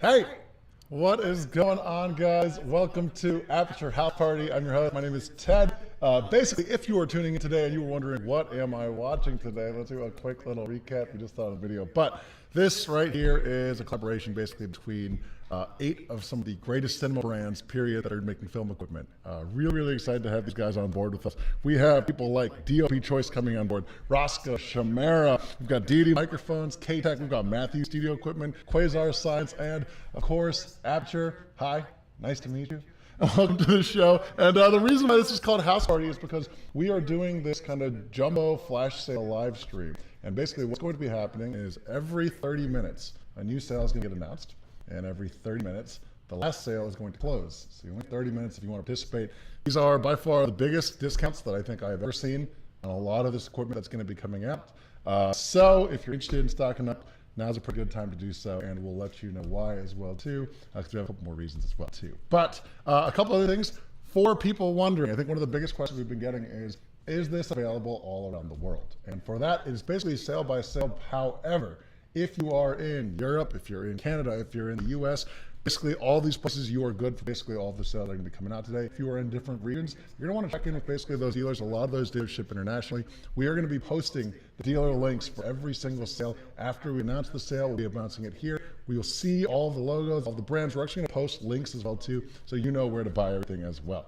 Hey, what is going on, guys? Welcome to Aputure House Party. I'm your host. My name is Ted. Basically, if you are tuning in today and you were wondering what am I watching today, let's do a quick little recap. We just thought of the video, but this right here is a collaboration basically between 8 of some of the greatest cinema brands, period, that are making film equipment. Really excited to have these guys on board with us. We have people like DOP Choice coming on board, Rosca, Shamara, we've got DD Microphones, K-Tech, we've got Matthew Studio Equipment, Quasar Science, and of course, Aputure. Hi, nice to meet you. Welcome to the show. And the reason why this is called House Party is because we are doing this kind of jumbo flash sale live stream. And basically what's going to be happening is every 30 minutes, a new sale is going to get announced. And every 30 minutes, the last sale is going to close. So you only 30 minutes if you want to participate. These are by far the biggest discounts that I think I've ever seen on a lot of this equipment that's going to be coming out. So if you're interested in stocking up, now's a pretty good time to do so, and we'll let you know why as well too, because we have a couple more reasons as well too. But a couple other things for people wondering. I think one of the biggest questions we've been getting is this available all around the world? And for that, it's basically sale by sale. However, if you are in Europe, if you're in Canada, if you're in the US, basically all these places, you are good for basically all the sales that are going to be coming out today. If you are in different regions, you're going to want to check in with basically those dealers. A lot of those dealers ship internationally. We are going to be posting the dealer links for every single sale. After we announce the sale, we'll be announcing it here. We will see all the logos, all the brands. We're actually going to post links as well too, so you know where to buy everything as well.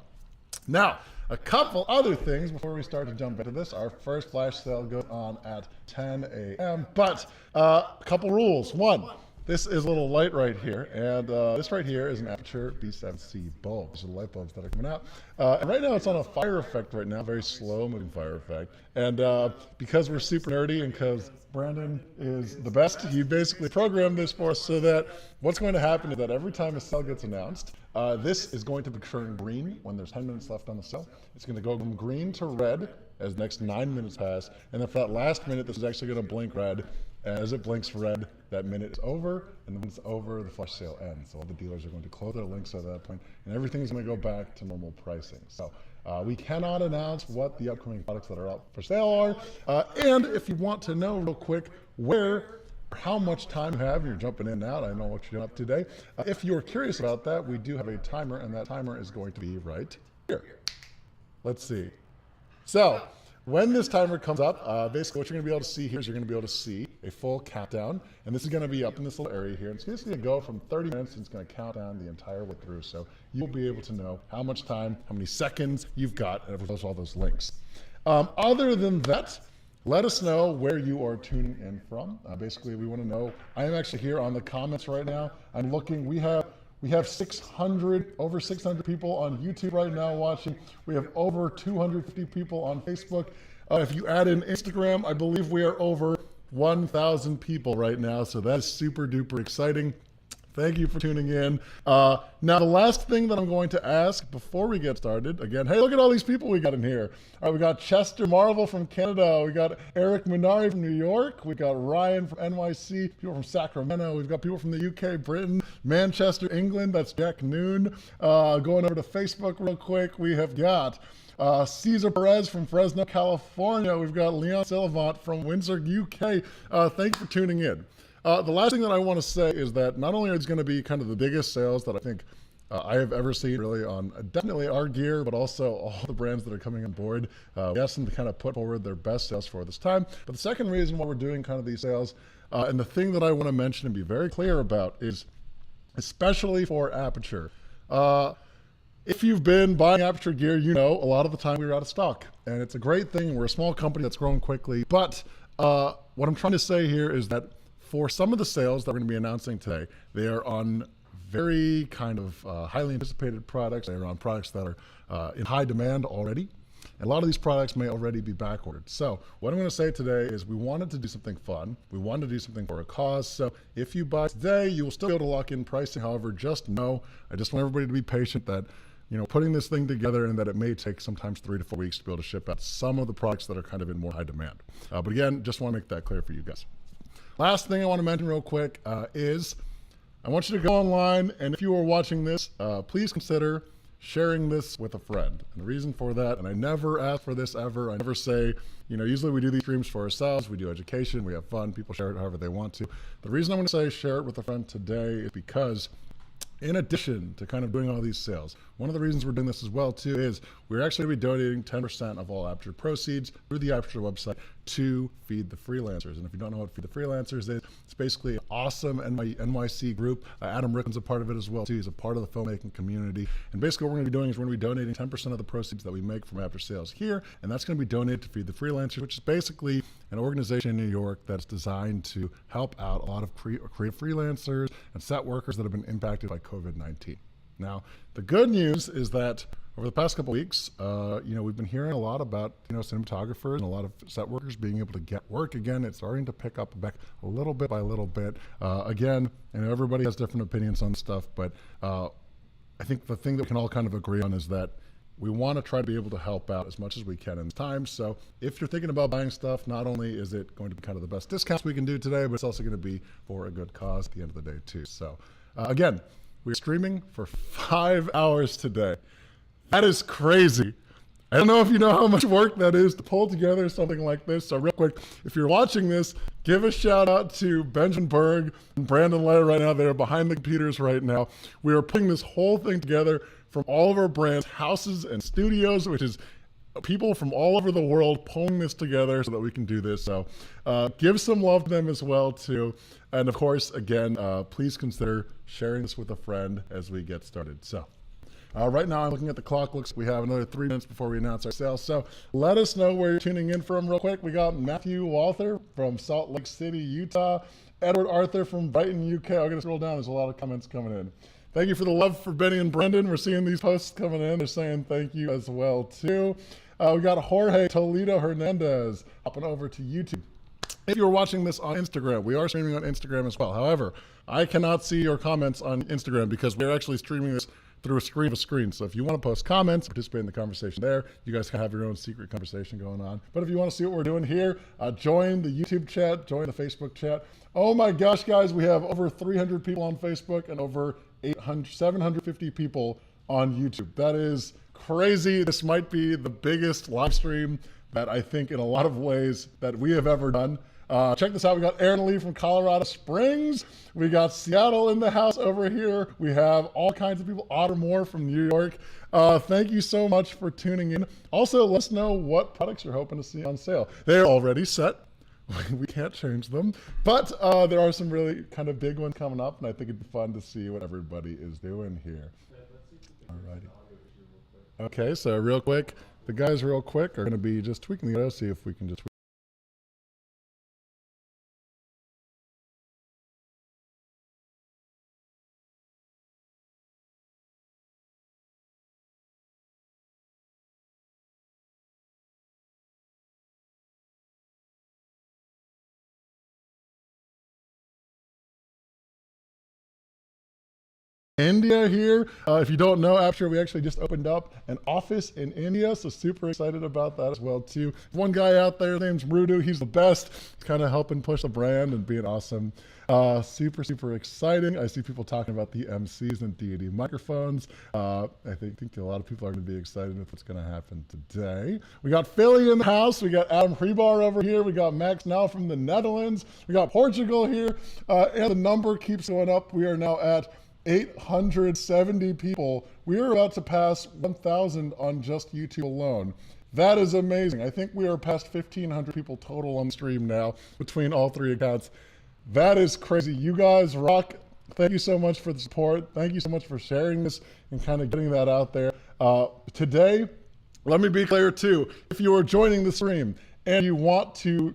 Now, a couple other things before we start to jump into this. Our first flash sale goes on at 10 a.m. But a couple rules. One, this is a little light right here, and this right here is an Aputure B7C bulb. These are the light bulbs that are coming out. And right now it's on a fire effect right now, very slow moving fire effect. And because we're super nerdy and because Brandon is the best, he basically programmed this for us so that what's going to happen is that every time a sale gets announced, this is going to be turning green when there's 10 minutes left on the sale. It's going to go from green to red as the next 9 minutes pass. And then for that last minute, this is actually going to blink red. As it blinks red, that minute is over, and when it's over, the flash sale ends. So all the dealers are going to close their links at that point, and everything's going to go back to normal pricing. So we cannot announce what the upcoming products that are out for sale are. And if you want to know real quick how much time you have, and you're jumping in and out, I know what you're doing up today. If you're curious about that, we do have a timer, and that timer is going to be right here. Let's see. So when this timer comes up, basically what you're going to be able to see here is you're going to be able to see a full countdown, and this is going to be up in this little area here. It's just going to go from 30 minutes, and it's going to count down the entire way through, so you'll be able to know how much time, how many seconds you've got, and all those links. Other than that, let us know where you are tuning in from. Basically, we want to know. I am actually here on the comments right now. I'm looking. We have over 600 people on YouTube right now watching. We have over 250 people on Facebook. If you add in Instagram, I believe we are over 1,000 people right now. So that's super duper exciting. Thank you for tuning in. Now, the last thing that I'm going to ask before we get started, again, hey, look at all these people we got in here. All right, we got Chester Marvel from Canada. We got Eric Minari from New York. We got Ryan from NYC, people from Sacramento. We've got people from the UK, Britain, Manchester, England. That's Jack Noon. Going over to Facebook real quick, we have got Cesar Perez from Fresno, California. We've got Leon Silvant from Windsor, UK. Thank you for tuning in. The last thing that I want to say is that not only are these going to be kind of the biggest sales that I think I have ever seen really on definitely our gear, but also all the brands that are coming on board. We asked them to kind of put forward their best sales for this time. But the second reason why we're doing kind of these sales, and the thing that I want to mention and be very clear about is, especially for Aputure, if you've been buying Aputure gear, you know a lot of the time we're out of stock. And it's a great thing. We're a small company that's growing quickly. But what I'm trying to say here is that for some of the sales that we're going to be announcing today, they are on very kind of highly anticipated products. They are on products that are in high demand already. And a lot of these products may already be back ordered. So what I'm going to say today is we wanted to do something fun. We wanted to do something for a cause. So if you buy today, you will still be able to lock in pricing. However, just know, I just want everybody to be patient that, you know, putting this thing together and that it may take sometimes 3 to 4 weeks to be able to ship out some of the products that are kind of in more high demand. But again, just want to make that clear for you guys. Last thing I want to mention real quick is I want you to go online, and if you are watching this, please consider sharing this with a friend. And the reason for that, and I never ask for this ever, I never say, usually we do these streams for ourselves, we do education, we have fun, people share it however they want to. The reason I'm going to say share it with a friend today is because in addition to kind of doing all these sales, one of the reasons we're doing this as well too is we're actually going to be donating 10% of all Aputure proceeds through the Aputure website to Feed the Freelancers. And if you don't know what Feed the Freelancers is, it's basically an awesome NYC group. Adam Rickon's a part of it as well too. He's a part of the filmmaking community. And basically what we're going to be doing is we're going to be donating 10% of the proceeds that we make from Aputure sales here, and that's going to be donated to Feed the Freelancers, which is basically an organization in New York that's designed to help out a lot of creative freelancers and set workers that have been impacted by COVID-19. Now, the good news is that over the past couple of weeks, we've been hearing a lot about, cinematographers and a lot of set workers being able to get work again. It's starting to pick up back a little bit by little bit. Again, everybody has different opinions on stuff, but I think the thing that we can all kind of agree on is that we want to try to be able to help out as much as we can in this time. So if you're thinking about buying stuff, not only is it going to be kind of the best discounts we can do today, but it's also going to be for a good cause at the end of the day too. So again, we're streaming for 5 hours today. That is crazy. I don't know if you know how much work that is to pull together something like this. So real quick, if you're watching this, give a shout out to Benjamin Berg and Brandon Lair right now. They're behind the computers right now. We are putting this whole thing together from all of our brands, houses and studios, which is people from all over the world pulling this together so that we can do this. So give some love to them as well too. And of course, again, please consider sharing this with a friend as we get started. So right now I'm looking at the clock. Looks like we have another 3 minutes before we announce our sales. So let us know where you're tuning in from real quick. We got Matthew Walther from Salt Lake City, Utah. Edward Arthur from Brighton, UK. I'm going to scroll down. There's a lot of comments coming in. Thank you for the love for Benny and Brendan. We're seeing these posts coming in. They're saying thank you as well too. We got Jorge Toledo Hernandez hopping over to YouTube. If you're watching this on Instagram, we are streaming on Instagram as well. However, I cannot see your comments on Instagram because we're actually streaming this through a screen. So if you want to post comments, participate in the conversation there, you guys can have your own secret conversation going on. But if you want to see what we're doing here, join the YouTube chat, join the Facebook chat. Oh my gosh, guys, we have over 300 people on Facebook and over 750 people on YouTube. That is crazy. This might be the biggest live stream that I think in a lot of ways that we have ever done. Check this out. We got Aaron Lee from Colorado Springs. We got Seattle in the house over here. We have all kinds of people. Otter Moore from New York. Thank you so much for tuning in. Also, let us know what products you're hoping to see on sale. They're already set. We can't change them, but there are some really kind of big ones coming up, and I think it'd be fun to see what everybody is doing here. Alrighty. Okay, so real quick, the guys real quick are going to be just tweaking the audio, see if we can just tweak. India here. If you don't know, Aputure, we actually just opened up an office in India, so super excited about that as well too. One guy out there, his name's Mrudu. He's the best. He's kind of helping push the brand and being awesome. Super exciting. I see people talking about the MCs and D&D microphones. I think a lot of people are going to be excited with what's going to happen today. We got Philly in the house. We got Adam Hrebar over here. We got Max now from the Netherlands. We got Portugal here. And the number keeps going up. We are now at 870 people. We are about to pass 1,000 on just YouTube alone. That is amazing. I think we are past 1,500 people total on stream now between all three accounts. That is crazy. You guys rock. Thank you so much for the support. Thank you so much for sharing this and kind of getting that out there. Today, let me be clear too. If you are joining the stream and you want to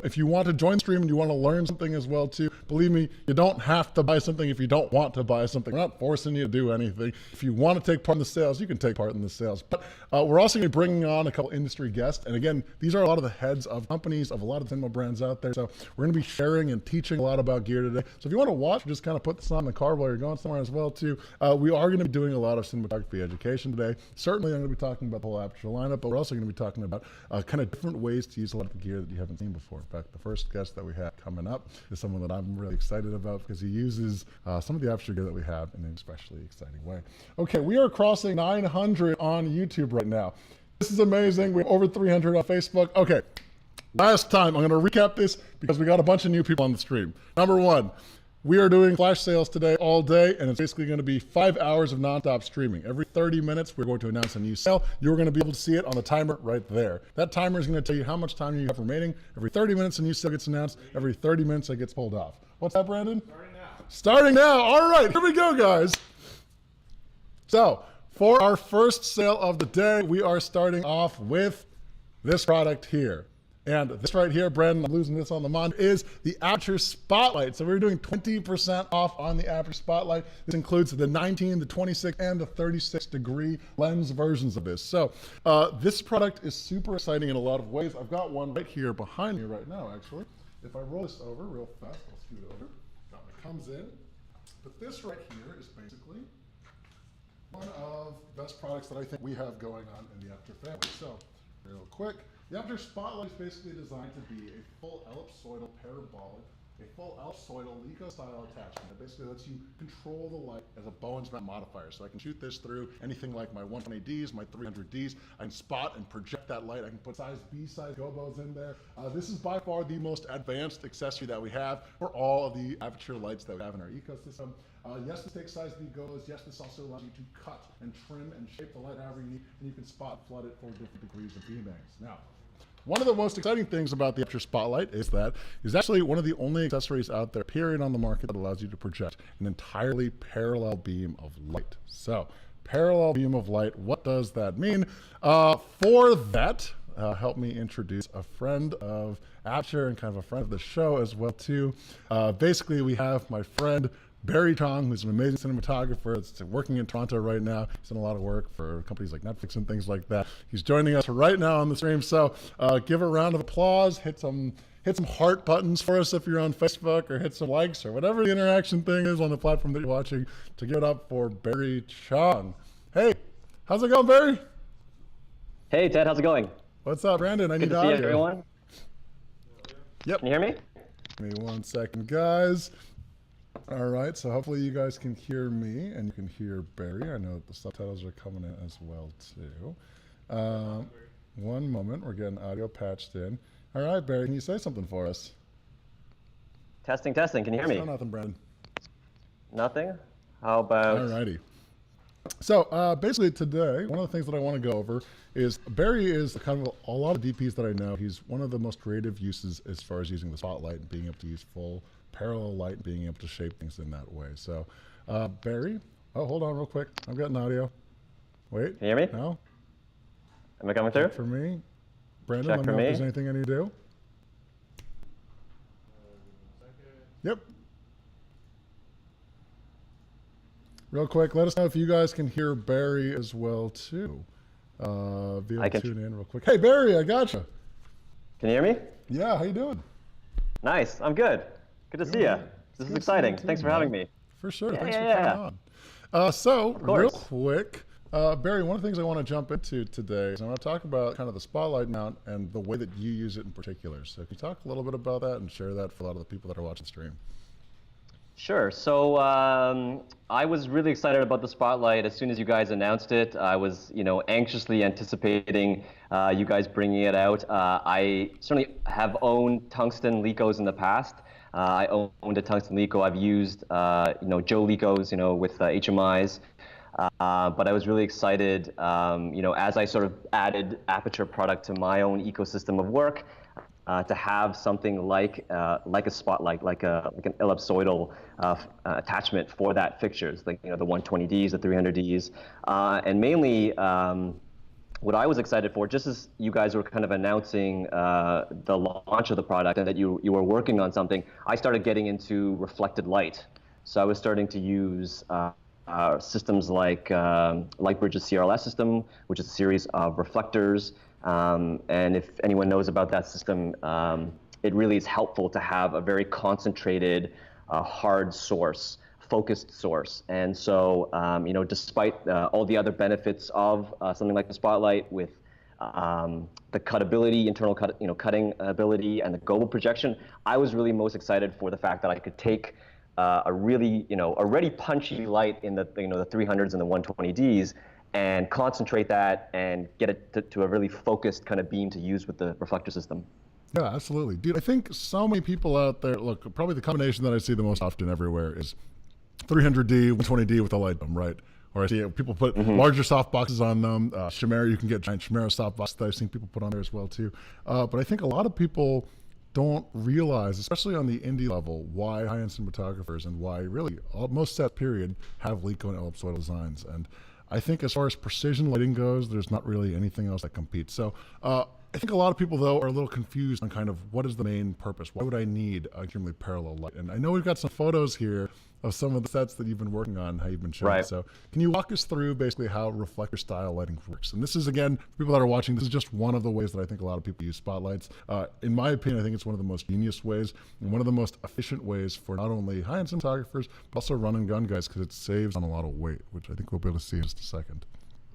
if you want to join the stream and you want to learn something as well too, believe me, you don't have to buy something if you don't want to buy something. We're not forcing you to do anything. If you want to take part in the sales, you can take part in the sales. But we're also going to be bringing on a couple industry guests. And again, these are a lot of the heads of companies, of a lot of cinema brands out there. So we're going to be sharing and teaching a lot about gear today. So if you want to watch, just kind of put this on in the car while you're going somewhere as well too. We are going to be doing a lot of cinematography education today. Certainly I'm going to be talking about the whole Aputure lineup, but we're also going to be talking about kind of different ways to use a lot of the gear that you haven't seen before. fact, the first guest that we have coming up is someone that I'm really excited about because he uses some of the Aputure gear that we have in an especially exciting way. Okay, we are crossing 900 on YouTube right now. This is amazing. We have over 300 on Facebook. Okay, last time, I'm going to recap this because we got a bunch of new people on the stream. Number one, we are doing flash sales today all day, and it's basically going to be 5 hours of nonstop streaming. Every 30 minutes, we're going to announce a new sale. You're going to be able to see it on the timer right there. That timer is going to tell you how much time you have remaining. Every 30 minutes, a new sale gets announced. Every 30 minutes, it gets pulled off. What's that, Brandon? Starting now. Starting now. All right, here we go, guys. So, for our first sale of the day, we are starting off with this product here. And this right here, Brandon, I'm losing this on the monitor, is the Aputure Spotlight. So we're doing 20% off on the Aputure Spotlight. This includes the 19, the 26, and the 36 degree lens versions of this. So this product is super exciting in a lot of ways. I've got one right here behind me right now, actually. If I roll this over real fast, I'll scoot over. That one comes in. But this right here is basically one of the best products that I think we have going on in the Aputure family. So real quick. The Aputure Spotlight is basically designed to be a full ellipsoidal parabolic, a full ellipsoidal Leica-style attachment that basically lets you control the light as a Bowens mount modifier. So I can shoot this through anything like my 120Ds, my 300Ds. I can spot and project that light. I can put size B size gobos in there. This is by far the most advanced accessory that we have for all of the Aputure lights that we have in our ecosystem. Yes, this takes size B gobos. Yes, this also allows you to cut and trim and shape the light however you need, and you can spot flood it for different degrees of beam angles. Now, one of the most exciting things about the Aputure Spotlight is that it's actually one of the only accessories out there, period, on the market that allows you to project an entirely parallel beam of light. So, parallel beam of light, what does that mean? For that, help me introduce a friend of Aputure and kind of a friend of the show as well too. Basically, we have my friend Barry Tong, who's an amazing cinematographer that's working in Toronto right now. He's done a lot of work for companies like Netflix and things like that. He's joining us right now on the stream. So give a round of applause, hit some heart buttons for us if you're on Facebook, or hit some likes, or whatever the interaction thing is on the platform that you're watching, to give it up for Barry Chong. Hey, how's it going, Barry? Hey, Ted, how's it going? What's up, Brandon? I Good need to see audio. everyone. Yep. Can you hear me? Give me 1 second, guys. All right, so hopefully you guys can hear me and you can hear Barry. I know that the subtitles are coming in as well too. 1 moment, we're getting audio patched in. All right, Barry, can you say something for us? Testing, testing. Can you hear me? No, nothing, Brandon. Nothing? How about... All righty. So basically today, one of the things that I want to go over is Barry is kind of a lot of DPs that I know. He's one of the most creative uses as far as using the spotlight and being able to use full parallel light and being able to shape things in that way. So Barry, oh, hold on real quick. I've got an audio. Wait. Can you hear me? No? Am I coming through? Check for me. Brandon, Check let for me know me. if there's anything I need to do. Yep. Real quick, let us know if you guys can hear Barry as well too. Be able to tune in real quick. Hey Barry, I gotcha. Can you hear me? Yeah, how you doing? Nice. I'm good. Good to see you. This is exciting. Thanks for having me. For sure. Yeah, Thanks yeah, for coming on. So, real course. quick, Barry, one of the things I want to jump into today is I want to talk about kind of the spotlight mount and the way that you use it in particular. So, can you talk a little bit about that and share that for a lot of the people that are watching the stream? Sure. So I was really excited about the Spotlight as soon as you guys announced it. I was, anxiously anticipating you guys bringing it out. I certainly have owned tungsten Lecos in the past. I owned a tungsten Leco. I've used, Joe Lecos, with HMIs. But I was really excited, as I sort of added Aputure product to my own ecosystem of work. To have something like a spotlight, like an ellipsoidal attachment for that fixtures, like the 120Ds, the 300Ds, and mainly what I was excited for, just as you guys were kind of announcing the launch of the product and that you were working on something, I started getting into reflected light. So I was starting to use systems like Lightbridge's CRLS system, which is a series of reflectors. And if anyone knows about that system, it really is helpful to have a very concentrated, hard source, focused source. And so, despite all the other benefits of something like the Spotlight with the cutability, internal cutting ability, and the global projection. I was really most excited for the fact that I could take a really, already punchy light in the, the 300s and the 120Ds, and concentrate that and get it to a really focused kind of beam to use with the reflector system. Yeah, absolutely. Dude, I think so many people out there, look, probably the combination that I see the most often everywhere is 300D, 120D with a light dome, right? Or I see people put larger soft boxes on them. Chimera, you can get giant Chimera soft boxes that I've seen people put on there as well too. But I think a lot of people don't realize, especially on the indie level, why high-end cinematographers and why really most set period have LECO and ellipsoidal designs. And I think as far as precision lighting goes, there's not really anything else that competes. So I think a lot of people, though, are a little confused on kind of what is the main purpose? Why would I need a extremely parallel light? And I know we've got some photos here of some of the sets that you've been working on, how you've been showing. Right. So can you walk us through basically how reflector style lighting works? And this is, again, for people that are watching, this is just one of the ways that I think a lot of people use spotlights. In my opinion, I think it's one of the most genius ways and one of the most efficient ways for not only high-end cinematographers, but also run and gun guys, because it saves on a lot of weight, which I think we'll be able to see in just a second.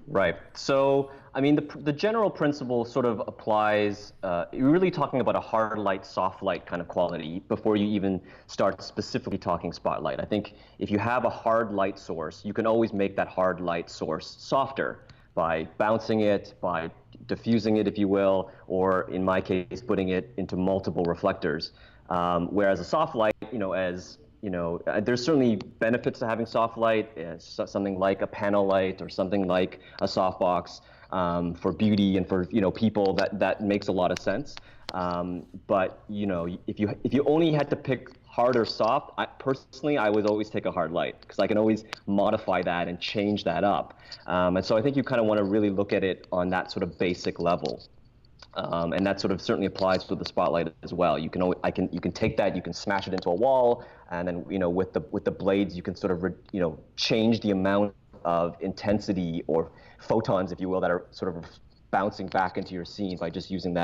Right. So, I mean, the general principle sort of applies. You're really talking about a hard light, soft light kind of quality before you even start specifically talking spotlight. I think if you have a hard light source, you can always make that hard light source softer by bouncing it, by diffusing it, if you will, or in my case, putting it into multiple reflectors. Whereas a soft light, there's certainly benefits to having soft light, something like a panel light or something like a softbox for beauty and for people that makes a lot of sense. But if you only had to pick hard or soft, personally I would always take a hard light because I can always modify that and change that up. And so I think you kind of want to really look at it on that sort of basic level. And that sort of certainly applies with the spotlight as well. You can take that, you can smash it into a wall, and then with the blades you can sort of change the amount of intensity or photons, if you will, that are sort of bouncing back into your scene by just using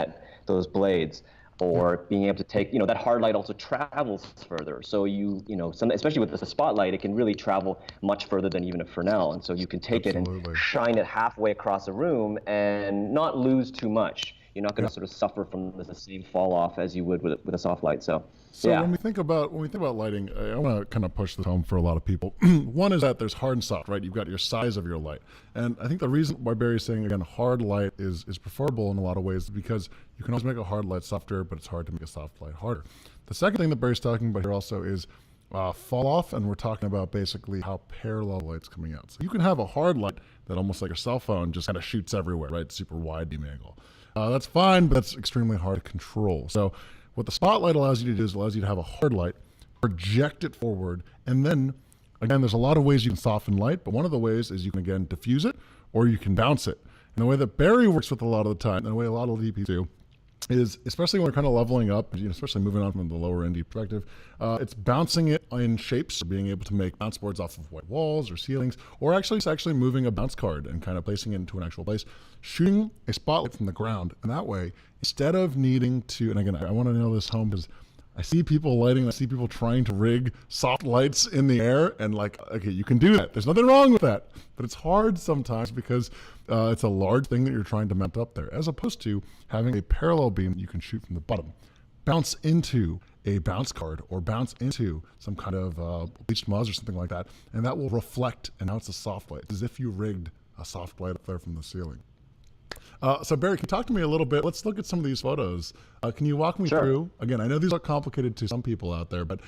those blades. Or being able to take, that hard light also travels further. So especially with the spotlight, it can really travel much further than even a Fresnel. And so you can take it and shine it halfway across a room and not lose too much. You're not going to sort of suffer from the same fall off as you would with a soft light. So yeah. When we think about lighting, I want to kind of push this home for a lot of people. One is that there's hard and soft, right? You've got your size of your light, and I think the reason why Barry's saying again hard light is preferable in a lot of ways is because you can always make a hard light softer, but it's hard to make a soft light harder. The second thing that Barry's talking about here also is fall off, and we're talking about basically how parallel light's coming out. So you can have a hard light that almost like a cell phone just kind of shoots everywhere, right? Super wide beam angle. That's fine, but that's extremely hard to control. So what the spotlight allows you to do is allows you to have a hard light, project it forward, and then, again, there's a lot of ways you can soften light, but one of the ways is you can, again, diffuse it, or you can bounce it. And the way that Barry works with a lot of the time, and the way a lot of DPs do, is especially when we're kind of leveling up, especially moving on from the lower indie perspective, it's bouncing it in shapes, being able to make bounce boards off of white walls or ceilings, or actually moving a bounce card and kind of placing it into an actual place, shooting a spotlight from the ground. And that way, instead of needing to, and again, I want to nail this home because I see people trying to rig soft lights in the air, and okay, you can do that. There's nothing wrong with that, but it's hard sometimes because it's a large thing that you're trying to mount up there, as opposed to having a parallel beam that you can shoot from the bottom, bounce into a bounce card or bounce into some kind of bleached muds or something like that, and that will reflect, and now it's a soft light. It's as if you rigged a soft light up there from the ceiling. So Barry, can you talk to me a little bit? Let's look at some of these photos. Can you walk me through? Again, I know these are complicated to some people out there, but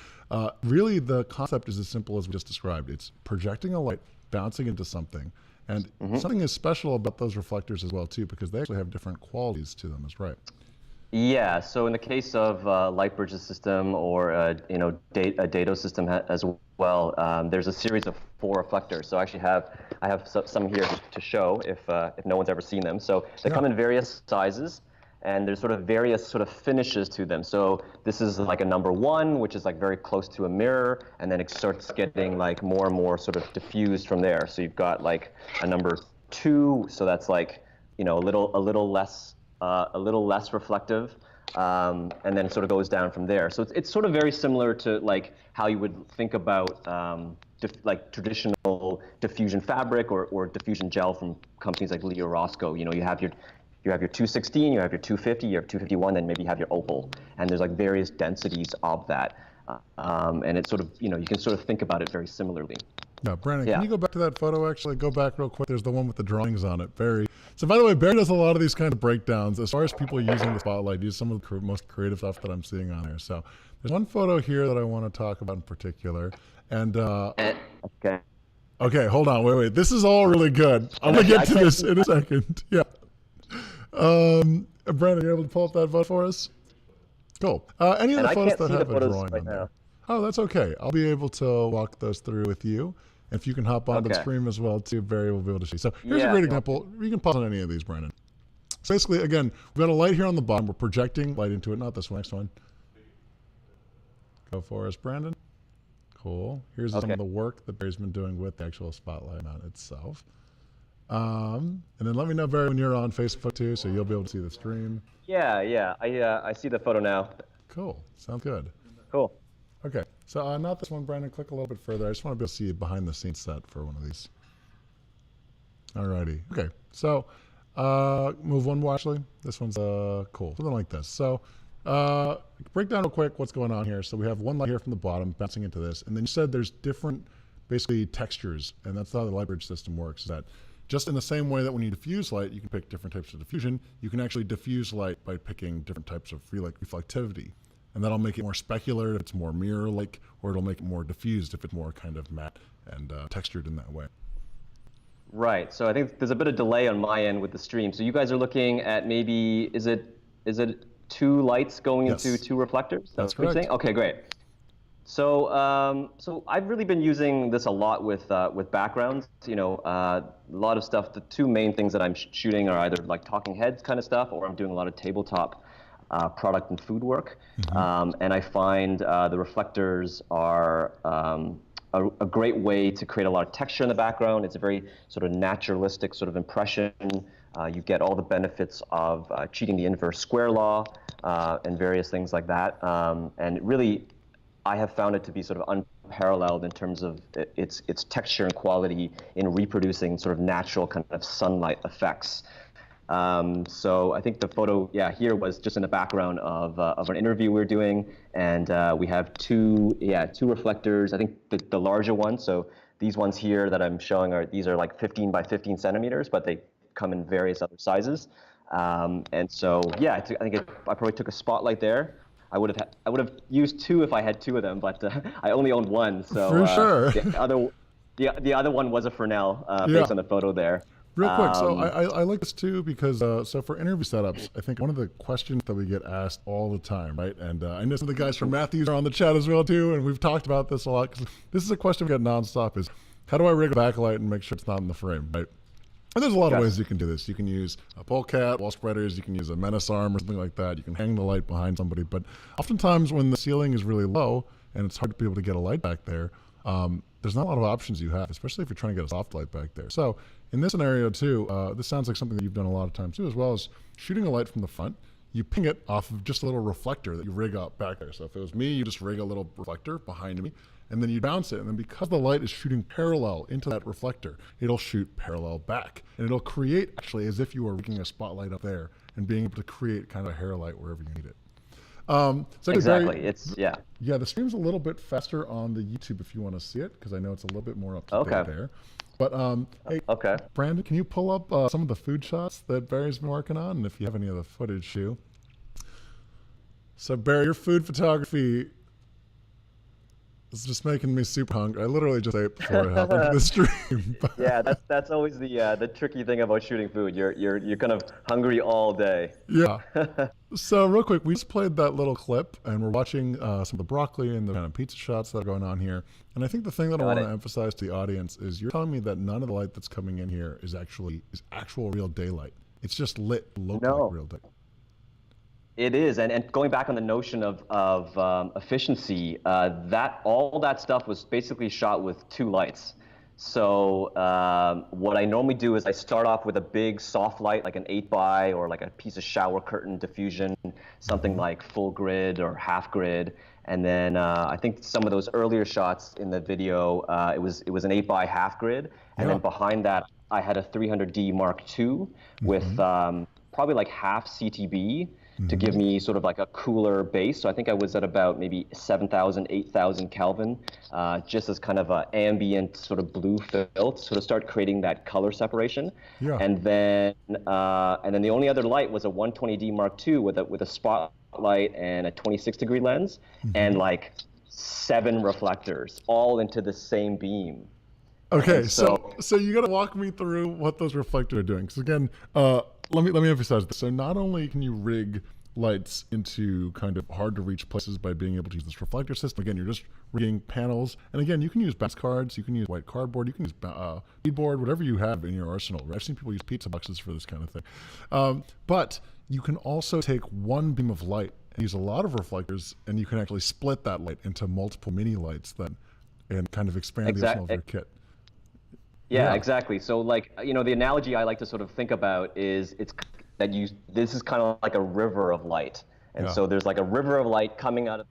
really the concept is as simple as we just described. It's projecting a light, bouncing into something, and something is special about those reflectors as well too, because they actually have different qualities to them. Is right. Yeah, so in the case of Lightbridge's system or a dado system as well, there's a series of 4 reflectors. So I have some here to show if no one's ever seen them. So they come in various sizes, and there's sort of various sort of finishes to them. So this is like a number 1, which is like very close to a mirror, and then it starts getting like more and more sort of diffused from there. So you've got like a number 2, so that's like a little less reflective, and then it sort of goes down from there. So it's sort of very similar to like how you would think about like traditional diffusion fabric or diffusion gel from companies like Lee or Roscoe. You have you have your 216, you have your 250, you have 251, then maybe you have your opal, and there's like various densities of that, and it's sort of, you can sort of think about it very similarly. Now, Brandon, can Yeah. you go back to that photo? Actually, go back real quick. There's the one with the drawings on it. Barry. So, by the way, Barry does a lot of these kind of breakdowns as far as people using the spotlight. Use some of the most creative stuff that I'm seeing on there. So, there's one photo here that I want to talk about in particular. And Okay. okay, hold on, wait. This is all really good. I'm gonna get to this in a second. Yeah. Brandon, you able to pull up that photo for us? Cool. Any of the photos that have a drawing on there? Oh, that's okay. I'll be able to walk those through with you. If you can hop onto the stream as well, too, Barry will be able to see. So here's a great example. You can pause on any of these, Brandon. So basically, again, we've got a light here on the bottom. We're projecting light into it. Not this one, next one. Go for us, Brandon. Cool. Here's some of the work that Barry's been doing with the actual spotlight mount itself. And then let me know, Barry, when you're on Facebook, too, so you'll be able to see the stream. Yeah. I see the photo now. Cool. Sounds good. Cool. Okay, so not this one, Brandon. Click a little bit further. I just want to be able to see a behind-the-scenes set for one of these. Alrighty. Okay, so move one more, actually. This one's cool. Something like this. So break down real quick what's going on here. So we have one light here from the bottom bouncing into this, and then you said there's different, basically, textures, and that's how the light bridge system works. Is that just in the same way that when you diffuse light, you can pick different types of diffusion, you can actually diffuse light by picking different types of reflectivity. And that'll make it more specular if it's more mirror-like, or it'll make it more diffused if it's more kind of matte and textured in that way. Right. So I think there's a bit of delay on my end with the stream. So you guys are looking at maybe, is it 2 lights going into 2 reflectors? That's correct. Okay, great. So so I've really been using this a lot with backgrounds. A lot of stuff. The 2 main things that I'm shooting are either like talking heads kind of stuff, or I'm doing a lot of tabletop product and food work. And I find the reflectors are a great way to create a lot of texture in the background. It's a very sort of naturalistic sort of impression. You get all the benefits of cheating the inverse square law and various things like that. And really, I have found it to be sort of unparalleled in terms of its texture and quality in reproducing sort of natural kind of sunlight effects. So I think the photo, here was just in the background of an interview we were doing, and we have two reflectors. I think the larger one. So these ones here that I'm showing these are like 15 by 15 centimeters, but they come in various other sizes. And so I think I probably took a spotlight there. I would have used 2 if I had 2 of them, but I only owned 1. So for sure. the other one was a Fresnel based on the photo there. Real quick, so I like this too because so for interview setups, I think one of the questions that we get asked all the time, right? And I know some of the guys from Matthews are on the chat as well too, and we've talked about this a lot because this is a question we get nonstop: is how do I rig a backlight and make sure it's not in the frame, right? And there's a lot of ways you can do this. You can use a polecat, wall spreaders, you can use a menace arm or something like that. You can hang the light behind somebody, but oftentimes when the ceiling is really low and it's hard to be able to get a light back there, there's not a lot of options you have, especially if you're trying to get a soft light back there. So in this scenario too, this sounds like something that you've done a lot of times too, as well as shooting a light from the front. You ping it off of just a little reflector that you rig up back there. So if it was me, you just rig a little reflector behind me, and then you bounce it. And then because the light is shooting parallel into that reflector, it'll shoot parallel back. And it'll create actually as if you were rigging a spotlight up there and being able to create kind of a hair light wherever you need it. So Exactly. Yeah, the stream's a little bit faster on the YouTube if you want to see it, because I know it's a little bit more up to date there. But hey, Brandon, can you pull up some of the food shots that Barry's been working on, and if you have any of the footage too? So Barry, your food photography is just making me super hungry. I literally just ate before I hopped into the stream. Yeah, that's always the tricky thing about shooting food. You're kind of hungry all day. Yeah. So real quick, we just played that little clip, and we're watching some of the broccoli and the kind of pizza shots that are going on here. And I think the thing that I want to emphasize to the audience is you're telling me that none of the light that's coming in here is actual real daylight. It's just lit locally like real day. It is, and going back on the notion of efficiency, all that stuff was basically shot with 2 lights. So what I normally do is I start off with a big soft light, like an 8x or like a piece of shower curtain diffusion, something like full grid or half grid. And then I think some of those earlier shots in the video, it was an 8x half grid, and then behind that I had a 300D Mark II with probably like half CTB to give me sort of like a cooler base. So I think I was at about maybe 7,000, 8,000 Kelvin, just as kind of an ambient sort of blue fill to sort of start creating that color separation. Yeah. And then the only other light was a 120D Mark II with a spotlight and a 26-degree lens, and like 7 reflectors all into the same beam. Okay, so you got to walk me through what those reflectors are doing. Because again, let me emphasize this. So not only can you rig lights into kind of hard to reach places by being able to use this reflector system. Again, you're just rigging panels, and again, you can use bounce cards, you can use white cardboard, you can use beadboard, whatever you have in your arsenal. I've seen people use pizza boxes for this kind of thing. But you can also take one beam of light and use a lot of reflectors, and you can actually split that light into multiple mini lights then, and kind of expand the arsenal of your kit. Yeah, exactly. So like, the analogy I like to sort of think about is this is kind of like a river of light. And so there's like a river of light coming out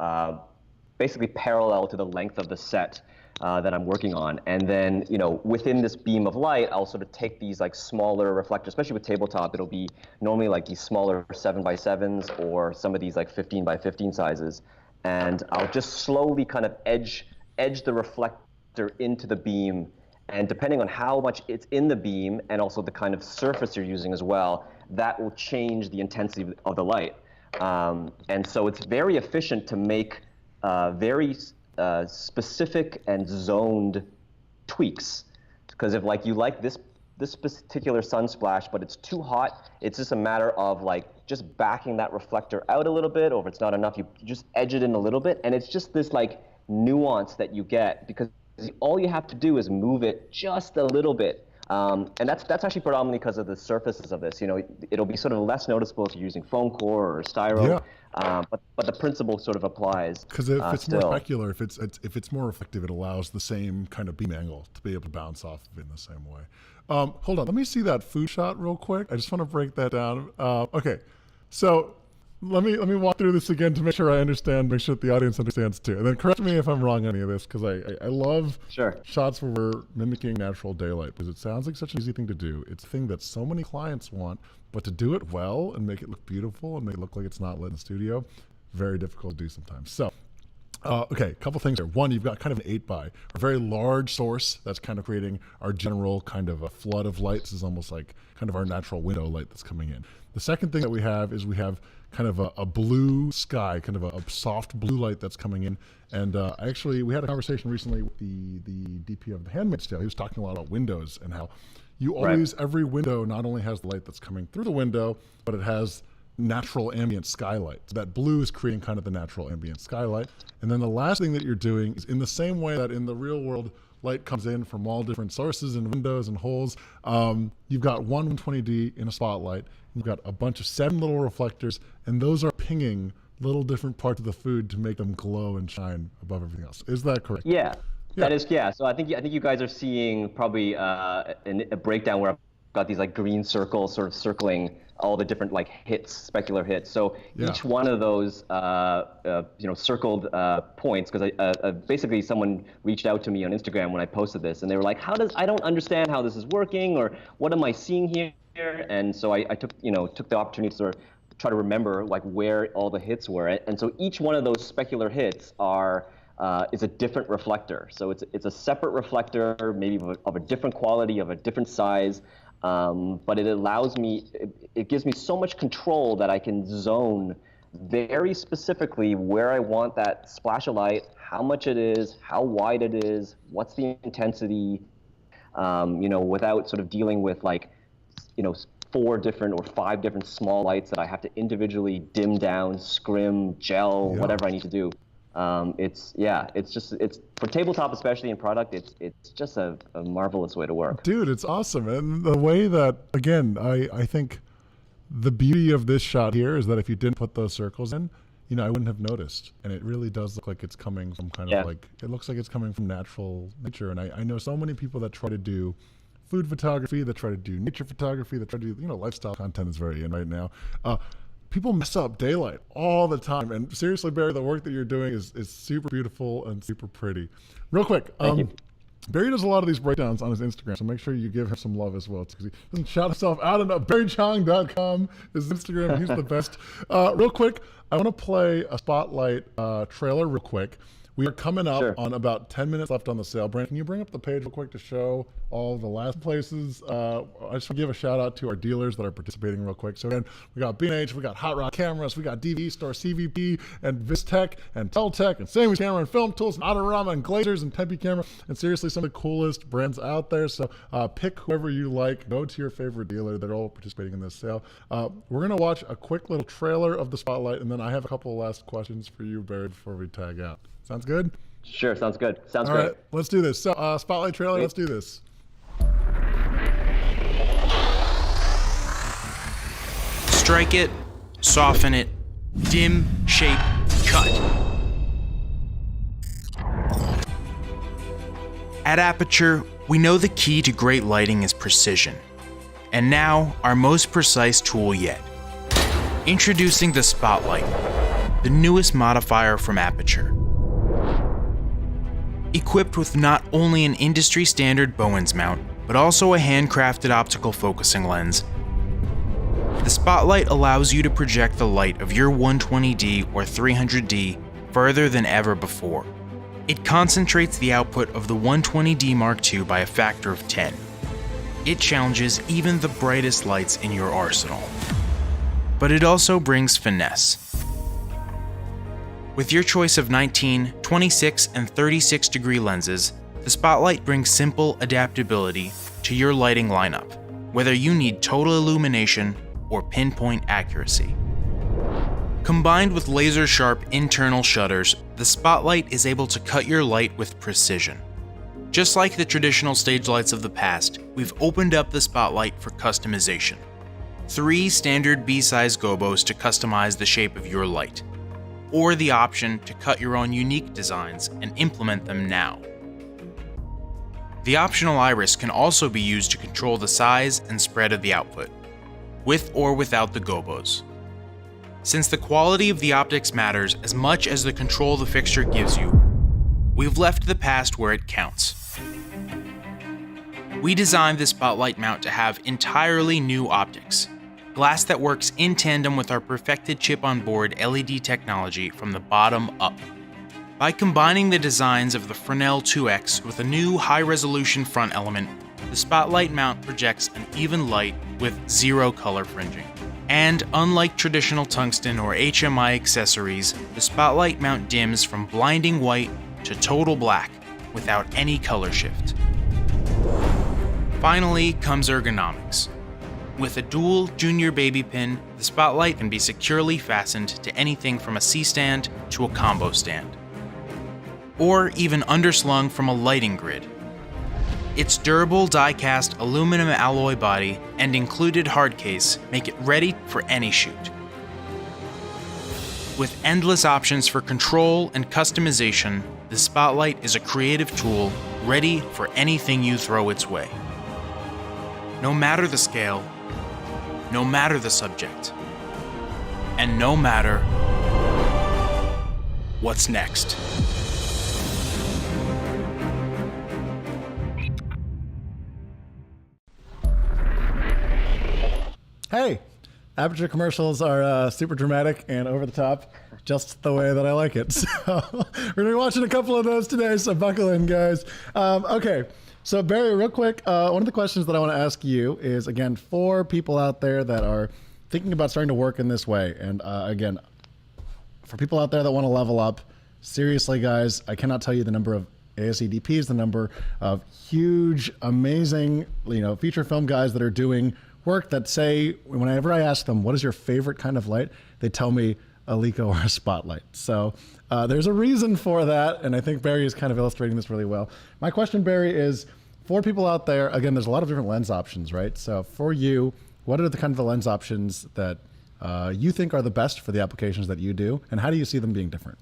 of basically parallel to the length of the set that I'm working on. And then, within this beam of light, I'll sort of take these like smaller reflectors, especially with tabletop, it'll be normally like these smaller 7x7s or some of these like 15x15 sizes. And I'll just slowly kind of edge the reflector into the beam. And depending on how much it's in the beam and also the kind of surface you're using as well, that will change the intensity of the light. And so it's very efficient to make very specific and zoned tweaks. Because if like you like this particular sunsplash, but it's too hot, it's just a matter of like just backing that reflector out a little bit, or if it's not enough, you just edge it in a little bit, and it's just this like nuance that you get because all you have to do is move it just a little bit. And that's actually predominantly because of the surfaces of this. It'll be sort of less noticeable if you're using foam core or styro, but the principle sort of applies. Because if it's more specular, if it's more reflective, it allows the same kind of beam angle to be able to bounce off of it in the same way. Hold on, let me see that food shot real quick. I just want to break that down. Okay, so let me walk through this again to make sure I understand, make sure that the audience understands too. And then correct me if I'm wrong on any of this, because I love shots where we're mimicking natural daylight, because it sounds like such an easy thing to do. It's a thing that so many clients want, but to do it well and make it look beautiful and make it look like it's not lit in the studio, very difficult to do sometimes. So, okay, a couple things here. One, you've got kind of an 8x, a very large source that's kind of creating our general kind of a flood of light. This is almost like kind of our natural window light that's coming in. The second thing that we have is we have kind of a blue sky, kind of a soft blue light that's coming in. And actually, we had a conversation recently with the DP of The Handmaid's Tale. He was talking a lot about windows and how you always, every window not only has the light that's coming through the window, but it has natural ambient skylight. So that blue is creating kind of the natural ambient skylight. And then the last thing that you're doing is in the same way that in the real world, light comes in from all different sources and windows and holes. You've got one 120D in a spotlight. You've got a bunch of 7 little reflectors, and those are pinging little different parts of the food to make them glow and shine above everything else. Is that correct? Yeah. That is, So I think you guys are seeing probably a breakdown where I've got these like green circles sort of circling all the different like hits, specular hits. So each one of those circled points, because basically someone reached out to me on Instagram when I posted this, and they were like, I don't understand how this is working, or what am I seeing here? And so I took the opportunity to sort of try to remember like where all the hits were. And so each one of those specular hits is a different reflector. So it's a separate reflector, maybe of a different quality, of a different size. But it gives me so much control that I can zone very specifically where I want that splash of light, how much it is, how wide it is, what's the intensity, without sort of dealing with like, 4 different or 5 different small lights that I have to individually dim down, scrim, gel, whatever I need to do. It's for tabletop, especially in product, it's just a marvelous way to work. Dude, it's awesome. And the way that, again, I think the beauty of this shot here is that if you didn't put those circles in, I wouldn't have noticed. And it really does look like it's coming from kind of like, it looks like it's coming from natural nature. And I know so many people that try to do food photography, that try to do nature photography, that try to do, lifestyle content is very in right now. People mess up daylight all the time. And seriously, Barry, the work that you're doing is super beautiful and super pretty. Real quick, Thank you. Barry does a lot of these breakdowns on his Instagram, so make sure you give him some love as well, because he doesn't shout himself out enough. BarryChong.com is Instagram. He's the best. Real quick, I want to play a Spotlight trailer real quick. We are coming up on about 10 minutes left on the sale. Brent, can you bring up the page real quick to show all the last places? I just want to give a shout out to our dealers that are participating real quick. So again, we got B&H, we got Hot Rod Cameras, we got DV Store, CVP, and Vistech, and Teltech, and Sammy's Camera, and Film Tools, and Autorama, and Glazers, and Tempe Camera, and seriously, some of the coolest brands out there. So pick whoever you like. Go to your favorite dealer. They're all participating in this sale. We're going to watch a quick little trailer of the Spotlight, and then I have a couple of last questions for you, Barry, before we tag out. Sounds good? Sure, sounds good. Sounds All great. right, let's do this. So, Spotlight trailer, let's do this. Strike it, soften it, dim, shape, cut. At Aputure, we know the key to great lighting is precision. And now, our most precise tool yet. Introducing the Spotlight, the newest modifier from Aputure. Equipped with not only an industry-standard Bowens mount, but also a handcrafted optical focusing lens, the Spotlight allows you to project the light of your 120D or 300D further than ever before. It concentrates the output of the 120D Mark II by a factor of 10. It challenges even the brightest lights in your arsenal. But it also brings finesse. With your choice of 19, 26, and 36 degree lenses, the Spotlight brings simple adaptability to your lighting lineup, whether you need total illumination or pinpoint accuracy. Combined with laser-sharp internal shutters, the Spotlight is able to cut your light with precision. Just like the traditional stage lights of the past, we've opened up the Spotlight for customization. 3 standard B-size gobos to customize the shape of your light, or the option to cut your own unique designs and implement them now. The optional iris can also be used to control the size and spread of the output, with or without the gobos. Since the quality of the optics matters as much as the control the fixture gives you, we've left the past where it counts. We designed the Spotlight mount to have entirely new optics, glass that works in tandem with our perfected chip-on-board LED technology from the bottom up. By combining the designs of the Fresnel 2X with a new high-resolution front element, the Spotlight mount projects an even light with 0 color fringing. And unlike traditional tungsten or HMI accessories, the Spotlight mount dims from blinding white to total black without any color shift. Finally comes ergonomics. With a dual junior baby pin, the Spotlight can be securely fastened to anything from a C-stand to a combo stand, or even underslung from a lighting grid. Its durable die-cast aluminum alloy body and included hard case make it ready for any shoot. With endless options for control and customization, the Spotlight is a creative tool ready for anything you throw its way. No matter the scale, no matter the subject, and no matter what's next. Hey, Aputure commercials are super dramatic and over the top, just the way that I like it. So we're gonna be watching a couple of those today, so buckle in, guys. Okay, so Barry, real quick, one of the questions that I want to ask you is, again, for people out there that are thinking about starting to work in this way, and again, for people out there that want to level up, seriously, guys, I cannot tell you the number of ASEDPs, the number of huge, amazing, feature film guys that are doing work that say, whenever I ask them, what is your favorite kind of light? They tell me a Leica or a Spotlight. So there's a reason for that, and I think Barry is kind of illustrating this really well. My question, Barry, is for people out there, again, there's a lot of different lens options, right? So for you, what are the kind of the lens options that you think are the best for the applications that you do, and how do you see them being different?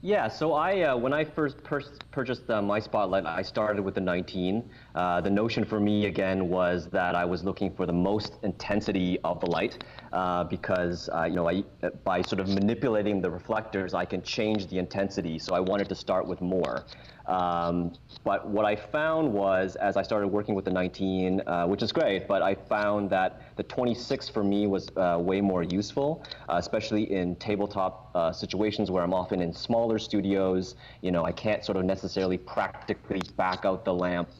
Yeah, so when I first purchased my spotlight, I started with the 19. The notion for me again was that I was looking for the most intensity of the light because by sort of manipulating the reflectors, I can change the intensity. So I wanted to start with more. But what I found was, as I started working with the 19, which is great, but I found that the 26 for me was way more useful, especially in tabletop situations where I'm often in smaller studios. I can't sort of necessarily practically back out the lamp,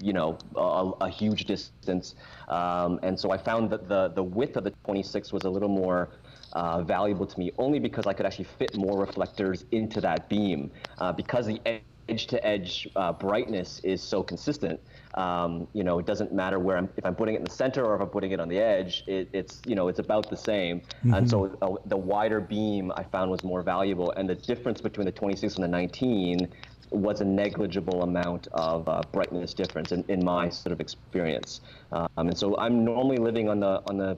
a huge distance. And so I found that the width of the 26 was a little more valuable to me, only because I could actually fit more reflectors into that beam. Because the edge-to-edge brightness is so consistent. It doesn't matter if I'm putting it in the center or if I'm putting it on the edge. It's about the same. And so the wider beam I found was more valuable, and the difference between the 26 and the 19 was a negligible amount of brightness difference in my sort of experience. And so I'm normally living on the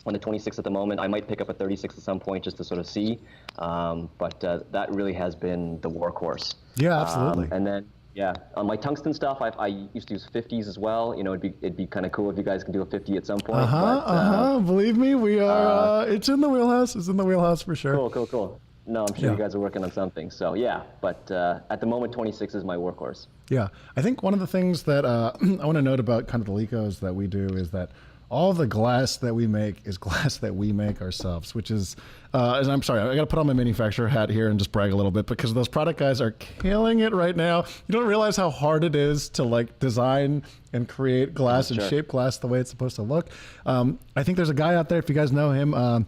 26 at the moment. I might pick up a 36 at some point just to sort of see, but that really has been the workhorse. Yeah, absolutely. And then, yeah, on my tungsten stuff, I used to use 50s as well. It'd be kind of cool if you guys can do a 50 at some point. Believe me, we are. It's in the wheelhouse. It's in the wheelhouse for sure. Cool. No, I'm sure you guys are working on something. So yeah, but at the moment, 26 is my workhorse. Yeah, I think one of the things that I want to note about kind of the Licos that we do is that all the glass that we make is glass that we make ourselves, which is, and I'm sorry, I got to put on my manufacturer hat here and just brag a little bit because those product guys are killing it right now. You don't realize how hard it is to like design and create glass and shape glass the way it's supposed to look. I think there's a guy out there, if you guys know him,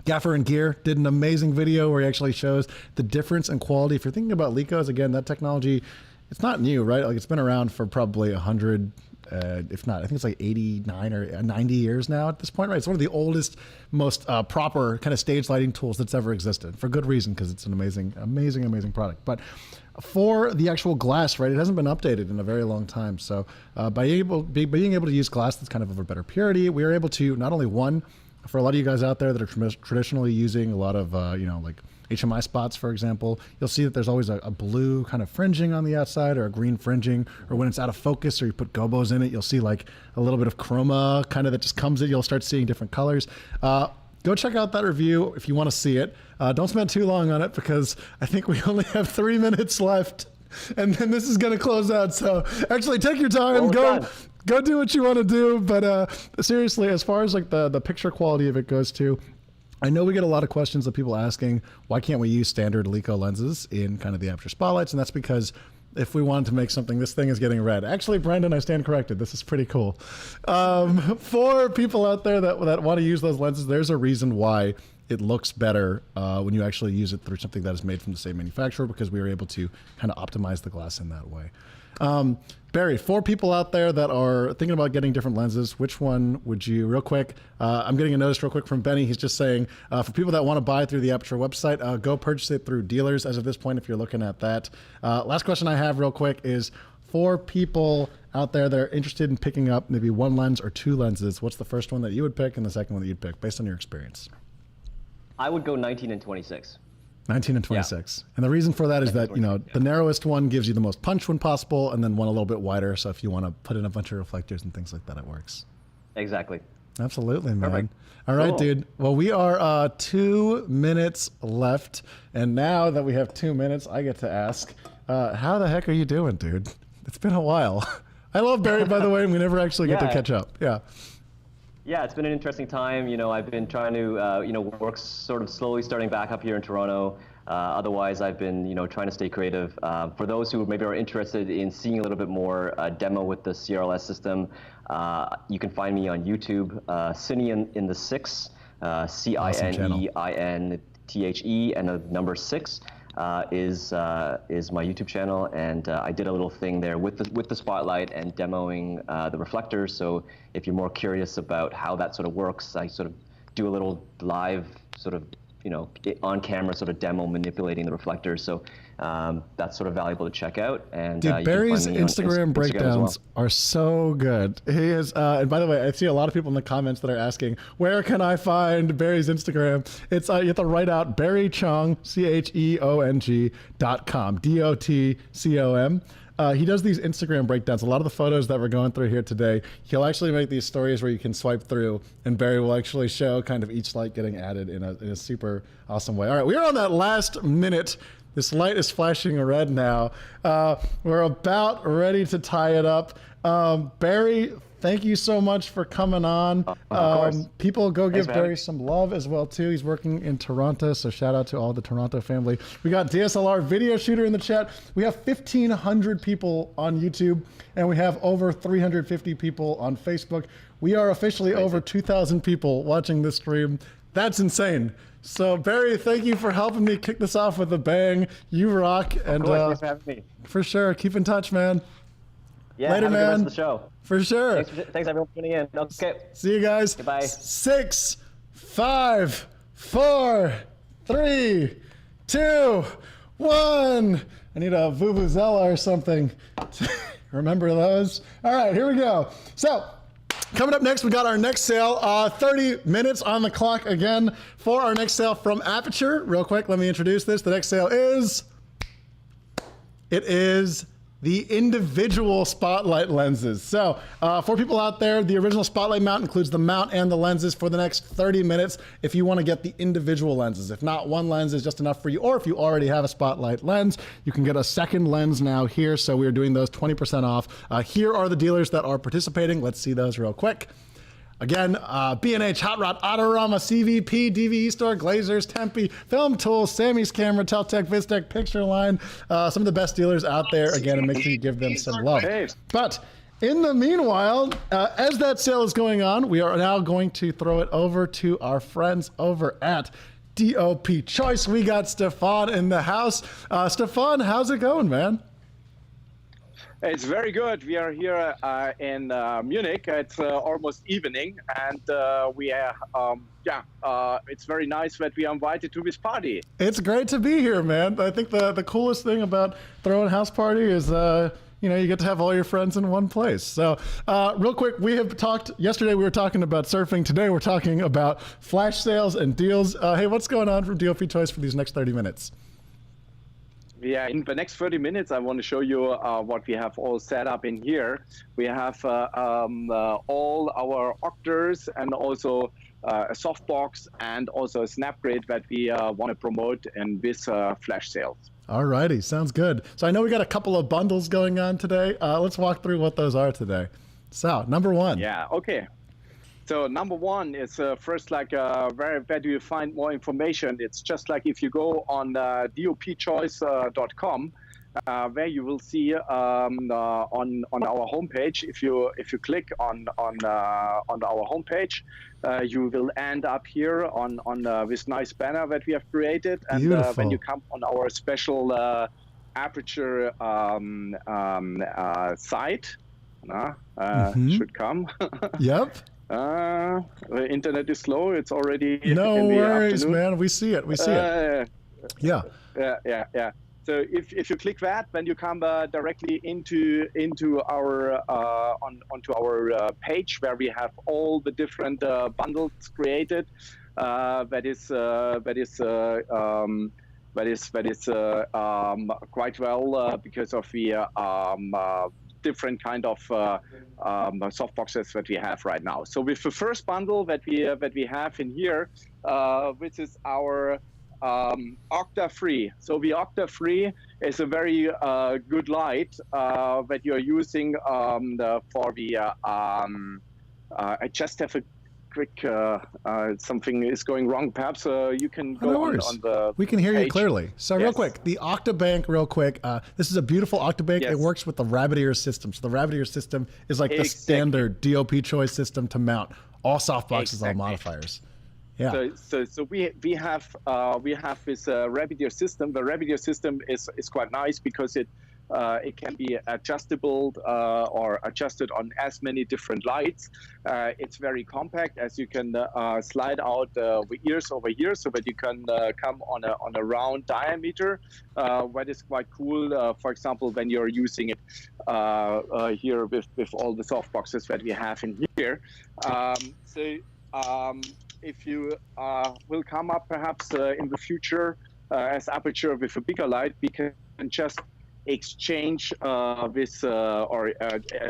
Gaffer and Gear did an amazing video where he actually shows the difference in quality. If you're thinking about Licos, again, that technology, it's not new, right? Like it's been around for probably 100, if not, I think it's like 89 or 90 years now at this point, right? It's one of the oldest, most proper kind of stage lighting tools that's ever existed, for good reason, because it's an amazing product. But for the actual glass, right, it hasn't been updated in a very long time. So by being able to use glass that's kind of a better purity, we are able to not only for a lot of you guys out there that are traditionally using a lot of, like HMI spots, for example, you'll see that there's always a blue kind of fringing on the outside or a green fringing, or when it's out of focus or you put gobos in it, you'll see like a little bit of chroma kind of that just comes in. You'll start seeing different colors. Go check out that review if you want to see it. Don't spend too long on it because I think we only have 3 minutes left and then this is going to close out. So actually take your time, go do what you want to do. But seriously, as far as like the picture quality of it goes too, I know we get a lot of questions of people asking, why can't we use standard Lico lenses in kind of the Aputure spotlights? And that's because if we wanted to make something, this thing is getting red. Actually, Brandon, I stand corrected. This is pretty cool. For people out there that want to use those lenses, there's a reason why it looks better when you actually use it through something that is made from the same manufacturer, because we were able to kind of optimize the glass in that way. Barry, for people out there that are thinking about getting different lenses, which one would you, real quick, I'm getting a notice real quick from Benny. He's just saying, for people that want to buy through the Aputure website, go purchase it through dealers as of this point if you're looking at that. Last question I have real quick is, for people out there that are interested in picking up maybe one lens or two lenses, what's the first one that you would pick and the second one that you'd pick based on your experience? I would go 19 and 26. 19 and 26. Yeah. And the reason for that is that, the narrowest one gives you the most punch when possible, and then one a little bit wider. So if you want to put in a bunch of reflectors and things like that, it works. Exactly. Absolutely, man. Perfect. All right, cool. Dude. Well, we are 2 minutes left. And now that we have 2 minutes, I get to ask, how the heck are you doing, dude? It's been a while. I love Barry, by the way, and we never actually get to catch up. Yeah. Yeah, it's been an interesting time. I've been trying to, work sort of slowly starting back up here in Toronto. Otherwise, I've been, trying to stay creative. For those who maybe are interested in seeing a little bit more demo with the CRLS system, you can find me on YouTube, Cine in the Six, CINEINTHE, and the number 6. Is my YouTube channel, and I did a little thing there with the spotlight and demoing the reflectors. So if you're more curious about how that sort of works, I sort of do a little live sort of on camera sort of demo manipulating the reflectors. So that's sort of valuable to check out. And dude, Barry's Instagram breakdowns are so good. He is, and by the way, I see a lot of people in the comments that are asking, where can I find Barry's Instagram? It's you have to write out Barry Cheong, CHEONG.com, DOTCOM. He does these Instagram breakdowns. A lot of the photos that we're going through here today, he'll actually make these stories where you can swipe through, and Barry will actually show kind of each light getting added in a super awesome way. All right, we're on that last minute. This light is flashing red now. We're about ready to tie it up. Barry, thank you so much for coming on. People go give Barry some love as well too. He's working in Toronto, so shout out to all the Toronto family. We got DSLR video shooter in the chat. We have 1,500 people on YouTube, and we have over 350 people on Facebook. We are officially over 2,000 people watching this stream. That's insane. So Barry, thank you for helping me kick this off with a bang. You rock. And thanks for having me. For sure. Keep in touch, man. Yeah, later, have a man. good rest of the show. For sure. Thanks everyone for tuning in. Okay. See you guys. Goodbye. 6, 5, 4, 3, 2, 1. I need a vuvuzela or something. Remember those? All right, here we go. So, coming up next, we got our next sale. 30 minutes on the clock again for our next sale from Aputure. Real quick, let me introduce this. The next sale is the individual spotlight lenses. So for people out there, the original spotlight mount includes the mount and the lenses for the next 30 minutes if you want to get the individual lenses. If not, one lens is just enough for you, or if you already have a spotlight lens, you can get a second lens now here. So we're doing those 20% off. Here are the dealers that are participating. Let's see those real quick. Again, B&H, Hot Rod, Autorama, CVP, DVE Store, Glazers, Tempe, Film Tools, Sammy's Camera, Teltec, Vistec, Pictureline, some of the best dealers out there, again, and make sure you give them some love. But in the meanwhile, as that sale is going on, we are now going to throw it over to our friends over at DOP Choice. We got Stefan in the house. Stefan, how's it going, man? It's very good. We are here in Munich. It's almost evening, and it's very nice that we are invited to this party. It's great to be here, man. I think the coolest thing about throwing a house party is you get to have all your friends in one place. So real quick, we have talked yesterday. We were talking about surfing. Today we're talking about flash sales and deals. Hey, what's going on from DOP Choice for these next 30 minutes? Yeah, in the next 30 minutes, I want to show you what we have all set up in here. We have all our octars and also a softbox and also a snap grid that we want to promote in this flash sales. All righty, sounds good. So I know we got a couple of bundles going on today. Let's walk through what those are today. So number one. Yeah, okay. So number one is first where do you find more information? It's just like if you go on dopchoice.com, where you will see on our homepage. If you click on our homepage, you will end up here on this nice banner that we have created. And when you come on our special Aputure site, should come. Yep. The internet is slow. It's already no in the worries, afternoon. Man. We see it. We see it. Yeah. Yeah. So if you click that, then you come directly into our onto our page where we have all the different bundles created. That is quite well because of the different kind of soft boxes that we have right now. So with the first bundle that we have in here, which is our Octa Free. So the Octa Free is a very good light that you're using for the. I just have a quick something is going wrong. Perhaps you can go on the. We can hear page. You clearly. So real quick, the Octabank, real quick. This is a beautiful Octabank. Yes. It works with the rabbit ear system. So the rabbit ear system is like the standard DOP choice system to mount all softboxes, all modifiers. Yeah. So we have this rabbit ear system. The rabbit ear system is quite nice because it It can be adjustable or adjusted on as many different lights. It's very compact, as you can slide out the ears over here, so that you can come on a round diameter. What is quite cool, for example, when you're using it here with all the soft boxes that we have in here. If you will come up perhaps in the future as Aputure with a bigger light, we can just exchange with or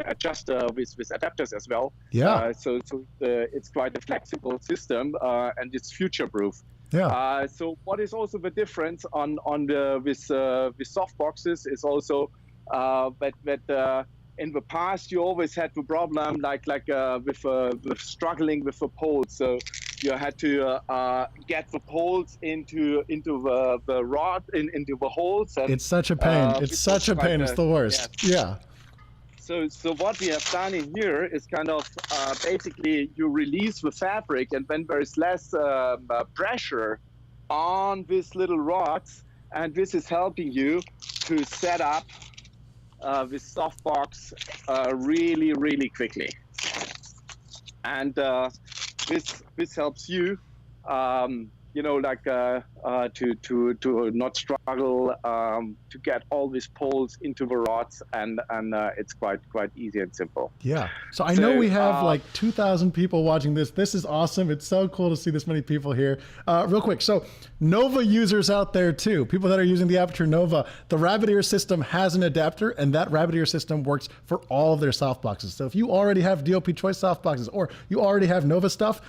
adjust with adapters as well. Yeah. So it's quite a flexible system and it's future-proof. Yeah. So what is also the difference on the with soft boxes is also that in the past you always had the problem like with struggling with the poles. So you had to get the poles into the rod into the holes. And, it's such a pain. It's such a pain. It's the worst. Yeah. So what we have done in here is kind of basically you release the fabric, and then there is less pressure on these little rods, and this is helping you to set up this softbox really, really quickly. And this helps you, you know, like to not struggle to get all these poles into the rods, and it's quite easy and simple. Yeah. So I know we have like 2,000 people watching this. This is awesome. It's so cool to see this many people here. Real quick, so Nova users out there too, people that are using the Aputure Nova, the rabbit ear system has an adapter, and that rabbit ear system works for all of their softboxes. So if you already have DOP Choice softboxes, or you already have Nova stuff,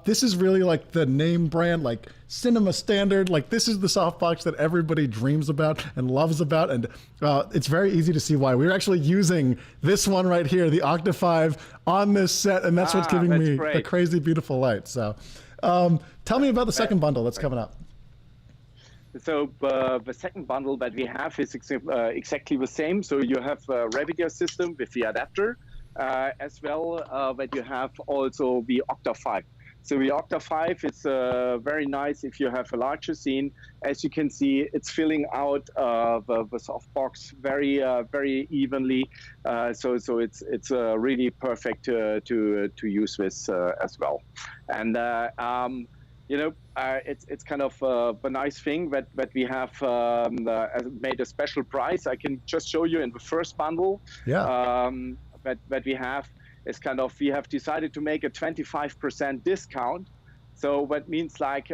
this is really like the name brand, like cinema standard. Like this is the softbox that everybody dreams about and loves about, and it's very easy to see why. We're actually using this one right here, the Octa 5, on this set, and that's what's giving me the crazy beautiful light. So tell me about the second bundle that's coming up. So the second bundle that we have is exactly the same. So you have a rabbit ear system with the adapter, as well that you have also the Octa 5. So the Octa 5 is very nice if you have a larger scene. As you can see, it's filling out the softbox very evenly. So it's really perfect to use this as well. And you know, it's kind of a nice thing that we have made a special price. I can just show you in the first bundle. Yeah. That we have. Is kind of, we have decided to make a 25% discount. So that means like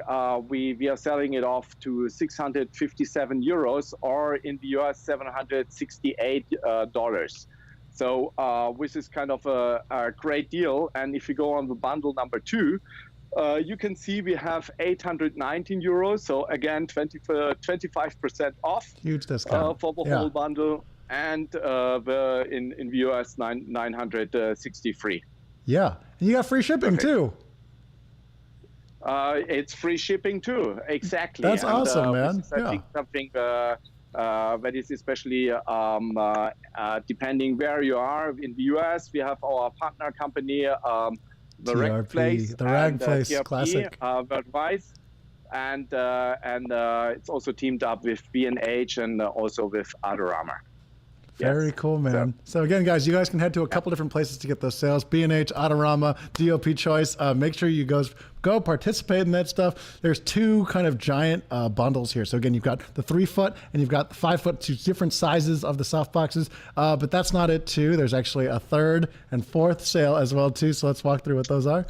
we are selling it off to 657 euros, or in the US, $768. So which is kind of a great deal. And if you go on the bundle number 2, you can see we have 819 euros. So again, 25% off. Huge discount. For the whole bundle. And in the US, 963. Yeah, and you got free shipping too. It's free shipping too, exactly. That's awesome, man. This is, I think, something that is especially depending where you are. In the US, we have our partner company, the Rag Place, TRP, classic. Worldwide. And it's also teamed up with B&H and also with Under Armour. Very cool, man. So again, guys, you guys can head to a couple different places to get those sales. B&H, Adorama, DOP Choice. Make sure you go participate in that stuff. There's 2 kind of giant bundles here. So again, you've got the 3-foot and you've got the 5-foot, 2 different sizes of the soft boxes. But that's not it too. There's actually a 3rd and 4th sale as well too. So let's walk through what those are.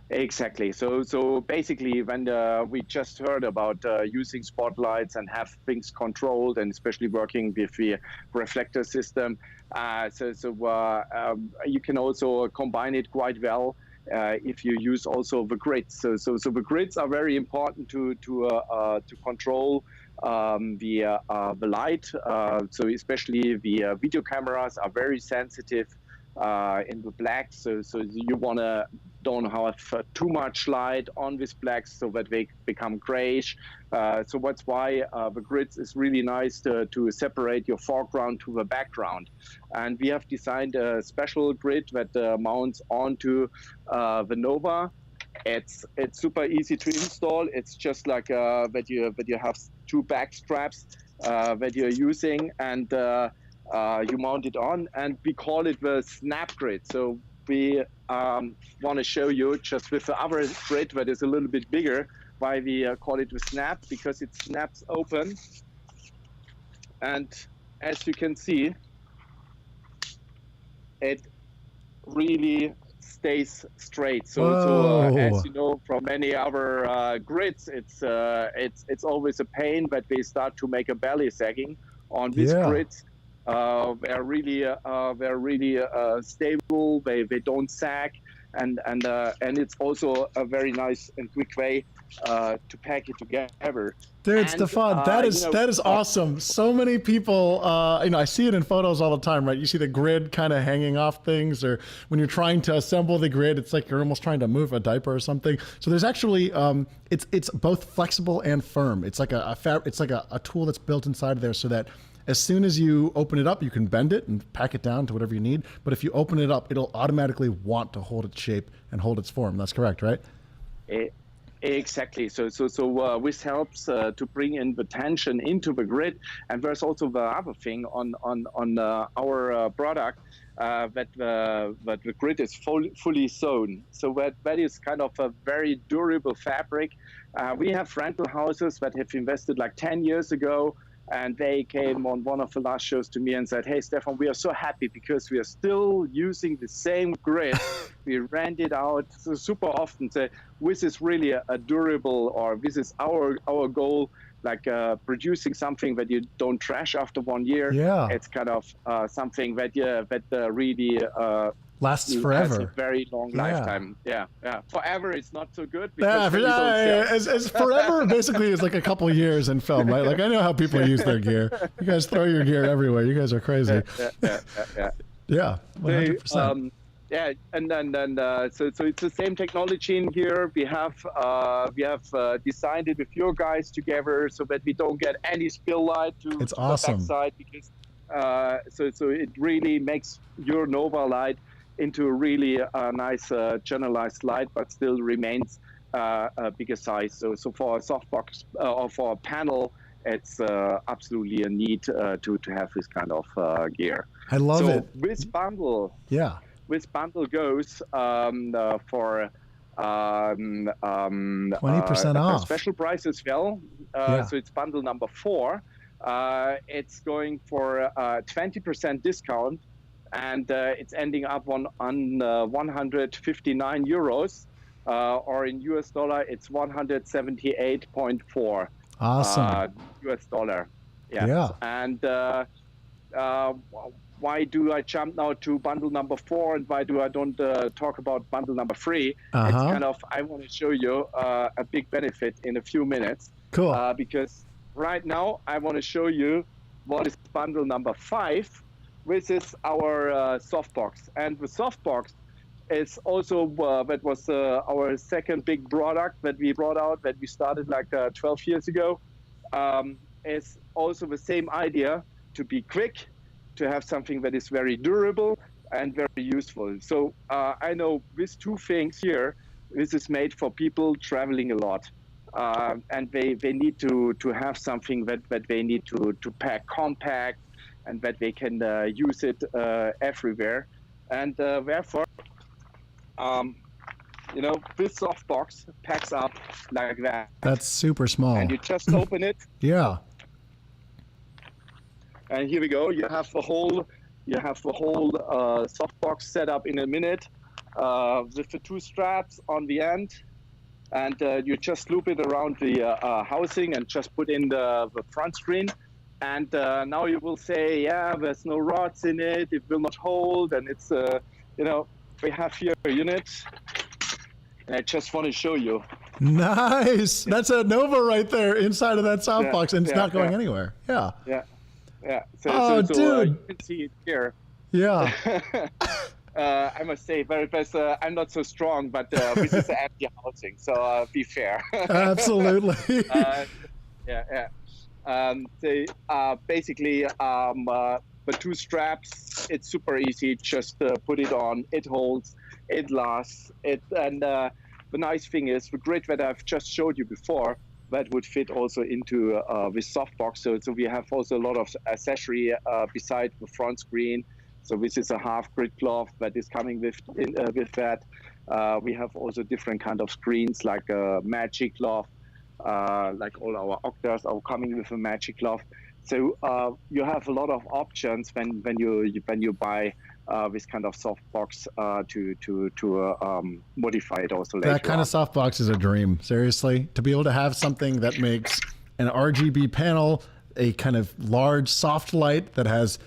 Exactly. So basically, when we just heard about using spotlights and have things controlled, and especially working with the reflector system, you can also combine it quite well if you use also the grids. So the grids are very important to control the light. So especially the video cameras are very sensitive in the black. So you don't have too much light on these blacks so that they become grayish. So that's why the grids is really nice to separate your foreground to the background. And we have designed a special grid that mounts onto the Nova. It's super easy to install. It's just like that you have two back straps that you're using, and you mount it on, and we call it the snap grid. So we want to show you just with the other grid that is a little bit bigger why we call it the snap, because it snaps open, and as you can see, it really stays straight. So as you know from many other grids, it's always a pain that they start to make a belly sagging. On these grids, they're really stable. They don't sag, and it's also a very nice and quick way to pack it together. Dude, Stefan, that is awesome. So many people, I see it in photos all the time, right? You see the grid kind of hanging off things, or when you're trying to assemble the grid, it's like you're almost trying to move a diaper or something. So there's actually, it's both flexible and firm. It's like a tool that's built inside of there, so that as soon as you open it up, you can bend it and pack it down to whatever you need. But if you open it up, it'll automatically want to hold its shape and hold its form. That's correct, right? Exactly. So this helps to bring in the tension into the grid. And there's also the other thing on our product, that the grid is fully sewn. So that is kind of a very durable fabric. We have rental houses that have invested like 10 years ago, and they came on one of the last shows to me and said, "Hey, Stefan, we are so happy because we are still using the same grid. We rent it out so super often. So this is really a durable, or this is our goal, like producing something that you don't trash after 1 year. Yeah. It's kind of something that really lasts forever. Has a very long lifetime. Yeah. Forever is not so good. As forever basically is like a couple of years in film, right? Like I know how people use their gear. You guys throw your gear everywhere. You guys are crazy. Yeah. 100%. And then so it's the same technology in here. We have designed it with your guys together so that we don't get any spill light to the backside, because so it really makes your Nova light into a really nice generalized light, but still remains a bigger size. So for a softbox or for a panel, it's absolutely a need to have this kind of gear. I love it. This bundle, this bundle goes for 20% off. Special price as well. So it's bundle number 4. It's going for 20% discount, and it's ending up on 159 euros, or in US dollar, it's 178.4. Awesome. US dollar. Yeah. And why do I jump now to bundle number 4, and why do I don't talk about bundle number 3? It's kind of, I want to show you a big benefit in a few minutes. Cool. Because right now I want to show you what is bundle number 5. This is our softbox, and the softbox is also that was our second big product that we brought out, that we started like 12 years ago. Is also the same idea, to be quick, to have something that is very durable and very useful. So I know these two things here, this is made for people traveling a lot, and they need to have something that they need to pack compact, and that they can use it everywhere. And therefore, this softbox packs up like that. That's super small. And you just open it. Yeah. And here we go. You have the whole softbox set up in a minute, with the 2 straps on the end, and you just loop it around the housing and just put in the front screen. And now you will say, there's no rods in it, it will not hold, and it's we have here a unit, and I just want to show you. Nice. That's a Nova right there inside of that softbox, and it's not going anywhere. Yeah. So, dude. You can see it here. Yeah. I must say, I'm not so strong, but this is an empty housing, so be fair. Absolutely. Basically, the 2 straps, it's super easy. Just put it on. It holds. It lasts. And the nice thing is the grid that I've just showed you before, that would fit also into this softbox. So we have also a lot of accessory beside the front screen. So this is a half grid cloth that is coming with that. We have also different kind of screens like a magic cloth, like all our Octas are coming with a magic cloth. So you have a lot of options when you buy this kind of softbox to modify it also later. That kind of softbox is a dream, seriously. To be able to have something that makes an RGB panel, a kind of large soft light that has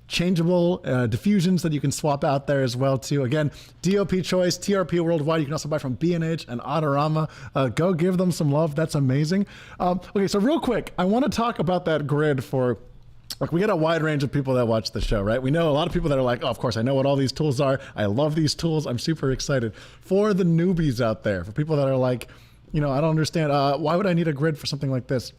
changeable diffusions that you can swap out there as well too. Again, DOP choice, TRP worldwide. You can also buy from B&H and Autorama. Go give them some love. That's amazing. Okay, so real quick, I want to talk about that grid for, like, we get a wide range of people that watch the show, right? We know a lot of people that are like, oh, of course, I know what all these tools are. I love these tools. I'm super excited. For the newbies out there, for people that are like, I don't understand. Why would I need a grid for something like this?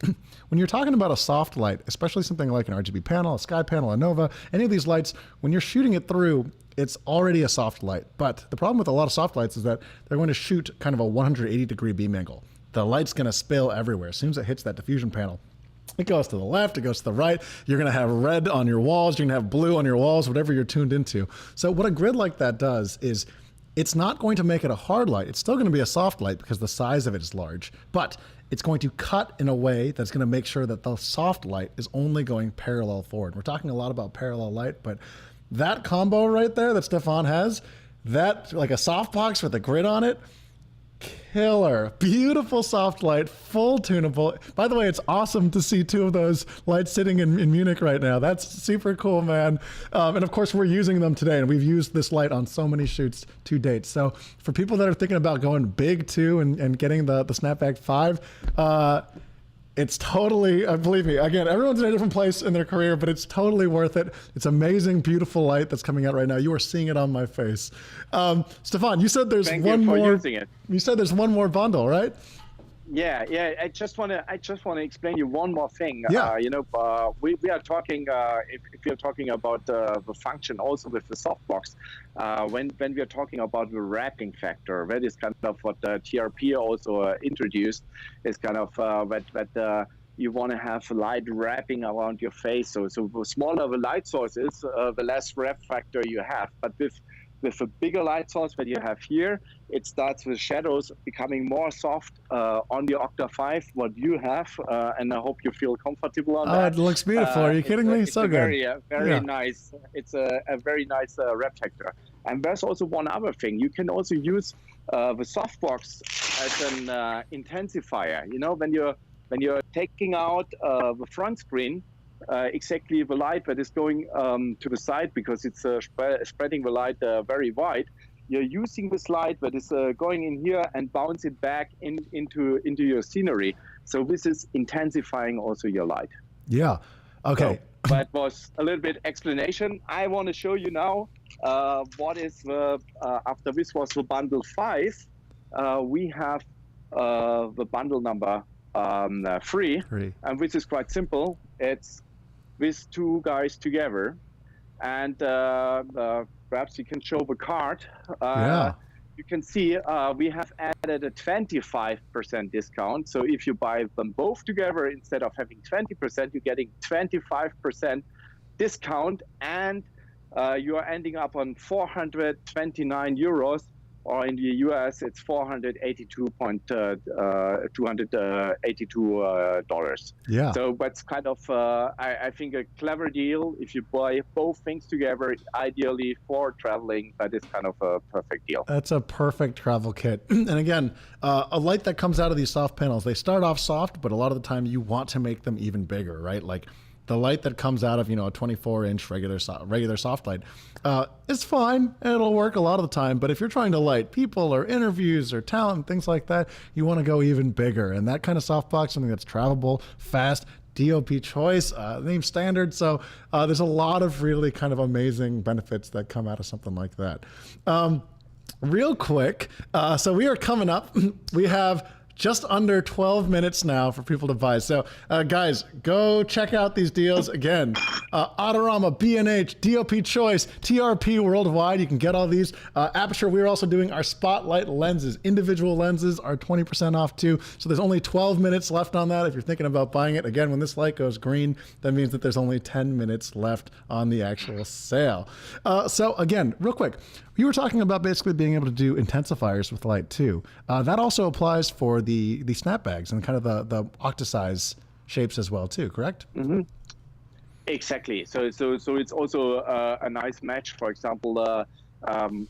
When you're talking about a soft light, especially something like an RGB panel, a sky panel, a Nova, any of these lights, when you're shooting it through, it's already a soft light. But the problem with a lot of soft lights is that they're going to shoot kind of a 180-degree beam angle. The light's going to spill everywhere as soon as it hits that diffusion panel. It goes to the left, it goes to the right. You're going to have red on your walls, you're going to have blue on your walls, whatever you're tuned into. So what a grid like that does is it's not going to make it a hard light. It's still going to be a soft light because the size of it is large, but it's going to cut in a way that's going to make sure that the soft light is only going parallel forward. We're talking a lot about parallel light, but that combo right there that Stefan has, that like a softbox with a grid on it, killer. Beautiful soft light, full tunable. By the way, it's awesome to see two of those lights sitting in Munich right now. That's super cool, man. And of course, we're using them today, and we've used this light on so many shoots to date. So for people that are thinking about going big too and getting the Snapback 5, it's totally, believe me, again, everyone's in a different place in their career, but it's totally worth it. It's amazing, beautiful light that's coming out right now. You are seeing it on my face. Stefan, you said there's one more. You said there's one more bundle, right? Yeah. I just want to explain you one more thing. Yeah. We are talking. If you're talking about the function, also with the softbox, when we are talking about the wrapping factor, that is kind of what the TRP also introduced. Is kind of that you want to have light wrapping around your face. So the smaller the light source is, the less wrap factor you have. But with a bigger light source that you have here, it starts with shadows becoming more soft on the Octa 5, what you have, and I hope you feel comfortable on that. It looks beautiful. Are you kidding me? So good. Very nice. It's a very nice wrap factor. And there's also one other thing. You can also use the softbox as an intensifier. When you're taking out the front screen, exactly the light that is going to the side, because it's spreading the light very wide. You're using this light that is going in here and bounce it back into your scenery. So this is intensifying also your light. Yeah. Okay. So that was a little bit explanation. I want to show you now what is the after this was the bundle 5. We have the bundle number 3, and which is quite simple. It's these two guys together, and perhaps you can show the card. You can see we have added a 25% discount. So if you buy them both together, instead of having 20%, you're getting 25% discount, and you are ending up on 429 euros. Or in the US, it's $282. Yeah. So that's kind of, I think, a clever deal. If you buy both things together, ideally for traveling, that is kind of a perfect deal. That's a perfect travel kit. And again, a light that comes out of these soft panels, they start off soft, but a lot of the time you want to make them even bigger, right? Like the light that comes out of, a 24-inch regular soft light, is fine. It'll work a lot of the time. But if you're trying to light people or interviews or talent, things like that, you want to go even bigger. And that kind of softbox, something that's travelable, fast, DOP choice, name standard. So there's a lot of really kind of amazing benefits that come out of something like that. Real quick, so we are coming up. We have just under 12 minutes now for people to buy. So guys, go check out these deals. Again, Autorama, B&H, DOP Choice, TRP worldwide. You can get all these. Aputure, we're also doing our Spotlight lenses. Individual lenses are 20% off too. So there's only 12 minutes left on that if you're thinking about buying it. Again, when this light goes green, that means that there's only 10 minutes left on the actual sale. So again, real quick, you were talking about basically being able to do intensifiers with light too. That also applies for the snap bags and kind of the octasize shapes as well too, correct? Mm-hmm. Exactly. So it's also a nice match. For example,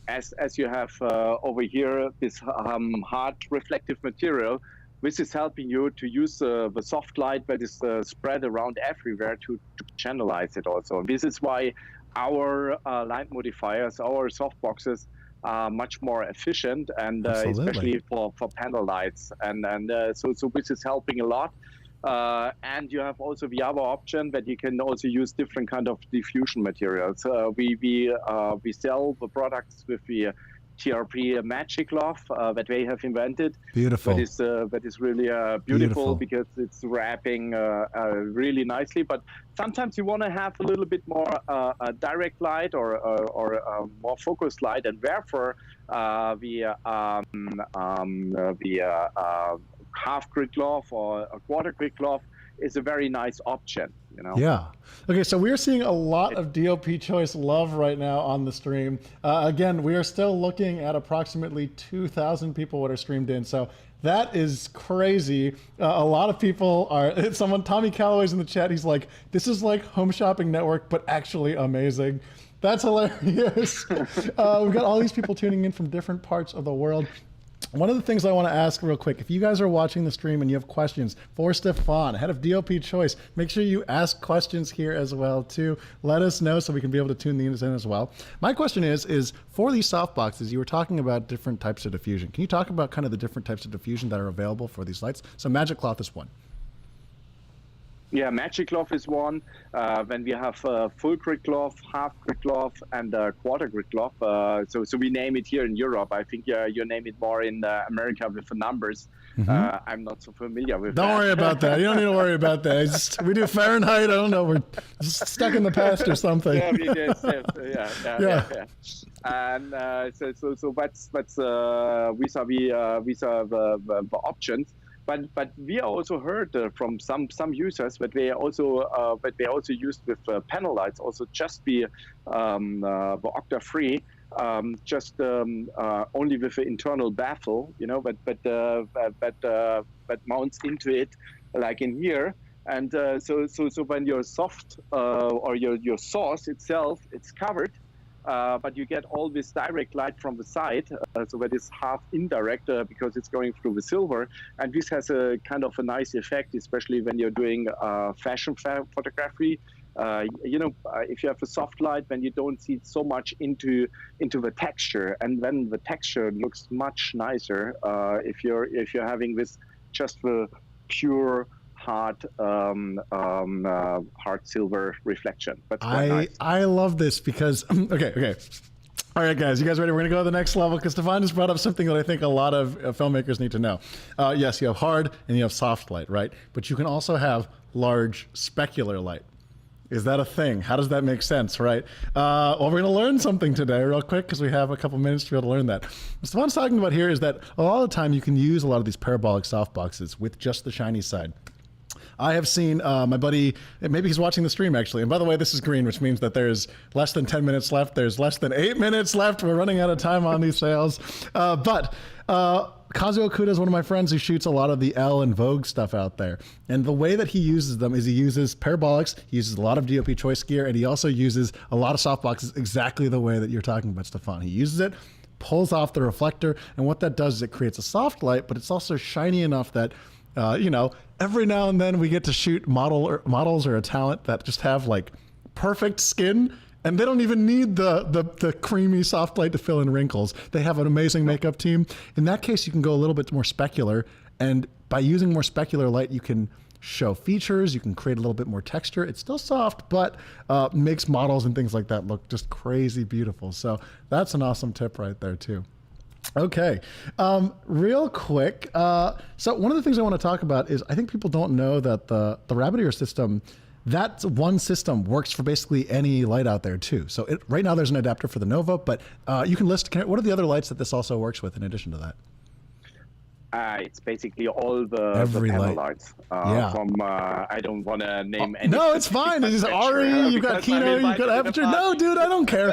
as you have over here this hard reflective material, which is helping you to use the soft light that is spread around everywhere to channelize it also. This is why our light modifiers, our softboxes, are much more efficient, and especially for panel lights, and so this is helping a lot. And you have also the other option that you can also use different kind of diffusion materials. We sell the products with the TRP magic cloth that they have invented. Beautiful. That is really beautiful because it's wrapping really nicely. But sometimes you want to have a little bit more direct light or more focused light, and therefore the half grid cloth or a quarter grid cloth is a very nice option, you know? Yeah. Okay, so we're seeing a lot of DOP Choice love right now on the stream. Again, we are still looking at approximately 2,000 people that are streamed in. So that is crazy. A lot of people are, Tommy Calloway's in the chat. He's like, this is like Home Shopping Network, but actually amazing. That's hilarious. We've got all these people tuning in from different parts of the world. One of the things I want to ask real quick, if you guys are watching the stream and you have questions for Stefan, head of DOP Choice, make sure you ask questions here as well too. Let us know so we can be able to tune these in as well. My question is for these soft boxes, you were talking about different types of diffusion. Can you talk about kind of the different types of diffusion that are available for these lights? So Magic Cloth is one. Yeah, magic cloth is one. Then we have full grid cloth, half grid cloth, and quarter grid cloth. So we name it here in Europe. I think you name it more in America with the numbers. Mm-hmm. I'm not so familiar with that. Don't worry about that. You don't need to worry about that. We do Fahrenheit. I don't know. We're just stuck in the past or something. Yeah. And so that's these are the options. But we also heard from some users that they also used with panel lights also just the octa free, just only with the internal baffle, you know, that mounts into it, like in here. And so when your soft or your source itself, it's covered. But you get all this direct light from the side, so that is half indirect because it's going through the silver, and this has a kind of a nice effect, especially when you're doing fashion photography. If you have a soft light, then you don't see so much into the texture, and then the texture looks much nicer if you're having this just the pure hard silver reflection. That's nice. I love this because okay. All right, guys, you guys ready? We're gonna go to the next level because Stefan just brought up something that I think a lot of filmmakers need to know. Yes, you have hard and you have soft light, right? But you can also have large specular light. Is that a thing? How does that make sense, right? Well, we're going to learn something today real quick because we have a couple minutes to be able to learn that. What Stefan's talking about here is that a lot of the time you can use a lot of these parabolic softboxes with just the shiny side. I have seen my buddy, maybe he's watching the stream actually. And by the way, this is green, which means that there's less than 10 minutes left. There's less than 8 minutes left. We're running out of time on these sales. But Kazuo Okuda is one of my friends who shoots a lot of the L and Vogue stuff out there. And the way that he uses them is he uses parabolics, he uses a lot of DOP choice gear, and he also uses a lot of softboxes exactly the way that you're talking about, Stefan. He uses it, pulls off the reflector, and what that does is it creates a soft light, but it's also shiny enough that every now and then we get to shoot models or a talent that just have like perfect skin, and they don't even need the creamy soft light to fill in wrinkles. They have an amazing makeup team. In that case, you can go a little bit more specular, and by using more specular light, you can show features, you can create a little bit more texture. It's still soft, but makes models and things like that look just crazy beautiful. So that's an awesome tip right there too. Okay. Real quick. So one of the things I want to talk about is I think people don't know that the rabbit ear system, that one system works for basically any light out there too. So right now there's an adapter for the Nova, but you can list, what are the other lights that this also works with in addition to that? It's basically all the Every panel light. lights. Yeah. From I don't want to name any. No, it's fine. It's Ari, you've got Kino, you've got Aputure. No, dude, I don't care.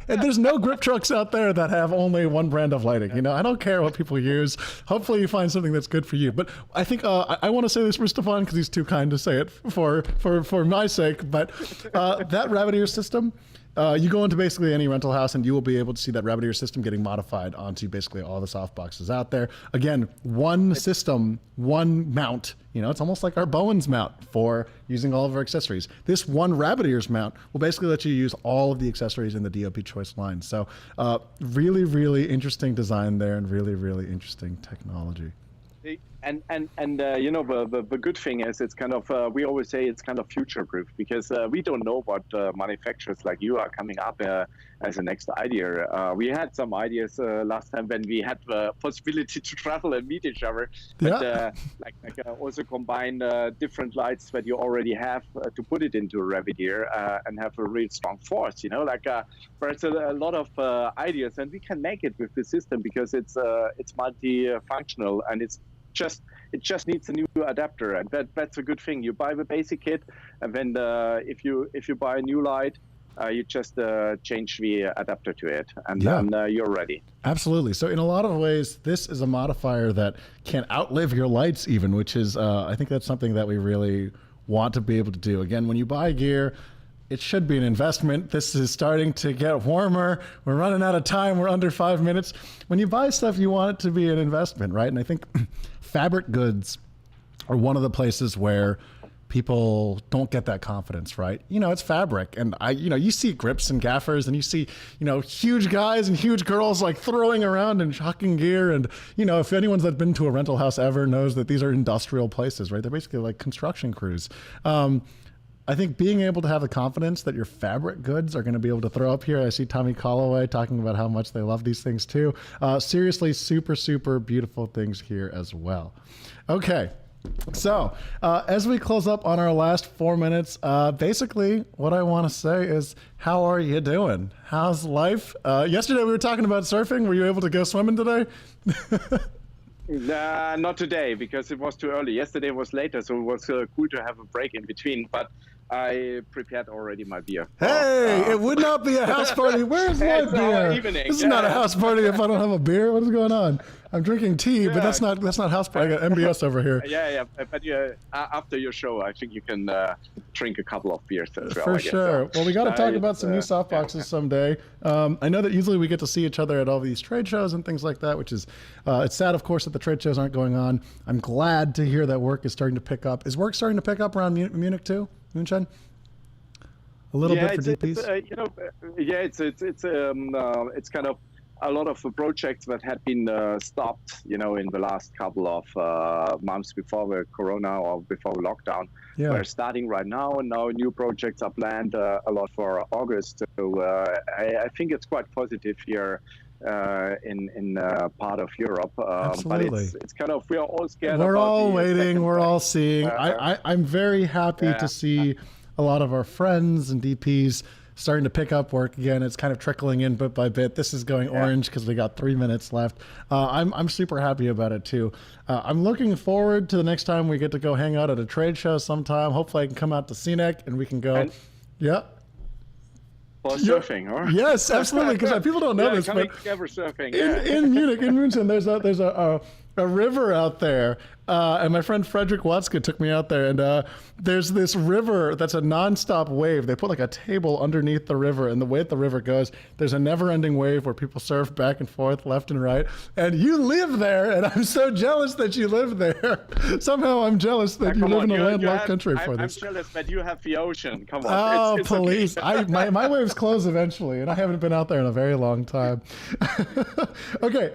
There's no grip trucks out there that have only one brand of lighting. You know, I don't care what people use. Hopefully you find something that's good for you. But I think I want to say this for Stefan because he's too kind to say it for my sake. But that rabbit ear system, you go into basically any rental house and you will be able to see that rabbit ear system getting modified onto basically all the soft boxes out there. Again, one system, one mount. You know, it's almost like our Bowens mount for using all of our accessories. This one rabbit ears mount will basically let you use all of the accessories in the DOP Choice line. So really, really interesting design there and really, really interesting technology. And you know, the good thing is it's kind of, we always say it's kind of future proof because we don't know what manufacturers like you are coming up as a next idea. We had some ideas last time when we had the possibility to travel and meet each other, but also combine different lights that you already have to put it into a rabbit ear and have a really strong force, you know, like there's a lot of ideas and we can make it with the system because it's multi-functional and it just needs a new adapter, and that's a good thing. You buy the basic kit, and then if you buy a new light, you just change the adapter to it, and then you're ready. Absolutely. So in a lot of ways, this is a modifier that can outlive your lights even, which is, I think that's something that we really want to be able to do. Again, when you buy gear, it should be an investment. This is starting to get warmer. We're running out of time. We're under 5 minutes. When you buy stuff, you want it to be an investment, right? And I think fabric goods are one of the places where people don't get that confidence, right? You know, it's fabric. And you see grips and gaffers and you see, huge guys and huge girls like throwing around and shocking gear. And, if anyone's that been to a rental house ever knows that these are industrial places, right? They're basically like construction crews. I think being able to have the confidence that your fabric goods are going to be able to throw up here. I see Tommy Calloway talking about how much they love these things too. Seriously, super, super beautiful things here as well. Okay. So as we close up on our last 4 minutes, basically what I want to say is, how are you doing? How's life? Yesterday we were talking about surfing. Were you able to go swimming today? Not today because it was too early. Yesterday was later, so it was cool to have a break in between. But I prepared already my beer. Hey, it would not be a house party. Where's my beer? This is not a house party if I don't have a beer. What is going on? I'm drinking tea, but that's not house party. I got MBS over here. Yeah. But after your show, I think you can drink a couple of beers as well. For sure. Well, we got to talk about some new soft boxes someday. I know that usually we get to see each other at all these trade shows and things like that, which is it's sad, of course, that the trade shows aren't going on. I'm glad to hear that work is starting to pick up. Is work starting to pick up around Munich too? Moonshine? A little bit for DPs? It's kind of a lot of the projects that had been stopped, in the last couple of months before the corona or before the lockdown. Yeah. We're starting right now, and now new projects are planned a lot for August. So I think it's quite positive here in part of Europe. Absolutely. But it's kind of, we're all scared. We're all waiting. We're all seeing. I'm very happy to see a lot of our friends and DPs starting to pick up work again. It's kind of trickling in bit by bit. This is going orange because we got 3 minutes left. I'm super happy about it too. I'm looking forward to the next time we get to go hang out at a trade show sometime. Hopefully I can come out to CNEC and we can go. For surfing, or? Yes, absolutely. Because people don't know this, but surfing. In Munich, in München, there's a river out there, and my friend Frederick Watzke took me out there, and there's this river that's a nonstop wave. They put like a table underneath the river, and the way the river goes, there's a never-ending wave where people surf back and forth, left and right. And you live there, and I'm so jealous that you live there. Somehow I'm jealous that you live in a landlocked country for this. I'm jealous that you have the ocean. Come on. Oh, it's please. Okay. My waves close eventually, and I haven't been out there in a very long time. Okay,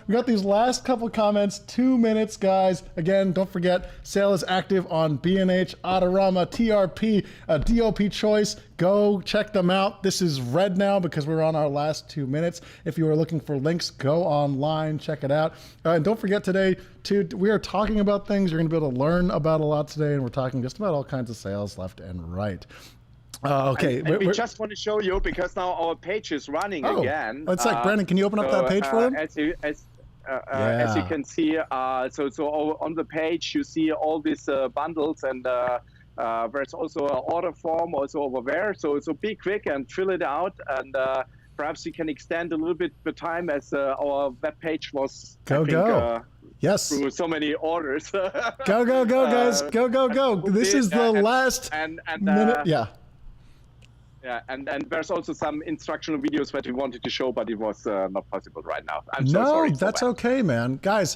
we got these last couple comments. 2 minutes, guys. Again, don't forget, sale is active on B&H, Autorama, TRP, DOP Choice. Go check them out. This is red now because we're on our last 2 minutes. If you are looking for links, go online, check it out. And don't forget today, too, we are talking about things you're going to be able to learn about a lot today, and we're talking just about all kinds of sales left and right. Okay. And we just want to show you, because now our page is running again. Let's Brandon, can you open up that page for them? As you can see, so on the page you see all these bundles, and there's also an order form also over there. So be quick and fill it out, and perhaps you can extend a little bit the time, as our web page was yes, through so many orders. go guys, go. This is the last minute. Yeah, and there's also some instructional videos that we wanted to show, but it was not possible right now. I'm so sorry. That's okay, man. Guys,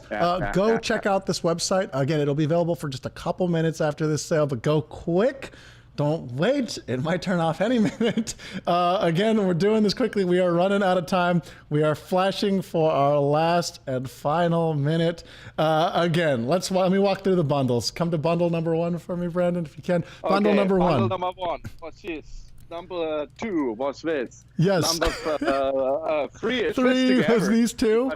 go check out this website. Again, it'll be available for just a couple minutes after this sale, but go quick. Don't wait. It might turn off any minute. Again, we're doing this quickly. We are running out of time. We are flashing for our last and final minute. Again, let me walk through the bundles. Come to bundle number 1 for me, Brandon, if you can. Bundle number 1. Bundle number 1. What's this? Number 2 was this. Yes. Number 3 is 3 was these 2.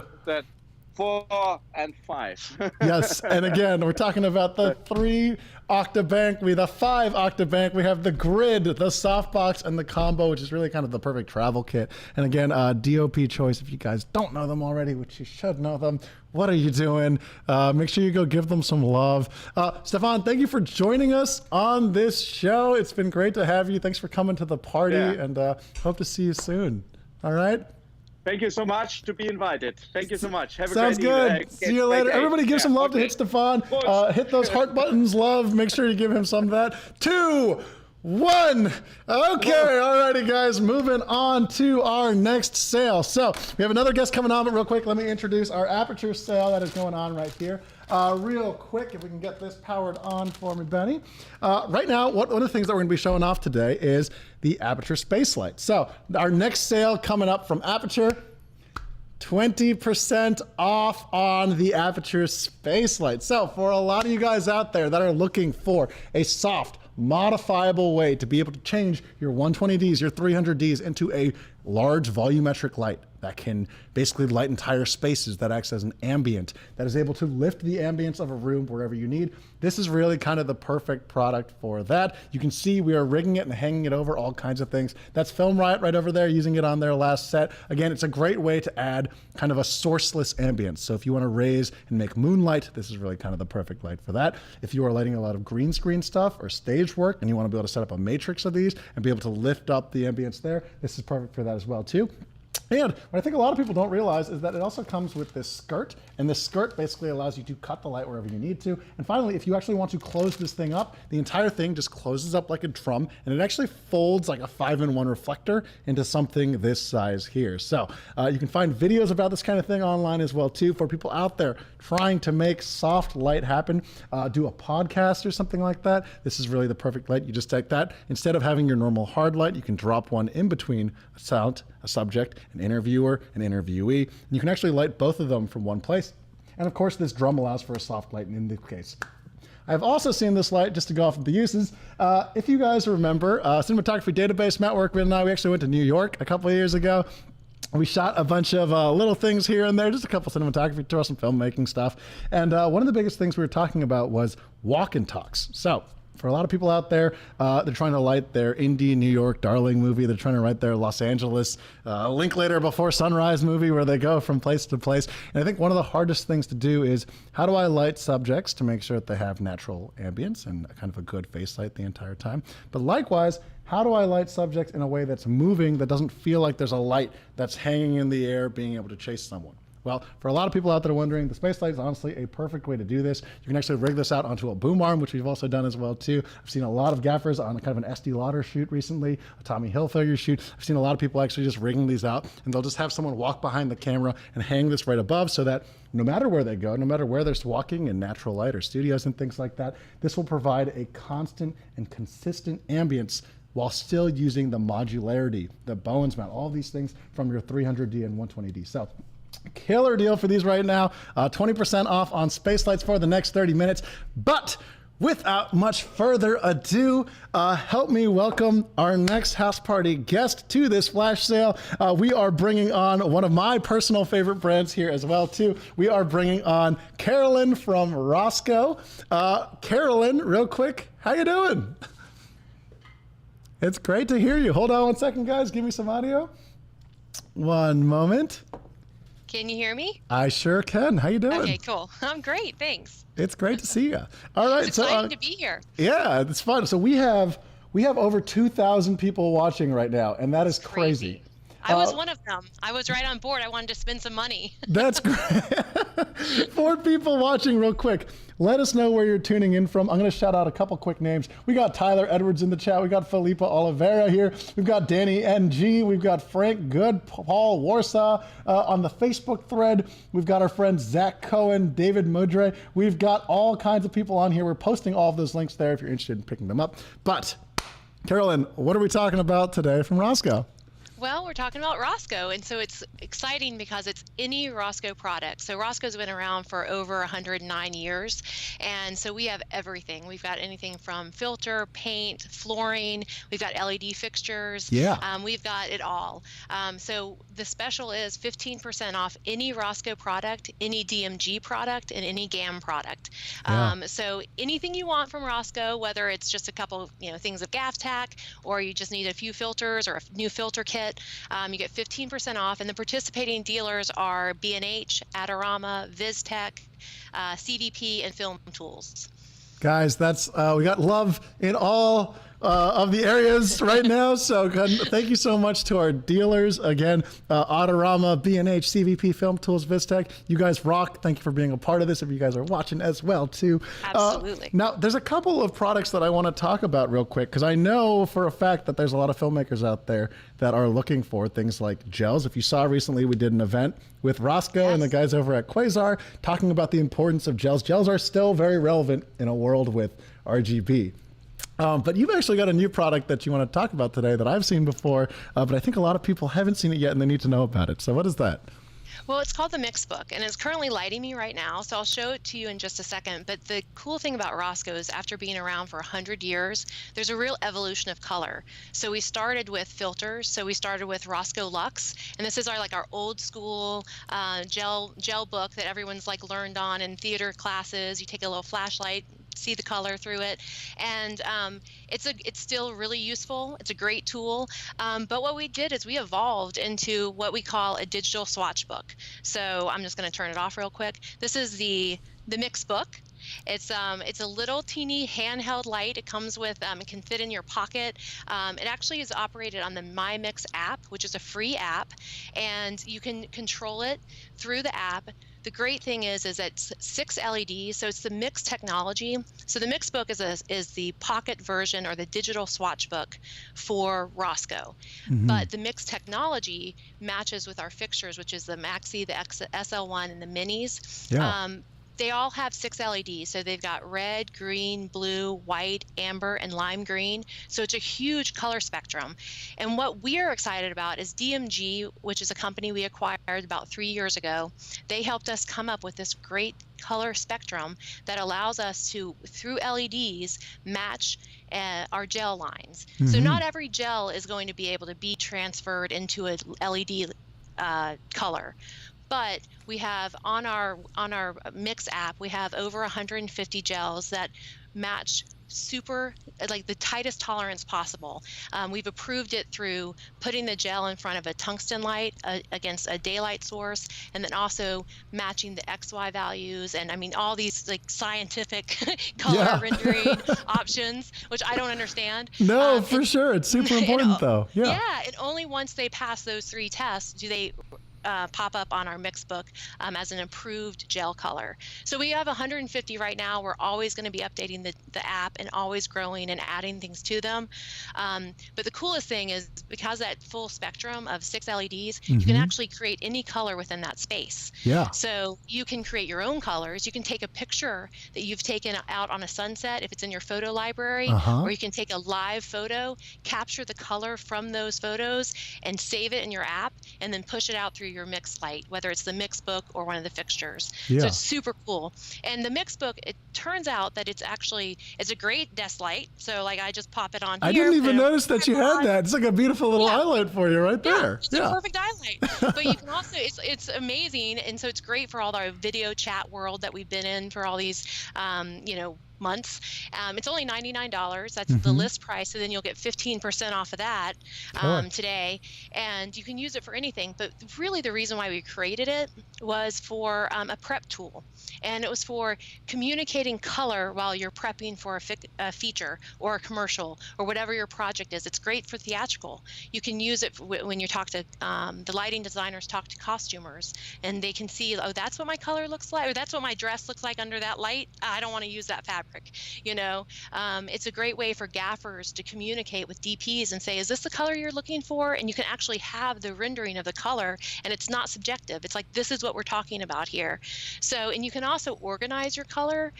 4 and 5. Yes, and again, we're talking about the 3 Octabank, the 5 Octabank. We have the grid, the softbox, and the combo, which is really kind of the perfect travel kit. And again, DOP Choice, if you guys don't know them already, which you should know them, what are you doing? Make sure you go give them some love. Stefan, thank you for joining us on this show. It's been great to have you. Thanks for coming to the party, and hope to see you soon. All right? Thank you so much to be invited. Thank you so much. Have a Sounds good. See you later. Everybody give some love to Hit Stefan. Hit those heart buttons, love. Make sure you give him some of that. 2, 1. Okay, alrighty, guys. Moving on to our next sale. So we have another guest coming on, but real quick, let me introduce our Aputure sale that is going on right here. Real quick, if we can get this powered on for me, Benny. Right now, one of the things that we're going to be showing off today is the Aputure Space Light. So our next sale coming up from Aputure, 20% off on the Aputure Space Light. So for a lot of you guys out there that are looking for a soft, modifiable way to be able to change your 120Ds, your 300Ds into a large volumetric light that can basically light entire spaces, that acts as an ambient, that is able to lift the ambience of a room wherever you need. This is really kind of the perfect product for that. You can see we are rigging it and hanging it over all kinds of things. That's Film Riot right over there, using it on their last set. Again, it's a great way to add kind of a sourceless ambience. So if you want to raise and make moonlight, this is really kind of the perfect light for that. If you are lighting a lot of green screen stuff or stage work and you want to be able to set up a matrix of these and be able to lift up the ambience there, this is perfect for that as well too. And what I think a lot of people don't realize is that it also comes with this skirt, and this skirt basically allows you to cut the light wherever you need to. And finally, if you actually want to close this thing up, the entire thing just closes up like a drum, and it actually folds like a 5-in-1 reflector into something this size here. So you can find videos about this kind of thing online as well too, for people out there trying to make soft light happen. Do a podcast or something like that. This is really the perfect light. You just take that. Instead of having your normal hard light, you can drop one in between a sound, a subject, an interviewer, an interviewee. And you can actually light both of them from one place. And of course, this drum allows for a soft light in this case. I've also seen this light, just to go off of the uses. If you guys remember, Cinematography Database, Matt Workman and I, we actually went to New York a couple of years ago. We shot a bunch of little things here and there, just a couple cinematography tours, some filmmaking stuff. And one of the biggest things we were talking about was walk and talks. So for a lot of people out there, they're trying to light their indie New York darling movie. They're trying to write their Los Angeles Linklater Before Sunrise movie where they go from place to place. And I think one of the hardest things to do is, how do I light subjects to make sure that they have natural ambience and kind of a good face light the entire time? But likewise, how do I light subjects in a way that's moving, that doesn't feel like there's a light that's hanging in the air being able to chase someone? Well, for a lot of people out there wondering, the Space Light is honestly a perfect way to do this. You can actually rig this out onto a boom arm, which we've also done as well too. I've seen a lot of gaffers on kind of an Estee Lauder shoot recently, a Tommy Hilfiger shoot. I've seen a lot of people actually just rigging these out, and they'll just have someone walk behind the camera and hang this right above, so that no matter where they go, no matter where they're walking in natural light or studios and things like that, this will provide a constant and consistent ambience while still using the modularity, the Bowens mount, all these things from your 300D and 120D. So Killer deal for these right now. 20% off on space lights for the next 30 minutes. But without much further ado, help me welcome our next house party guest to this flash sale. We are bringing on one of my personal favorite brands here as well, too. We are bringing on Carolyn from Roscoe. Carolyn, real quick, how you doing? It's great to hear you. Hold on one second, guys. Give me some audio. One moment. Can you hear me? I sure can. How you doing? Okay, cool. I'm great, thanks. It's great to see you. All right, It's exciting to be here. Yeah, it's fun. So we have over 2,000 people watching right now, and that is crazy. I was one of them. I was right on board. I wanted to spend some money. That's great. 4 people watching real quick. Let us know where you're tuning in from. I'm going to shout out a couple quick names. We got Tyler Edwards in the chat. We got Felipa Oliveira here. We've got Danny NG. We've got Frank Good, Paul Warsaw on the Facebook thread. We've got our friends Zach Cohen, David Mudre. We've got all kinds of people on here. We're posting all of those links there if you're interested in picking them up. But Carolyn, what are we talking about today from Roscoe? Well, we're talking about Roscoe, and so it's exciting because it's any Roscoe product. So Roscoe's been around for over 109 years, and so we have everything. We've got anything from filter, paint, flooring. We've got LED fixtures. Yeah. We've got it all. So the special is 15% off any Roscoe product, any DMG product, and any GAM product. Yeah. So anything you want from Roscoe, whether it's just a couple, things of gaff tack, or you just need a few filters or a new filter kit. You get 15% off, and the participating dealers are B&H, Adorama, VizTech, CVP, and Film Tools. Guys, that's we got love in all of the areas right now. So thank you so much to our dealers. Again, Autorama, B&H, CVP, Film Tools, VizTech. You guys rock. Thank you for being a part of this. If you guys are watching as well, too. Absolutely. Now, there's a couple of products that I want to talk about real quick, because I know for a fact that there's a lot of filmmakers out there that are looking for things like gels. If you saw recently, we did an event with Roscoe and the guys over at Quasar talking about the importance of gels. Gels are still very relevant in a world with RGB. But you've actually got a new product that you want to talk about today that I've seen before, but I think a lot of people haven't seen it yet and they need to know about it. So what is that? Well, it's called the Mix Book, and it's currently lighting me right now, so I'll show it to you in just a second. But the cool thing about Roscoe is after being around for 100 years, there's a real evolution of color. So we started with filters. So we started with Roscoe Luxe, and this is our old school gel book that everyone's learned on in theater classes. You take a little flashlight, see the color through it, and it's still really useful. It's a great tool, but what we did is we evolved into what we call a digital swatch book. So I'm just going to turn it off real quick. This is the Mix Book. It's a little teeny handheld light. It comes with it can fit in your pocket. It actually is operated on the MyMix app, which is a free app, and you can control it through the app. The great thing is it's 6 LEDs, so it's the Mix technology. So the Mix Book is the pocket version or the digital swatch book for Roscoe. Mm-hmm. But the Mix technology matches with our fixtures, which is the Maxi, the SL1, and the Minis. Yeah. They all have 6 LEDs, so they've got red, green, blue, white, amber, and lime green. So it's a huge color spectrum. And what we are excited about is DMG, which is a company we acquired about 3 years ago. They helped us come up with this great color spectrum that allows us to, through LEDs, match our gel lines. Mm-hmm. So not every gel is going to be able to be transferred into a LED color. But we have on our Mix app, we have over 150 gels that match the tightest tolerance possible. We've approved it through putting the gel in front of a tungsten light against a daylight source, and then also matching the XY values, and all these scientific color rendering options, which I don't understand. No, for sure, it's super important though. Yeah, and only once they pass those 3 tests do they pop up on our Mix Book as an approved gel color. So we have 150 right now. We're always going to be updating the app and always growing and adding things to them. But the coolest thing is because that full spectrum of 6 LEDs, you can actually create any color within that space. Yeah. So you can create your own colors. You can take a picture that you've taken out on a sunset if it's in your photo library, or you can take a live photo, capture the color from those photos, and save it in your app, and then push it out through through your mix light, whether it's the mix book or one of the fixtures. Yeah. So it's super cool. And the mix book, it turns out that it's a great desk light. So like I just pop it on here. I didn't even notice that you had that. It's like a beautiful little highlight for you right there. It's a perfect highlight. But you can also, it's amazing. And so it's great for all our video chat world that we've been in for all these, months. It's only $99. That's the list price. So then you'll get 15% off of that today. And you can use it for anything. But really the reason why we created it was for a prep tool. And it was for communicating color while you're prepping for a feature or a commercial or whatever your project is. It's great for theatrical. You can use it when you talk to the lighting designers, talk to costumers, and they can see, oh, that's what my color looks like, or that's what my dress looks like under that light. I don't want to use that fabric. It's a great way for gaffers to communicate with DPs and say, is this the color you're looking for? And you can actually have the rendering of the color, and it's not subjective. It's like, this is what we're talking about here. So, and you can also organize your color.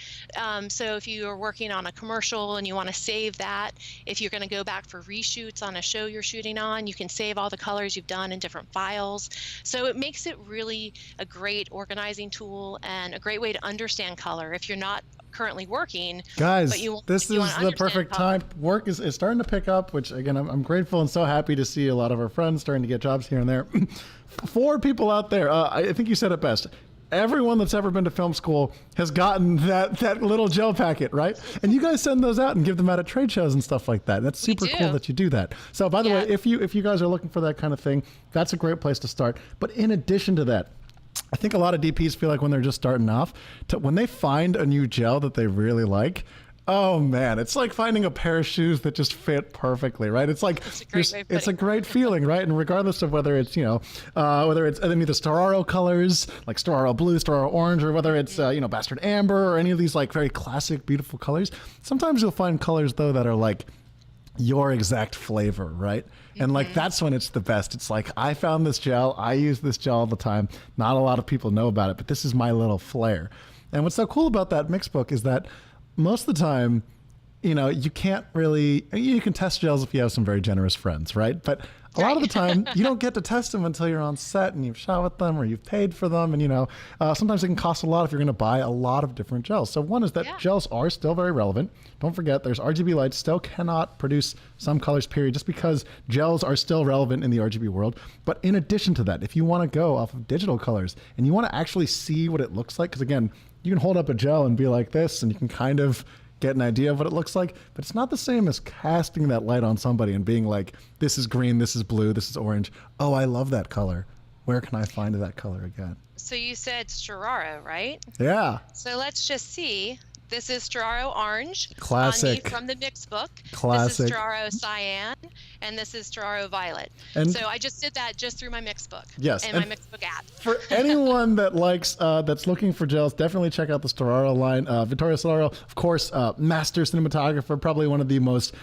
So if you are working on a commercial and you want to save that, if you're going to go back for reshoots on a show you're shooting on, you can save all the colors you've done in different files. So it makes it really a great organizing tool and a great way to understand color if you're not currently working. Guys, but this is the perfect time. Work is starting to pick up, which again, I'm grateful and so happy to see a lot of our friends starting to get jobs here and there. For people out there, I think you said it best. Everyone that's ever been to film school has gotten that little gel packet, right? And you guys send those out and give them out at trade shows and stuff like that. That's super cool that you do that. So by the way, if you guys are looking for that kind of thing, that's a great place to start. But in addition to that, I think a lot of DPs feel like when they're just starting off, when they find a new gel that they really like, oh man, it's like finding a pair of shoes that just fit perfectly, right? It's like it's a great feeling, right? And regardless of whether it's whether it's any of the Storaro colors like Storaro blue, Storaro orange, or whether it's Bastard amber or any of these like very classic, beautiful colors, sometimes you'll find colors though that are like your exact flavor, right? And like that's when it's the best. It's like, I found this gel, I use this gel all the time. Not a lot of people know about it, but this is my little flair. And what's so cool about that mix book is that most of the time, you can't really, you can test gels if you have some very generous friends, right? But a lot of the time, you don't get to test them until you're on set and you've shot with them or you've paid for them. And, sometimes it can cost a lot if you're going to buy a lot of different gels. So one is that gels are still very relevant. Don't forget, there's RGB lights still cannot produce some colors, period, just because gels are still relevant in the RGB world. But in addition to that, if you want to go off of digital colors and you want to actually see what it looks like, because again, you can hold up a gel and be like this and you can kind of get an idea of what it looks like, but it's not the same as casting that light on somebody and being like, this is green, this is blue, this is orange. Oh, I love that color. Where can I find that color again? So you said Storaro, right? Yeah. So let's just see. This is Storaro Orange. Classic. From the mix book. Classic. This is Storaro Cyan, and this is Storaro Violet. And so I just did that just through my mix book. Yes. And my mix book app. For anyone that likes, that's looking for gels, definitely check out the Storaro line. Vittorio Storaro, of course, master cinematographer, probably one of the most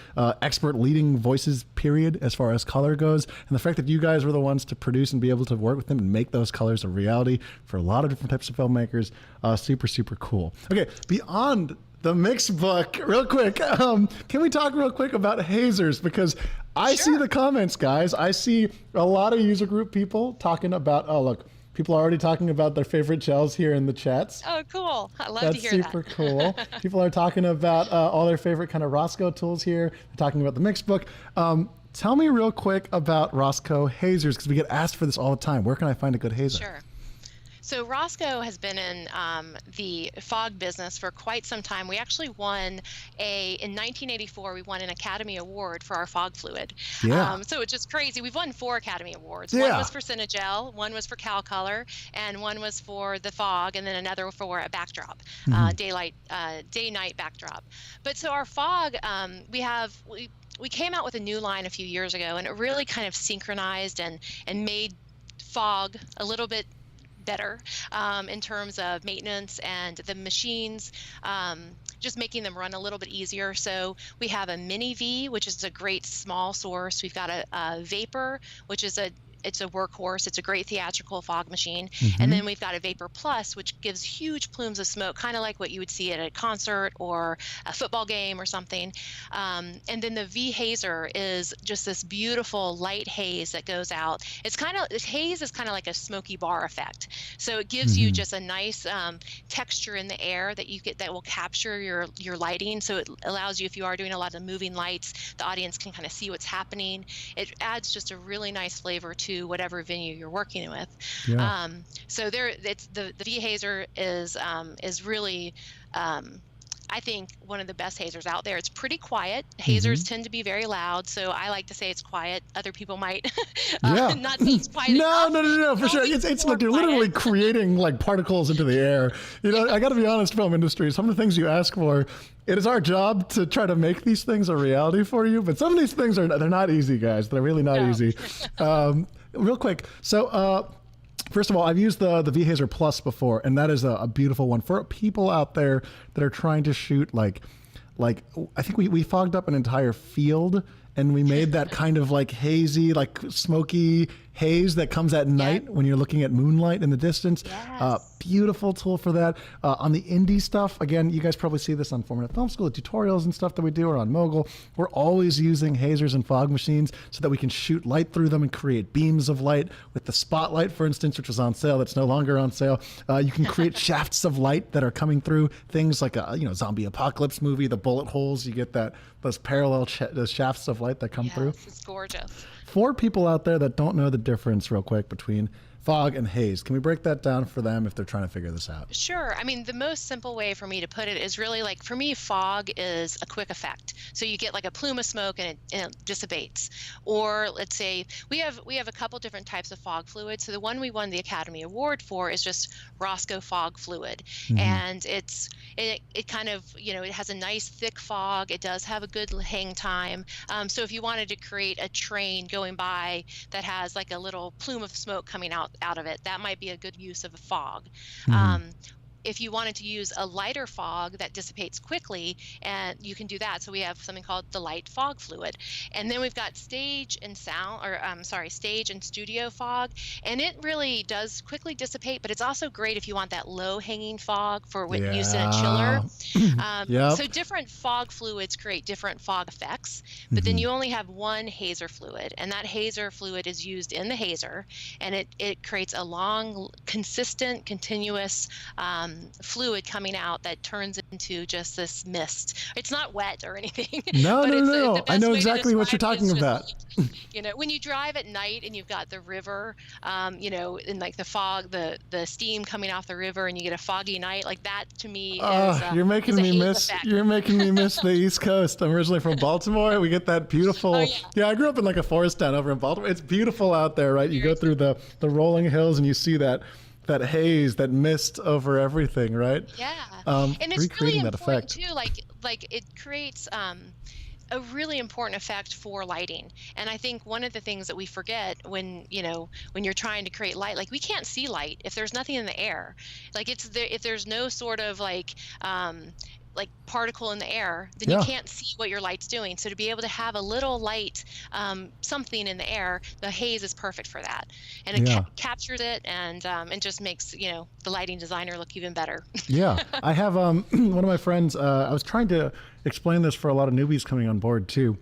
expert leading voices, period, as far as color goes. And the fact that you guys were the ones to produce and be able to work with them and make those colors a reality for a lot of different types of filmmakers, super, super cool. Okay, beyond the mix book, real quick, can we talk real quick about hazers? Because I see the comments, guys. I see a lot of user group people talking about, oh, look, people are already talking about their favorite gels here in the chats. Oh, cool. I love That's to hear that. super cool. People are talking about all their favorite kind of Roscoe tools here. They're talking about the mix book. Tell me real quick about Roscoe hazers, because we get asked for this all the time. Where can I find a good hazer? Sure. So Roscoe has been in the fog business for quite some time. We actually won in 1984, we won an Academy Award for our fog fluid. Yeah. So it's just crazy. We've won 4 Academy Awards. Yeah. One was for Cinegel, one was for CalColor, and one was for the fog, and then another for a backdrop, day-night backdrop. But so our fog, we came out with a new line a few years ago, and it really kind of synchronized and made fog a little bit better in terms of maintenance and the machines, just making them run a little bit easier. So we have a mini V, which is a great small source. We've got a Vapor, which is it's a workhorse. It's a great theatrical fog machine. Mm-hmm. And then we've got a Vapor Plus, which gives huge plumes of smoke, kind of like what you would see at a concert or a football game or something. And then the V Hazer is just this beautiful light haze that goes out. Haze is kind of like a smoky bar effect. So it gives you just a nice texture in the air that will capture your lighting. So it allows you, if you are doing a lot of moving lights, the audience can kind of see what's happening. It adds just a really nice flavor to whatever venue you're working with. Yeah. So the V Hazer is really I think one of the best hazers out there. It's pretty quiet. Hazers tend to be very loud, so I like to say it's quiet. Other people might not think it's quiet. No, for sure. It's like you're literally creating like particles into the air. You know, I got to be honest, film industry, some of the things you ask for, it is our job to try to make these things a reality for you, but some of these things they're not easy, guys. They're really not easy. Real quick, so first of all, I've used the V-Hazer Plus before, and that is a beautiful one for people out there that are trying to shoot like I think we fogged up an entire field, and we made that kind of like hazy, like smoky haze that comes at night when you're looking at moonlight in the distance. Yes. Beautiful tool for that. On the indie stuff, again, you guys probably see this on Formative Film School, the tutorials and stuff that we do, or on Mogul. We're always using hazers and fog machines so that we can shoot light through them and create beams of light. With the Spotlight, for instance, which was on sale, that's no longer on sale, you can create shafts of light that are coming through things like a zombie apocalypse movie, the bullet holes. You get those parallel those shafts of light that come through. It's gorgeous. For people out there that don't know the difference real quick between fog and haze, can we break that down for them if they're trying to figure this out? Sure. I mean, the most simple way for me to put it is really like, for me, fog is a quick effect. So you get like a plume of smoke and it dissipates. Or let's say we have a couple different types of fog fluid. So the one we won the Academy Award for is just Roscoe fog fluid. And it kind of, it has a nice thick fog. It does have a good hang time. So if you wanted to create a train going by that has like a little plume of smoke coming out of it, that might be a good use of a fog. If you wanted to use a lighter fog that dissipates quickly, and you can do that. So we have something called the light fog fluid. And then we've got stage and studio fog. And it really does quickly dissipate, but it's also great if you want that low hanging fog for when used in a chiller. So different fog fluids create different fog effects, but then you only have one hazer fluid, and that hazer fluid is used in the hazer, and it creates a long, consistent, continuous fluid coming out that turns into just this mist. It's not wet or anything. No. I know exactly what you're talking about. When you drive at night and you've got the river, and like the fog, the steam coming off the river, and you get a foggy night, like that to me is you're making me miss the East Coast. I'm originally from Baltimore. We get that beautiful I grew up in like a forest town over in Baltimore. It's beautiful out there, right? You go through the rolling hills and you see that haze, that mist over everything, right? Yeah. And it's really important effect too. Like it creates a really important effect for lighting. And I think one of the things that we forget when you're trying to create light, like we can't see light if there's nothing in the air. Like if there's no sort of like particle in the air, then you can't see what your light's doing. So to be able to have a little light, something in the air, the haze is perfect for that. And it captures it and just makes, the lighting designer look even better. I have one of my friends, I was trying to explain this for a lot of newbies coming on board too.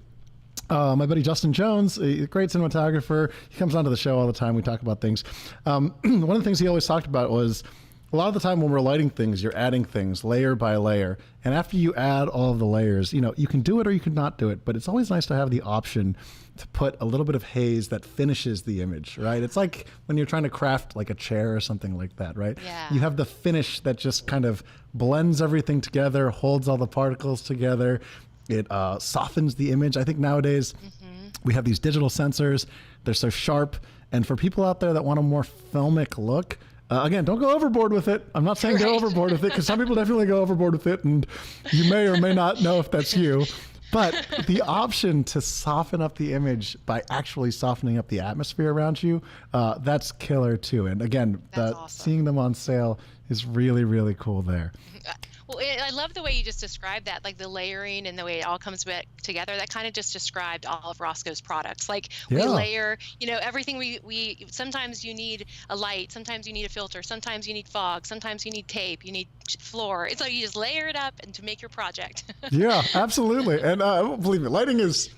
My buddy Justin Jones, a great cinematographer, he comes onto the show all the time. We talk about things. One of the things he always talked about was, a lot of the time when we're lighting things, you're adding things layer by layer. And after you add all of the layers, you can do it or you can not do it. But it's always nice to have the option to put a little bit of haze that finishes the image, right? It's like when you're trying to craft like a chair or something like that, right? Yeah. You have the finish that just kind of blends everything together, holds all the particles together. It softens the image. I think nowadays we have these digital sensors. They're so sharp. And for people out there that want a more filmic look, again, don't go overboard with it. I'm not saying go overboard with it, because some people definitely go overboard with it, and you may or may not know if that's you. But the option to soften up the image by actually softening up the atmosphere around you, that's killer too. And again, awesome. Seeing them on sale is really, really cool there. Well, I love the way you just described that, like the layering and the way it all comes back together. That kind of just described all of Roscoe's products. Like we Yeah. layer, everything we sometimes you need a light, sometimes you need a filter, sometimes you need fog, sometimes you need tape, you need floor. It's like you just layer it up and to make your project. Yeah, absolutely. And believe me, lighting is,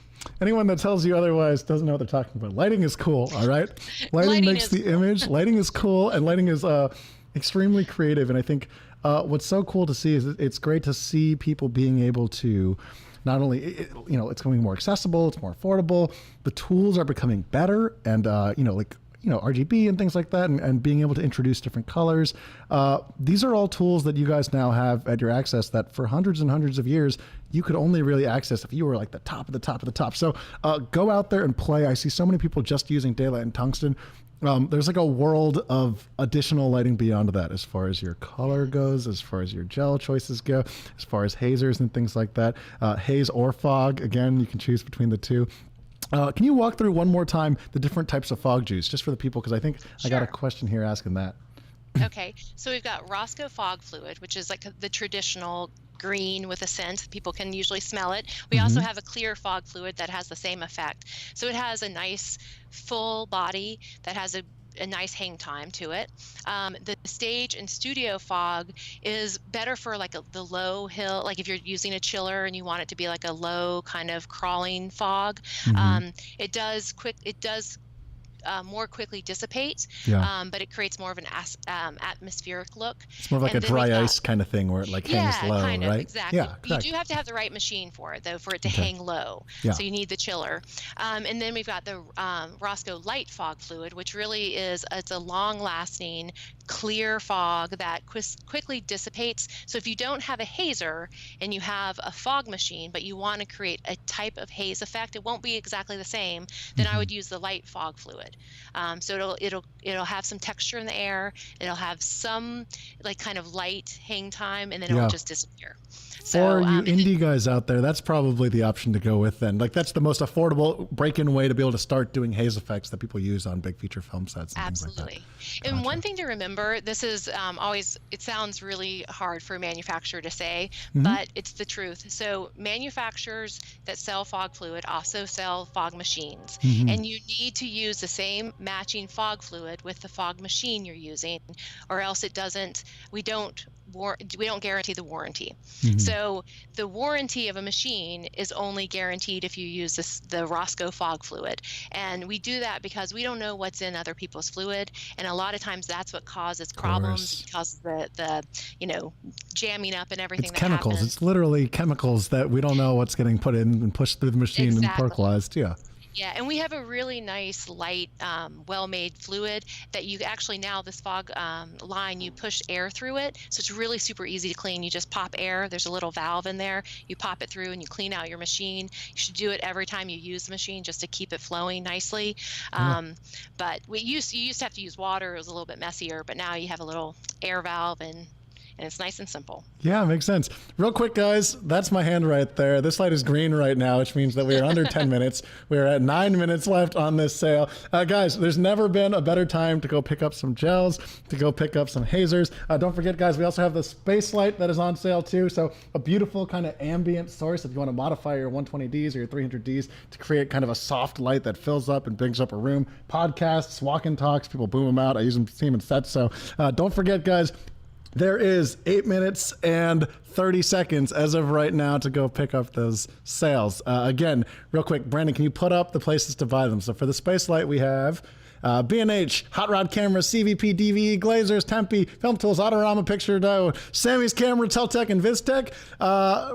anyone that tells you otherwise doesn't know what they're talking about. Lighting is cool, all right? Lighting makes the image. Lighting is cool, and lighting is extremely creative. And I think what's so cool to see is it's great to see people being able to not only, it's becoming more accessible, it's more affordable. The tools are becoming better, and RGB and things like that, and being able to introduce different colors. These are all tools that you guys now have at your access that for hundreds and hundreds of years, you could only really access if you were like the top of the top of the top. So go out there and play. I see so many people just using daylight and tungsten. There's like a world of additional lighting beyond that, as far as your color goes, as far as your gel choices go, as far as hazers and things like that. Haze or fog, again, you can choose between the two. Can you walk through one more time the different types of fog juice, just for the people, because I think I got a question here asking that. Okay, so we've got Roscoe Fog Fluid, which is like the traditional green with a scent. People can usually smell it. We also have a clear fog fluid that has the same effect. So it has a nice full body that has a nice hang time to it. The stage and studio fog is better for like the low hill, like if you're using a chiller and you want it to be like a low kind of crawling fog. It does more quickly dissipate, but it creates more of an atmospheric look. It's more of like a dry ice kind of thing where it like hangs low, kind of, right? Exactly. Yeah, you do have to have the right machine for it, though, for it to hang low. Yeah. So you need the chiller. And then we've got the Roscoe Light Fog Fluid, which really it's a long-lasting, clear fog that quickly dissipates. So if you don't have a hazer and you have a fog machine, but you want to create a type of haze effect, it won't be exactly the same, then I would use the Light Fog Fluid. So it'll have some texture in the air. It'll have some like kind of light hang time, and then it will just disappear. So, for you indie guys out there, that's probably the option to go with then. Like that's the most affordable break-in way to be able to start doing haze effects that people use on big feature film sets and things like that. Absolutely. And one thing to remember, this is always, it sounds really hard for a manufacturer to say, but it's the truth. So manufacturers that sell fog fluid also sell fog machines, and you need to use the same matching fog fluid with the fog machine you're using, or else we don't guarantee the warranty. So the warranty of a machine is only guaranteed if you use the Roscoe fog fluid. And we do that because we don't know what's in other people's fluid. And a lot of times that's what causes problems, because the jamming up and everything that chemicals. happens. It's literally chemicals that we don't know what's getting put in and pushed through the machine and percolized. Yeah. Yeah, and we have a really nice, light, well-made fluid that you actually now, this fog line, you push air through it. So it's really super easy to clean. You just pop air. There's a little valve in there. You pop it through and you clean out your machine. You should do it every time you use the machine just to keep it flowing nicely. But you used to have to use water. It was a little bit messier, but now you have a little air valve and it's nice and simple. Yeah, makes sense. Real quick, guys, that's my hand right there. This light is green right now, which means that we are under 10 minutes. We're at 9 minutes left on this sale. Guys, there's never been a better time to go pick up some gels, to go pick up some hazers. Don't forget, guys, we also have the space light that is on sale too. So a beautiful kind of ambient source if you want to modify your 120Ds or your 300Ds to create kind of a soft light that fills up and brings up a room. Podcasts, walk-in talks, people boom them out. I use them, see them in sets. So don't forget, guys, there is 8 minutes and 30 seconds as of right now to go pick up those sales. Again, real quick, Brandon, can you put up the places to buy them? So for the space light, we have B&H, Hot Rod Cameras, CVP, DVE, Glazers, Tempe, Film Tools, Autorama, Picture Dough, Sammy's Camera, Teltec, and VizTech.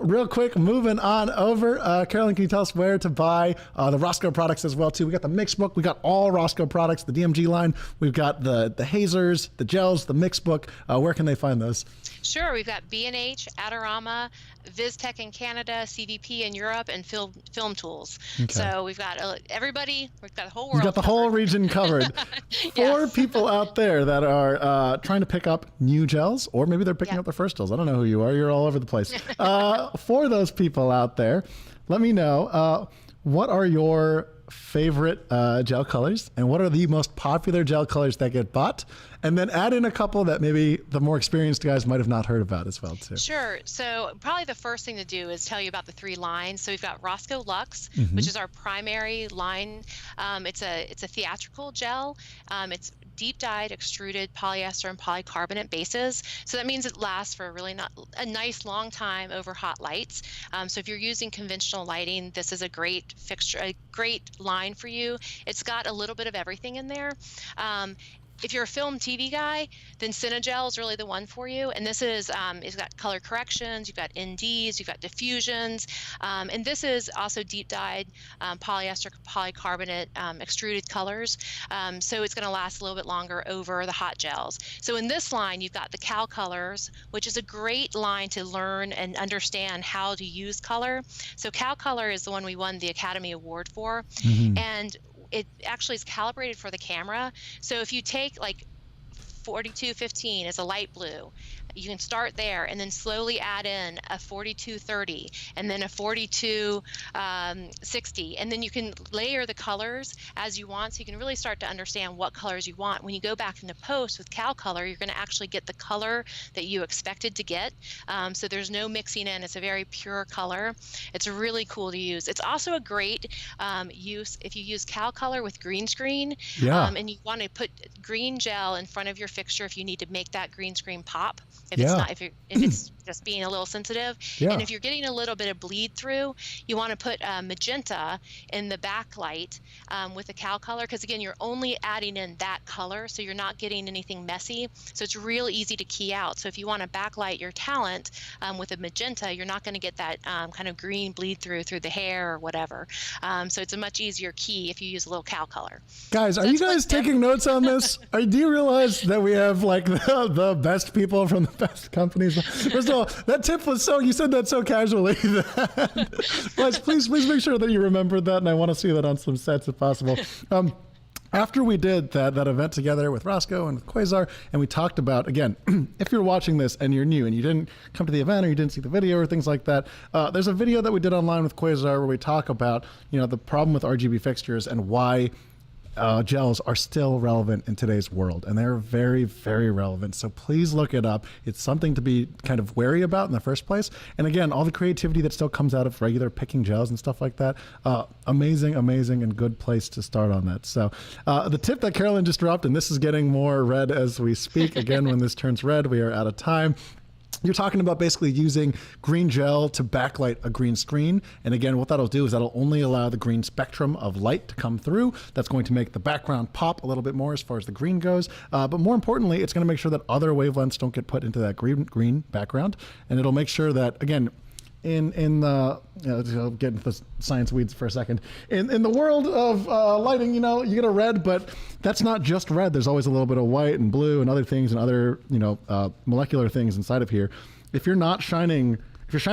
Real quick, moving on over. Carolyn, can you tell us where to buy the Roscoe products as well, too? We got the mix book. We got all Roscoe products, the DMG line. We've got the hazers, the gels, the mix book. Where can they find those? Sure. We've got B&H, Adorama, VizTech in Canada, CVP in Europe, and Film Tools. Okay. So we've got everybody. We've got the whole world. We've got the whole region covered. For people out there that are trying to pick up new gels, or maybe they're picking up their first gels. I don't know who you are. You're all over the place. For those people out there, let me know. what are your favorite gel colors, and what are the most popular gel colors that get bought? And then add in a couple that maybe the more experienced guys might have not heard about as well too. Sure. So probably the first thing to do is tell you about the 3 lines. So we've got Roscoe Luxe, which is our primary line. It's a theatrical gel. It's deep dyed extruded polyester and polycarbonate bases. So that means it lasts for a nice long time over hot lights. So if you're using conventional lighting, this is a great fixture, a great line for you. It's got a little bit of everything in there. If you're a film TV guy, then Cinegel is really the one for you. And this is, it's got color corrections, you've got NDs, you've got diffusions. And this is also deep dyed polyester, polycarbonate, extruded colors. So it's gonna last a little bit longer over the hot gels. So in this line, you've got the Cal Colors, which is a great line to learn and understand how to use color. So Cal Color is the one we won the Academy Award for. And it actually is calibrated for the camera. So if you take like 4215 as a light blue, you can start there and then slowly add in a 4230 and then a 4260, and then you can layer the colors as you want, so you can really start to understand what colors you want. When you go back into post with Cal Color, you're going to actually get the color that you expected to get. So there's no mixing in. It's a very pure color. It's really cool to use. It's also a great use if you use Cal Color with green screen, and you want to put green gel in front of your fixture if you need to make that green screen pop. If it's not, if it's just being a little sensitive, and if you're getting a little bit of bleed through, you want to put magenta in the backlight with the Cal Color, because again, you're only adding in that color, so you're not getting anything messy. So it's real easy to key out. So if you want to backlight your talent with a magenta, you're not going to get that kind of green bleed through the hair or whatever. So it's a much easier key if you use a little Cal Color. Guys, are you guys taking notes on this? Do you realize that we have like the best people from the best companies? First of all, that tip was you said that so casually that, guys, please make sure that you remembered that, and I want to see that on some sets if possible. After we did that event together with Roscoe and with Quasar, and we talked about, again, if you're watching this and you're new and you didn't come to the event or you didn't see the video or things like that, there's a video that we did online with Quasar where we talk about, the problem with RGB fixtures and why gels are still relevant in today's world, and they're very, very relevant. So please look it up. It's something to be kind of wary about in the first place. And again, all the creativity that still comes out of regular picking gels and stuff like that, amazing, and good place to start on that. So the tip that Carolyn just dropped, and this is getting more red as we speak. Again, when this turns red, we are out of time. You're talking about basically using green gel to backlight a green screen. And again, what that'll do is that'll only allow the green spectrum of light to come through. That's going to make the background pop a little bit more as far as the green goes. But more importantly, it's going to make sure that other wavelengths don't get put into that green background. And it'll make sure that, again, in the I'll get into the science weeds for a second. In the world of lighting, you get a red, but that's not just red. There's always a little bit of white and blue and other things and other molecular things inside of here. If you're shining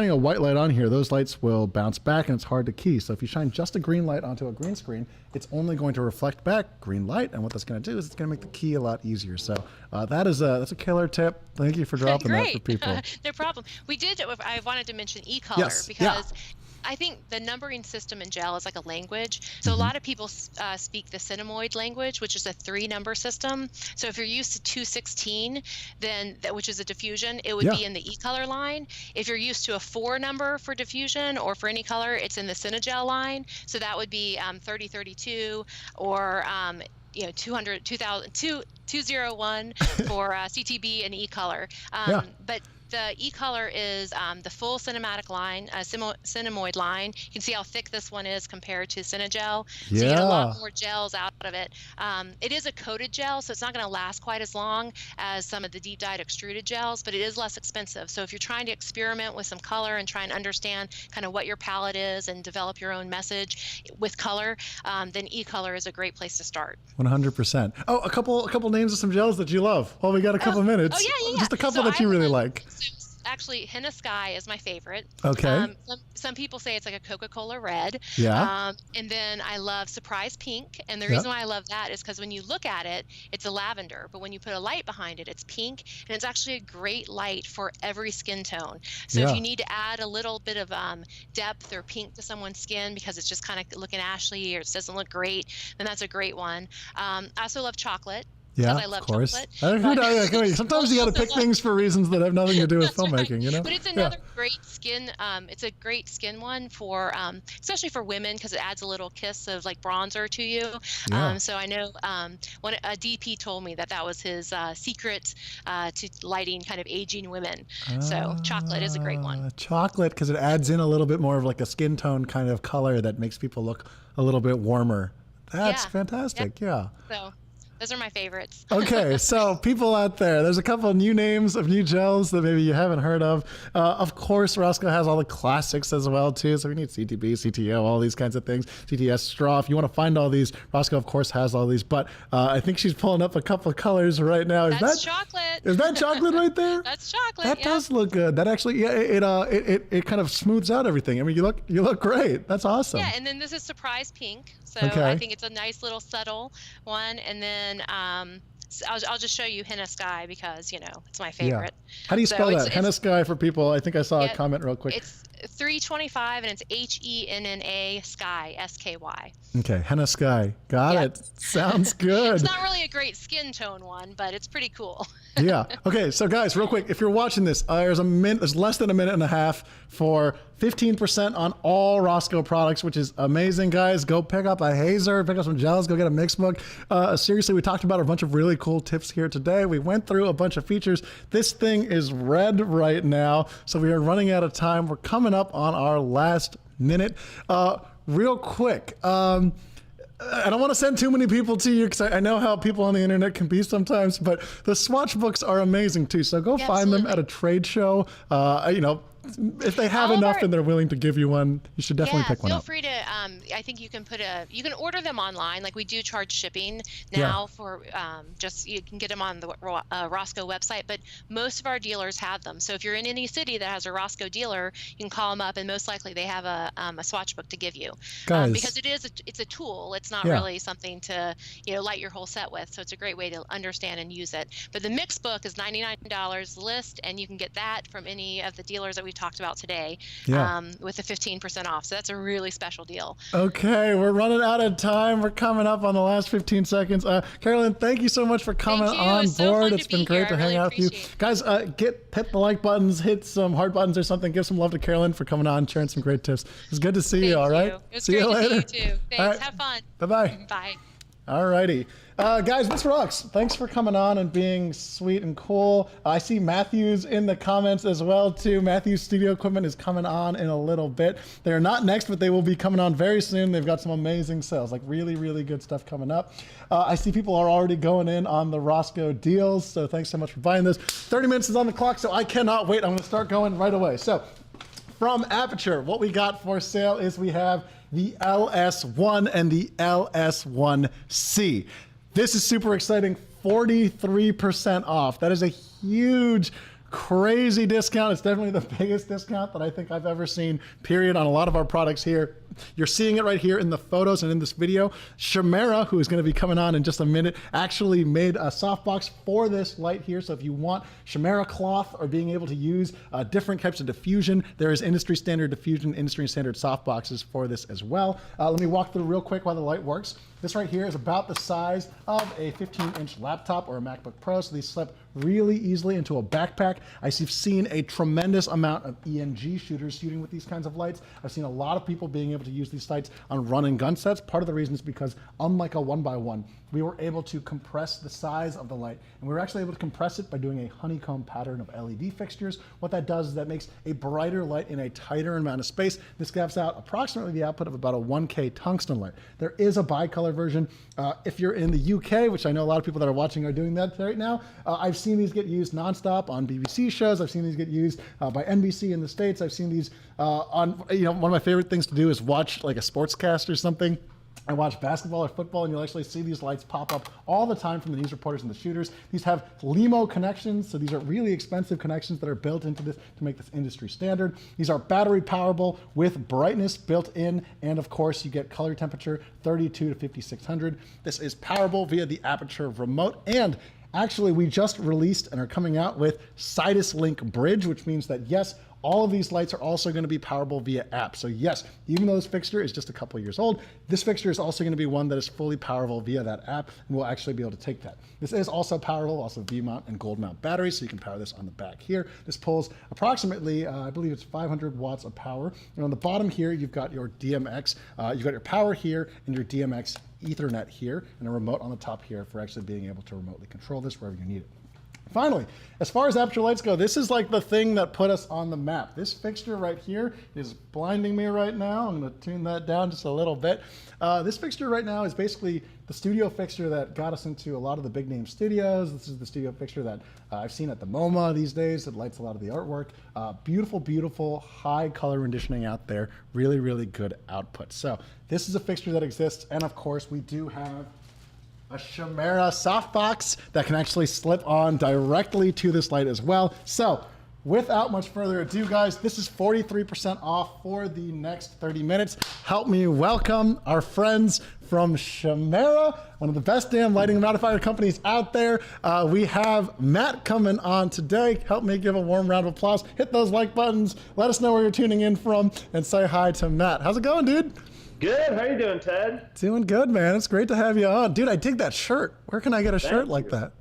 a white light on here, those lights will bounce back and it's hard to key. So if you shine just a green light onto a green screen, it's only going to reflect back green light. And what that's going to do is it's going to make the key a lot easier. So that's a killer tip. Thank you for dropping that for people. No problem. I wanted to mention e-color because I think the numbering system in gel is like a language. So a lot of people speak the Cinemoid language, which is a 3-number system. So if you're used to 216, then which is a diffusion, it would be in the e-color line. If you're used to a 4-number for diffusion or for any color, it's in the Cinegel line. So that would be 3032 or 201 for CTB and e-color. But the e-color is the full cinematic line, Cinemoid line. You can see how thick this one is compared to Cinegel. So you get a lot more gels out of it. It is a coated gel, so it's not going to last quite as long as some of the deep dyed extruded gels, but it is less expensive. So if you're trying to experiment with some color and try and understand kind of what your palette is and develop your own message with color, then e-color is a great place to start. 100%. Oh, a couple names of some gels that you love. Well, we got a couple minutes. Oh, yeah. Just a couple that you really like. actually Henna Sky is my favorite. Okay. Some people say it's like a Coca-Cola red. Yeah. And then I love Surprise Pink. And the Yeah. reason why I love that is because when you look at it, it's a lavender. But when you put a light behind it, it's pink. And it's actually a great light for every skin tone. So if Yeah. you need to add a little bit of depth or pink to someone's skin because it's just kind of looking ashy or it doesn't look great, then that's a great one. I also love chocolate. Yeah, I love of course. chocolate. Sometimes you got to pick things for reasons that have nothing to do with That's right. filmmaking, you know? But it's another great skin. It's a great skin one for, especially for women, because it adds a little kiss of like bronzer to you. Yeah. So I know when a DP told me that was his secret to lighting kind of aging women. So chocolate is a great one. Chocolate, because it adds in a little bit more of like a skin tone kind of color that makes people look a little bit warmer. That's Yeah. fantastic. Yeah. So those are my favorites. Okay, so people out there, there's a couple of new names of new gels that maybe you haven't heard of. Of course, Roscoe has all the classics as well too. So we need CTB, CTO, all these kinds of things. CTS straw. If you want to find all these, Roscoe of course has all these. But I think she's pulling up a couple of colors right now. That's chocolate. Is that chocolate right there? That's chocolate. That does look good. That actually, yeah, it kind of smooths out everything. I mean, you look great. That's awesome. Yeah, and then this is Surprise Pink. So Okay. I think it's a nice little subtle one. And then I'll just show you Henna Sky because, it's my favorite. Yeah. How do you spell that? Henna Sky for people. I think I saw a Yeah, comment real quick. It's 325 and it's HENNA Sky, SKY. Okay, Henna Sky. Got Yeah. it. Sounds good. It's not really a great skin tone one, but it's pretty cool. Yeah. Okay, so guys, real quick, if you're watching this, there's less than a minute and a half for 15% on all Roscoe products, which is amazing, guys. Go pick up a hazer, pick up some gels, go get a mix book. Seriously, we talked about a bunch of really cool tips here today. We went through a bunch of features. This thing is red right now, so we are running out of time. We're coming up on our last minute. Real quick, I don't want to send too many people to you because I know how people on the internet can be sometimes, but the swatch books are amazing too. So go find them at a trade show. If they have enough and they're willing to give you one, you should definitely pick one up. Feel free to, I think you can order them online. Like we do charge shipping now for you can get them on the Roscoe website, but most of our dealers have them. So if you're in any city that has a Roscoe dealer, you can call them up and most likely they have a swatch book to give you. Guys, because it's a tool. It's not really something to, light your whole set with. So it's a great way to understand and use it. But the mix book is $99 list and you can get that from any of the dealers that we've talked about today with the 15% off. So that's a really special deal. Okay, we're running out of time. We're coming up on the last 15 seconds. Carolyn, thank you so much for coming on board. It's been great to hang out with you. Guys, hit the like buttons, hit some heart buttons or something. Give some love to Carolyn for coming on, sharing some great tips. It's good to see you, all right? See you later. See you too. Thanks. Right. Have fun. Bye-bye. Bye. All righty. Guys, this rocks. Thanks for coming on and being sweet and cool. I see Matthew's in the comments as well, too. Matthew's studio equipment is coming on in a little bit. They're not next, but they will be coming on very soon. They've got some amazing sales, like really, really good stuff coming up. I see people are already going in on the Roscoe deals, so thanks so much for buying this. 30 minutes is on the clock, so I cannot wait. I'm going to start going right away. So from Aputure, what we got for sale is we have the LS1 and the LS1C. This is super exciting, 43% off. That is a huge, crazy discount. It's definitely the biggest discount that I think I've ever seen, period, on a lot of our products here. You're seeing it right here in the photos and in this video. Shamera, who is going to be coming on in just a minute, actually made a softbox for this light here. So if you want Shamera cloth or being able to use different types of diffusion, there is industry standard diffusion, industry standard softboxes for this as well. Let me walk through real quick while the light works. This right here is about the size of a 15-inch laptop or a MacBook Pro, so these slip really easily into a backpack. I've seen a tremendous amount of ENG shooters shooting with these kinds of lights. I've seen a lot of people being able to use these lights on run and gun sets. Part of the reason is because unlike a 1x1, we were able to compress the size of the light, and we were actually able to compress it by doing a honeycomb pattern of LED fixtures. What that does is that makes a brighter light in a tighter amount of space. This gives out approximately the output of about a 1K tungsten light. There is a bicolor version. If you're in the UK, which I know a lot of people that are watching are doing that right now, I've seen these get used nonstop on BBC shows. I've seen these get used by NBC in the States. I've seen these on, one of my favorite things to do is watch like a sportscast or something. I watch basketball or football, and you'll actually see these lights pop up all the time from the news reporters and the shooters. These have LEMO connections, so these are really expensive connections that are built into this to make this industry standard. These are battery powerable with brightness built in, and of course you get color temperature 32 to 5600. This is powerable via the Aputure remote, and actually we just released and are coming out with Sidus Link Bridge, which means that yes, all of these lights are also going to be powerable via app. So yes, even though this fixture is just a couple years old, this fixture is also going to be one that is fully powerable via that app, and we'll actually be able to take that. This is also powerful, also V-mount and gold mount batteries, so you can power this on the back here. This pulls approximately, I believe it's 500 watts of power. And on the bottom here, you've got your DMX, you've got your power here and your DMX Ethernet here, and a remote on the top here for actually being able to remotely control this wherever you need it. Finally, as far as Aputure lights go, this is like the thing that put us on the map. This fixture right here is blinding me right now. I'm going to tune that down just a little bit. This fixture right now is basically the studio fixture that got us into a lot of the big name studios. This is the studio fixture that I've seen at the MoMA these days. It lights a lot of the artwork. Beautiful, beautiful, high color renditioning out there. Really, really good output. So this is a fixture that exists. And of course, we do have a Chimera softbox that can actually slip on directly to this light as well. So without much further ado, guys, this is 43% off for the next 30 minutes. Help me welcome our friends from Chimera, one of the best damn lighting modifier companies out there. We have Matt coming on today. Help me give a warm round of applause. Hit those like buttons. Let us know where you're tuning in from and say hi to Matt. How's it going, dude? Good. How you doing, Ted? Doing good, man. It's great to have you on. Dude, I dig that shirt. Where can I get a shirt like that?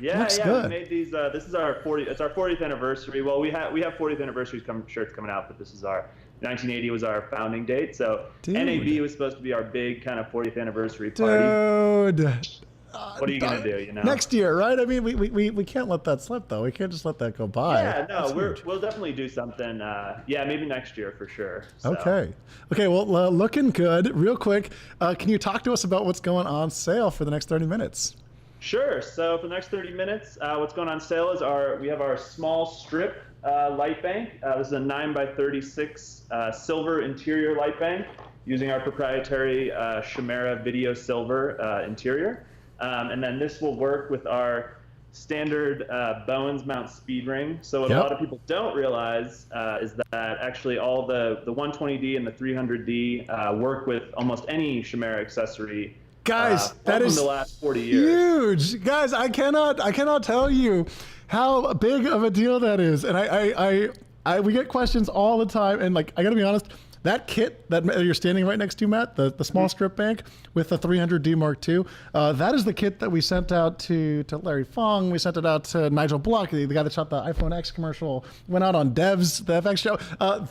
Yeah, Looks good. We made these. This is our 40th anniversary. Well, we have 40th anniversary shirts coming out, but this is our 1980 was our founding date. So Dude. NAB was supposed to be our big kind of 40th anniversary party. Dude. What are you gonna do? You know, next year, right? I mean, we can't let that slip, though. We can't just let that go by. Yeah, no, we'll definitely do something. Yeah, maybe next year for sure. So. Okay. Well, looking good. Real quick, can you talk to us about what's going on sale for the next 30 minutes? Sure. So for the next 30 minutes, what's going on sale is we have our small strip light bank. This is a 9x36 silver interior light bank using our proprietary Chimera Video Silver interior. And then this will work with our standard Bowens mount speed ring. So what a lot of people don't realize is that actually all the 120D and the 300D work with almost any Chimera accessory. Guys, that is the last 40 years. Huge. Guys, I cannot tell you how big of a deal that is. And we get questions all the time, and like I gotta be honest. That kit that you're standing right next to, Matt, the small strip bank with the 300D Mark II, that is the kit that we sent out to Larry Fong. We sent it out to Nigel Block, the guy that shot the iPhone X commercial, went out on Devs, the FX show.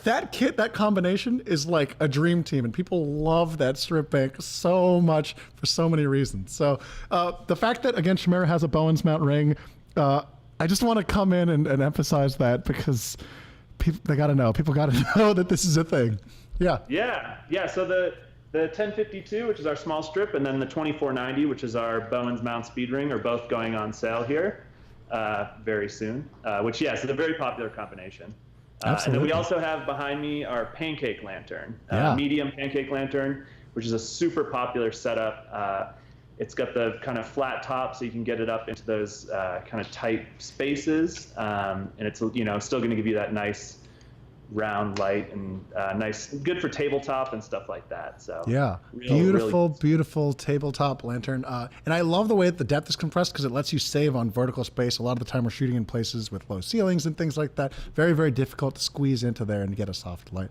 That kit, that combination is like a dream team, and people love that strip bank so much for so many reasons. So the fact that, again, Chimera has a Bowens mount ring, I just want to come in and emphasize that because they got to know. People got to know that this is a thing. Yeah. So the 1052, which is our small strip, and then the 2490, which is our Bowens mount speed ring, are both going on sale here very soon. Which, yes, is a very popular combination. And then we also have behind me our pancake lantern, medium pancake lantern, which is a super popular setup. It's got the kind of flat top, so you can get it up into those kind of tight spaces, and it's still going to give you that nice round light and good for tabletop and stuff like that. So beautiful tabletop lantern. And I love the way that the depth is compressed because it lets you save on vertical space. A lot of the time we're shooting in places with low ceilings and things like that. Very, very difficult to squeeze into there and get a soft light.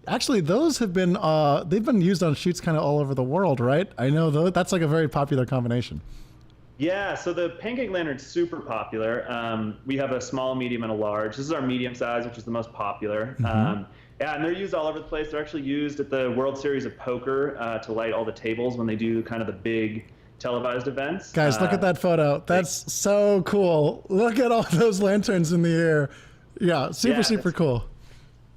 Actually, those have been they've been used on shoots kind of all over the world, right? I know that's like a very popular combination. Yeah, so the pancake lantern's super popular. We have a small, medium, and a large. This is our medium size, which is the most popular. And they're used all over the place. They're actually used at the World Series of Poker to light all the tables when they do kind of the big televised events. Guys, look at that photo. That's so cool. Look at all those lanterns in the air. Yeah, super cool.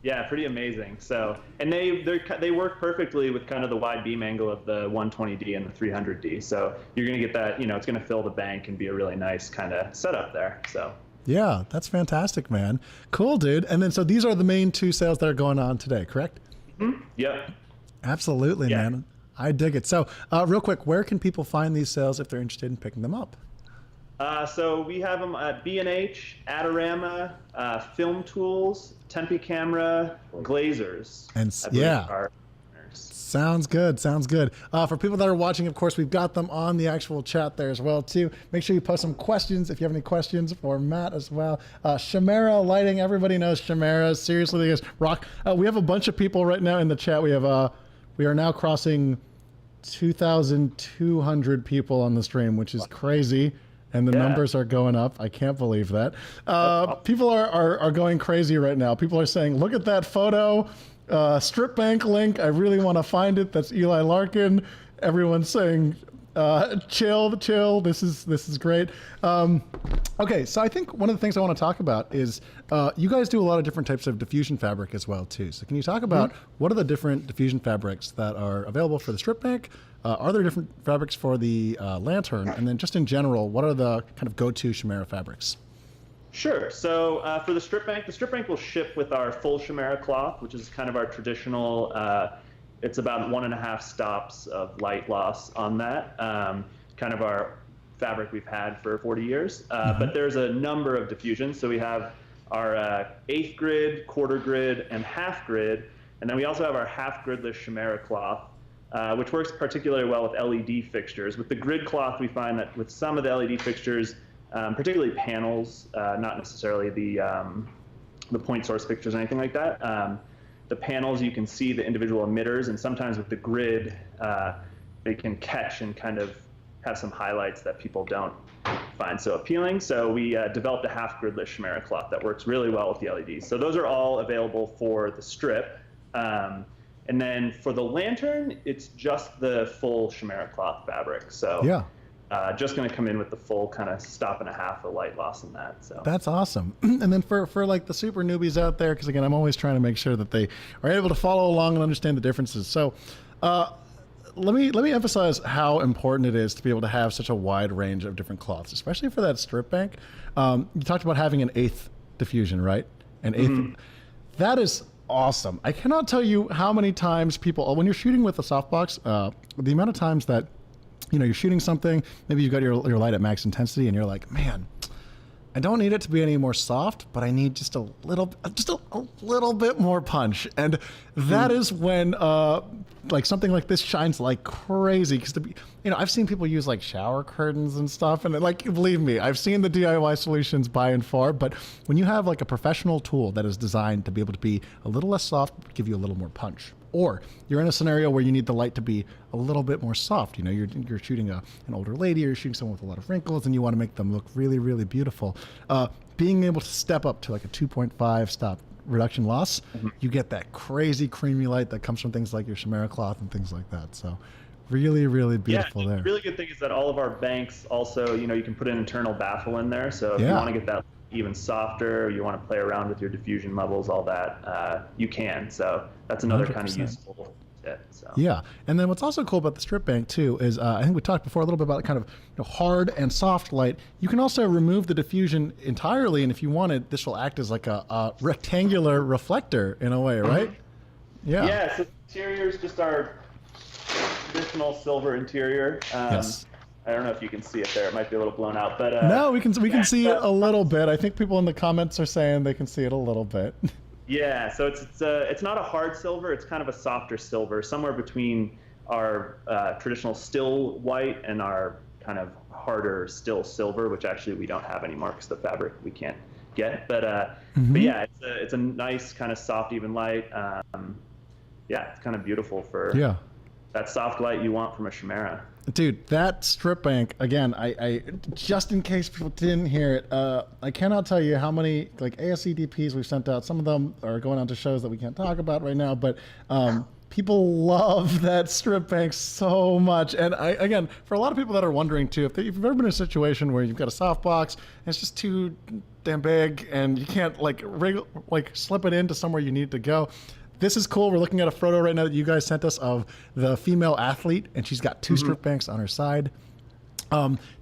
Yeah, pretty amazing. So, and they work perfectly with kind of the wide beam angle of the 120D and the 300D. So you're going to get that, it's going to fill the bank and be a really nice kind of setup there. So. Yeah, that's fantastic, man. Cool, dude. And then, so these are the main two sales that are going on today, correct? Mm-hmm. Yep. Absolutely, man. I dig it. So real quick, where can people find these sails if they're interested in picking them up? So we have them at B&H, Adorama, Film Tools, Tempe Camera, Glazers. And I believe yeah. are partners. Sounds good. Sounds good. For people that are watching, of course, we've got them on the actual chat there as well, too. Make sure you post some questions if you have any questions for Matt as well. Shamara Lighting, everybody knows Shamara. Seriously, they guys rock. We have a bunch of people right now in the chat. We have we are now crossing 2,200 people on the stream, which is crazy. And the numbers are going up. I can't believe that. People are going crazy right now. People are saying, look at that photo. Strip bank link. I really want to find it. That's Eli Larkin. Everyone's saying, chill. This is great. Okay, so I think one of the things I want to talk about is you guys do a lot of different types of diffusion fabric as well, too. So can you talk about what are the different diffusion fabrics that are available for the strip bank? Are there different fabrics for the lantern? And then just in general, what are the kind of go-to Shamara fabrics? Sure. So for the strip bank will ship with our full Shamara cloth, which is kind of our traditional, it's about 1.5 stops of light loss on that, kind of our fabric we've had for 40 years. But there's a number of diffusions. So we have our 1/8 grid, 1/4 grid, and 1/2 grid. And then we also have our 1/2 gridless Shamara cloth, which works particularly well with LED fixtures. With the grid cloth, we find that with some of the LED fixtures, particularly panels, not necessarily the point source fixtures or anything like that. The panels, you can see the individual emitters, and sometimes with the grid, they can catch and kind of have some highlights that people don't find so appealing. So we developed a 1/2 gridless Shamara cloth that works really well with the LEDs. So those are all available for the strip. And then for the lantern, it's just the full Shamara cloth fabric. So yeah. Just going to come in with the full kind of 1.5 of light loss in that. So that's awesome. And then for like the super newbies out there, because again, I'm always trying to make sure that they are able to follow along and understand the differences. So let me emphasize how important it is to be able to have such a wide range of different cloths, especially for that strip bank. You talked about having an 1/8 diffusion, right? An 1/8. That is awesome. I cannot tell you how many times people, when you're shooting with a softbox, the amount of times that you're shooting something, maybe you've got your light at max intensity and you're like, man, I don't need it to be any more soft, but I need just a little bit more punch. And that is when like something like this shines like crazy. Because I've seen people use like shower curtains and stuff, and like, believe me, I've seen the DIY solutions by and far. But when you have like a professional tool that is designed to be able to be a little less soft, but give you a little more punch, or you're in a scenario where you need the light to be a little bit more soft. You're shooting an older lady, or you're shooting someone with a lot of wrinkles, and you want to make them look really, really beautiful. Being able to step up to like a 2.5 stop reduction loss, you get that crazy creamy light that comes from things like your Shamara cloth and things like that. So really, really beautiful there. The really good thing is that all of our banks also, you can put an internal baffle in there. So if you want to get that even softer, you want to play around with your diffusion levels, all that, you can. So that's another 100%. Kind of useful tip. So. Yeah, and then what's also cool about the strip bank too is I think we talked before a little bit about kind of hard and soft light. You can also remove the diffusion entirely, and if you wanted, this will act as like a rectangular reflector in a way, right? Yeah. Yeah. So the interior is just our traditional silver interior. Yes. I don't know if you can see it there. It might be a little blown out, but no, we can see it a little bit. I think people in the comments are saying they can see it a little bit. Yeah, so it's not a hard silver. It's kind of a softer silver, somewhere between our traditional still white and our kind of harder still silver, which actually we don't have anymore because the fabric we can't get. But yeah, it's a nice kind of soft, even light. Yeah, it's kind of beautiful for that soft light you want from a Shamara. Dude, that strip bank, again, I just in case people didn't hear it, I cannot tell you how many like ASC DPs we've sent out. Some of them are going on to shows that we can't talk about right now, but people love that strip bank so much. And again, for a lot of people that are wondering too, if you've ever been in a situation where you've got a softbox and it's just too damn big and you can't like slip it into somewhere you need to go, this is cool. We're looking at a photo right now that you guys sent us of the female athlete, and she's got two strip banks on her side.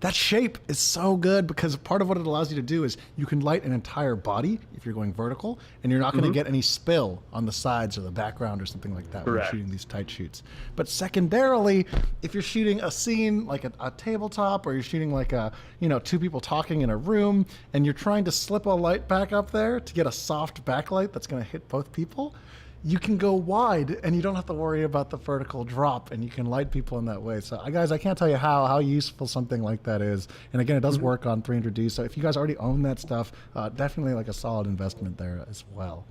That shape is so good because part of what it allows you to do is you can light an entire body if you're going vertical, and you're not going to get any spill on the sides or the background or something like that when you're shooting these tight shoots. But secondarily, if you're shooting a scene like a tabletop, or you're shooting like two people talking in a room, and you're trying to slip a light back up there to get a soft backlight that's going to hit both people, you can go wide and you don't have to worry about the vertical drop, and you can light people in that way. So guys, I can't tell you how useful something like that is. And again, it does work on 300D. So if you guys already own that stuff, definitely like a solid investment there as well.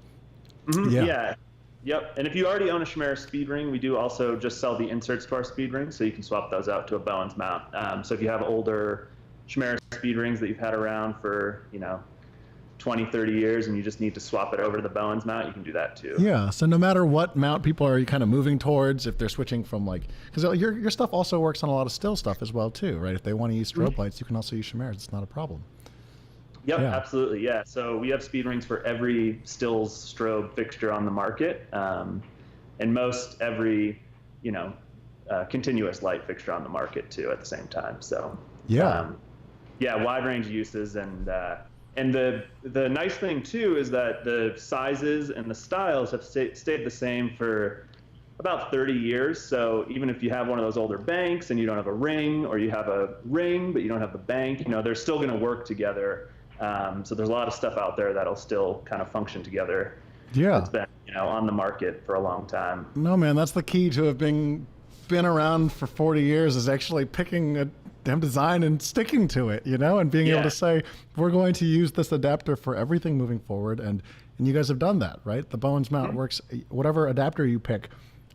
Yeah. Yep. And if you already own a Chimera speed ring, we do also just sell the inserts to our speed ring, so you can swap those out to a Bowens mount. So if you have older Chimera speed rings that you've had around for, 20, 30 years, and you just need to swap it over to the Bowens mount, you can do that too. Yeah, so no matter what mount people are kind of moving towards, if they're switching from because your stuff also works on a lot of still stuff as well too, right? If they want to use strobe lights, you can also use Chimeras. It's not a problem. Yep, absolutely, yeah. So we have speed rings for every stills strobe fixture on the market, and most every, continuous light fixture on the market too at the same time. So wide range of uses. And the nice thing too is that the sizes and the styles have stayed the same for about 30 years. So even if you have one of those older banks and you don't have a ring, or you have a ring but you don't have the bank, they're still going to work together. So there's a lot of stuff out there that'll still kind of function together. Yeah, it's been on the market for a long time. No, man, that's the key to have been around for 40 years, is actually picking a damn design and sticking to it, and being able to say, we're going to use this adapter for everything moving forward. And you guys have done that, right? The Bowens mount works, whatever adapter you pick,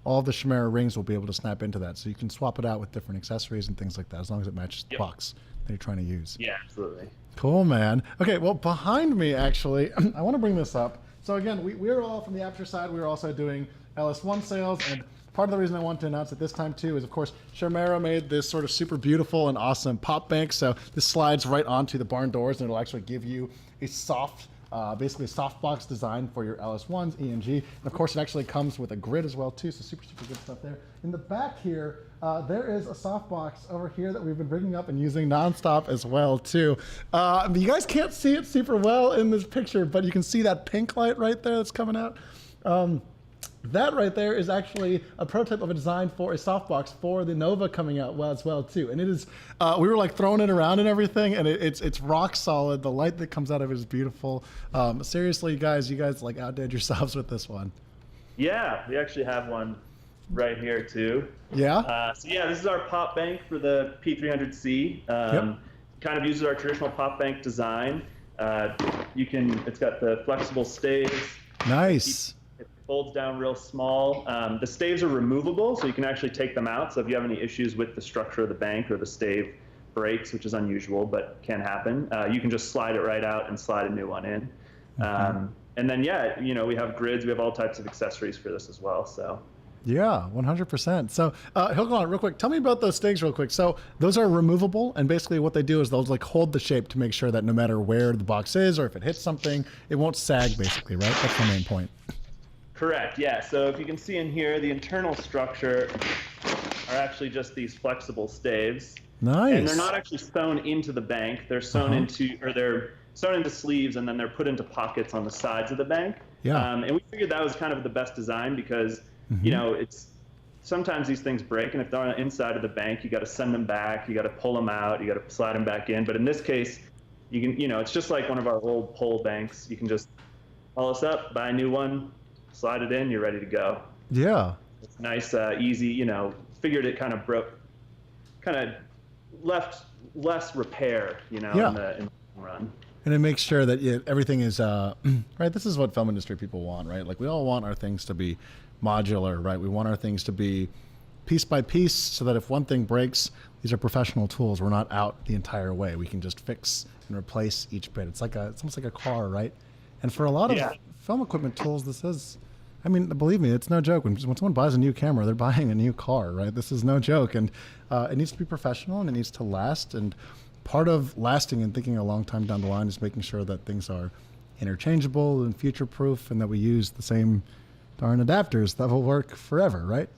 all the Chimera rings will be able to snap into that. So you can swap it out with different accessories and things like that, as long as it matches the box that you're trying to use. Yeah, absolutely. Cool, man. Okay, well, behind me, actually, I want to bring this up. So again, we're all from the Aputure side. We're also doing LS1 sales, and part of the reason I want to announce it this time too is, of course, Chimera made this sort of super beautiful and awesome pop bank. So this slides right onto the barn doors, and it'll actually give you a soft, basically a softbox design for your LS1s, EMG. And of course, it actually comes with a grid as well too. So super good stuff there. In the back here, there is a softbox over here that we've been bringing up and using nonstop as well too. You guys can't see it super well in this picture, but you can see that pink light right there that's coming out. That right there is actually a prototype of a design for a softbox for the Nova coming out as well too. And it is, we were like throwing it around and everything, and it's rock solid. The light that comes out of it is beautiful. Seriously, you guys like outdid yourselves with this one. Yeah, we actually have one right here too. Yeah? This is our pop bank for the P300C. Kind of uses our traditional pop bank design. It's got the flexible staves. Nice. It folds down real small. The staves are removable, so you can actually take them out. So if you have any issues with the structure of the bank, or the stave breaks, which is unusual but can happen, you can just slide it right out and slide a new one in. And then we have grids. We have all types of accessories for this as well. So. Yeah, 100%. So, hold on real quick. Tell me about those staves real quick. So those are removable, and basically what they do is they'll like hold the shape to make sure that no matter where the box is, or if it hits something, it won't sag basically, right? That's the main point. Correct, yeah. So if you can see in here, the internal structure are actually just these flexible staves. Nice. And they're not actually sewn into the bank. They're sewn they're sewn into sleeves, and then they're put into pockets on the sides of the bank. Yeah. And we figured that was kind of the best design because it's sometimes these things break, and if they're on the inside of the bank, you got to send them back, you got to pull them out, you got to slide them back in. But in this case, you can, it's just like one of our old pole banks. You can just call us up, buy a new one, slide it in, you're ready to go. Yeah. It's nice, easy. Figured it kind of left less repair, in the run. And it makes sure that everything is right. This is what film industry people want, right? Like we all want our things to be modular, right? We want our things to be piece by piece, so that if one thing breaks, these are professional tools. We're not out the entire way. We can just fix and replace each bit. It's almost like a car, right? And for a lot of film equipment tools, this is, believe me, it's no joke. When someone buys a new camera, they're buying a new car, right? This is no joke, and it needs to be professional, and it needs to last. And part of lasting and thinking a long time down the line is making sure that things are interchangeable and future-proof, and that we use the same darn adapters that will work forever, right?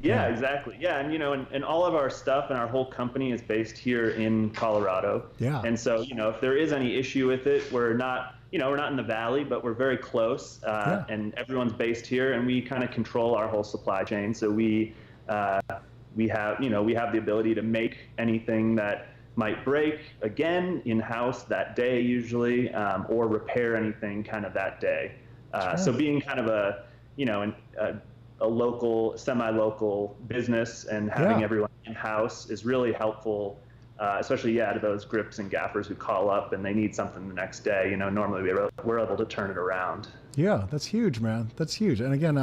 Yeah, exactly. Yeah, and and all of our stuff and our whole company is based here in Colorado. Yeah. And so, if there is any issue with it, we're not, we're not in the valley, but we're very close, and everyone's based here, and we kind of control our whole supply chain. So we have, we have the ability to make anything that might break again in-house that day usually, or repair anything kind of that day. So being kind of a, a local, semi-local business and having everyone in-house is really helpful, especially, to those grips and gaffers who call up and they need something the next day. Normally we're able to turn it around. Yeah, that's huge, man. That's huge. And again,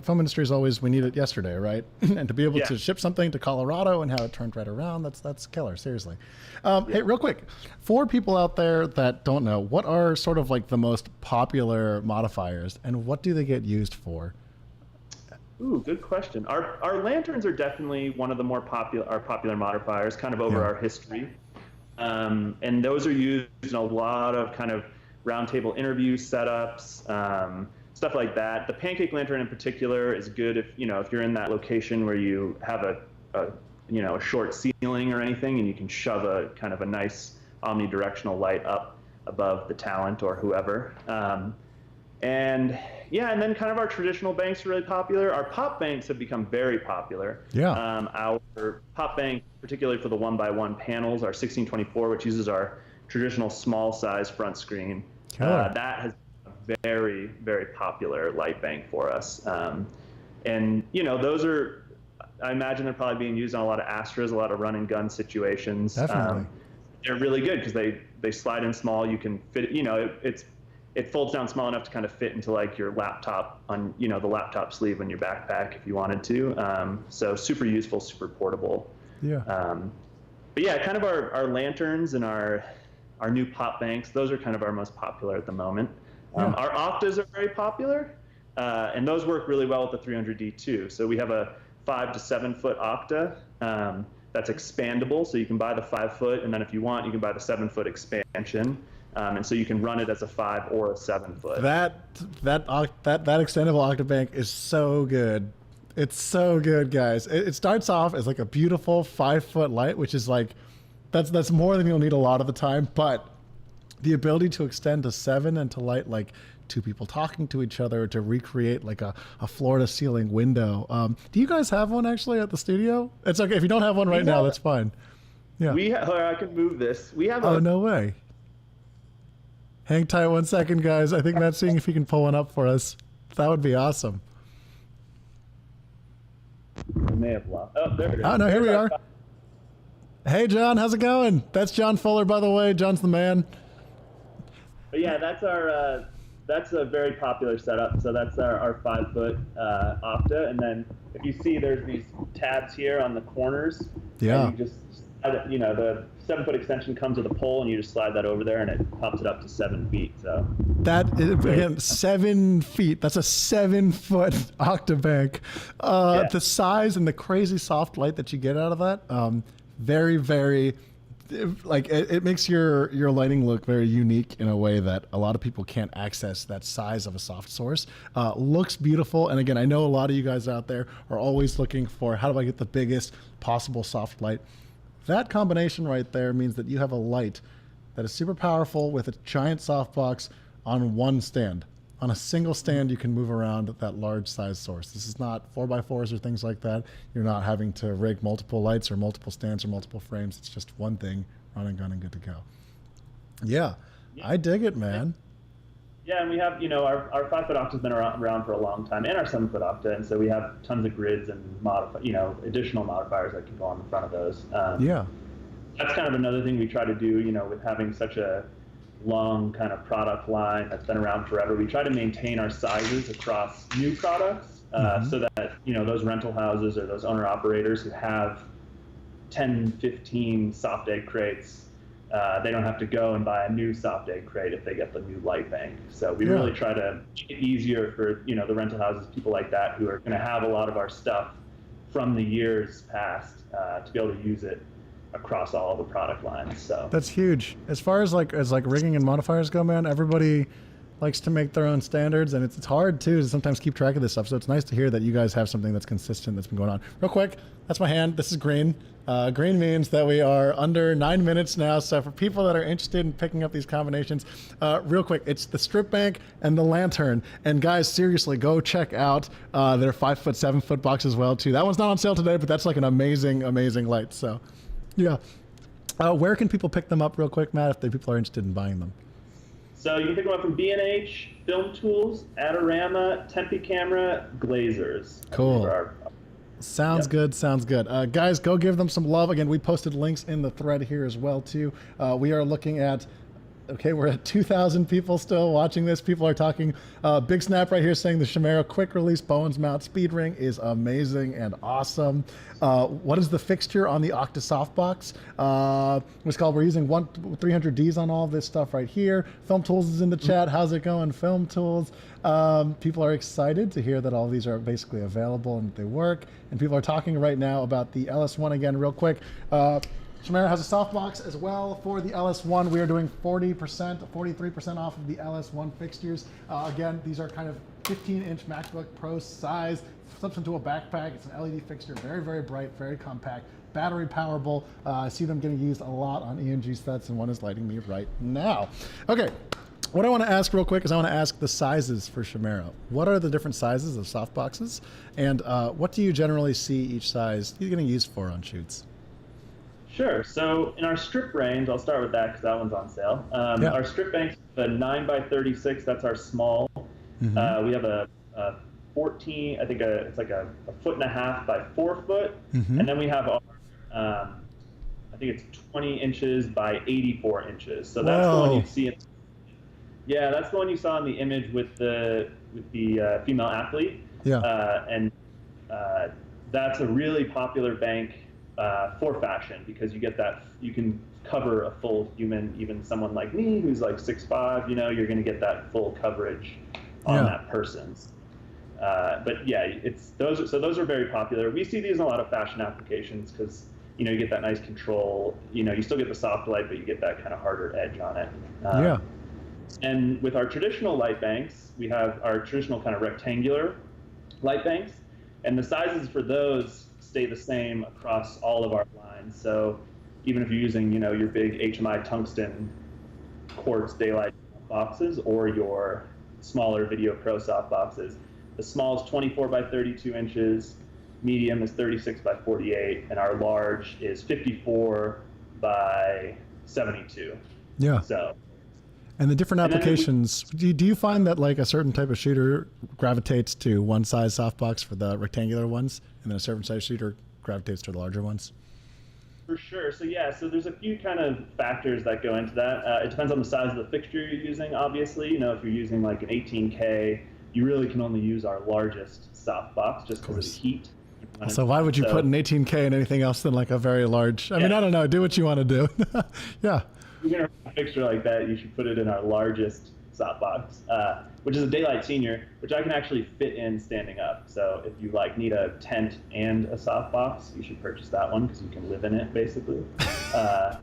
film industry is always, we need it yesterday, right? And to be able to ship something to Colorado and have it turned right around, that's killer, seriously. Hey, real quick, for people out there that don't know, what are sort of like the most popular modifiers and what do they get used for? Ooh, good question. Our lanterns are definitely one of the more popular modifiers, kind of over our history. And those are used in a lot of kind of roundtable interview setups, stuff like that. The pancake lantern in particular is good if you're in that location where you have a short ceiling or anything, and you can shove a kind of a nice omnidirectional light up above the talent or whoever. And then kind of our traditional banks are really popular. Our pop banks have become very popular. Our pop bank, particularly for the 1x1 panels, our 1624, which uses our traditional small size front screen, that has been a very, very popular light bank for us. And those are, I imagine they're probably being used on a lot of Astras, a lot of run and gun situations. Definitely. They're really good because they slide in small. You can fit, it folds down small enough to kind of fit into like your laptop on, the laptop sleeve on your backpack if you wanted to. So super useful, super portable. But kind of our lanterns and our new pop banks, those are kind of our most popular at the moment. Our Octas are very popular, and those work really well with the 300D too. So we have a 5 to 7 foot Octa that's expandable, so you can buy the 5 foot, and then if you want, you can buy the 7 foot expansion. And so you can run it as a 5 or a 7 foot. That extendable Octabank is so good. It's so good, guys. It starts off as like a beautiful 5 foot light, which is like, that's more than you'll need a lot of the time. But the ability to extend to 7 and to light like 2 people talking to each other, to recreate like a floor to ceiling window. Do you guys have one actually at the studio? It's okay if you don't have one right now. That's fine. Yeah. I can move this. We have. Oh, no way. Hang tight 1 second, guys. I think Matt's seeing if he can pull one up for us. That would be awesome. I may have lost. Oh, there it is. Oh, no, here we are. Hey, John, how's it going? That's John Fuller, by the way. John's the man. But that's our, that's a very popular setup. So that's our 5 foot Octa. And then if you see, there's these tabs here on the corners. Yeah. And you just, the 7 foot extension comes with a pole, and you just slide that over there, and it pops it up to 7 feet. So that is, again, 7 feet. That's a 7 foot Octabank. The size and the crazy soft light that you get out of that, very, very, like it makes your lighting look very unique in a way that a lot of people can't access that size of a soft source. Looks beautiful. And again, I know a lot of you guys out there are always looking for, how do I get the biggest possible soft light? That combination right there means that you have a light that is super powerful with a giant softbox on one stand. On a single stand, you can move around that large size source. This is not 4x4s or things like that. You're not having to rig multiple lights or multiple stands or multiple frames. It's just one thing, run and gun and good to go. Yeah, I dig it, man. Yeah, and we have, our 5 foot Octa's been around for a long time, and our 7 foot Octa, and so we have tons of grids and additional modifiers that can go on the front of those. That's kind of another thing we try to do, with having such a long kind of product line that's been around forever. We try to maintain our sizes across new products, so that, those rental houses or those owner operators who have 10, 15 soft egg crates, they don't have to go and buy a new soft egg crate if they get the new light bank. So we really try to make it easier for, the rental houses, people like that who are going to have a lot of our stuff from the years past, to be able to use it across all the product lines. So that's huge. As far as like rigging and modifiers go, man, everybody likes to make their own standards, and it's hard too to sometimes keep track of this stuff. So it's nice to hear that you guys have something that's consistent that's been going on. Real quick, that's my hand. This is green. Green means that we are under 9 minutes now. So for people that are interested in picking up these combinations, real quick, it's the strip bank and the lantern. And guys, seriously, go check out their 5-foot, 7-foot box as well too. That one's not on sale today, but that's like an amazing, amazing light. So yeah. Where can people pick them up real quick, Matt, if people are interested in buying them? So you can pick them up from B&H, Film Tools, Adorama, Tempe Camera, Glazers. Cool. Sounds good. Sounds good. Guys, go give them some love. Again, we posted links in the thread here as well, too. We are looking at, okay, we're at 2,000 people still watching this. People are talking. Big Snap right here saying the Shimano quick release Bowens mount speed ring is amazing and awesome. What is the fixture on the Octa softbox? It's called, we're using 300Ds on all this stuff right here. Film Tools is in the chat. How's it going, Film Tools? People are excited to hear that all these are basically available and they work. And people are talking right now about the LS1 again, real quick. Shimano has a softbox as well for the LS1. We are doing 40%, 43% off of the LS1 fixtures. Again, these are kind of 15-inch MacBook Pro size, flips into a backpack. It's an LED fixture, very, very bright, very compact, battery powerable. I see them getting used a lot on ENG sets, and one is lighting me right now. Okay. What I want to ask real quick is I want to ask the sizes for Shimano. What are the different sizes of softboxes? And what do you generally see each size getting used for on shoots? Sure. So in our strip range, I'll start with that because that one's on sale. Our strip bank's the 9x36. That's our small. Mm-hmm. We have a 14. I think it's like a 1.5 by 4 foot, and then we have our. I think it's 20 inches by 84 inches. So that's the one you see. Yeah, that's the one you saw in the image with the female athlete. Yeah. And that's a really popular bank for fashion because you get that, you can cover a full human, even someone like me who's like 6'5", you know, you're going to get that full coverage on that person's. But yeah, those are very popular. We see these in a lot of fashion applications because, you know, you get that nice control, you know, you still get the soft light, but you get that kind of harder edge on it. And with our traditional light banks, we have our traditional kind of rectangular light banks, and the sizes for those stay the same across all of our lines. So even if you're using, you know, your big HMI tungsten quartz daylight boxes or your smaller Video Pro soft boxes, the small is 24 by 32 inches, medium is 36 by 48, and our large is 54 by 72. Yeah. So. And the different applications, do you find that like a certain type of shooter gravitates to one size softbox for the rectangular ones, and then a certain size shooter gravitates to the larger ones? For sure. So yeah, so there's a few kind of factors that go into that. It depends on the size of the fixture you're using, obviously. You know, if you're using like an 18K, you really can only use our largest softbox just because of the heat. So why would you put an 18K in anything else than like a very large? I mean, I don't know. Do what you want to do. Yeah. If you're going to have a fixture like that, you should put it in our largest softbox, which is a Daylight Senior, which I can actually fit in standing up. So if you like need a tent and a softbox, you should purchase that one because you can live in it basically. Let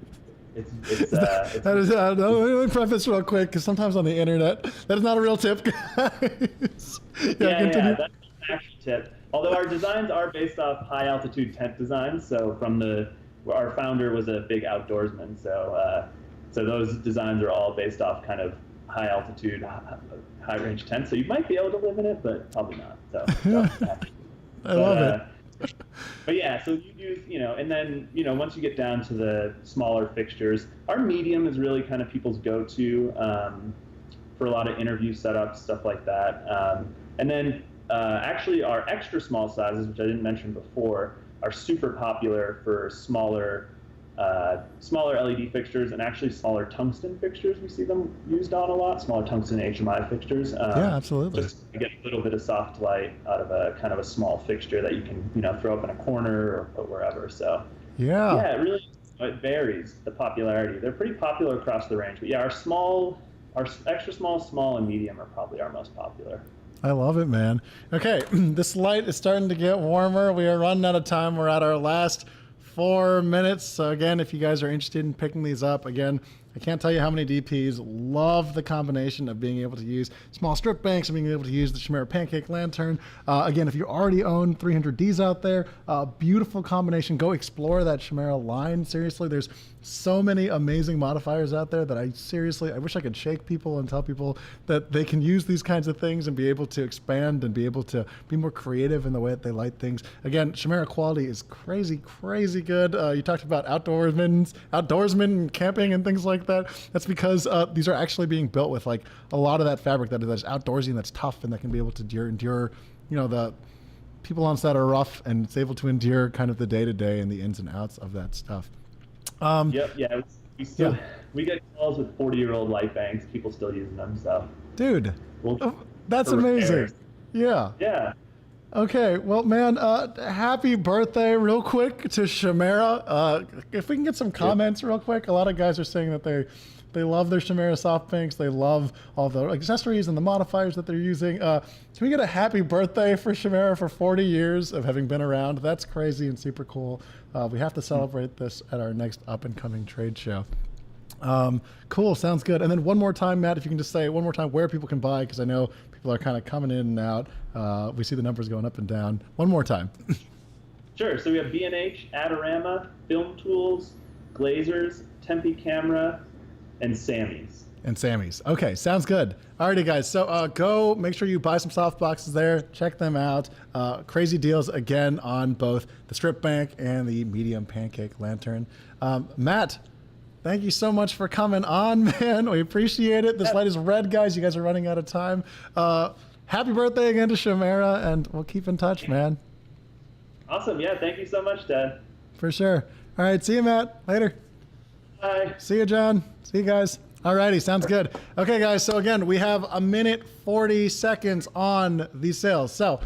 me preface real quick because sometimes on the internet that is not a real tip, guys. Yeah, that's an actual tip. Although our designs are based off high altitude tent designs, so our founder was a big outdoorsman, so those designs are all based off kind of high altitude, high range tents. So you might be able to live in it, but probably not. So I love it. But yeah, so you use, you know, and then, you know, once you get down to the smaller fixtures, our medium is really kind of people's go-to for a lot of interview setups, stuff like that. And then actually our extra small sizes, which I didn't mention before, are super popular for smaller LED fixtures and actually smaller tungsten fixtures. We see them used on a lot, smaller tungsten HMI fixtures. Yeah, absolutely. Just to get a little bit of soft light out of a kind of a small fixture that you can, you know, throw up in a corner or put wherever. So yeah, it really, it varies, the popularity. They're pretty popular across the range, but yeah, our extra small, small, and medium are probably our most popular. I love it, man. Okay, this light is starting to get warmer. We are running out of time. We're at our last 4 minutes. So again, if you guys are interested in picking these up, again, I can't tell you how many DPs love the combination of being able to use small strip banks and being able to use the Chimera Pancake Lantern. Again, if you already own 300Ds out there, beautiful combination. Go explore that Chimera line. Seriously, there's so many amazing modifiers out there that I wish I could shake people and tell people that they can use these kinds of things and be able to expand and be able to be more creative in the way that they light things. Again, Chimera quality is crazy, crazy good. You talked about outdoorsmen camping and things like that. That's because these are actually being built with like a lot of that fabric that is outdoorsy and that's tough and that can be able to endure, the people on set are rough and it's able to endure kind of the day-to-day and the ins and outs of that stuff. We get calls with 40-year-old light banks, people still using them, so. Dude, that's amazing. Yeah. Okay, well, man, happy birthday real quick to Chimera. If we can get some comments real quick. A lot of guys are saying that they love their Chimera soft banks. They love all the accessories and the modifiers that they're using. Can we get a happy birthday for Chimera for 40 years of having been around? That's crazy and super cool. We have to celebrate this at our next up-and-coming trade show. Cool, sounds good. And then one more time, Matt, if you can just say one more time where people can buy, because I know people are kind of coming in and out. We see the numbers going up and down. One more time. Sure, so we have B&H, Adorama, Film Tools, Glazers, Tempe Camera, and Sammy's. Okay, sounds good. Alrighty, guys. So go make sure you buy some soft boxes there. Check them out. Crazy deals again on both the strip bank and the medium pancake lantern. Matt, thank you so much for coming on, man. We appreciate it. This light is red, guys. You guys are running out of time. Happy birthday again to Chimera, and we'll keep in touch, man. Awesome. Yeah, thank you so much, Dad. For sure. All right, see you, Matt. Later. Bye. See you, John. See you guys. Alrighty, sounds good. Okay, guys, so again, we have 1 40 seconds on these sales. So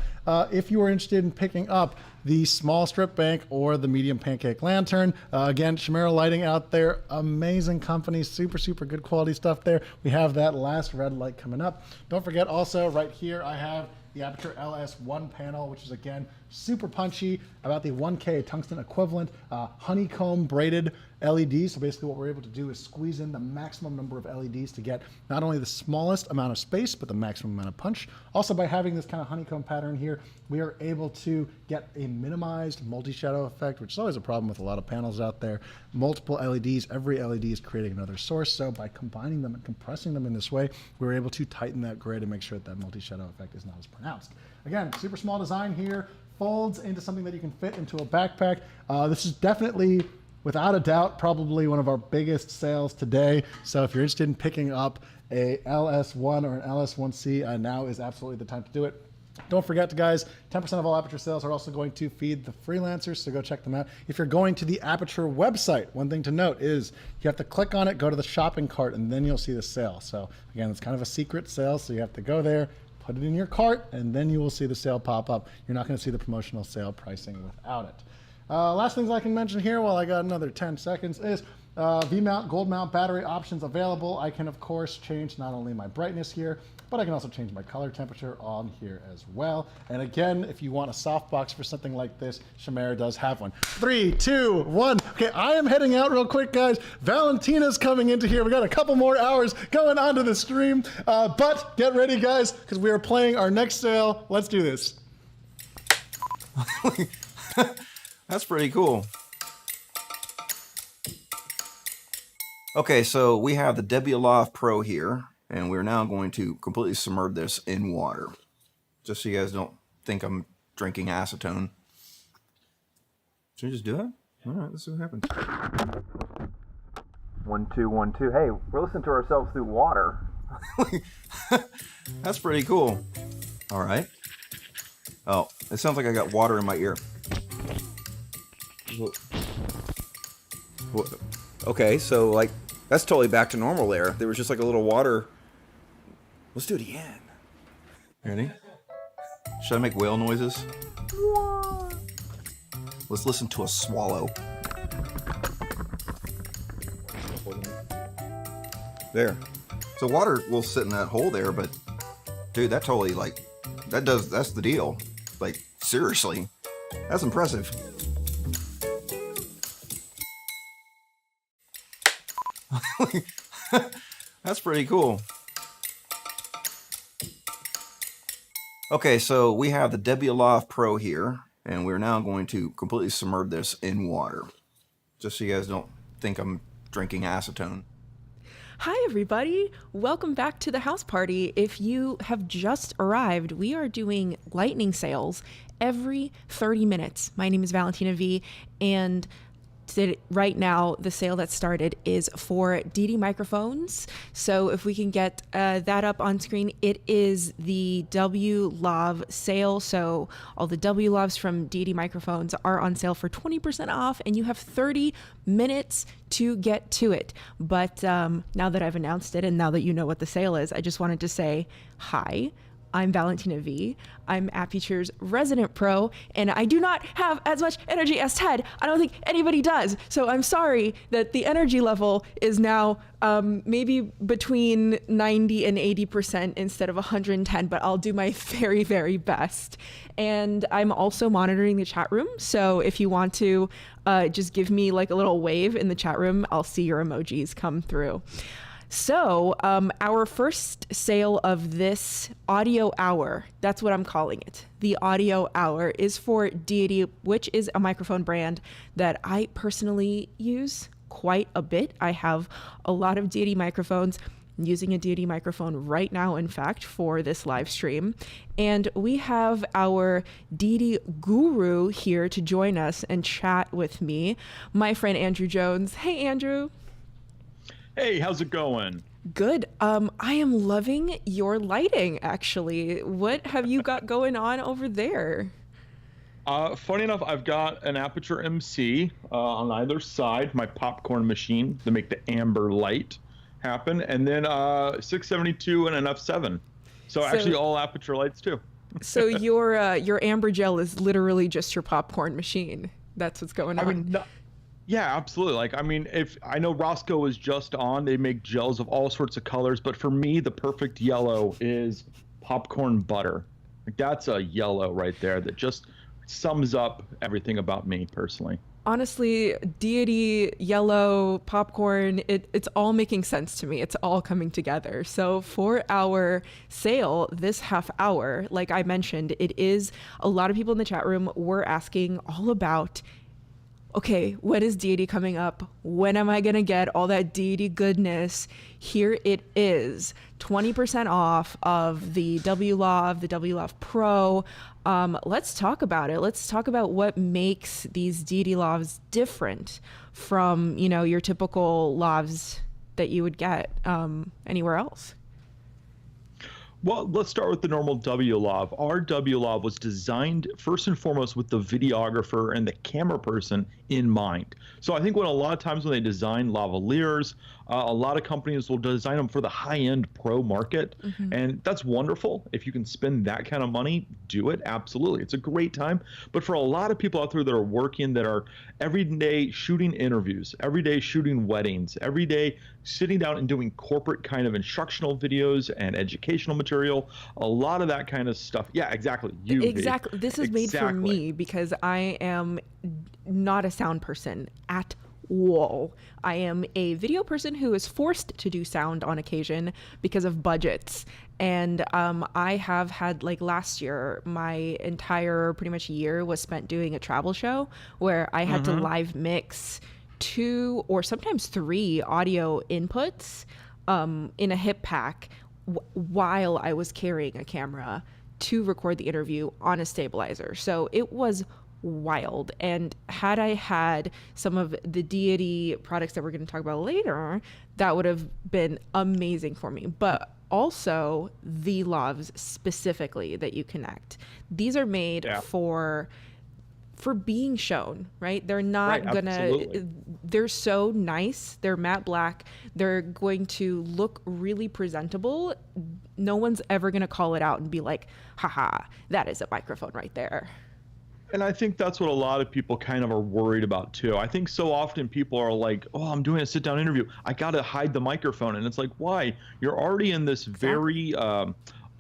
if you are interested in picking up the small strip bank or the medium pancake lantern, again, Chimera Lighting out there, amazing company, super, super good quality stuff there. We have that last red light coming up. Don't forget also, right here, I have the Aputure LS1 panel, which is again super punchy, about the 1K tungsten equivalent, honeycomb braided LEDs. So basically what we're able to do is squeeze in the maximum number of LEDs to get not only the smallest amount of space, but the maximum amount of punch. Also, by having this kind of honeycomb pattern here, we are able to get a minimized multi-shadow effect, which is always a problem with a lot of panels out there. Multiple LEDs, every LED is creating another source. So by combining them and compressing them in this way, we're able to tighten that grid and make sure that multi-shadow effect is not as pronounced. Again, super small design here, folds into something that you can fit into a backpack. This is definitely, without a doubt, probably one of our biggest sales today. So if you're interested in picking up a LS1 or an LS1C, now is absolutely the time to do it. Don't forget, guys, 10% of all Aputure sales are also going to feed the freelancers, so go check them out. If you're going to the Aputure website, one thing to note is you have to click on it, go to the shopping cart, and then you'll see the sale. So again, it's kind of a secret sale, so you have to go there, put it in your cart, and then you will see the sale pop up. You're not going to see the promotional sale pricing without it. Last things I can mention here while I got another 10 seconds is V-mount, gold mount battery options available. I can, of course, change not only my brightness here, but I can also change my color temperature on here as well. And again, if you want a softbox for something like this, Chimera does have one. 3, 2, 1. Okay, I am heading out real quick, guys. Valentina's coming into here. We got a couple more hours going onto the stream. But get ready, guys, because we are playing our next sale. Let's do this. That's pretty cool. Okay, so we have the Debbie Aloft Pro here, and we're now going to completely submerge this in water. Just so you guys don't think I'm drinking acetone. Should we just do it? All right, let's see what happens. 1 2 1 2. Hey, we're listening to ourselves through water. That's pretty cool. All right. Oh, it sounds like I got water in my ear. Okay, so like that's totally back to normal there. There was just like a little water. Let's do it again. Ready? Should I make whale noises? Let's listen to a swallow. There. So water will sit in that hole there, but dude, that totally like that's the deal. Like seriously. That's impressive. That's pretty cool. Okay, so we have the Debioloff Pro here, and we're now going to completely submerge this in water. Just so you guys don't think I'm drinking acetone. Hi, everybody. Welcome back to the house party. If you have just arrived, we are doing lightning sales every 30 minutes. My name is Valentina V, and right now the sale that started is for DD microphones. So if we can get that up on screen, it is the WLAV sale. So all the WLAVs from DD microphones are on sale for 20% off, and you have 30 minutes to get to it. But now that I've announced it and now that you know what the sale is, I just wanted to say hi. I'm Valentina V. I'm Aputure's resident pro, and I do not have as much energy as Ted. I don't think anybody does. So I'm sorry that the energy level is now maybe between 90 and 80% instead of 110, but I'll do my very, very best. And I'm also monitoring the chat room. So if you want to just give me like a little wave in the chat room, I'll see your emojis come through. So our first sale of this audio hour, that's what I'm calling it. The audio hour is for Deity, which is a microphone brand that I personally use quite a bit. I have a lot of Deity microphones. I'm using a Deity microphone right now, in fact, for this live stream. And we have our Deity guru here to join us and chat with me, my friend Andrew Jones. Hey, Andrew. Hey, how's it going? Good. I am loving your lighting, actually. What have you got going on over there? Funny enough, I've got an Aputure MC on either side, my popcorn machine to make the amber light happen, and then 672 and an F7. So actually all Aputure lights too. So your amber gel is literally just your popcorn machine. That's what's going on. I mean, no, yeah, absolutely. Like, I mean, if I know Roscoe is just on, they make gels of all sorts of colors, but for me, the perfect yellow is popcorn butter. Like, that's a yellow right there that just sums up everything about me personally. Honestly, Deity, yellow, popcorn, it's all making sense to me. It's all coming together. So for our sale this half hour, like I mentioned, it is a lot of people in the chat room were asking all about, okay, when is Deity coming up? When am I going to get all that Deity goodness? Here it is, 20% off of the WLAV, the WLAV Pro. Let's talk about it. Let's talk about what makes these Deity lavs different from, you know, your typical lavs that you would get anywhere else. Well, let's start with the normal WLAV. Our WLAV was designed first and foremost with the videographer and the camera person in mind. So I think when a lot of times when they design lavaliers, a lot of companies will design them for the high-end pro market, and that's wonderful. If you can spend that kind of money, do it. Absolutely, it's a great time. But for a lot of people out there that are working, that are every day shooting interviews, every day shooting weddings, every day sitting down and doing corporate kind of instructional videos and educational material, a lot of that kind of stuff. Yeah, exactly. Exactly. This is made for me because I am not a sound person at all. I am a video person who is forced to do sound on occasion because of budgets. And I have had, like last year, my entire pretty much year was spent doing a travel show where I had to live mix 2 or sometimes 3 audio inputs in a hip pack while I was carrying a camera to record the interview on a stabilizer. So it was wild. And had I had some of the Deity products that we're going to talk about later, that would have been amazing for me. But also the lavs specifically that you connect. These are made for being shown, right? They're not they're so nice. They're matte black. They're going to look really presentable. No one's ever going to call it out and be like, haha, that is a microphone right there. And I think that's what a lot of people kind of are worried about too. I think so often people are like, oh, I'm doing a sit down interview, I got to hide the microphone. And it's like, why? You're already in this very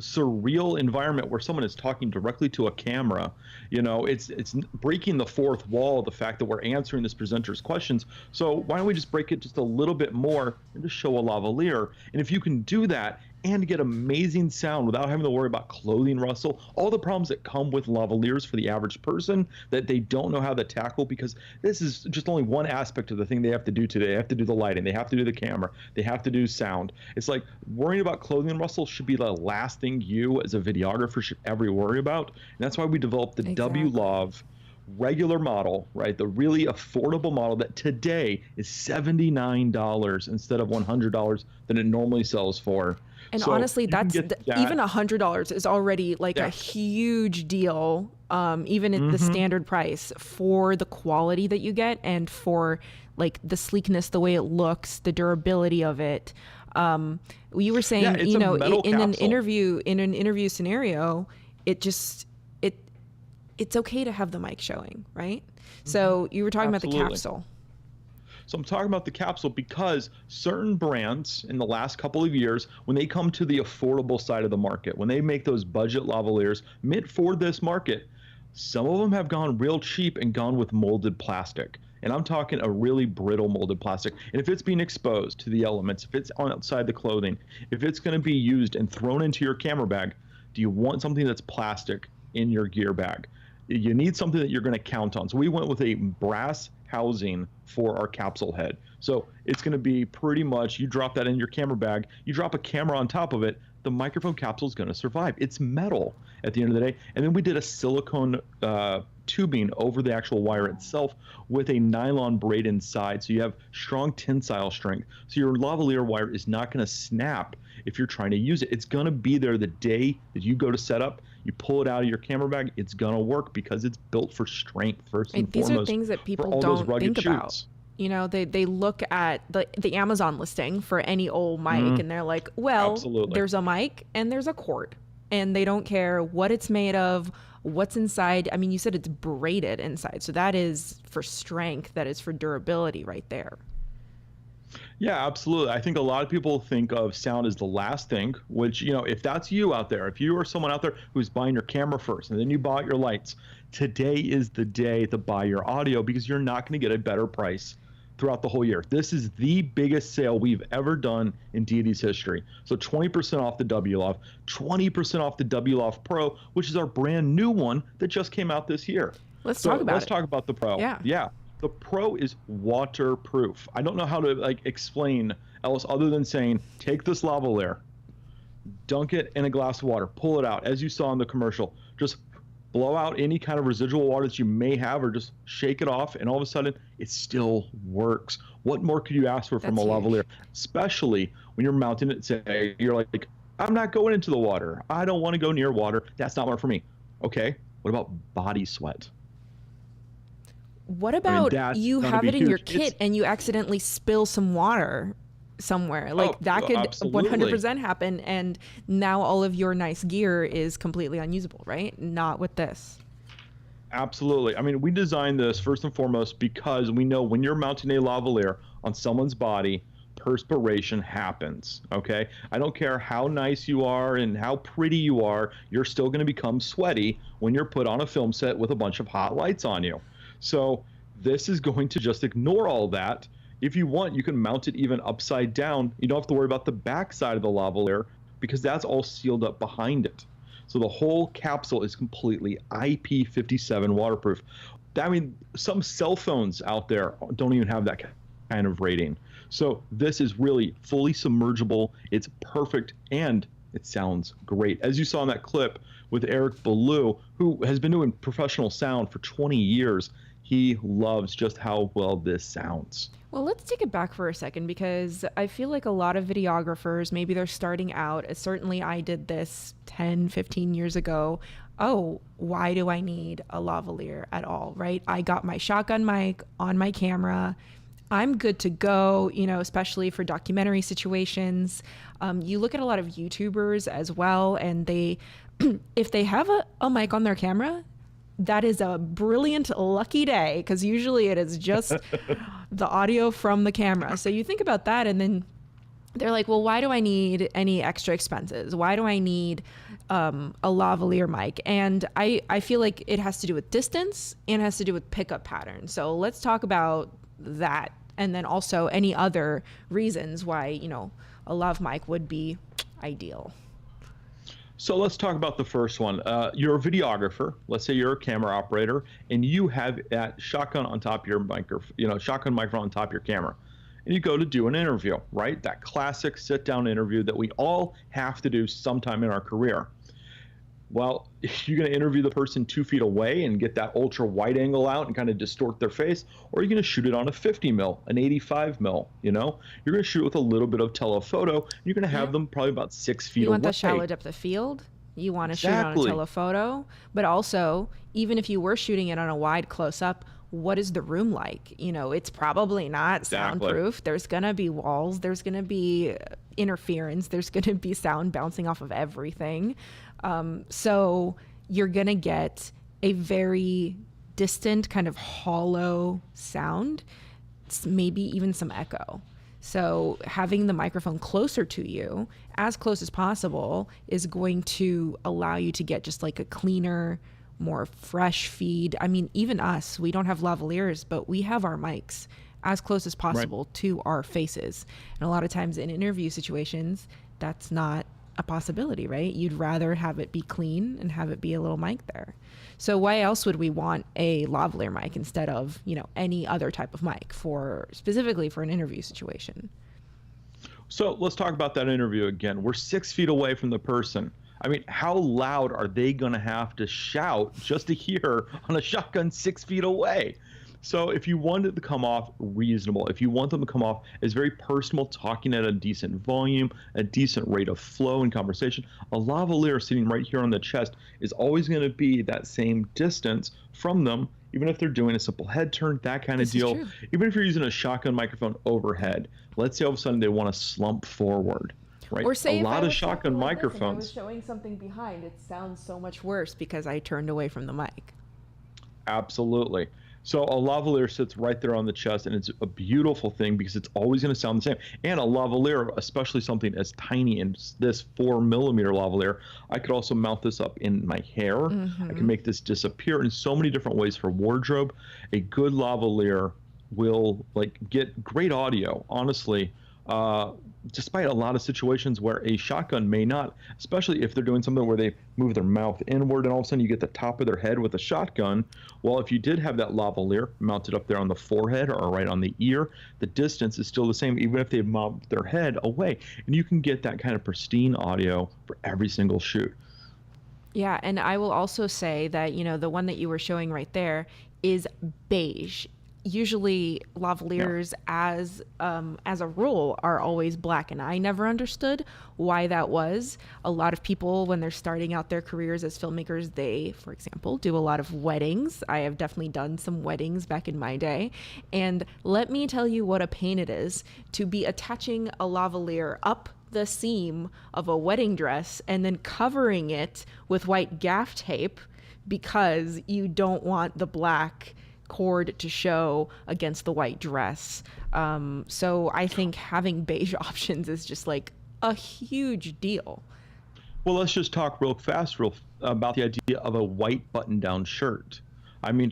surreal environment where someone is talking directly to a camera. You know, it's breaking the fourth wall, the fact that we're answering this presenter's questions. So why don't we just break it just a little bit more and just show a lavalier? And if you can do that and get amazing sound without having to worry about clothing rustle, all the problems that come with lavaliers for the average person that they don't know how to tackle, because this is just only one aspect of the thing they have to do today. They have to do the lighting, they have to do the camera, they have to do sound. It's like worrying about clothing rustle should be the last thing you as a videographer should ever worry about. And that's why we developed the WLAV regular model, right? The really affordable model that today is $79 instead of $100 that it normally sells for. And so honestly, that's even $100 is already like a huge deal, even at the standard price, for the quality that you get and for like the sleekness, the way it looks, the durability of it. You were saying, you know, in an interview scenario, it's okay to have the mic showing, right? So you were talking about the capsule. So I'm talking about the capsule because certain brands in the last couple of years, when they come to the affordable side of the market, when they make those budget lavaliers meant for this market, some of them have gone real cheap and gone with molded plastic. And I'm talking a really brittle molded plastic. And if it's being exposed to the elements, if it's on outside the clothing, if it's going to be used and thrown into your camera bag, do you want something that's plastic in your gear bag? You need something that you're going to count on. So we went with a brass housing for our capsule head. So it's going to be pretty much, you drop that in your camera bag, you drop a camera on top of it, the microphone capsule is going to survive. It's metal at the end of the day. And then we did a silicone tubing over the actual wire itself with a nylon braid inside. So you have strong tensile strength. So your lavalier wire is not going to snap if you're trying to use it. It's going to be there the day that you go to set up. You pull it out of your camera bag, it's going to work because it's built for strength first and foremost. These are things that people don't think about. You know, they look at the Amazon listing for any old mic and they're like, well, there's a mic and there's a cord, and they don't care what it's made of, what's inside. I mean, you said it's braided inside. So that is for strength, that is for durability right there. Yeah, absolutely. I think a lot of people think of sound as the last thing, which, you know, if that's you out there, if you are someone out there who's buying your camera first and then you bought your lights, today is the day to buy your audio because you're not going to get a better price throughout the whole year. This is the biggest sale we've ever done in Deity's history. So 20% off the WLAV, 20% off the WLAV Pro, which is our brand new one that just came out this year. Let's talk about the Pro. Yeah. The Pro is waterproof. I don't know how to explain else other than saying, take this lavalier, dunk it in a glass of water, pull it out, as you saw in the commercial, just blow out any kind of residual water that you may have, or just shake it off, and all of a sudden it still works. What more could you ask for from a lavalier? Especially when you're mounting it, say you're like, I'm not going into the water, I don't want to go near water, that's not one for me. Okay, what about body sweat? What about you have it in your kit and you accidentally spill some water somewhere? Like that could 100% happen, and now all of your nice gear is completely unusable, right? Not with this. Absolutely. I mean, we designed this first and foremost because we know when you're mounting a lavalier on someone's body, perspiration happens, okay? I don't care how nice you are and how pretty you are, you're still going to become sweaty when you're put on a film set with a bunch of hot lights on you. So this is going to just ignore all that. If you want, you can mount it even upside down. You don't have to worry about the back side of the lavalier because that's all sealed up behind it. So the whole capsule is completely IP57 waterproof. I mean, some cell phones out there don't even have that kind of rating. So this is really fully submergible. It's perfect, and it sounds great. As you saw in that clip with Eric Ballou, who has been doing professional sound for 20 years, he loves just how well this sounds. Well, let's take it back for a second, because I feel like a lot of videographers, maybe they're starting out. Certainly I did this 10, 15 years ago. Oh, why do I need a lavalier at all, right? I got my shotgun mic on my camera. I'm good to go, you know, especially for documentary situations. You look at a lot of YouTubers as well, and they, if they have a mic on their camera, that is a brilliant, lucky day, because usually it is just the audio from the camera. So you think about that, and then they're like, well, why do I need any extra expenses? Why do I need a lavalier mic, and I feel like it has to do with distance and has to do with pickup pattern. So let's talk about that, and then also any other reasons why, you know, a lav mic would be ideal. So let's talk about the first one. You're a videographer. Let's say you're a camera operator, and you have that shotgun on top of your microphone, shotgun microphone on top of your camera, and you go to do an interview, right? That classic sit-down interview that we all have to do sometime in our career. Well, you're going to interview the person 2 feet away and get that ultra wide angle out and kind of distort their face, or are you going to shoot it on a 50 mil, an 85 mil, You're going to shoot with a little bit of telephoto, and you're going to have them probably about 6 feet away. You want the shallow depth of field. You want to shoot on a telephoto, but also, even if you were shooting it on a wide close-up, what is the room like? It's probably not soundproof. There's going to be walls. There's going to be interference. There's going to be sound bouncing off of everything. So you're going to get a very distant, kind of hollow sound, maybe even some echo. So having the microphone closer to you, as close as possible, is going to allow you to get just like a cleaner, more fresh feed. I mean, even us, we don't have lavaliers, but we have our mics as close as possible to our faces. And a lot of times in interview situations, that's not a possibility, right? You'd rather have it be clean and have it be a little mic there. So why else would we want a lavalier mic instead of, any other type of mic specifically for an interview situation? So let's talk about that interview again. We're 6 feet away from the person. I mean, how loud are they going to have to shout just to hear on a shotgun 6 feet away? So if you want it to come off reasonable, if you want them to come off as very personal, talking at a decent volume, a decent rate of flow and conversation, a lavalier sitting right here on the chest is always going to be that same distance from them, even if they're doing a simple head turn, that kind of deal. Even if you're using a shotgun microphone overhead, let's say all of a sudden they want to slump forward. Right. Or say a lot of shotgun microphones. microphones. I was showing something behind. It sounds so much worse because I turned away from the mic. Absolutely. So a lavalier sits right there on the chest, and it's a beautiful thing because it's always going to sound the same. And a lavalier, especially something as tiny as this 4mm lavalier, I could also mount this up in my hair. Mm-hmm. I can make this disappear in so many different ways for wardrobe. A good lavalier will get great audio, honestly. Despite a lot of situations where a shotgun may not, especially if they're doing something where they move their mouth inward and all of a sudden you get the top of their head with a shotgun. Well, if you did have that lavalier mounted up there on the forehead or right on the ear, the distance is still the same, even if they mount their head away. And you can get that kind of pristine audio for every single shoot. Yeah, and I will also say that, the one that you were showing right there is beige. Usually lavaliers, as a rule, are always black, and I never understood why that was. A lot of people, when they're starting out their careers as filmmakers, they, for example, do a lot of weddings. I have definitely done some weddings back in my day, and let me tell you what a pain it is to be attaching a lavalier up the seam of a wedding dress and then covering it with white gaff tape because you don't want the black cord to show against the white dress. So I think having beige options is just like a huge deal. Well, let's just talk real fast about the idea of a white button-down shirt. I mean,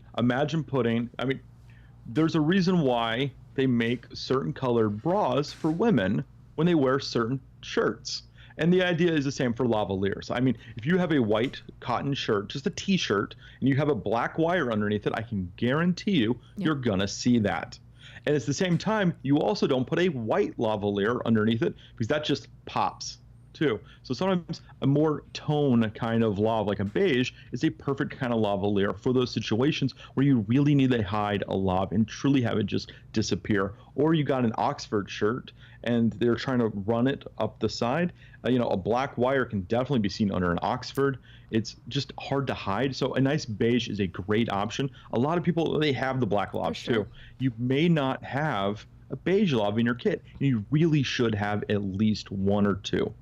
there's a reason why they make certain colored bras for women when they wear certain shirts. And the idea is the same for lavaliers. I mean, if you have a white cotton shirt, just a t-shirt, and you have a black wire underneath it, I can guarantee you, you're gonna see that. And at the same time, you also don't put a white lavalier underneath it because that just pops too. So sometimes a more tone kind of lav, like a beige, is a perfect kind of lavalier for those situations where you really need to hide a lav and truly have it just disappear. Or you got an Oxford shirt and they're trying to run it up the side. A black wire can definitely be seen under an Oxford. It's just hard to hide. So a nice beige is a great option. A lot of people, they have the black lavs too. You may not have a beige lav in your kit, and you really should have at least one or two.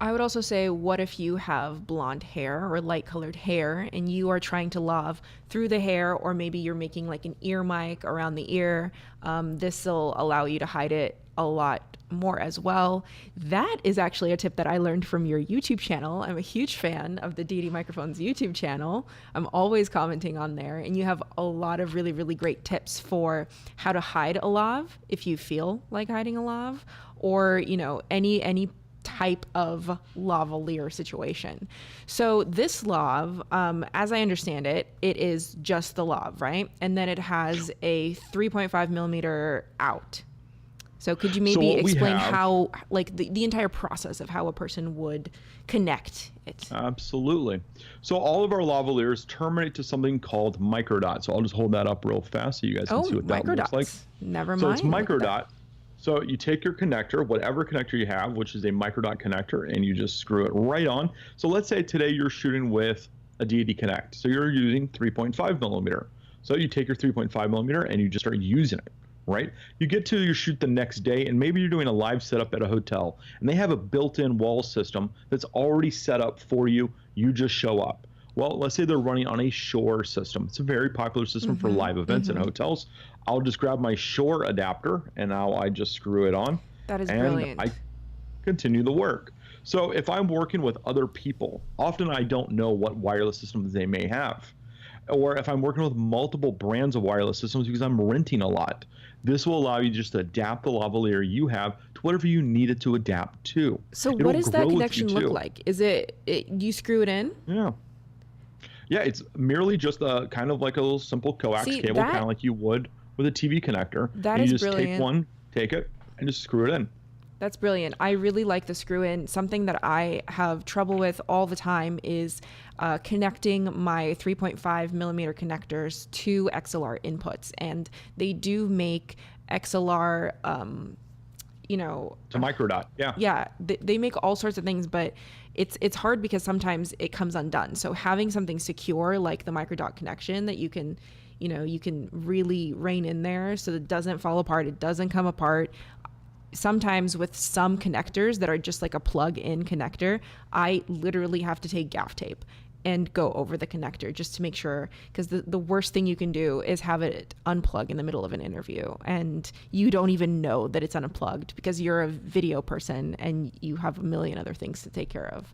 I would also say, what if you have blonde hair or light colored hair and you are trying to lave through the hair, or maybe you're making like an ear mic around the ear? This will allow you to hide it a lot more as well. That is actually a tip that I learned from your YouTube channel. I'm a huge fan of the DD Microphones YouTube channel. I'm always commenting on there, and you have a lot of really, really great tips for how to hide a lave if you feel like hiding a lave, or, you know, any type of lavalier situation. So this lave, as I understand it, it is just the lave, right? And then it has a 3.5 millimeter out. So could you maybe explain how, like the entire process of how a person would connect it? Absolutely. So all of our lavaliers terminate to something called microdot. So I'll just hold that up real fast so you guys can see what that looks like. Never mind. So it's microdot. So you take your connector, whatever connector you have, which is a microdot connector, and you just screw it right on. So let's say today you're shooting with a DD Connect. So you're using 3.5 millimeter. So you take your 3.5 millimeter and you just start using it, right? You get to your shoot the next day, and maybe you're doing a live setup at a hotel, and they have a built-in wall system that's already set up for you. You just show up. Well, let's say they're running on a Shore system. It's a very popular system for live events in hotels. I'll just grab my Shore adapter, and now I just screw it on. That is and brilliant. I continue the work. So if I'm working with other people, often I don't know what wireless systems they may have. Or if I'm working with multiple brands of wireless systems because I'm renting a lot, this will allow you just to adapt the lavalier you have to whatever you need it to adapt to. So what does that connection look like? Is it you screw it in? Yeah, it's merely just a kind of like a little simple coax cable, kind of like you would with a TV connector. That and is you just brilliant. take one, take it, and just screw it in. That's brilliant. I really like the screw in. Something that I have trouble with all the time is connecting my 3.5 millimeter connectors to XLR inputs. And they do make XLR, you know, to microdot. Yeah, they make all sorts of things, but it's hard because sometimes it comes undone. So having something secure like the microdot connection that you can, you know, you can really rein in there so that it doesn't fall apart, it doesn't come apart. Sometimes with some connectors that are just like a plug-in connector, I literally have to take gaff tape and go over the connector just to make sure, because the worst thing you can do is have it unplug in the middle of an interview and you don't even know that it's unplugged because you're a video person and you have a million other things to take care of.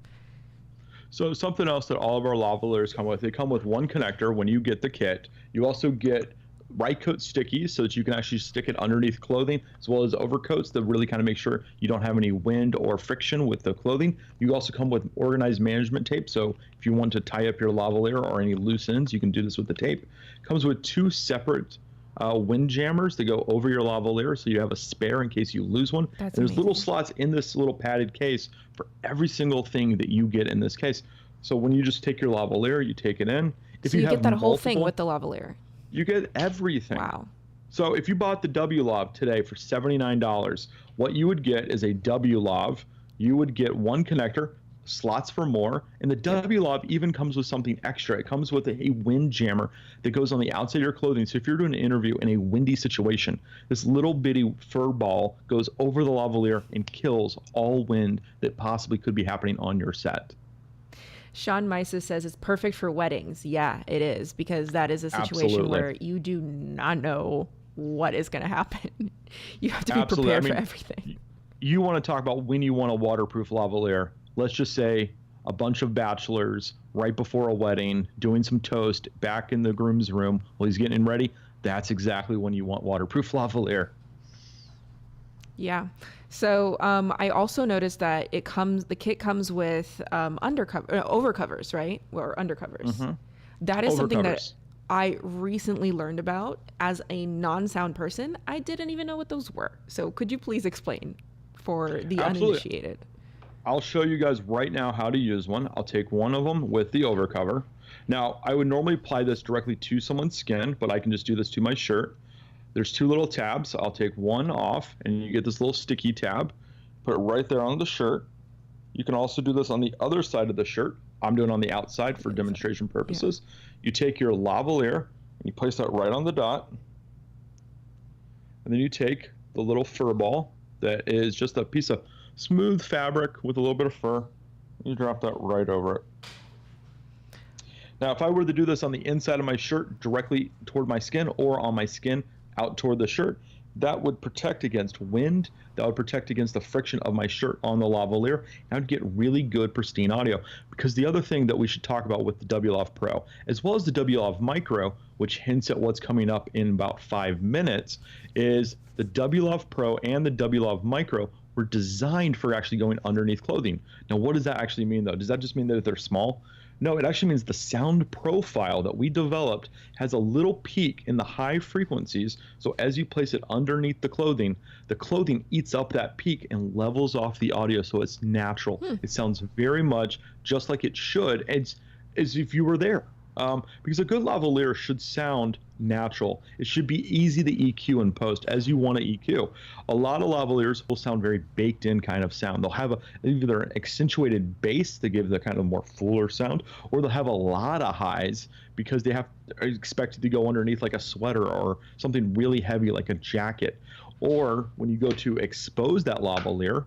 So something else that all of our lavaliers come with, they come with one connector when you get the kit. You also get right coat stickies so that you can actually stick it underneath clothing, as well as overcoats that really kind of make sure you don't have any wind or friction with the clothing. You also come with organized management tape, so if you want to tie up your lavalier or any loose ends, you can do this with the tape. It comes with two separate wind jammers that go over your lavalier, so you have a spare in case you lose one. That's There's amazing. little slots in this little padded case for every single thing that you get in this case. So when you just take your lavalier, you take it in. If So you have get that whole thing multiple- with the lavalier. You get everything. Wow. So if you bought the W-Lav today for $79, what you would get is a W-Lav. You would get one connector, slots for more, and the W-Lav even comes with something extra. It comes with a wind jammer that goes on the outside of your clothing. So if you're doing an interview in a windy situation, this little bitty fur ball goes over the lavalier and kills all wind that possibly could be happening on your set. Sean Mises says it's perfect for weddings. Yeah, it is, because that is a situation Absolutely. where you do not know what is going to happen. You have to be Absolutely. prepared I mean, for everything. You want to talk about when you want a waterproof lavalier. Let's just say a bunch of bachelors right before a wedding doing some toast back in the groom's room while he's getting ready. That's exactly when you want waterproof lavalier. Yeah. So I also noticed that the kit comes with overcovers, right? Or undercovers. Mm-hmm. That is something that Overcovers. I recently learned about as a non-sound person. I didn't even know what those were. So could you please explain for the Absolutely. uninitiated? I'll show you guys right now how to use one. I'll take one of them with the overcover. Now, I would normally apply this directly to someone's skin, but I can just do this to my shirt. There's two little tabs. I'll take one off, and you get this little sticky tab. Put it right there on the shirt. You can also do this on the other side of the shirt. I'm doing it on the outside for demonstration purposes. Yeah. You take your lavalier, and you place that right on the dot. And then you take the little fur ball that is just a piece of smooth fabric with a little bit of fur. You drop that right over it. Now, if I were to do this on the inside of my shirt directly toward my skin or on my skin out toward the shirt, that would protect against wind, that would protect against the friction of my shirt on the lavalier, and I'd get really good pristine audio. Because the other thing that we should talk about with the WLAV Pro, as well as the WLAV Micro, which hints at what's coming up in about 5 minutes, is the WLAV Pro and the WLAV Micro were designed for actually going underneath clothing. Now, what does that actually mean, though? Does that just mean that they're small? No, it actually means the sound profile that we developed has a little peak in the high frequencies. So as you place it underneath the clothing eats up that peak and levels off the audio so it's natural. It sounds very much just like it should, as if you were there. Because a good lavalier should sound natural. It should be easy to EQ in post as you want to EQ. A lot of lavaliers will sound very baked in kind of sound. They'll have either an accentuated bass to give the kind of more fuller sound, or they'll have a lot of highs because they are expected to go underneath like a sweater or something really heavy like a jacket. Or when you go to expose that lavalier,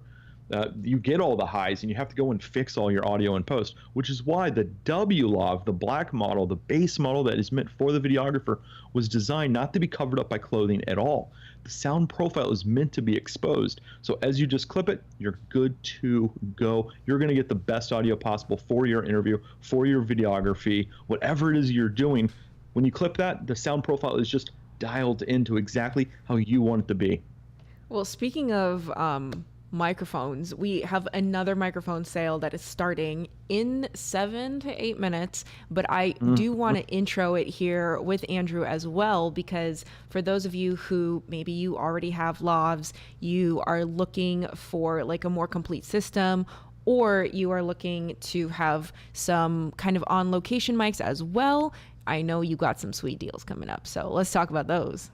you get all the highs and you have to go and fix all your audio in post, which is why the WLAV, the black model, the base model that is meant for the videographer, was designed not to be covered up by clothing at all. The sound profile is meant to be exposed. So as you just clip it, you're good to go. You're going to get the best audio possible for your interview, for your videography, whatever it is you're doing. When you clip that, the sound profile is just dialed into exactly how you want it to be. Well, speaking of microphones, we have another microphone sale that is starting in 7 to 8 minutes, but I do want to intro it here with Andrew as well, because for those of you who maybe you already have lavs, you are looking for like a more complete system, or you are looking to have some kind of on location mics as well, I know you got some sweet deals coming up, so let's talk about those.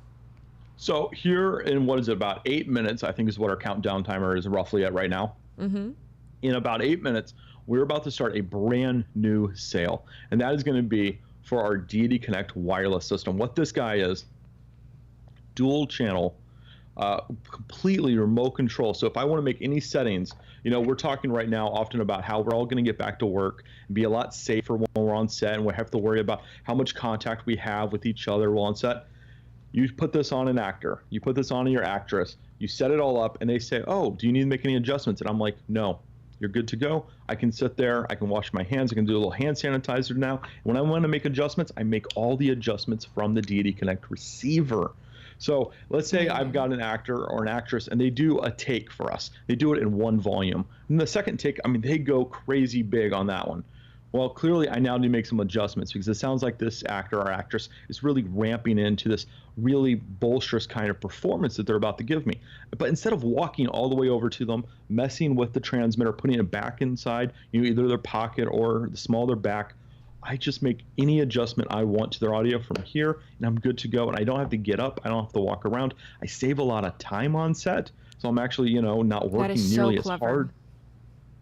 So here in what is it, about 8 minutes, I think is what our countdown timer is roughly at right now. In about 8 minutes, we're about to start a brand new sale. And that is going to be for our Deity Connect wireless system. What this guy is, dual channel, completely remote control. So if I want to make any settings, you know, we're talking right now often about how we're all going to get back to work and be a lot safer when we're on set, and we have to worry about how much contact we have with each other while on set. You put this on an actor, you put this on your actress, you set it all up, and they say, oh, do you need to make any adjustments? And I'm like, no, you're good to go. I can sit there, I can wash my hands, I can do a little hand sanitizer now. And when I want to make adjustments, I make all the adjustments from the Deity Connect receiver. So let's say I've got an actor or an actress and they do a take for us. They do it in one volume. And the second take, I mean, they go crazy big on that one. Well, clearly I now need to make some adjustments because it sounds like this actor or actress is really ramping into this really bolsterous kind of performance that they're about to give me. But instead of walking all the way over to them, messing with the transmitter, putting it back inside, you know, either their pocket or the small of their back, I just make any adjustment I want to their audio from here, and I'm good to go. And I don't have to get up. I don't have to walk around. I save a lot of time on set, so I'm actually, you know, not working nearly as hard.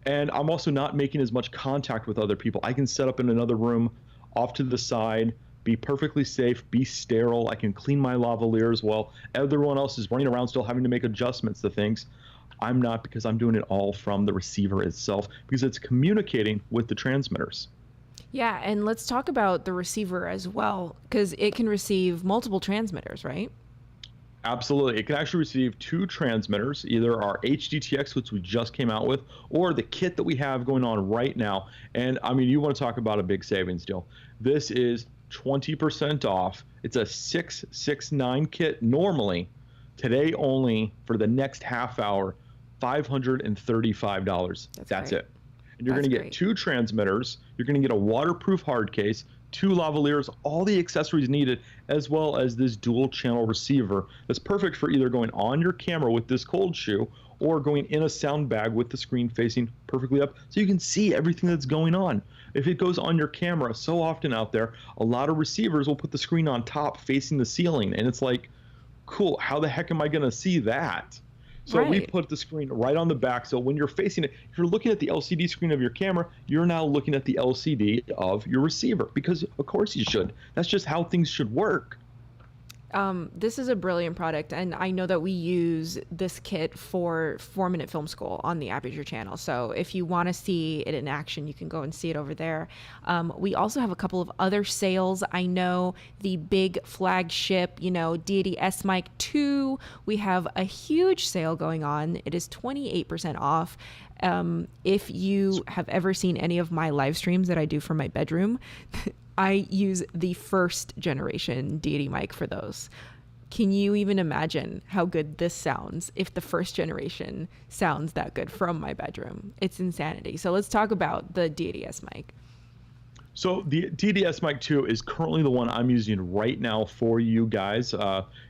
And I'm also not making as much contact with other people. I can set up in another room off to the side, be perfectly safe, be sterile. I can clean my lavaliers while everyone else is running around still having to make adjustments to things. I'm not, because I'm doing it all from the receiver itself, because it's communicating with the transmitters. Yeah, and let's talk about the receiver as well, because it can receive multiple transmitters, right? Absolutely. It can actually receive two transmitters, either our HDTX, which we just came out with, or the kit that we have going on right now. And I mean, you want to talk about a big savings deal. This is 20% off. It's a 669 kit normally. Today only, for the next half hour, $535. That's it. And you're going to get two transmitters. You're going to get a waterproof hard case, two lavaliers, all the accessories needed, as well as this dual channel receiver that's perfect for either going on your camera with this cold shoe or going in a sound bag with the screen facing perfectly up so you can see everything that's going on. If it goes on your camera, so often out there, a lot of receivers will put the screen on top facing the ceiling, and it's like, cool, how the heck am I going to see that? So we put the screen right on the back, so when you're facing it, if you're looking at the LCD screen of your camera, you're now looking at the LCD of your receiver, because of course you should. That's just how things should work. This is a brilliant product, and I know that we use this kit for 4-Minute Film School on the Aputure channel. So if you want to see it in action, you can go and see it over there. We also have a couple of other sales. I know the big flagship, Deity S Mic 2. We have a huge sale going on. It is 28% off. If you have ever seen any of my live streams that I do from my bedroom, I use the first generation Deity mic for those. Can you even imagine how good this sounds if the first generation sounds that good from my bedroom? It's insanity. So let's talk about the Deity S mic. So the DDS Mic 2 is currently the one I'm using right now for you guys.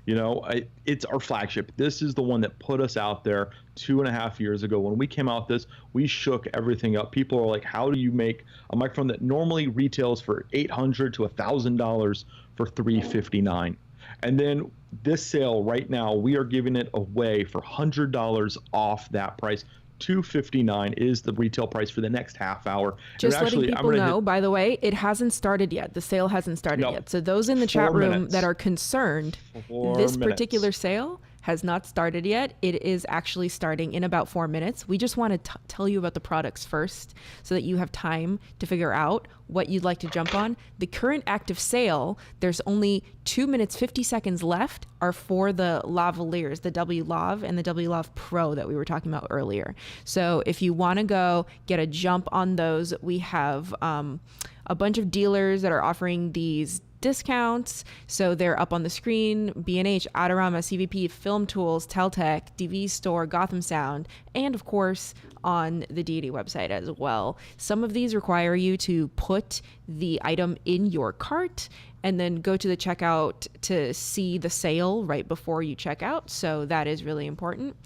It's our flagship. This is the one that put us out there 2.5 years ago. When we came out with this, we shook everything up. People are like, how do you make a microphone that normally retails for $800 to $1,000 for $359? And then this sale right now, we are giving it away for $100 off that price. $259 is the retail price for the next half hour. Just letting people know, by the way, it hasn't started yet. The sale hasn't started yet. So those in the chat room that are concerned, this particular sale has not started yet. It is actually starting in about 4 minutes. We just want to tell you about the products first so that you have time to figure out what you'd like to jump on. The current active sale, there's only 2 minutes, 50 seconds left, are for the lavaliers, the W Lav and the W Lav Pro that we were talking about earlier. So if you want to go get a jump on those, we have a bunch of dealers that are offering these discounts. So they're up on the screen: B&H, Adorama, CVP, Film Tools, Teltec, DV Store, Gotham Sound, and of course on the Deity website as well. Some of these require you to put the item in your cart and then go to the checkout to see the sale right before you check out. So that is really important.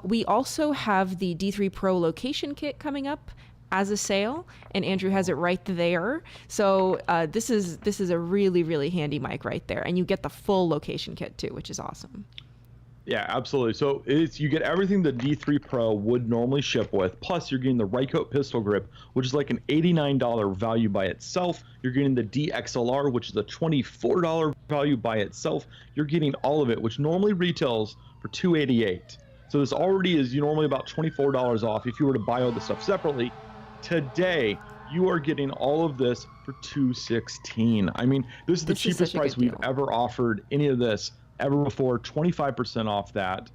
We also have the D3 Pro location kit coming up as a sale, and Andrew has it right there. So this is a really, really handy mic right there, and you get the full location kit too, which is awesome. Yeah, absolutely. So you get everything the D3 Pro would normally ship with, plus you're getting the Rycote pistol grip, which is like an $89 value by itself. You're getting the DXLR, which is a $24 value by itself. You're getting all of it, which normally retails for $288. So this already is normally about $24 off if you were to buy all the stuff separately. Today, you are getting all of this for $216. I mean, this is the cheapest price we've ever offered any of this ever before, 25% off that.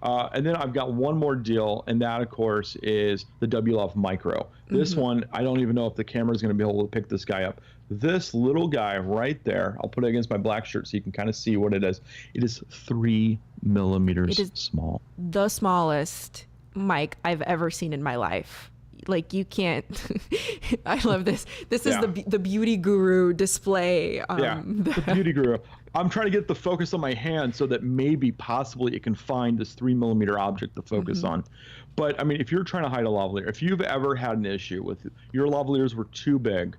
And then I've got one more deal, and that, of course, is the WLove Micro. This one, I don't even know if the camera is going to be able to pick this guy up. This little guy right there, I'll put it against my black shirt so you can kind of see what it is. It is 3 millimeters small. The smallest mic I've ever seen in my life. Like, you can't. I love this. This is the Beauty Guru display. The Beauty Guru. I'm trying to get the focus on my hand so that maybe possibly it can find this 3 millimeter object to focus on. But I mean, if you're trying to hide a lavalier, if you've ever had an issue with your lavaliers were too big,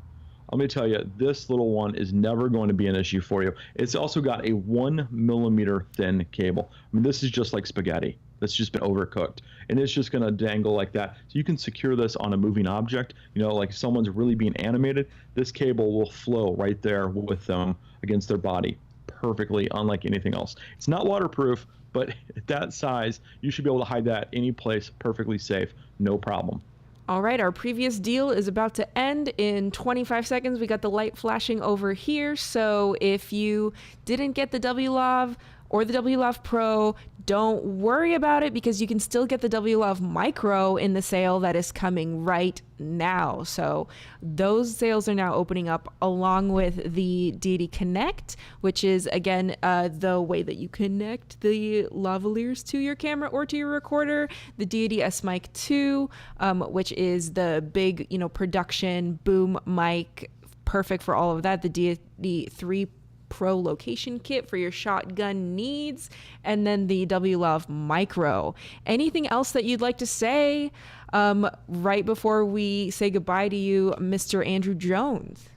let me tell you, this little one is never going to be an issue for you. It's also got a 1 millimeter thin cable. I mean, this is just like spaghetti that's just been overcooked, and it's just going to dangle like that. So you can secure this on a moving object. Like if someone's really being animated, this cable will flow right there with them against their body perfectly, unlike anything else. It's not waterproof, but at that size, you should be able to hide that any place perfectly safe, no problem. All right, our previous deal is about to end in 25 seconds. We got the light flashing over here. So if you didn't get the WLav or the WLav Pro, don't worry about it, because you can still get the WLav Micro in the sale that is coming right now. So those sales are now opening up, along with the Deity Connect, which is, again, the way that you connect the lavaliers to your camera or to your recorder. The Deity S Mic 2, which is the big, production boom mic, perfect for all of that. The Deity 3 Pro location kit for your shotgun needs, and then the WLav Micro. Anything else that you'd like to say right before we say goodbye to you, Mr. Andrew Jones?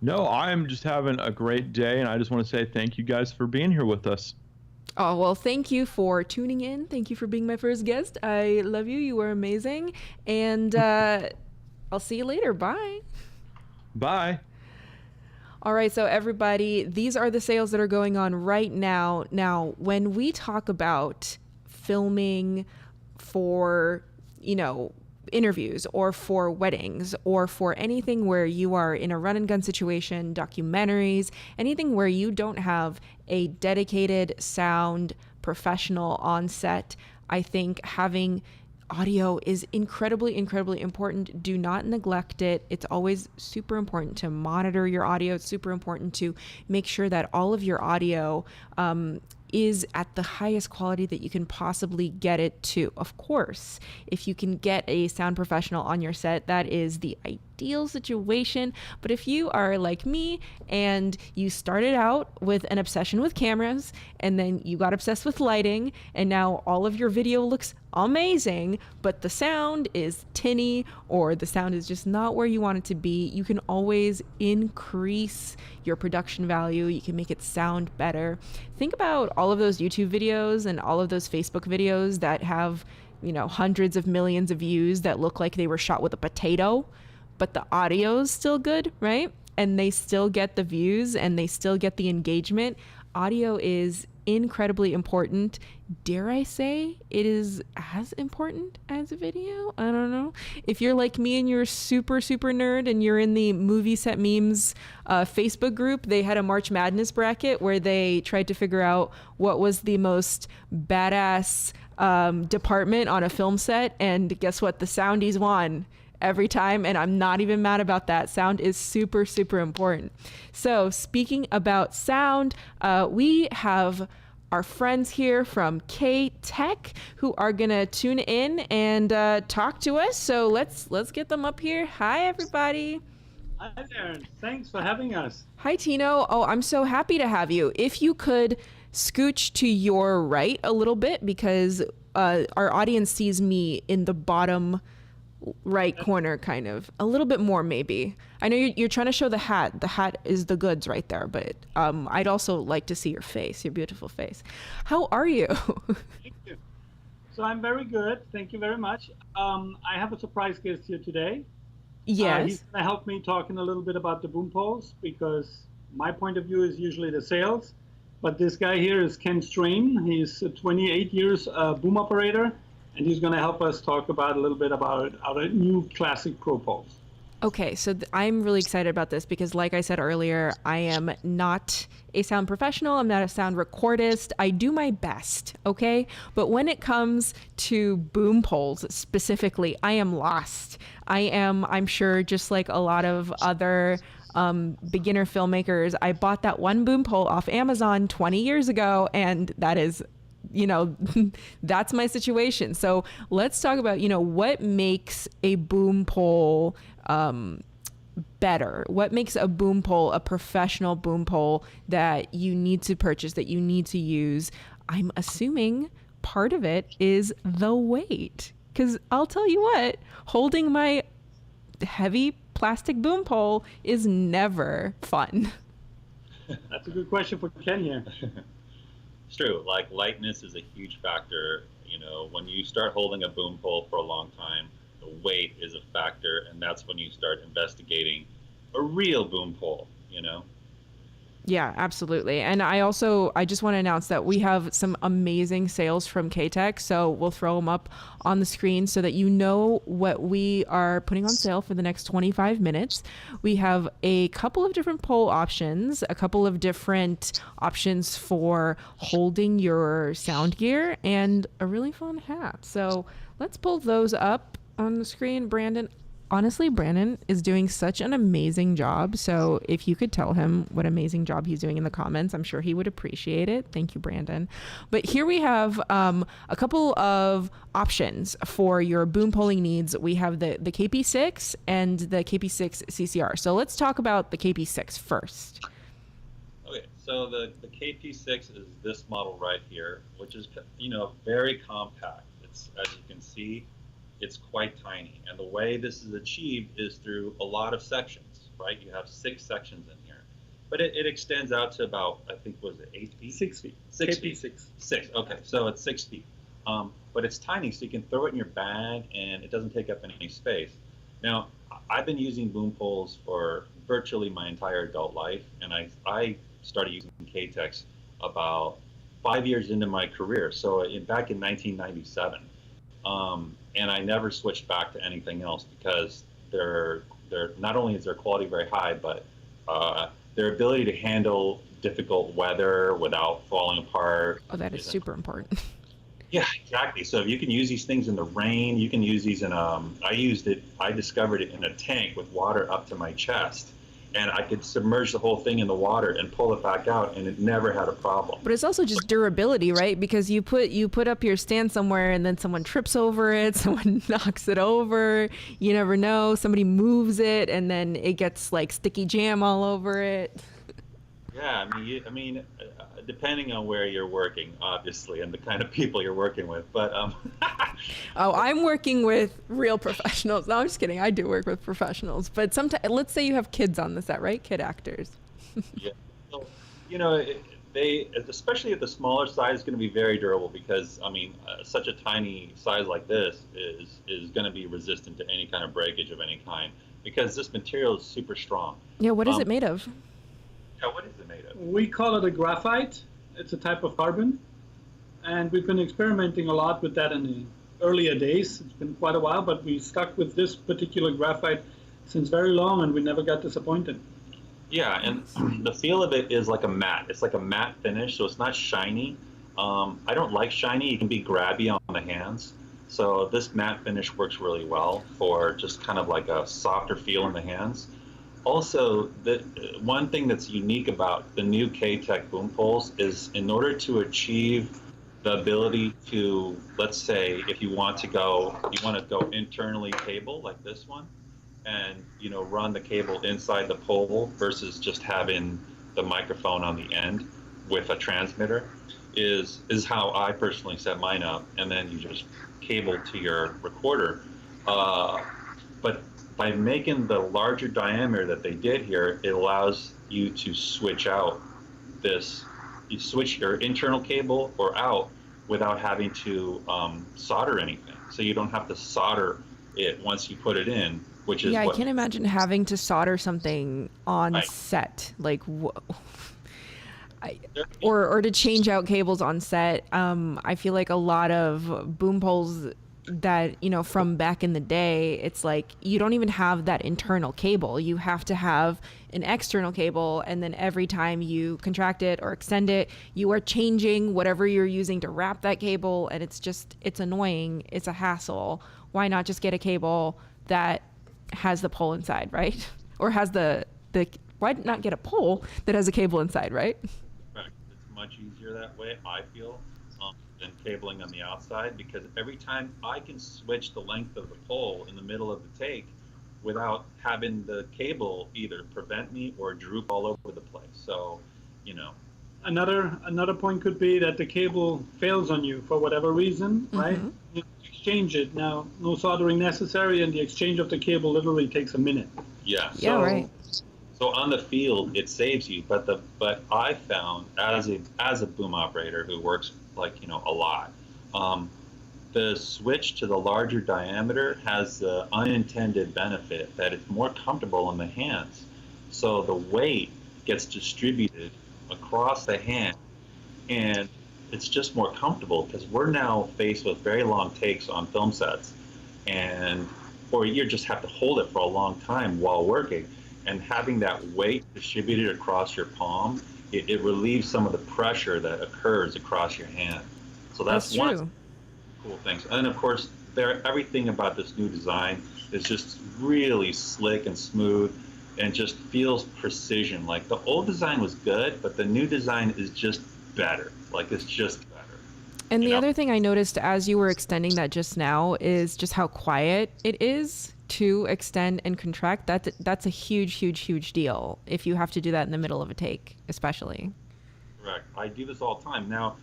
No, I'm just having a great day, and I just want to say thank you guys for being here with us. Oh, well, thank you for tuning in. Thank you for being my first guest. I love you. You were amazing. And I'll see you later. Bye. Bye. All right, so everybody, these are the sales that are going on right now. Now, when we talk about filming for, interviews or for weddings or for anything where you are in a run and gun situation, documentaries, anything where you don't have a dedicated sound professional on set, I think having audio is incredibly, incredibly important. Do not neglect it. It's always super important to monitor your audio. It's super important to make sure that all of your audio is at the highest quality that you can possibly get it to. Of course, if you can get a sound professional on your set, that is the ideal situation. But if you are like me and you started out with an obsession with cameras and then you got obsessed with lighting and now all of your video looks amazing, but the sound is tinny or the sound is just not where you want it to be, you can always increase your production value. You can make it sound better. Think about all of those YouTube videos and all of those Facebook videos that have, hundreds of millions of views that look like they were shot with a potato, but the audio's still good, right? And they still get the views and they still get the engagement. Audio is incredibly important. Dare I say it is as important as a video? I don't know. If you're like me and you're super, super nerd and you're in the Movie Set Memes Facebook group, they had a March Madness bracket where they tried to figure out what was the most badass department on a film set. And guess what? The Soundies won every time, and I'm not even mad about that. Sound is super, super important. So speaking about sound, we have our friends here from K-Tech who are gonna tune in and talk to us. So let's get them up here. Hi, everybody. Hi there. Thanks for having us. Hi, Tino. Oh, I'm so happy to have you. If you could scooch to your right a little bit, because our audience sees me in the bottom right corner, kind of a little bit more maybe. I know you're trying to show the hat. The hat is the goods right there, but I'd also like to see your face, your beautiful face. How are you? Thank you. So I'm very good. Thank you very much. I have a surprise guest here today. Yes. He's going to help me talking a little bit about the boom poles, because my point of view is usually the sales. But this guy here is Ken Strain. He's a 28 years boom operator. And he's going to help us talk about a little bit about our new classic Pro Poles. Okay, so I'm really excited about this because, like I said earlier, I am not a sound professional. I'm not a sound recordist. I do my best, okay? But when it comes to boom poles specifically, I am lost. I'm sure, just like a lot of other beginner filmmakers, I bought that one boom pole off Amazon 20 years ago, and that is, that's my situation. So let's talk about, what makes a boom pole better? What makes a boom pole a professional boom pole that you need to purchase, that you need to use? I'm assuming part of it is the weight, because I'll tell you what, holding my heavy plastic boom pole is never fun. That's a good question for Ken here. It's true. Like, lightness is a huge factor. When you start holding a boom pole for a long time, the weight is a factor, and that's when you start investigating a real boom pole. Yeah, absolutely. And I just want to announce that we have some amazing sales from K-Tech. So we'll throw them up on the screen so that you know what we are putting on sale for the next 25 minutes. We have a couple of different pole options, a couple of different options for holding your sound gear, and a really fun hat. So let's pull those up on the screen. Brandon, honestly, Brandon is doing such an amazing job. So if you could tell him what amazing job he's doing in the comments, I'm sure he would appreciate it. Thank you, Brandon. But here we have a couple of options for your boom polling needs. We have the KP6 and the KP6 CCR. So let's talk about the KP6 first. Okay, so the KP6 is this model right here, which is, very compact. It's, as you can see, it's quite tiny, and the way this is achieved is through a lot of sections, right? You have 6 sections in here, but it extends out to about, I think, was it 8 feet? 6 feet. 6 feet. 6. Okay, so it's 6 feet, but it's tiny, so you can throw it in your bag, and it doesn't take up any space. Now, I've been using boom poles for virtually my entire adult life, and I started using K-Tex about 5 years into my career, so back in 1997, and I never switched back to anything else because they're not only is their quality very high, but their ability to handle difficult weather without falling apart. Oh, that is super important. Yeah, exactly. So if you can use these things in the rain, you can use these in I discovered it in a tank with water up to my chest, and I could submerge the whole thing in the water and pull it back out, and it never had a problem. But it's also just durability, right? Because you put up your stand somewhere and then someone trips over it, someone knocks it over, you never know, somebody moves it and then it gets like sticky jam all over it. Yeah, I mean, depending on where you're working, obviously, and the kind of people you're working with. But oh, I'm working with real professionals. No, I'm just kidding. I do work with professionals, but sometimes, let's say you have kids on the set, right? Kid actors. Yeah, so, they, especially at the smaller size, is going to be very durable because I mean, such a tiny size like this is going to be resistant to any kind of breakage of any kind because this material is super strong. Yeah, what is it made of? What is it made of? We call it a graphite. It's a type of carbon. And we've been experimenting a lot with that in the earlier days. It's been quite a while, but we stuck with this particular graphite since very long, and we never got disappointed. Yeah, and the feel of it is like a matte. It's like a matte finish, so it's not shiny. I don't like shiny. It can be grabby on the hands. So this matte finish works really well for just kind of like a softer feel in the hands. Also, the one thing that's unique about the new K-Tech boom poles is in order to achieve the ability to, let's say, if you want to go internally cable like this one, and run the cable inside the pole versus just having the microphone on the end with a transmitter, is how I personally set mine up, and then you just cable to your recorder. But by making the larger diameter that they did here, it allows you to switch out this. You switch your internal cable or out without having to solder anything. So you don't have to solder it once you put it in, which is yeah, I can't imagine having to solder something on Right. set. Like, or to change out cables on set. I feel like a lot of boom poles that from back in the day, it's like you don't even have that internal cable. You have to have an external cable, and then every time you contract it or extend it, you are changing whatever you're using to wrap that cable, and it's annoying. It's a hassle. Why not just get a cable that has the pole inside, right? Or has the why not get a pole that has a cable inside, right? Correct. It's much easier that way, I feel, than cabling on the outside, because every time I can switch the length of the pole in the middle of the take without having the cable either prevent me or droop all over the place. So, Another point could be that the cable fails on you for whatever reason, right? You exchange it. Now, no soldering necessary, and the exchange of the cable literally takes a minute. Yeah. Yeah, right. So on the field, it saves you, but I found as a boom operator who works a lot, the switch to the larger diameter has the unintended benefit that it's more comfortable in the hands. So the weight gets distributed across the hand, and it's just more comfortable because we're now faced with very long takes on film sets, or you just have to hold it for a long time while working. And having that weight distributed across your palm, it relieves some of the pressure that occurs across your hand. So that's one true. Cool things. And of course, everything about this new design is just really slick and smooth and just feels precision. Like the old design was good, but the new design is just better. Like it's just better. And the other thing I noticed as you were extending that just now is just how quiet it is to extend and contract. That's a huge deal if you have to do that in the middle of a take, especially. Correct. I do this all the time. Now,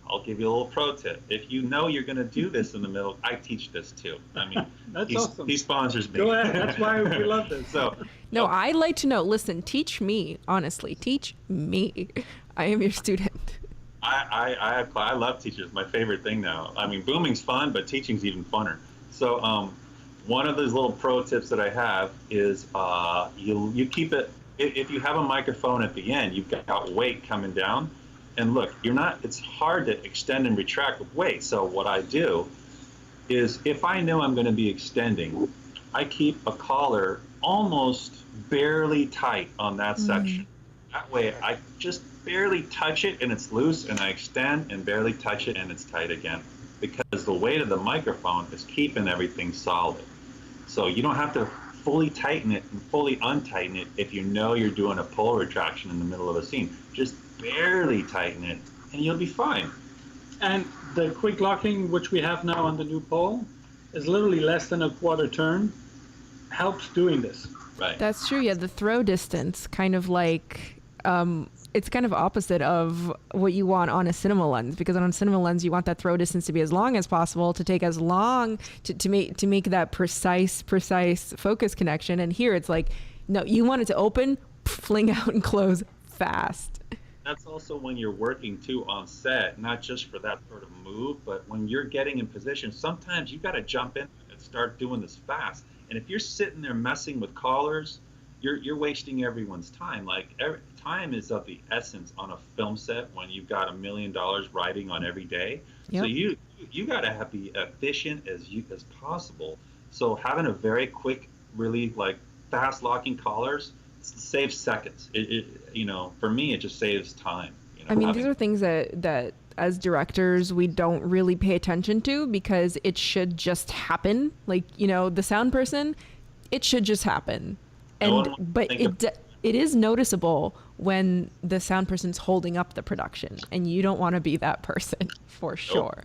I'll give you a little pro tip. If you know you're going to do this in the middle, I teach this too. I mean, That's awesome. He sponsors me. Go ahead. That's why we love this. So, No, I'd like to know. Listen, teach me, honestly. Teach me. I am your student. I love teachers. My favorite thing now. I mean, booming's fun, but teaching's even funner. So one of those little pro tips that I have is you keep it, if you have a microphone at the end, you've got weight coming down. And look, it's hard to extend and retract with weight. So what I do is if I know I'm going to be extending, I keep a collar almost barely tight on that section. That way I just barely touch it and it's loose, and I extend and barely touch it and it's tight again, because the weight of the microphone is keeping everything solid. So you don't have to fully tighten it and fully untighten it if you know you're doing a pull retraction in the middle of a scene. Just barely tighten it and you'll be fine. And the quick locking, which we have now on the new pole, is literally less than a quarter turn, helps doing this. Right. That's true. Yeah, the throw distance kind of like it's kind of opposite of what you want on a cinema lens, because on a cinema lens you want that throw distance to be as long as possible, to take as long to make that precise focus connection. And here it's like, no, you want it to open, fling out and close fast. That's also when you're working too on set, not just for that sort of move, but when you're getting in position, sometimes you got to jump in and start doing this fast. And if you're sitting there messing with collars, you're wasting everyone's time. Like, time is of the essence on a film set when you've got $1 million riding on every day. Yep. So you got to be efficient as possible. So having a very quick, really like fast locking collars saves seconds. For me, it just saves time. I mean, these are things that as directors we don't really pay attention to, because it should just happen. Like, the sound person, it should just happen. But it is noticeable when the sound person's holding up the production, and you don't want to be that person for sure.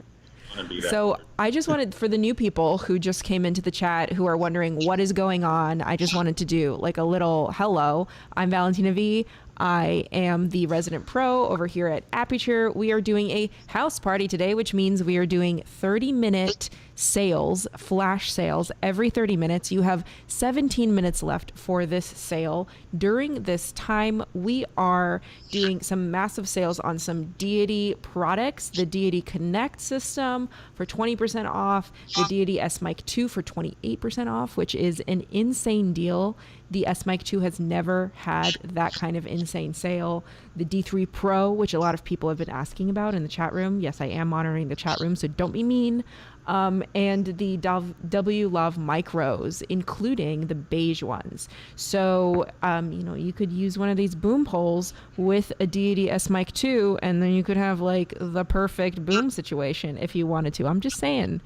So I just wanted, for the new people who just came into the chat who are wondering what is going on, I just wanted to do like a little hello. I'm Valentina V. I am the resident pro over here at Aputure. We are doing a house party today, which means we are doing 30-minute sales, flash sales every 30 minutes. You have 17 minutes left for this sale. During this time, we are doing some massive sales on some Deity products, the Deity Connect system for 20% off, the Deity S-Mic 2 for 28% off, which is an insane deal. The S-Mic 2 has never had that kind of insane sale. The D3 Pro, which a lot of people have been asking about in the chat room. Yes, I am monitoring the chat room, so don't be mean. And the W Love Micros, including the beige ones. So, you could use one of these boom poles with a Deity S-Mic 2, and then you could have like the perfect boom situation if you wanted to. I'm just saying,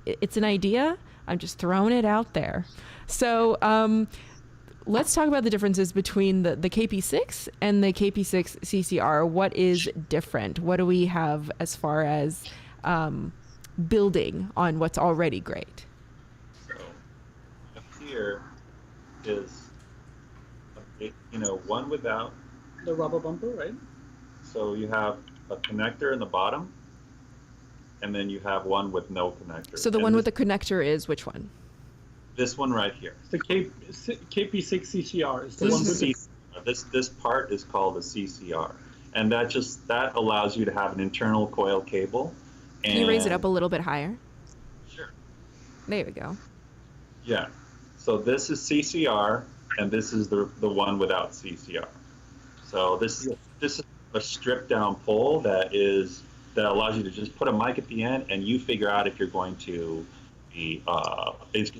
it's an idea. I'm just throwing it out there. So, let's talk about the differences between the KP6 and the KP6 CCR. What is different? What do we have as far as building on what's already great? So up here is, one without the rubber bumper, right? So you have a connector in the bottom, and then you have one with no connector. So the one with the connector is which one? This one right here. The KP6 CCR is the This one is with CCR. This part is called the CCR, and that allows you to have an internal coil cable. And can you raise it up a little bit higher? Sure. There we go. Yeah. So this is CCR, and this is the one without CCR. So this is a stripped down pole that allows you to just put a mic at the end, and you figure out if you're going to be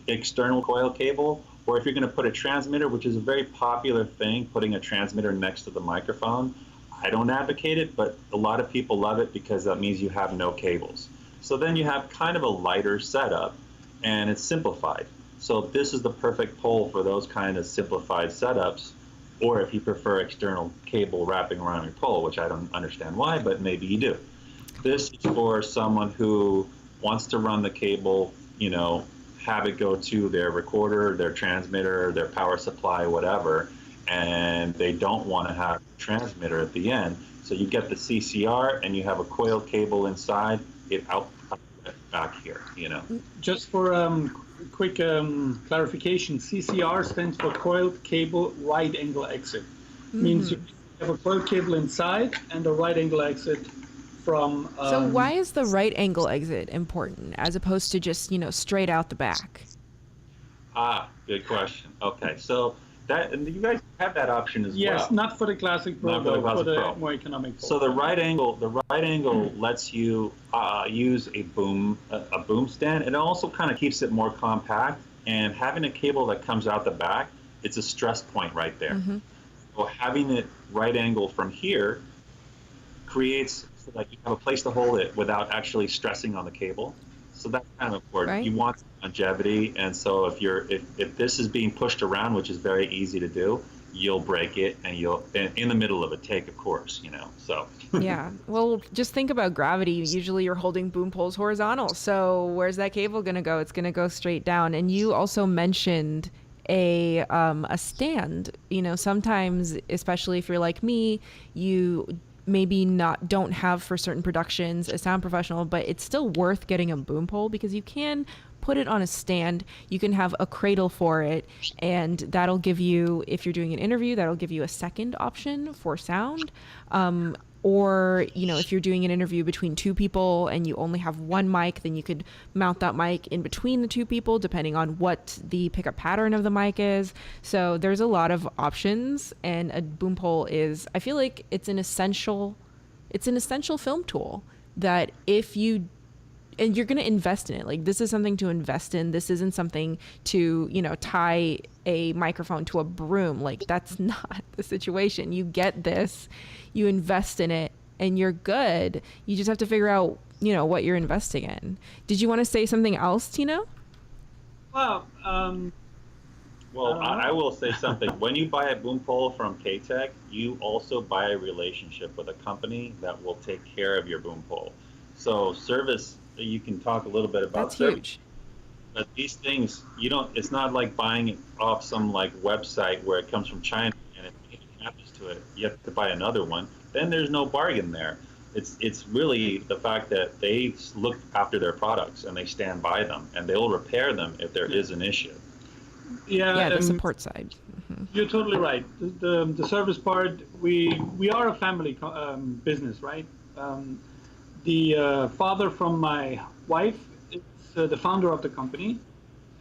external coil cable, or if you're going to put a transmitter, which is a very popular thing, putting a transmitter next to the microphone. I don't advocate it, but a lot of people love it because that means you have no cables. So then you have kind of a lighter setup, and it's simplified. So this is the perfect pole for those kind of simplified setups, or if you prefer external cable wrapping around your pole, which I don't understand why, but maybe you do. This is for someone who wants to run the cable, have it go to their recorder, their transmitter, their power supply, whatever, and they don't want to have a transmitter at the end. So you get the CCR and you have a coil cable inside, it out back here, Just for quick clarification, CCR stands for coiled cable right angle exit. Means you have a coiled cable inside and a right angle exit from... so why is the right angle exit important as opposed to just, straight out the back? Good question. Okay, so and you guys have that option as well. Yes, not for the Classic Pro, Not for the though, for Classic the Pro. more economic pole. So the right angle lets you use a boom stand, and it also kind of keeps it more compact. And having a cable that comes out the back, it's a stress point right there. Mm-hmm. So having it right angle from here creates so that you have a place to hold it without actually stressing on the cable. So that's kind of important. Right. You want longevity, and so if this is being pushed around, which is very easy to do, you'll break it, and you'll in the middle of a take, of course, So Yeah. Well, just think about gravity. Usually you're holding boom poles horizontal. So where's that cable going to go? It's going to go straight down. And you also mentioned a stand. Sometimes, especially if you're like me, you maybe don't have for certain productions a sound professional, but it's still worth getting a boom pole because you can put it on a stand. You can have a cradle for it, and that'll give you, if you're doing an interview, that'll give you a second option for sound. Or, if you're doing an interview between two people and you only have one mic, then you could mount that mic in between the two people, depending on what the pickup pattern of the mic is. So there's a lot of options, and a boom pole I feel like it's an essential film tool that and you're going to invest in it. Like, this is something to invest in. This isn't something to, tie a microphone to a broom. Like, that's not the situation. You get this, you invest in it, and you're good. You just have to figure out, what you're investing in. Did you want to say something else, Tino? Well, I will say something. When you buy a boom pole from K-Tech, you also buy a relationship with a company that will take care of your boom pole. So service, you can talk a little bit about. That's service. huge. But these things, it's not like buying it off some website where it comes from China, and if anything happens to it, you have to buy another one. Then there's no bargain there. It's really the fact that they look after their products and they stand by them, and they'll repair them if there is an issue. Yeah, the support side. Mm-hmm. You're totally right. The service part, we are a family business, right? The father from my wife is the founder of the company,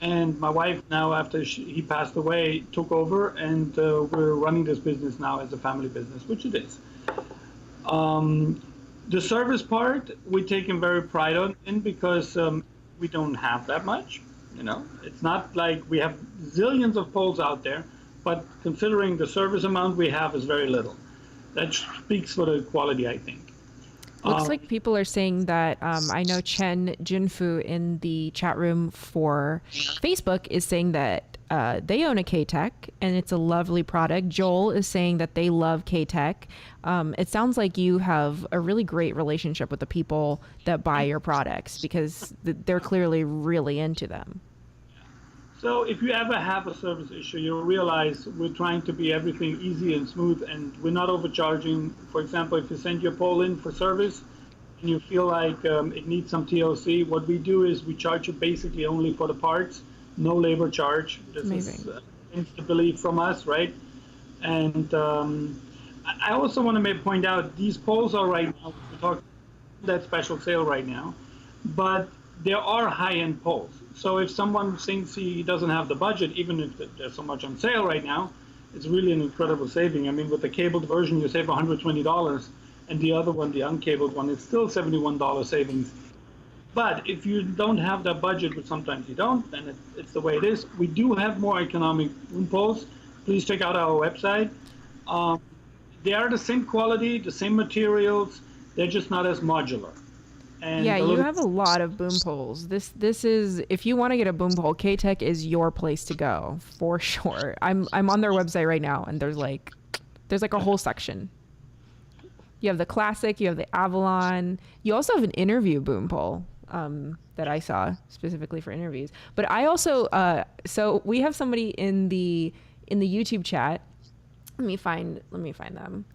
and my wife now, after he passed away, took over, and we're running this business now as a family business, which it is. The service part, we take in very pride in because we don't have that much. It's not like we have zillions of poles out there, but considering the service amount we have is very little. That speaks for the quality, I think. Looks like people are saying that I know Chen Jinfu in the chat room for Facebook is saying that they own a K-Tech and it's a lovely product. Joel is saying that they love K-Tech. It sounds like you have a really great relationship with the people that buy your products because they're clearly really into them. So if you ever have a service issue, you'll realize we're trying to be everything easy and smooth, and we're not overcharging. For example, if you send your pole in for service and you feel like it needs some TLC, what we do is we charge you basically only for the parts, no labor charge. This Amazing. is instability from us, right? And I also want to point out these poles are right now, we're talking that special sale right now, but there are high-end poles. So if someone thinks he doesn't have the budget, even if there's so much on sale right now, it's really an incredible saving. I mean, with the cabled version, you save $120, and the other one, the uncabled one, is still $71 savings. But if you don't have that budget, which sometimes you don't, then it's the way it is. We do have more economic boom poles. Please check out our website. They are the same quality, the same materials. They're just not as modular. And yeah, you have a lot of boom poles. This is, if you want to get a boom pole, K-Tech is your place to go for sure. I'm on their website right now, and there's like a whole section. You have the classic, you have the Avalon. You also have an interview boom pole that I saw specifically for interviews. But I also so we have somebody in the YouTube chat. Let me find them.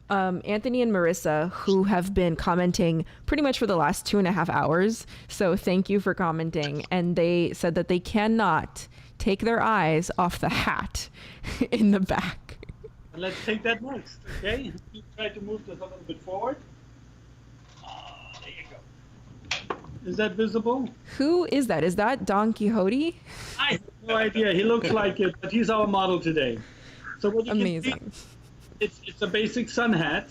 Anthony and Marissa, who have been commenting pretty much for the last 2.5 hours. So thank you for commenting. And they said that they cannot take their eyes off the hat in the back. Let's take that next, okay? You try to move this a little bit forward. There you go. Is that visible? Who is that? Is that Don Quixote? No idea. He looks like it, but he's our model today. So what you Amazing. can see, it's a basic sun hat,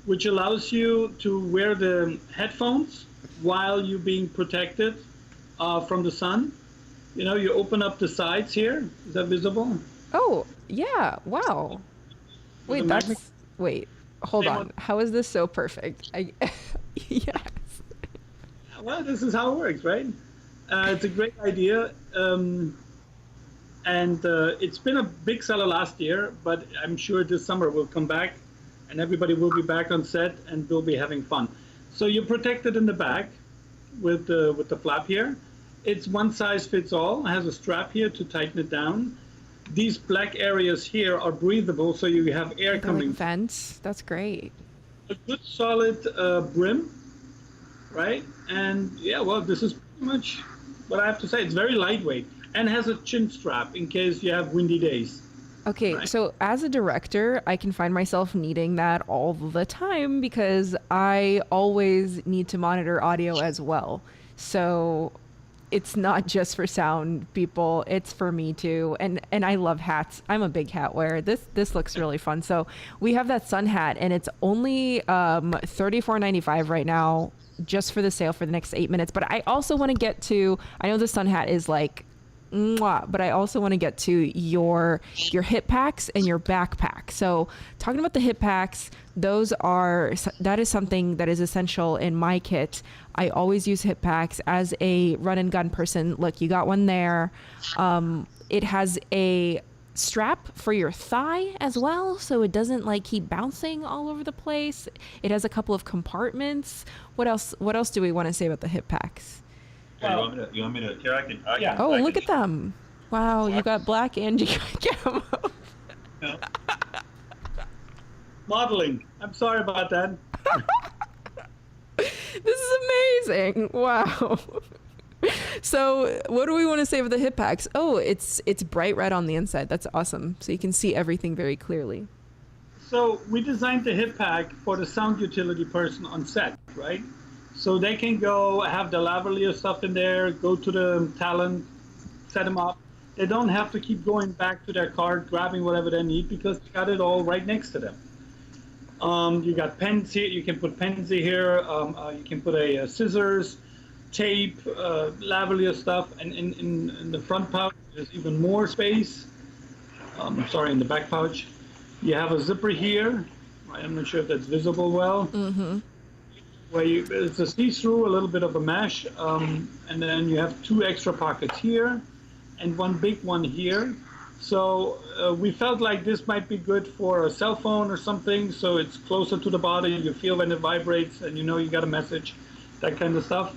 which allows you to wear the headphones while you're being protected from the sun. You know, you open up the sides here. Is that visible? Oh, yeah. Wow. Wait, hold on. How is this so perfect? Yes. Well, this is how it works, right? It's a great idea. And it's been a big seller last year, but I'm sure this summer will come back and everybody will be back on set and we'll be having fun. So you're protected in the back with the flap here. It's one size fits all. It has a strap here to tighten it down. These black areas here are breathable, so you have air coming. Like vents. That's great. A good solid brim, right? And yeah, well, this is pretty much what I have to say. It's very lightweight and has a chin strap in case you have windy days. Okay, right? So as a director, I can find myself needing that all the time because I always need to monitor audio as well. So it's not just for sound people, it's for me too. And I love hats. I'm a big hat wearer. This looks really fun. So we have that sun hat and it's only $34.95 right now just for the sale for the next 8 minutes. But I also want to get to, I know the sun hat is like mwah, but I also want to get to your hip packs and your backpack. So talking about the hip packs, that is something that is essential in my kit. I always use hip packs as a run and gun person. Look, you got one there. It has a strap for your thigh as well, so it doesn't like keep bouncing all over the place. It has a couple of compartments. What else do we want to say about the hip packs? Well, you want me to here, I can Oh, look can at them. Wow, you got black and you got camo. no. Modeling. I'm sorry about that. This is amazing. Wow. So what do we want to say with the hip packs? Oh, it's bright red on the inside. That's awesome. So you can see everything very clearly. So we designed the hip pack for the sound utility person on set, right? So they can go have the lavalier stuff in there, go to the talent, set them up. They don't have to keep going back to their car, grabbing whatever they need because they got it all right next to them. You got pens here. You can put pens here. You can put a scissors, tape, lavalier stuff, and in the front pouch there's even more space. Sorry, in the back pouch, you have a zipper here. I'm not sure if that's visible well. Mm-hmm. Where it's a see-through, a little bit of a mesh, and then you have two extra pockets here, and one big one here. So we felt like this might be good for a cell phone or something, so it's closer to the body, you feel when it vibrates, and you know you got a message, that kind of stuff.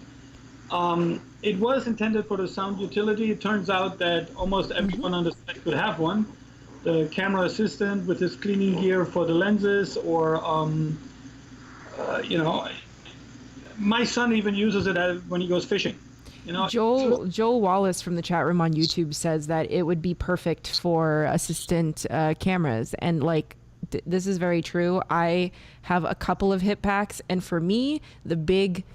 It was intended for the sound utility. It turns out that almost everyone on the set could have one. The camera assistant with his cleaning gear for the lenses, or, you know, my son even uses it when he goes fishing. You know, Joel Wallace from the chat room on YouTube says that it would be perfect for assistant cameras, and like this is very true. I have a couple of hip packs, and for me, the big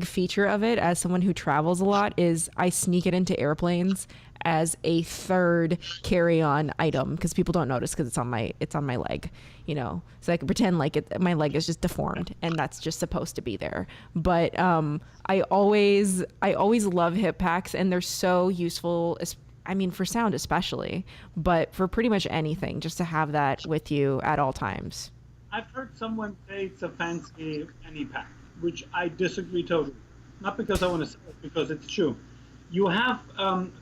feature of it as someone who travels a lot is I sneak it into airplanes as a third carry-on item because people don't notice because it's on my leg, you know, so I can pretend like my leg is just deformed and that's just supposed to be there. But I always love hip packs, and they're so useful, I mean for sound especially, but for pretty much anything, just to have that with you at all times. I've heard someone say it's a fancy fanny pack, which I disagree totally. Not because I want to say it, because it's true. You have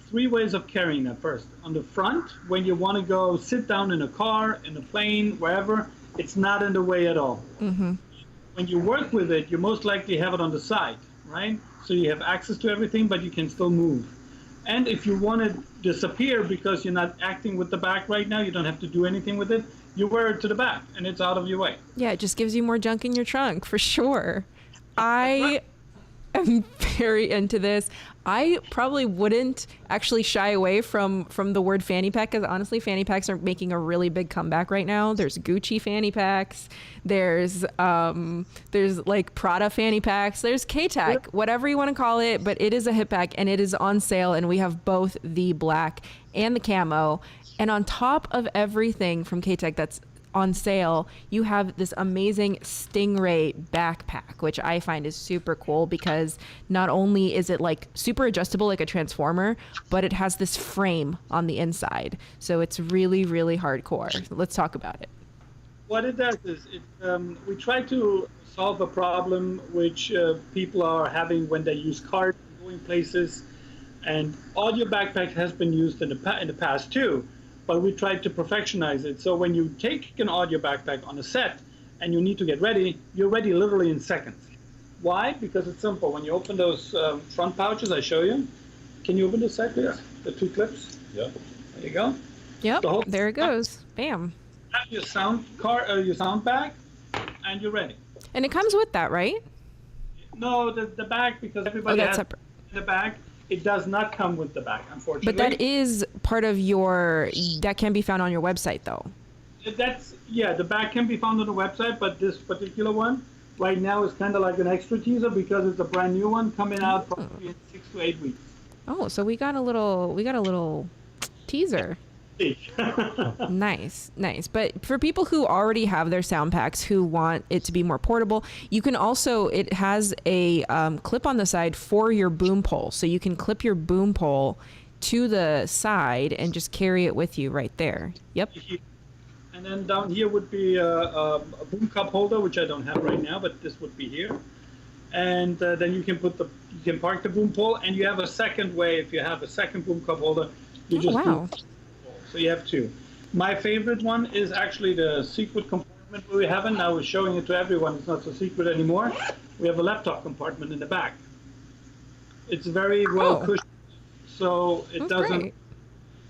3 ways of carrying it. First, on the front, when you want to go sit down in a car, in a plane, wherever, it's not in the way at all. Mm-hmm. When you work with it, you most likely have it on the side, right? So you have access to everything, but you can still move. And if you want to disappear because you're not acting with the back right now, you don't have to do anything with it, you wear it to the back and it's out of your way. Yeah, it just gives you more junk in your trunk, for sure. I am very into this. I probably wouldn't actually shy away from the word fanny pack, because honestly, fanny packs are making a really big comeback right now. There's Gucci fanny packs. There's like Prada fanny packs. There's K-Tech, whatever you want to call it, but it is a hip pack and it is on sale. And we have both the black and the camo. And on top of everything from K-Tech that's on sale, you have this amazing Stingray backpack, which I find is super cool because not only is it like super adjustable like a transformer, but it has this frame on the inside. So it's really, really hardcore. Let's talk about it. What it does is we try to solve a problem which people are having when they use cards, going places, and audio backpack has been used in the past too. But we tried to perfectionize it. So when you take an audio backpack on a set and you need to get ready, you're ready literally in seconds. Why? Because it's simple. When you open those front pouches, I show you. Can you open this side, please? Yeah. The 2 clips? Yeah. There you go. Yep, there it goes. Bam. Have your sound bag, and you're ready. And it comes with that, right? No, the bag, because everybody has separate. The bag. It does not come with the bag, unfortunately. But that is part of that can be found on your website, though. The bag can be found on the website, but this particular one right now is kind of like an extra teaser because it's a brand new one coming out probably in 6 to 8 weeks. Oh, so we got a little teaser. Nice. But for people who already have their sound packs who want it to be more portable, you can also, it has a clip on the side for your boom pole. So you can clip your boom pole to the side and just carry it with you right there. Yep. And then down here would be a boom cup holder, which I don't have right now, but this would be here. And then you can park the boom pole, and you have a second way. If you have a second boom cup holder, wow. So you have 2. My favorite one is actually the secret compartment we have, and now we're showing it to everyone. It's not so secret anymore. We have a laptop compartment in the back. It's very well cushioned, so it doesn't. Great.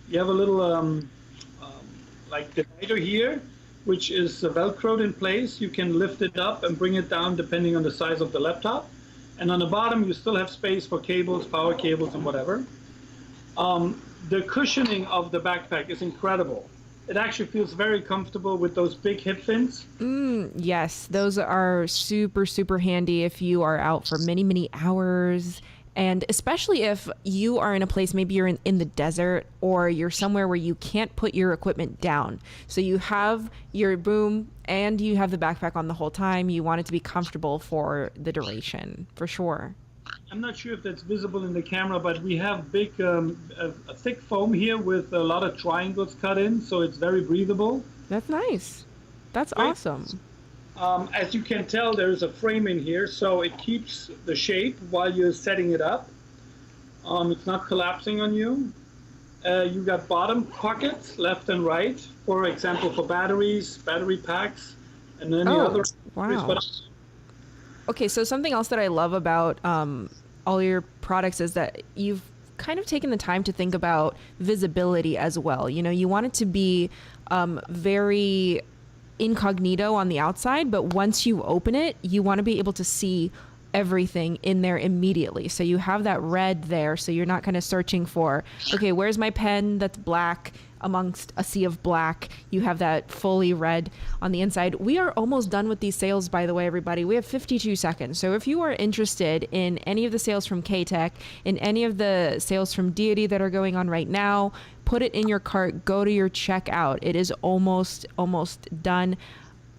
You have a little like divider here, which is Velcroed in place. You can lift it up and bring it down depending on the size of the laptop. And on the bottom, you still have space for cables, power cables, and whatever. The cushioning of the backpack is incredible. It actually feels very comfortable with those big hip fins. Yes, those are super, super handy if you are out for many, many hours. And especially if you are in a place, maybe you're in the desert or you're somewhere where you can't put your equipment down. So you have your boom and you have the backpack on the whole time. You want it to be comfortable for the duration, for sure. I'm not sure if that's visible in the camera, but we have big, a thick foam here with a lot of triangles cut in, so it's very breathable. That's nice. That's awesome. As you can tell, there's a frame in here, so it keeps the shape while you're setting it up. It's not collapsing on you. You got bottom pockets, left and right, for example, for batteries, battery packs, and then the other. Wow. Okay, so something else that I love about all your products is that you've kind of taken the time to think about visibility as well. You know, you want it to be very incognito on the outside, but once you open it, you want to be able to see everything in there immediately. So you have that red there, so you're not kind of searching for, okay, where's my pen that's black amongst a sea of black? You have that fully red on the inside. We are almost done with these sales, by the way, everybody. We have 52 seconds. So if you are interested in any of the sales from K-Tech, in any of the sales from Deity that are going on right now, put it in your cart, go to your checkout. It is almost done.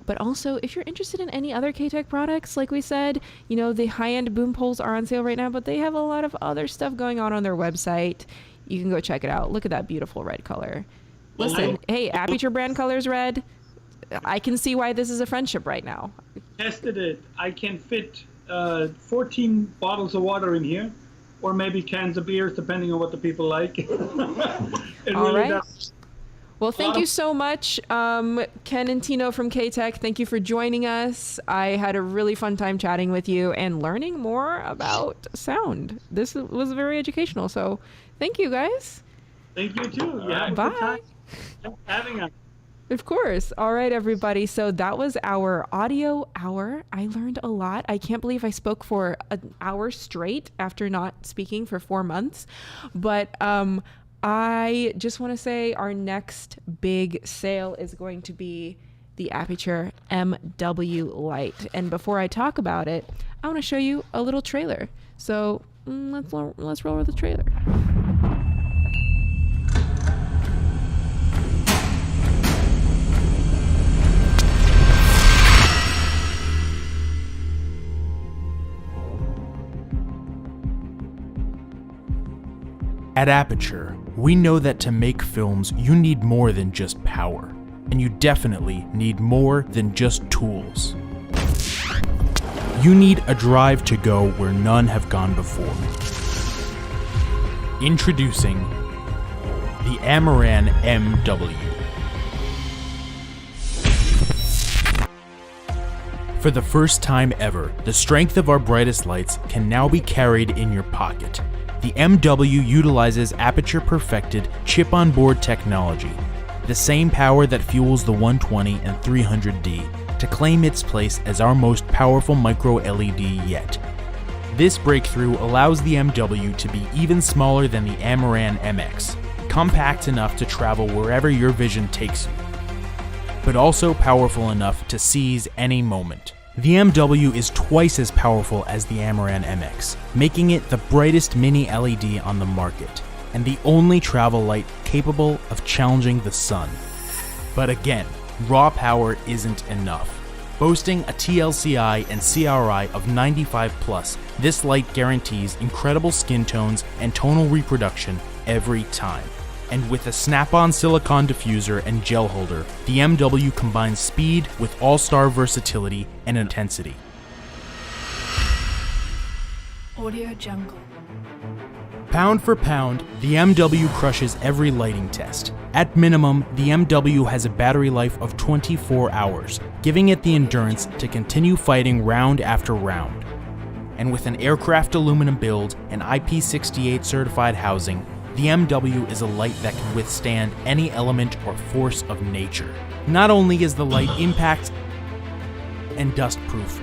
But also, if you're interested in any other K-Tech products, like we said, you know, the high-end boom poles are on sale right now, but they have a lot of other stuff going on their website. You can go check it out. Look at that beautiful red color. Listen, hey, Aputure brand color's red. I can see why this is a friendship right now. Tested it. I can fit 14 bottles of water in here, or maybe cans of beers, depending on what the people like. It All really right. does. Well, thank you so much, Ken and Tino from K-Tech. Thank you for joining us. I had a really fun time chatting with you and learning more about sound. This was very educational, so thank you, guys. Thank you, too. Yeah, bye. Thanks for having us. Of course. All right, everybody. So that was our audio hour. I learned a lot. I can't believe I spoke for an hour straight after not speaking for 4 months. But I just want to say our next big sale is going to be the Aputure MW Light. And before I talk about it, I want to show you a little trailer. So let's roll with the trailer. At Aputure, we know that to make films, you need more than just power. And you definitely need more than just tools. You need a drive to go where none have gone before. Introducing the Amaran MW. For the first time ever, the strength of our brightest lights can now be carried in your pocket. The MW utilizes Aputure perfected chip-on-board technology, the same power that fuels the 120 and 300D, to claim its place as our most powerful micro LED yet. This breakthrough allows the MW to be even smaller than the Amaran MX, compact enough to travel wherever your vision takes you, but also powerful enough to seize any moment. The MW is twice as powerful as the Amaran MX, making it the brightest mini LED on the market, and the only travel light capable of challenging the sun. But again, raw power isn't enough. Boasting a TLCI and CRI of 95+, this light guarantees incredible skin tones and tonal reproduction every time. And with a snap-on silicone diffuser and gel holder, the MW combines speed with all-star versatility and intensity. Audio Jungle. Pound for pound, the MW crushes every lighting test. At minimum, the MW has a battery life of 24 hours, giving it the endurance to continue fighting round after round. And with an aircraft aluminum build and IP68 certified housing, the MW is a light that can withstand any element or force of nature. Not only is the light impact and dust proof,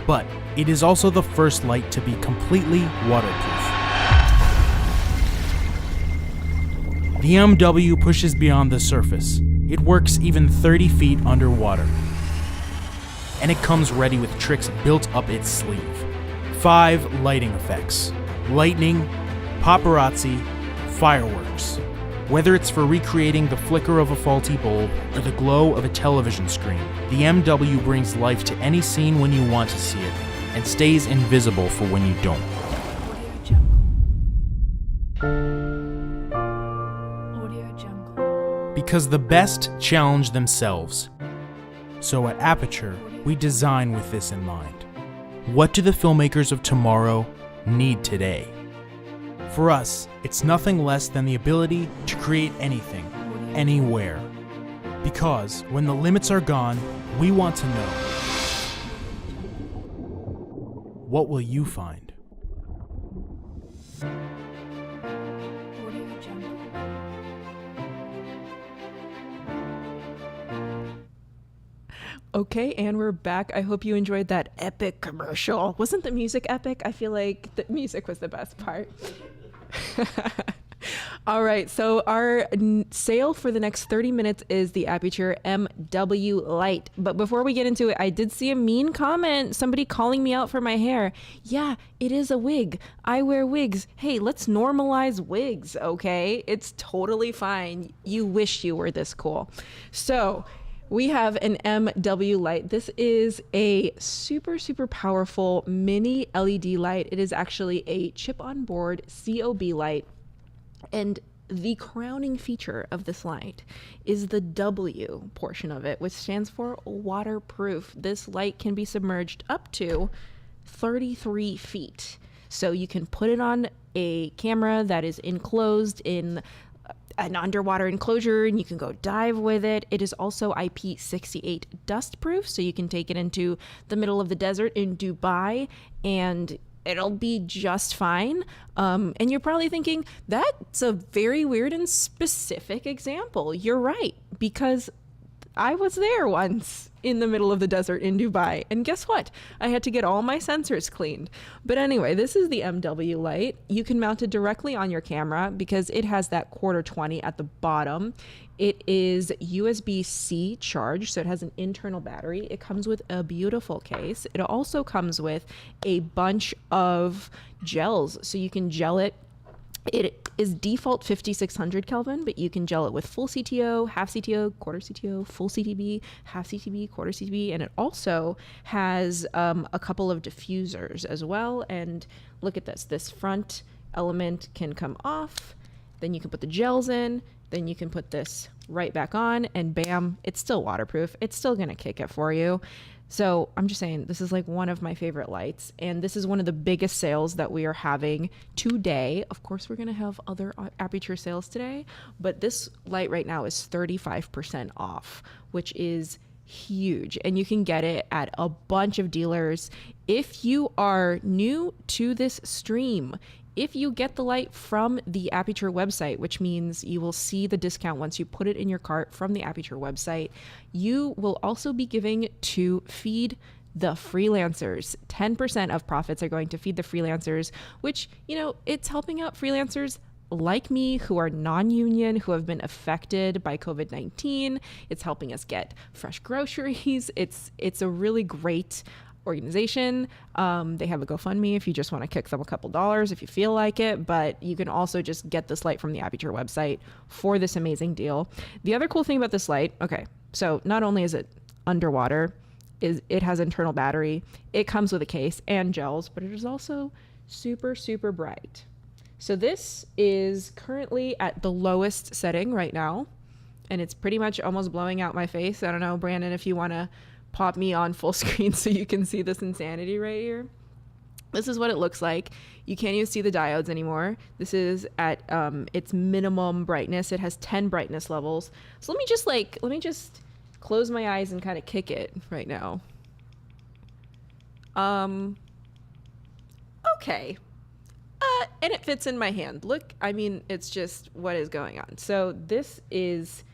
but it is also the first light to be completely waterproof. The MW pushes beyond the surface. It works even 30 feet underwater. And it comes ready with tricks built up its sleeve. 5 lighting effects: lightning, paparazzi, fireworks. Whether it's for recreating the flicker of a faulty bulb or the glow of a television screen, the MW brings life to any scene when you want to see it, and stays invisible for when you don't. Audio Jungle. Because the best challenge themselves. So at Aputure, we design with this in mind. What do the filmmakers of tomorrow need today? For us, it's nothing less than the ability to create anything, anywhere. Because when the limits are gone, we want to know, what will you find? Audio Jungle. Okay, and we're back. I hope you enjoyed that epic commercial. Wasn't the music epic? I feel like the music was the best part. All right, so our sale for the next 30 minutes is the Aputure MW Light. But before we get into it, I did see a mean comment, somebody calling me out for my hair. Yeah, it is a wig. I wear wigs. Hey, let's normalize wigs, okay? It's totally fine. You wish you were this cool. So we have an MW light. This is a super, super powerful mini LED light. It is actually a chip-on-board COB light. And the crowning feature of this light is the W portion of it, which stands for waterproof. This light can be submerged up to 33 feet. So you can put it on a camera that is enclosed in an underwater enclosure and you can go dive with it. It is also IP68 dust proof, so you can take it into the middle of the desert in Dubai and it'll be just fine. And you're probably thinking, that's a very weird and specific example. You're right, because I was there once in the middle of the desert in Dubai, and guess what? I had to get all my sensors cleaned. But anyway, this is the MW light. You can mount it directly on your camera because it has that quarter 20 at the bottom. It is USB-C charged, so it has an internal battery. It comes with a beautiful case. It also comes with a bunch of gels, so you can gel it. It is default 5600 Kelvin, but you can gel it with full CTO, half CTO, quarter CTO, full CTB, half CTB, quarter CTB, and it also has a couple of diffusers as well. And look at this. This front element can come off, then you can put the gels in, then you can put this right back on, and bam, it's still waterproof. It's still gonna kick it for you. So I'm just saying, this is like one of my favorite lights, and this is one of the biggest sales that we are having today. Of course, we're gonna have other Aputure sales today, but this light right now is 35% off, which is huge, and you can get it at a bunch of dealers. If you are new to this stream, if you get the light from the Aputure website, which means you will see the discount once you put it in your cart from the Aputure website, you will also be giving to feed the freelancers. 10% of profits are going to feed the freelancers, which, you know, it's helping out freelancers like me who are non-union, who have been affected by COVID-19. It's helping us get fresh groceries. It's a really great organization. They have a GoFundMe if you just want to kick them a couple dollars if you feel like it, but you can also just get this light from the Aputure website for this amazing deal. The other cool thing about this light, okay, so not only is it underwater, it has internal battery, it comes with a case and gels, but it is also super, super bright. So this is currently at the lowest setting right now, and it's pretty much almost blowing out my face. I don't know, Brandon, if you want to pop me on full screen so you can see this insanity right here. This is what it looks like. You can't even see the diodes anymore. This is at its minimum brightness. It has 10 brightness levels. So let me just close my eyes and kind of kick it right now. Okay. And it fits in my hand. Look, I mean, it's just what is going on. So this is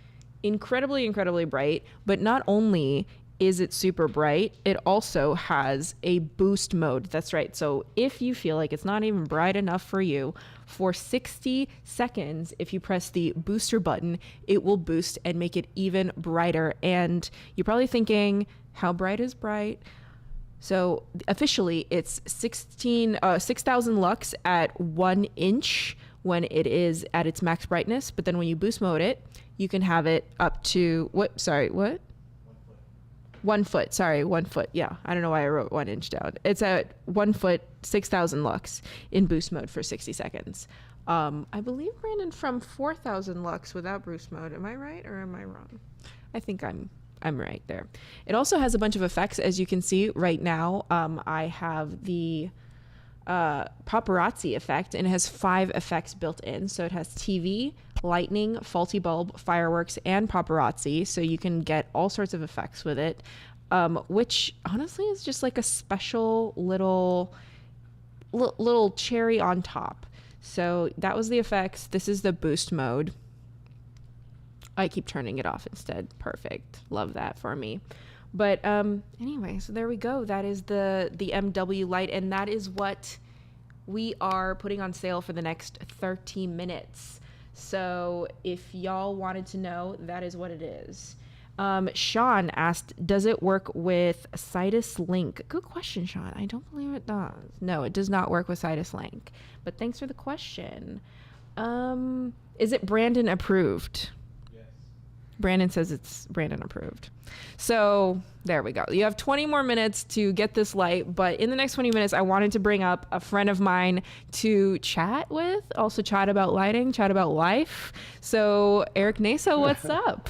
incredibly, incredibly bright, but not only is it super bright, it also has a boost mode. That's right. So if you feel like it's not even bright enough for you, for 60 seconds, if you press the booster button, it will boost and make it even brighter. And you're probably thinking, how bright is bright? So officially it's 6,000 lux at 1 inch when it is at its max brightness. But then when you boost mode it, you can have it up to, what? 1 foot, sorry, 1 foot. Yeah, I don't know why I wrote 1 inch down. It's at 1 foot, 6,000 lux in boost mode for 60 seconds. I believe, Brandon, from 4,000 lux without boost mode. Am I right or am I wrong? I think I'm right there. It also has a bunch of effects, as you can see right now. I have the paparazzi effect, and it has 5 effects built in. So it has TV, lightning, faulty bulb, fireworks, and paparazzi. So you can get all sorts of effects with it, which honestly is just like a special little cherry on top. So that was the effects. This is the boost mode. I keep turning it off instead. Perfect. Love that for me. But anyway, so there we go. That is the MW light, and that is what we are putting on sale for the next 30 minutes. So if y'all wanted to know, that is what it is. Sean asked, does it work with Sidus Link? Good question, Sean. I don't believe it does. No, it does not work with Sidus Link. But thanks for the question. Is it Brandon approved? Brandon says it's Brandon approved. So there we go. You have 20 more minutes to get this light, but in the next 20 minutes, I wanted to bring up a friend of mine to chat with, also chat about lighting, chat about life. So Eric Naso, what's up?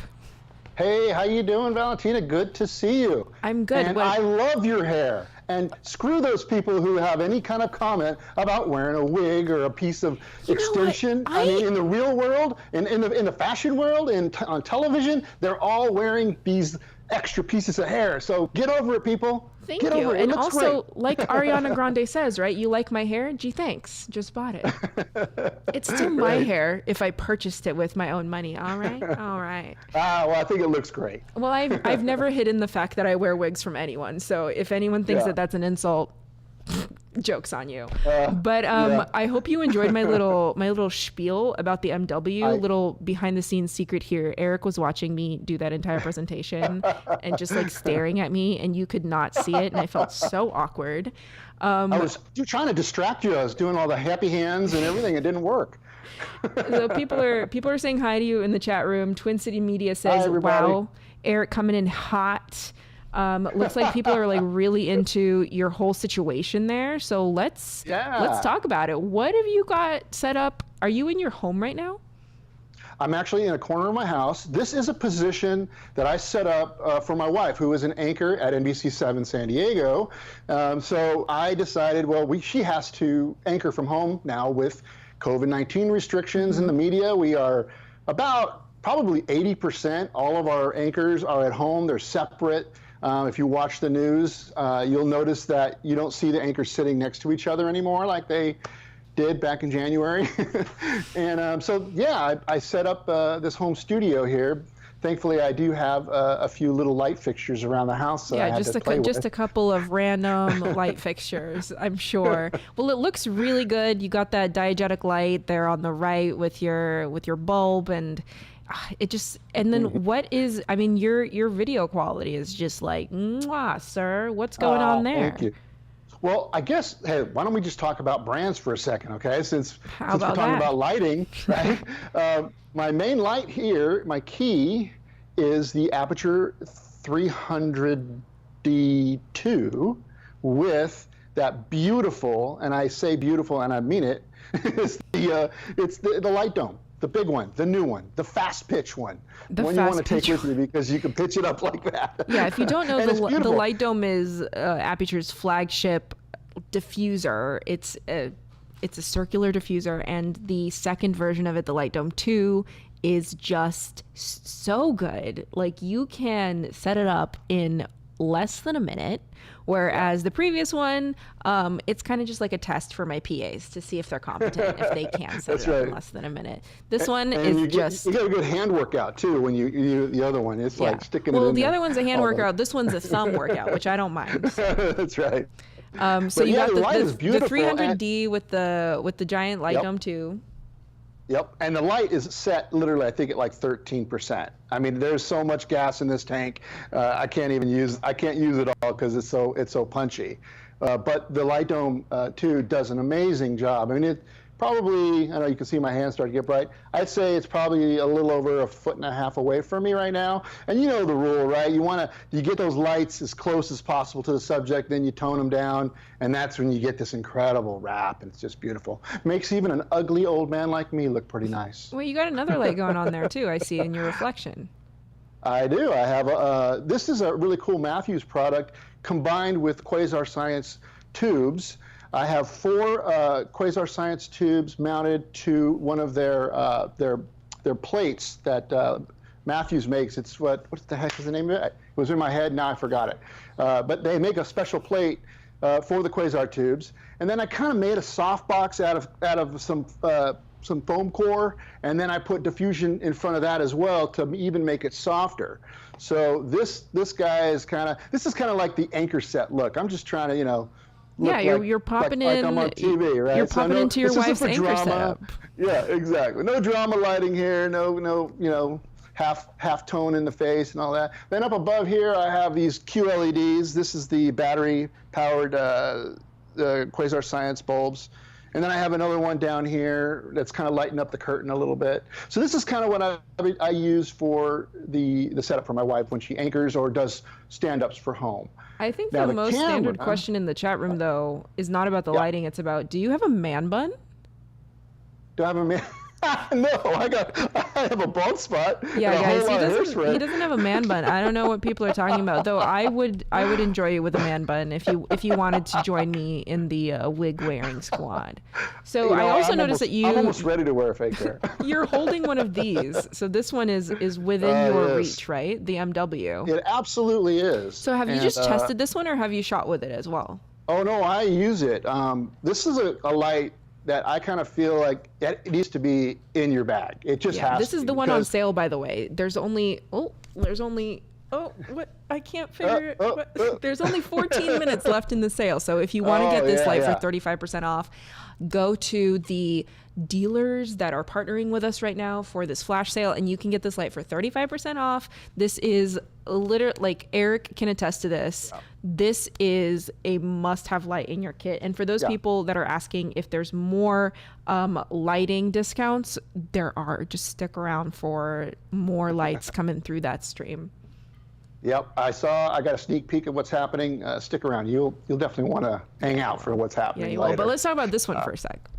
Hey, how you doing, Valentina? Good to see you. I'm good. And I love your hair. And screw those people who have any kind of comment about wearing a wig or a piece of extension. I mean, in the real world, in the fashion world, on television, they're all wearing these extra pieces of hair. So get over it, people. Thank Get you. over it. It And looks also, great. like Ariana Grande says, right? You like my hair? Gee, thanks. Just bought it. It's still my Right. hair if I purchased it with my own money. All right. All right. Well, I think it looks great. Well, I've never hidden the fact that I wear wigs from anyone. So if anyone thinks Yeah. that that's an insult, joke's on you. But yeah. I hope you enjoyed my little spiel about the MW. Little behind the scenes secret here. Eric was watching me do that entire presentation and just like staring at me, and you could not see it, and I felt so awkward. I was trying to distract you. I was doing all the happy hands and everything. It didn't work. So people are saying hi to you in the chat room. Twin City Media says, everybody. "Wow, Eric coming in hot." Looks like people are like really into your whole situation there. So let's talk about it. What have you got set up? Are you in your home right now? I'm actually in a corner of my house. This is a position that I set up for my wife, who is an anchor at NBC7 San Diego. So I decided, well, she has to anchor from home now with COVID-19 restrictions in the media. We are about probably 80%. All of our anchors are at home. They're separate. If you watch the news, you'll notice that you don't see the anchors sitting next to each other anymore like they did back in January. And so, yeah, I set up this home studio here. Thankfully, I do have a few little light fixtures around the house. I had to play just with. a couple of random light fixtures, I'm sure. Well, it looks really good. You got that diegetic light there on the right with your bulb, and it just, and then what is, I mean, your video quality is just like, mwah, sir. What's going on there? Thank you. Well, I guess, hey, why don't we just talk about brands for a second, okay? Since we're talking about lighting, right? My main light here, my key, is the Aputure 300D2 with that beautiful, and I say beautiful and I mean it, it's the light dome. The big one, the new one, the fast pitch one. The one you want to take with you because you can pitch it up like that. Yeah, if you don't know, the Light Dome is Aputure's flagship diffuser. It's a circular diffuser, and the second version of it, the Light Dome 2, is just so good. Like, you can set it up in less than a minute, whereas the previous one, it's kind of just like a test for my PAs to see if they're competent, if they can set it up in less than a minute. This one is you get a good hand workout too when you the other one. It's like sticking it in. Well, the other one's a hand workout. This one's a thumb workout, which I don't mind. That's right. So you got the 300D with the giant light Yep. dome too. Yep, and the light is set literally, I think, at like 13%. I mean, there's so much gas in this tank, I can't use it all because it's so punchy. But the Light Dome 2 does an amazing job. I mean, it probably, I know you can see my hands start to get bright. I'd say it's probably a little over 1.5 feet away from me right now. And you know the rule, right? You get those lights as close as possible to the subject, then you tone them down, and that's when you get this incredible wrap, and it's just beautiful. Makes even an ugly old man like me look pretty nice. Well, you got another light going on there too, I see, in your reflection. I do. I have this is a really cool Matthews product combined with Quasar Science tubes. I have 4 Quasar Science tubes mounted to one of their plates that Matthews makes. It's what the heck is the name of it? It was in my head, now I forgot it. But they make a special plate for the Quasar tubes, and then I kind of made a softbox out of some foam core, and then I put diffusion in front of that as well to even make it softer. So this guy is kind of like the anchor set look. I'm just trying to you're popping in. Like I'm on TV, right? You're popping into your wife's anchor setup. Yeah, exactly. No drama lighting here. No, half tone in the face and all that. Then up above here, I have these QLEDs. This is the battery-powered Quasar Science bulbs. And then I have another one down here that's kind of lighting up the curtain a little bit. So this is kind of what I use for the setup for my wife when she anchors or does stand-ups for home. I think the most standard question in the chat room, though, is not about the lighting. It's about, do you have a man bun? Do I have a man? No, I have a bald spot. Yeah, and a guys, whole lot of hairspray. he doesn't have a man bun. I don't know what people are talking about. Though I would enjoy you with a man bun if you wanted to join me in the wig wearing squad. So I also noticed that I'm almost ready to wear a fake hair. you're holding one of these. So this one is within your reach, right? The MW. It absolutely is. So have you just tested this one, or have you shot with it as well? Oh no, I use it. This is a light that I kind of feel like it needs to be in your bag. It just has This to is be, the one on because- sale, by the way. There's only what? I can't figure it. There's only 14 minutes left in the sale. So if you want to get this light for 35% off, go to the dealers that are partnering with us right now for this flash sale, and you can get this light for 35% off. This is literally, like Eric can attest to this. Yeah. This is a must-have light in your kit. And for those people that are asking if there's more lighting discounts, there are. Just stick around for more lights coming through that stream. Yep, I got a sneak peek of what's happening. Stick around. You'll definitely want to hang out for what's happening Yeah, you later. will. But let's talk about this one for a sec.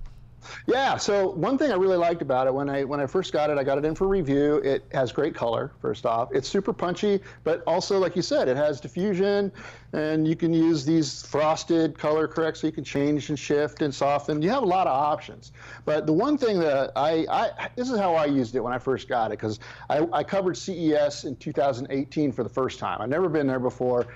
Yeah, so one thing I really liked about it, when I first got it, I got it in for review. It has great color, first off. It's super punchy, but also, like you said, it has diffusion, and you can use these frosted color corrects, so you can change and shift and soften. You have a lot of options. But the one thing that this is how I used it when I first got it, because I covered CES in 2018 for the first time. I'd never been there before.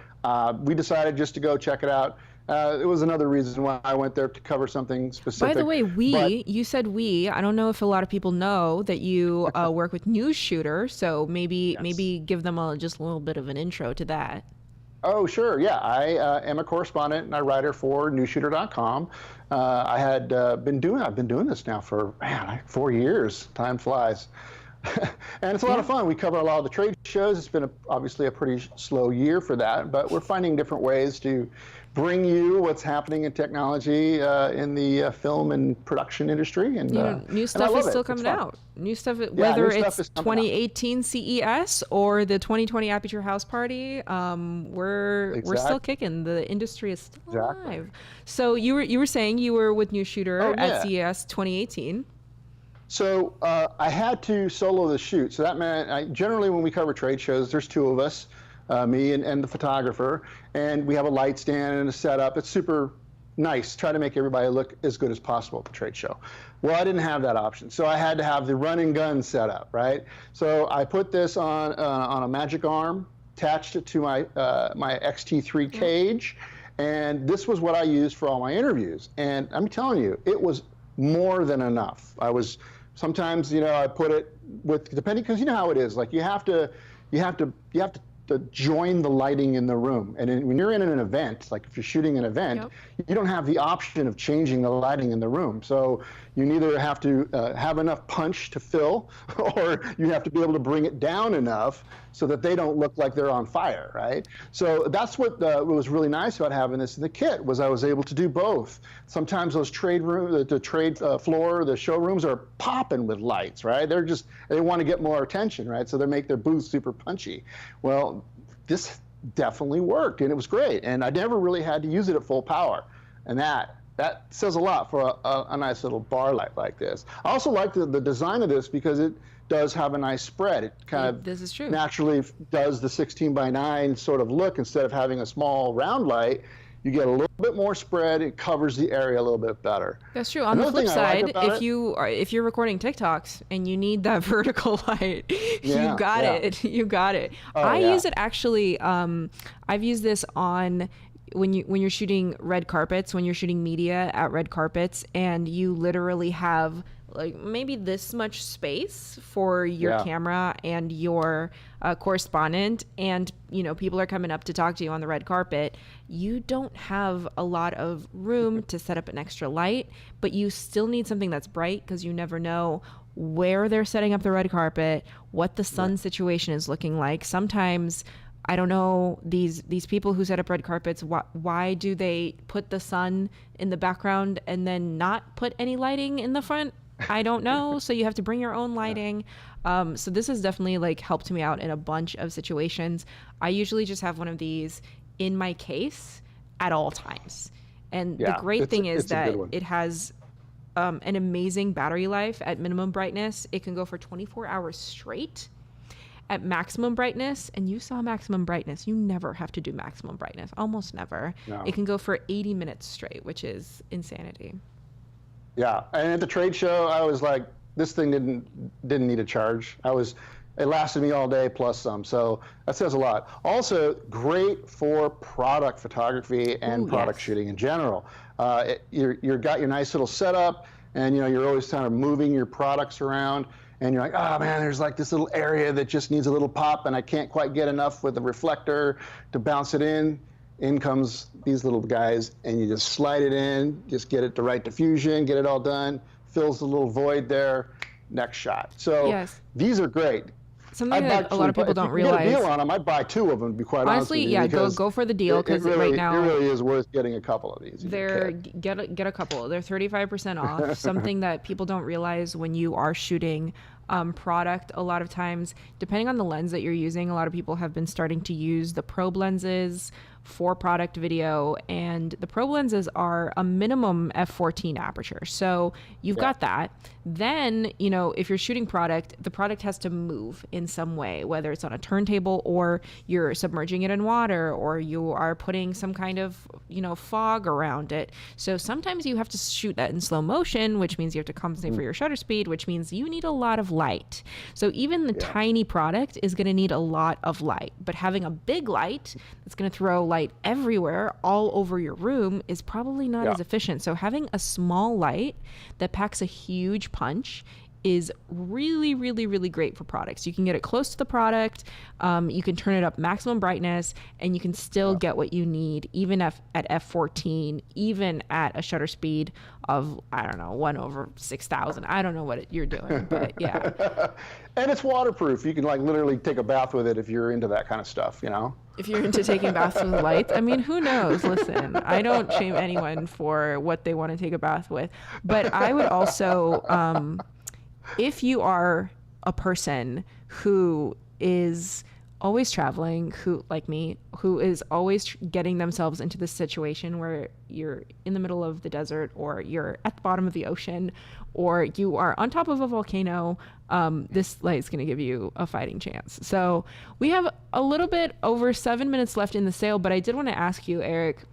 We decided just to go check it out. It was another reason why I went there, to cover something specific. By the way, you said we. I don't know if a lot of people know that you work with News Shooter, so maybe give them just a little bit of an intro to that. Oh, sure. Yeah, I am a correspondent and a writer for newsshooter.com. I've been doing this now for 4 years. Time flies. And it's a lot of fun. We cover a lot of the trade shows. It's been obviously a pretty slow year for that, but we're finding different ways to bring you what's happening in technology in the film and production industry. And new stuff is still coming out. New stuff, whether it's 2018 CES or the 2020 Aputure House Party, we're still kicking. The industry is still alive. So you were saying you were with News Shooter at CES 2018. So I had to solo the shoot. So that meant generally when we cover trade shows, there's two of us, me and the photographer, and we have a light stand and a setup. It's super nice. Try to make everybody look as good as possible at the trade show. Well, I didn't have that option, so I had to have the run and gun setup, right? So I put this on a magic arm, attached it to my my XT3 cage, and this was what I used for all my interviews. And I'm telling you, it was more than enough. Sometimes, I put it with, depending, because you know how it is. Like you have to join the lighting in the room. And when you're in an event, like if you're shooting an event, you don't have the option of changing the lighting in the room. So you neither have to have enough punch to fill, or you have to be able to bring it down enough so that they don't look like they're on fire, right? So that's what was really nice about having this in the kit, was I was able to do both. Sometimes those trade room, the trade floor, the showrooms are popping with lights, right? They want to get more attention, right? So they make their booths super punchy. Well, this definitely worked, and it was great. And I never really had to use it at full power. And that says a lot for a nice little bar light like this. I also like the design of this because it does have a nice spread. It kind of naturally does the 16:9 sort of look. Instead of having a small round light, you get a little bit more spread. It covers the area a little bit better. That's true. On the flip side, if you're recording TikToks and you need that vertical light, you got it. You got it. I use it actually. I've used this on when you're shooting red carpets, when you're shooting media at red carpets, and you literally have like maybe this much space for your camera and your correspondent, and people are coming up to talk to you on the red carpet. You don't have a lot of room to set up an extra light, but you still need something that's bright, because you never know where they're setting up the red carpet, what the sun situation is looking like. Sometimes, I don't know, these people who set up red carpets, why do they put the sun in the background and then not put any lighting in the front? I don't know. So you have to bring your own lighting. So this has definitely like helped me out in a bunch of situations. I usually just have one of these in my case at all times. And the great thing is that it has an amazing battery life at minimum brightness. It can go for 24 hours straight. At maximum brightness, and you saw maximum brightness, you never have to do maximum brightness, almost never. No. It can go for 80 minutes straight, which is insanity. Yeah, and at the trade show, I was like, this thing didn't need a charge. It lasted me all day plus some, so that says a lot. Also, great for product photography and product shooting in general. You've got your nice little setup, and you're always kind of moving your products around. And you're like, oh man, there's like this little area that just needs a little pop, and I can't quite get enough with the reflector to bounce it in. In comes these little guys, and you just slide it in, just get it the right diffusion, get it all done, fills the little void there, next shot. So these are great. Something that a lot of people don't realize. If you get a deal on them, I'd buy 2 of them, to be quite honest with you. Honestly, yeah, go for the deal, because right now it really is worth getting a couple of these. Get a couple. They're 35% off. Something that people don't realize when you are shooting product, a lot of times, depending on the lens that you're using, a lot of people have been starting to use the probe lenses for product video, and the probe lenses are a minimum f14 aperture. So you've got that. Then, if you're shooting product, the product has to move in some way, whether it's on a turntable or you're submerging it in water or you are putting some kind of, fog around it. So sometimes you have to shoot that in slow motion, which means you have to compensate for your shutter speed, which means you need a lot of light. So even the tiny product is going to need a lot of light, but having a big light that's going to throw light everywhere all over your room is probably not as efficient. So having a small light that packs a huge punch is really, really, really great for products. You can get it close to the product, you can turn it up maximum brightness, and you can still get what you need, even at f14, even at a shutter speed of, I don't know, 1/6000. I don't know what you're doing, but yeah. And it's waterproof. You can literally take a bath with it if you're into that kind of stuff, If you're into taking baths with lights, I mean, who knows? Listen, I don't shame anyone for what they want to take a bath with, but I would also, if you are a person who is always traveling, who, like me, who is always getting themselves into this situation where you're in the middle of the desert, or you're at the bottom of the ocean, or you are on top of a volcano, this light is going to give you a fighting chance. So we have a little bit over 7 minutes left in the sale, but I did want to ask you, Eric,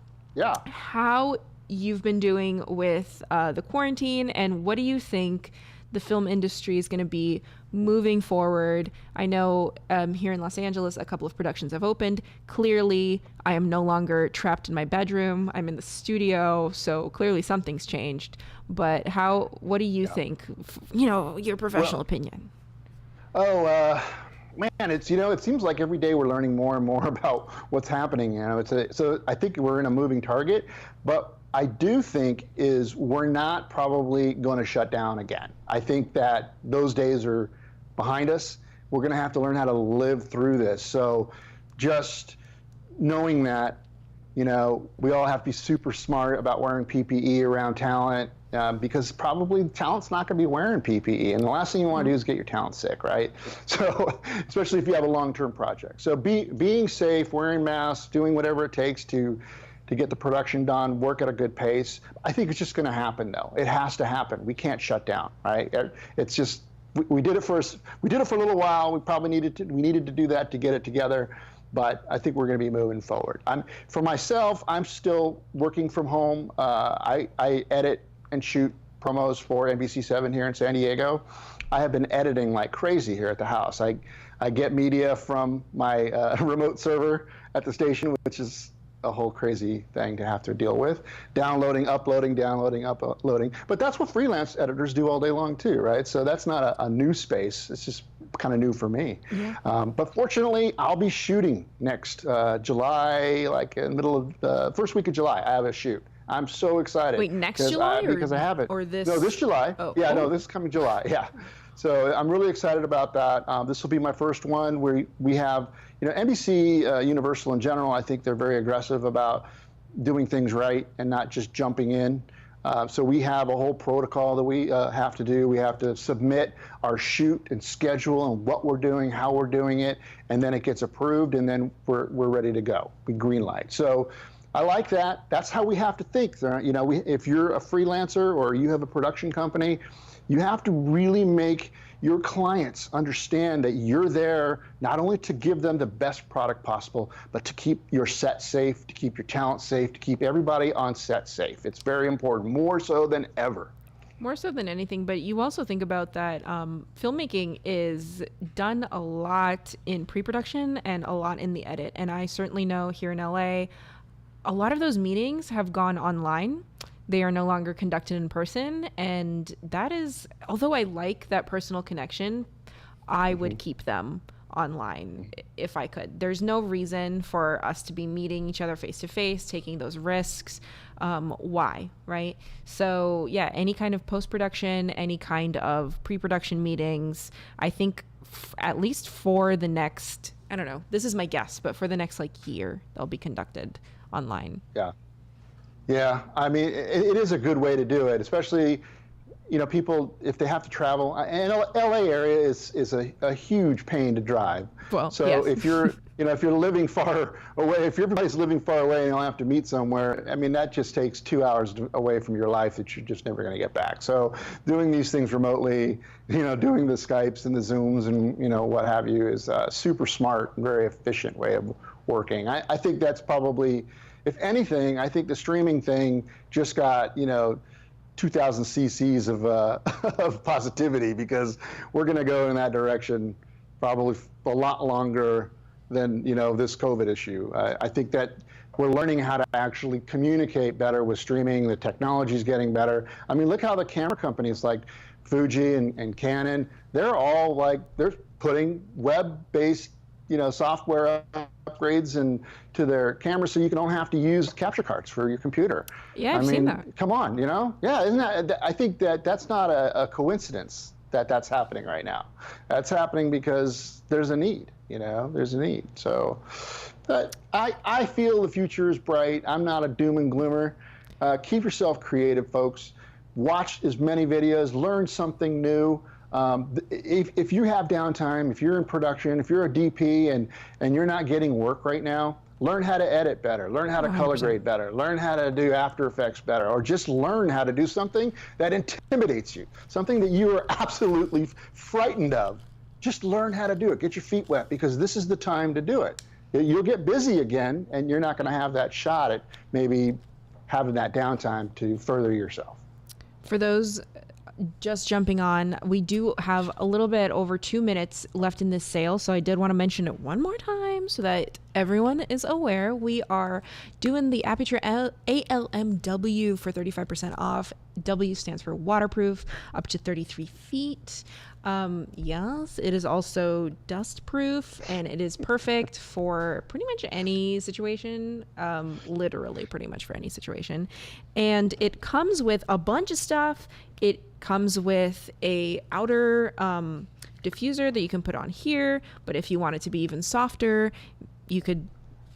how you've been doing with the quarantine, and what do you think the film industry is going to be moving forward? I know here in Los Angeles, a couple of productions have opened. Clearly, I am no longer trapped in my bedroom. I'm in the studio, so clearly something's changed. But what do you think? Your professional opinion. Man, it seems like every day we're learning more and more about what's happening. So I think we're in a moving target, but I do think we're not probably going to shut down again. I think that those days are behind us. We're going to have to learn how to live through this. So just knowing that, we all have to be super smart about wearing PPE around talent, because probably talent's not going to be wearing PPE. And the last thing you want to do is get your talent sick, right? So especially if you have a long-term project. So being safe, wearing masks, doing whatever it takes to get the production done, work at a good pace. I think it's just going to happen, though. It has to happen. We can't shut down, right? It's just we did it for a little while. We needed to do that to get it together, but I think we're going to be moving forward. For myself, I'm still working from home. I edit and shoot promos for NBC7 here in San Diego. I have been editing like crazy here at the house. I get media from my remote server at the station, which is a whole crazy thing to have to deal with. Downloading, uploading. But that's what freelance editors do all day long too, right? So that's not a new space. It's just kind of new for me. Yeah. But fortunately, I'll be shooting next July, like in the middle of the first week of July. I have a shoot. I'm so excited. Wait, next July? Because I have it. Or this? No, this July. Oh. Yeah, no, this is coming July. Yeah. So I'm really excited about that. This will be my first one where we have, NBC Universal in general, I think they're very aggressive about doing things right and not just jumping in. So we have a whole protocol that we have to do. We have to submit our shoot and schedule and what we're doing, how we're doing it, and then it gets approved, and then we're ready to go. We green light. So I like that. That's how we have to think. You know, if you're a freelancer or you have a production company, you have to really make your clients understand that you're there not only to give them the best product possible, but to keep your set safe, to keep your talent safe, to keep everybody on set safe. It's very important, more so than ever. More so than anything, but you also think about that filmmaking is done a lot in pre-production and a lot in the edit. And I certainly know here in LA, a lot of those meetings have gone online. They are no longer conducted in person. And that is, although I like that personal connection, I would keep them online if I could. There's no reason for us to be meeting each other face to face, taking those risks. Why, right? So yeah, any kind of post-production, any kind of pre-production meetings, I think at least for the next, I don't know, this is my guess, but for the next like year, they'll be conducted online. Yeah, I mean, it is a good way to do it, especially, you know, people, if they have to travel, and LA area is a huge pain to drive. Well, so yes. if you're, you know, if you're living far away, if everybody's living far away and you'll have to meet somewhere, I mean, that just takes 2 hours away from your life that you're just never going to get back. So doing these things remotely, you know, doing the Skypes and the Zooms and, you know, what have you is a super smart and very efficient way of working. I think that's probably, if anything, I think the streaming thing just got, you know, 2,000 cc's of positivity, because we're going to go in that direction probably a lot longer than, you know, this COVID issue. I think that we're learning how to actually communicate better with streaming. The technology is getting better. I mean, look how the camera companies like Fuji and Canon, they're all like, they're putting web-based, you know, software upgrades and to their cameras, so you don't have to use capture cards for your computer. Yeah, I've seen that. Come on, you know? Yeah, isn't that? I think that's not a coincidence that that's happening right now. That's happening because there's a need. You know, there's a need. So, but I feel the future is bright. I'm not a doom and gloomer. Keep yourself creative, folks. Watch as many videos. Learn something new. If you have downtime, if you're in production, if you're a DP and you're not getting work right now, learn how to edit better, learn how to 100%. Color grade better, learn how to do After Effects better, or just learn how to do something that intimidates you, something that you are absolutely frightened of. Just learn how to do it. Get your feet wet, because this is the time to do it. You'll get busy again, and you're not going to have that shot at maybe having that downtime to further yourself. For those just jumping on, we do have a little bit over 2 minutes left in this sale, so I did want to mention it one more time so that everyone is aware. We are doing the Aputure ALMW for 35% off. W stands for waterproof, up to 33 feet. Yes, it is also dust proof, and it is perfect for pretty much any situation, literally pretty much for any situation. And it comes with a bunch of stuff. It comes with a outer diffuser that you can put on here, but if you want it to be even softer, you could,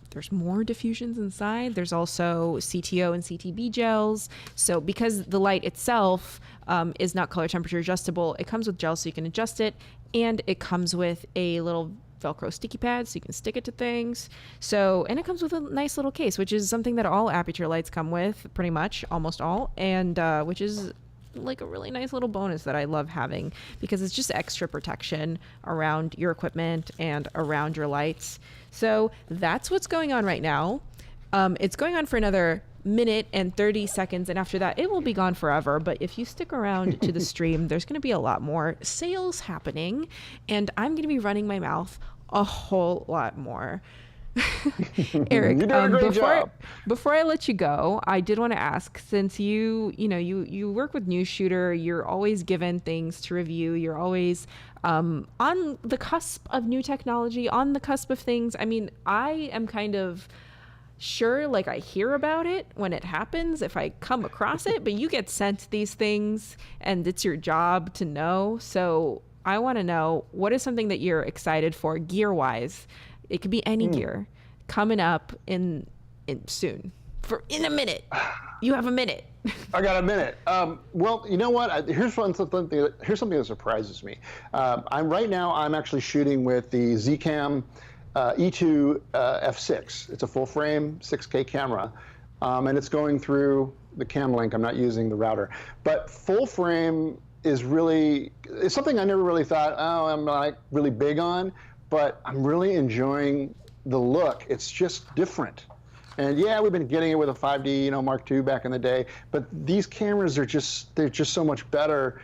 there's more diffusions inside. There's also CTO and CTB gels. So because the light itself is not color temperature adjustable, it comes with gels so you can adjust it, and it comes with a little Velcro sticky pad so you can stick it to things. So, and it comes with a nice little case, which is something that all Aputure lights come with, pretty much, almost all, and which is like a really nice little bonus that I love having, because it's just extra protection around your equipment and around your lights. So that's what's going on right now. It's going on for another minute and 30 seconds, and after that it will be gone forever. But if you stick around to the stream, there's going to be a lot more sales happening, and I'm going to be running my mouth a whole lot more. Eric, before I let you go, I did want to ask, since you work with News Shooter, you're always given things to review, you're always on the cusp of new technology, on the cusp of things. I mean, I am kind of sure, like, I hear about it when it happens, if I come across it, but you get sent these things and it's your job to know. So I want to know, what is something that you're excited for gear wise? It could be any gear coming up in soon. In a minute. You have a minute. I got a minute. Well, you know what? Here's something that surprises me. I'm actually shooting with the Zcam E2 f6. It's a full frame 6K camera, and it's going through the cam link. I'm not using the router, but full frame is really, it's something I never really thought, oh, I'm not really big on, but I'm really enjoying the look. It's just different. And yeah, we've been getting it with a 5D, Mark II back in the day, but these cameras are they're just so much better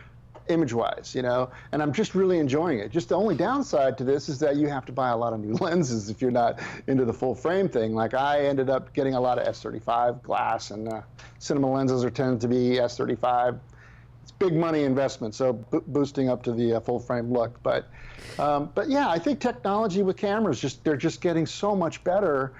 image-wise, and I'm just really enjoying it. Just the only downside to this is that you have to buy a lot of new lenses if you're not into the full frame thing. Like I ended up getting a lot of S35 glass, and cinema lenses tend to be S35. It's big money investment, so boosting up to the full frame look. But yeah, I think technology with cameras, they're just getting so much better.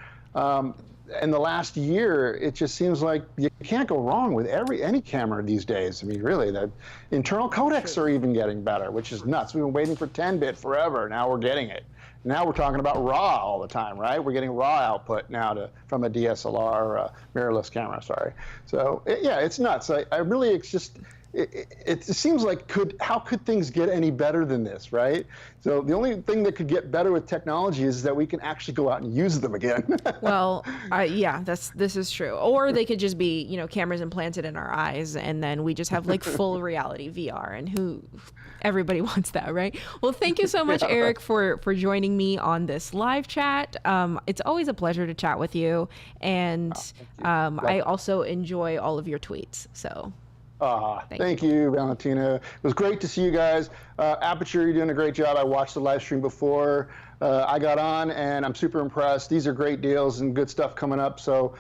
In the last year, it just seems like you can't go wrong with any camera these days. I mean, really, the internal codecs are even getting better, which is nuts. We've been waiting for 10-bit forever. Now we're getting it. Now we're talking about RAW all the time, right? We're getting RAW output now from a DSLR, mirrorless camera, sorry. So, yeah, it's nuts. I really, it's just, it seems like how could things get any better than this, right? So the only thing that could get better with technology is that we can actually go out and use them again. Well, yeah, this is true. Or they could just be, cameras implanted in our eyes, and then we just have like full reality VR, and everybody wants that, right? Well, thank you so much, Eric, for joining me on this live chat. It's always a pleasure to chat with you, and I also enjoy all of your tweets. So. Thank you, Valentina. It was great to see you guys. Aputure, you're doing a great job. I watched the live stream before I got on, and I'm super impressed. These are great deals and good stuff coming up. So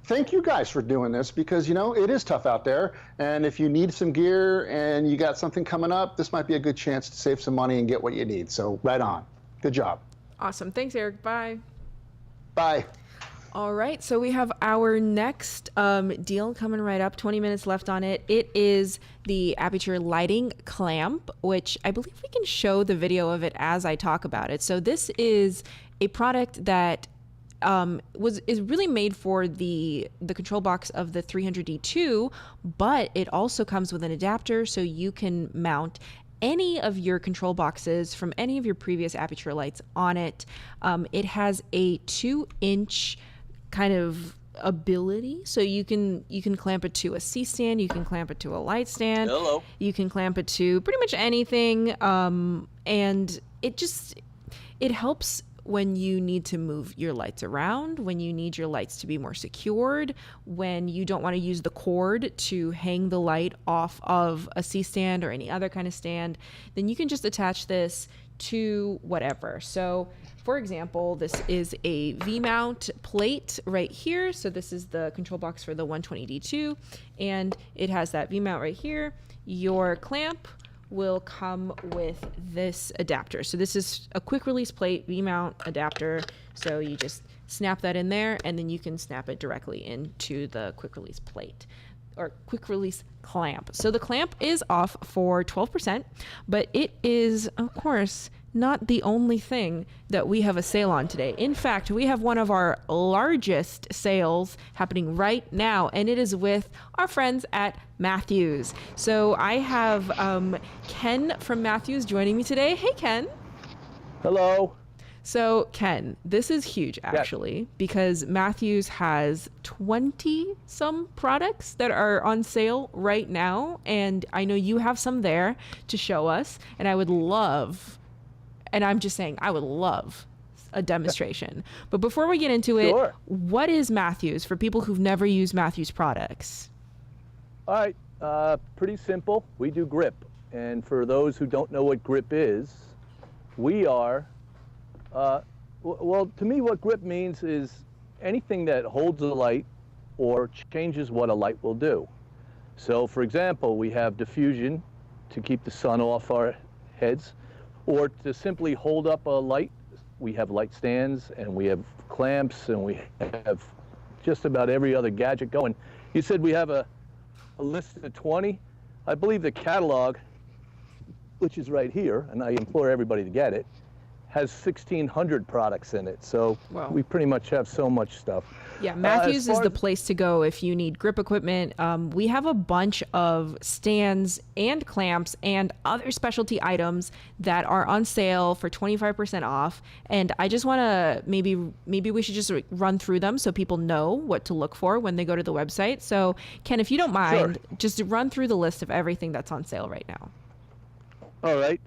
thank you guys for doing this, because, it is tough out there. And if you need some gear and you got something coming up, this might be a good chance to save some money and get what you need. So right on. Good job. Awesome. Thanks, Eric. Bye. Bye. All right, so we have our next deal coming right up, 20 minutes left on it. It is the Aputure lighting clamp, which I believe we can show the video of it as I talk about it. So this is a product that is really made for the control box of the 300D2, but it also comes with an adapter, so you can mount any of your control boxes from any of your previous Aputure lights on it. It has a 2-inch kind of ability, so you can clamp it to a C-stand, you can clamp it to a light stand, you can clamp it to pretty much anything, and it helps when you need to move your lights around, when you need your lights to be more secured, when you don't want to use the cord to hang the light off of a C-stand or any other kind of stand, then you can just attach this to whatever. So for example, this is a V-mount plate right here. So this is the control box for the 120D2, and it has that V-mount right here. Your clamp will come with this adapter. So this is a quick release plate V-mount adapter. So you just snap that in there, and then you can snap it directly into the quick release plate or quick release clamp. So the clamp is off for 12%, but it is, of course, not the only thing that we have a sale on today. In fact, we have one of our largest sales happening right now, and it is with our friends at Matthews. So I have Ken from Matthews joining me today. Hey, Ken. Hello. So Ken, this is huge actually, because Matthews has 20 some products that are on sale right now, and I know you have some there to show us, and I would love, and I'm just saying, I would love a demonstration. But before we get into it, what is Matthews for people who've never used Matthews products? All right, pretty simple. We do grip. And for those who don't know what grip is, we are, well, to me, what grip means is anything that holds a light or changes what a light will do. So for example, we have diffusion to keep the sun off our heads, or to simply hold up a light. We have light stands, and we have clamps, and we have just about every other gadget going. You said we have a list of 20. I believe the catalog, which is right here, and I implore everybody to get it, has 1,600 products in it. So Wow. we pretty much have so much stuff. Yeah, Matthews is the as- place to go if you need grip equipment. We have a bunch of stands and clamps and other specialty items that are on sale for 25% off. And I just want to maybe we should just run through them so people know what to look for when they go to the website. So Ken, if you don't mind, just run through the list of everything that's on sale right now. All right.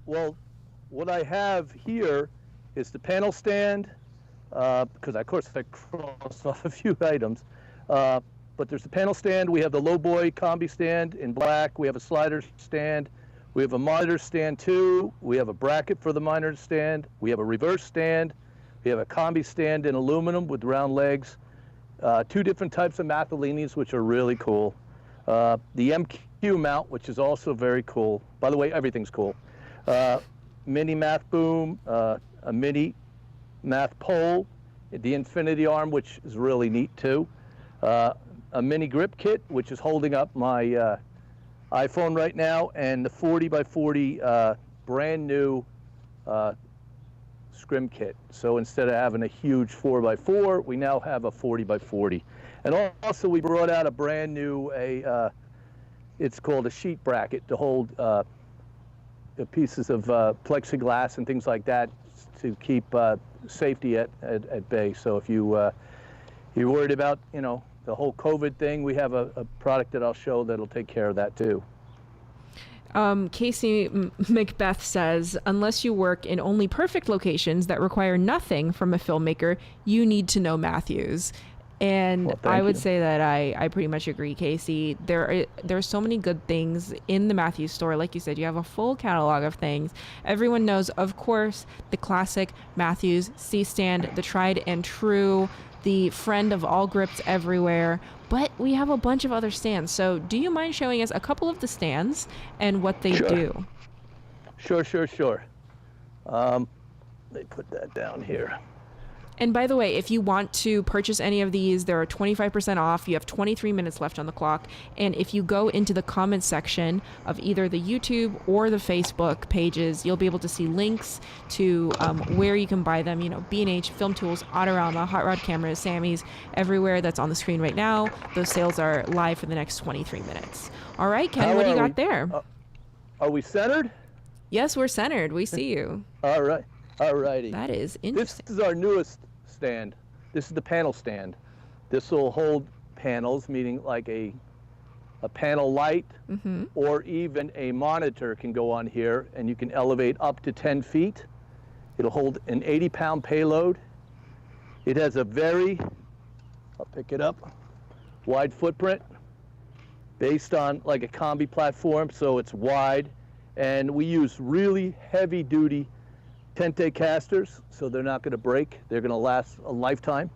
Well, what I have here is the panel stand, because of course I crossed off a few items. But there's the panel stand. We have the lowboy combi stand in black. We have a slider stand. We have a monitor stand too. We have a bracket for the monitor stand. We have a reverse stand. We have a combi stand in aluminum with round legs. 2 different types of Mathelinis, which are really cool. The MQ mount, which is also very cool. By the way, everything's cool. Mini math boom, a mini math pole, the infinity arm, which is really neat too. A mini grip kit, which is holding up my iPhone right now, and the 40 by 40 brand new scrim kit. So instead of having a huge 4x4, we now have a 40 by 40. And also we brought out a brand new, it's called a sheet bracket to hold pieces of plexiglass and things like that to keep safety at bay. So if you're worried about, the whole COVID thing, we have a product that I'll show that'll take care of that too. Casey Macbeth says, unless you work in only perfect locations that require nothing from a filmmaker, you need to know Matthews. And Well, I thank would you. say that I pretty much agree, Casey. There's so many good things in the Matthews store. Like you said, you have a full catalog of things. Everyone knows, of course, the classic Matthews C-stand, the tried and true, the friend of all grips everywhere. But we have a bunch of other stands. So do you mind showing us a couple of the stands and what they Sure. do? Sure. Let me put that down here. And by the way, if you want to purchase any of these, they're 25% off. You have 23 minutes left on the clock. And if you go into the comments section of either the YouTube or the Facebook pages, you'll be able to see links to where you can buy them. B&H, Film Tools, Autorama, Hot Rod Cameras, Sammy's, everywhere that's on the screen right now. Those sales are live for the next 23 minutes. All right, Ken, what do you got there? Are we centered? Yes, we're centered. We see you. All right. All righty. That is interesting. This is our newest stand. This is the panel stand. This will hold panels, meaning like a panel light or even a monitor can go on here, and you can elevate up to 10 feet. It'll hold an 80-pound payload. It has a I'll pick it up, wide footprint based on like a combi platform, so it's wide. And we use really heavy-duty Tente casters, so they're not going to break. They're going to last a lifetime.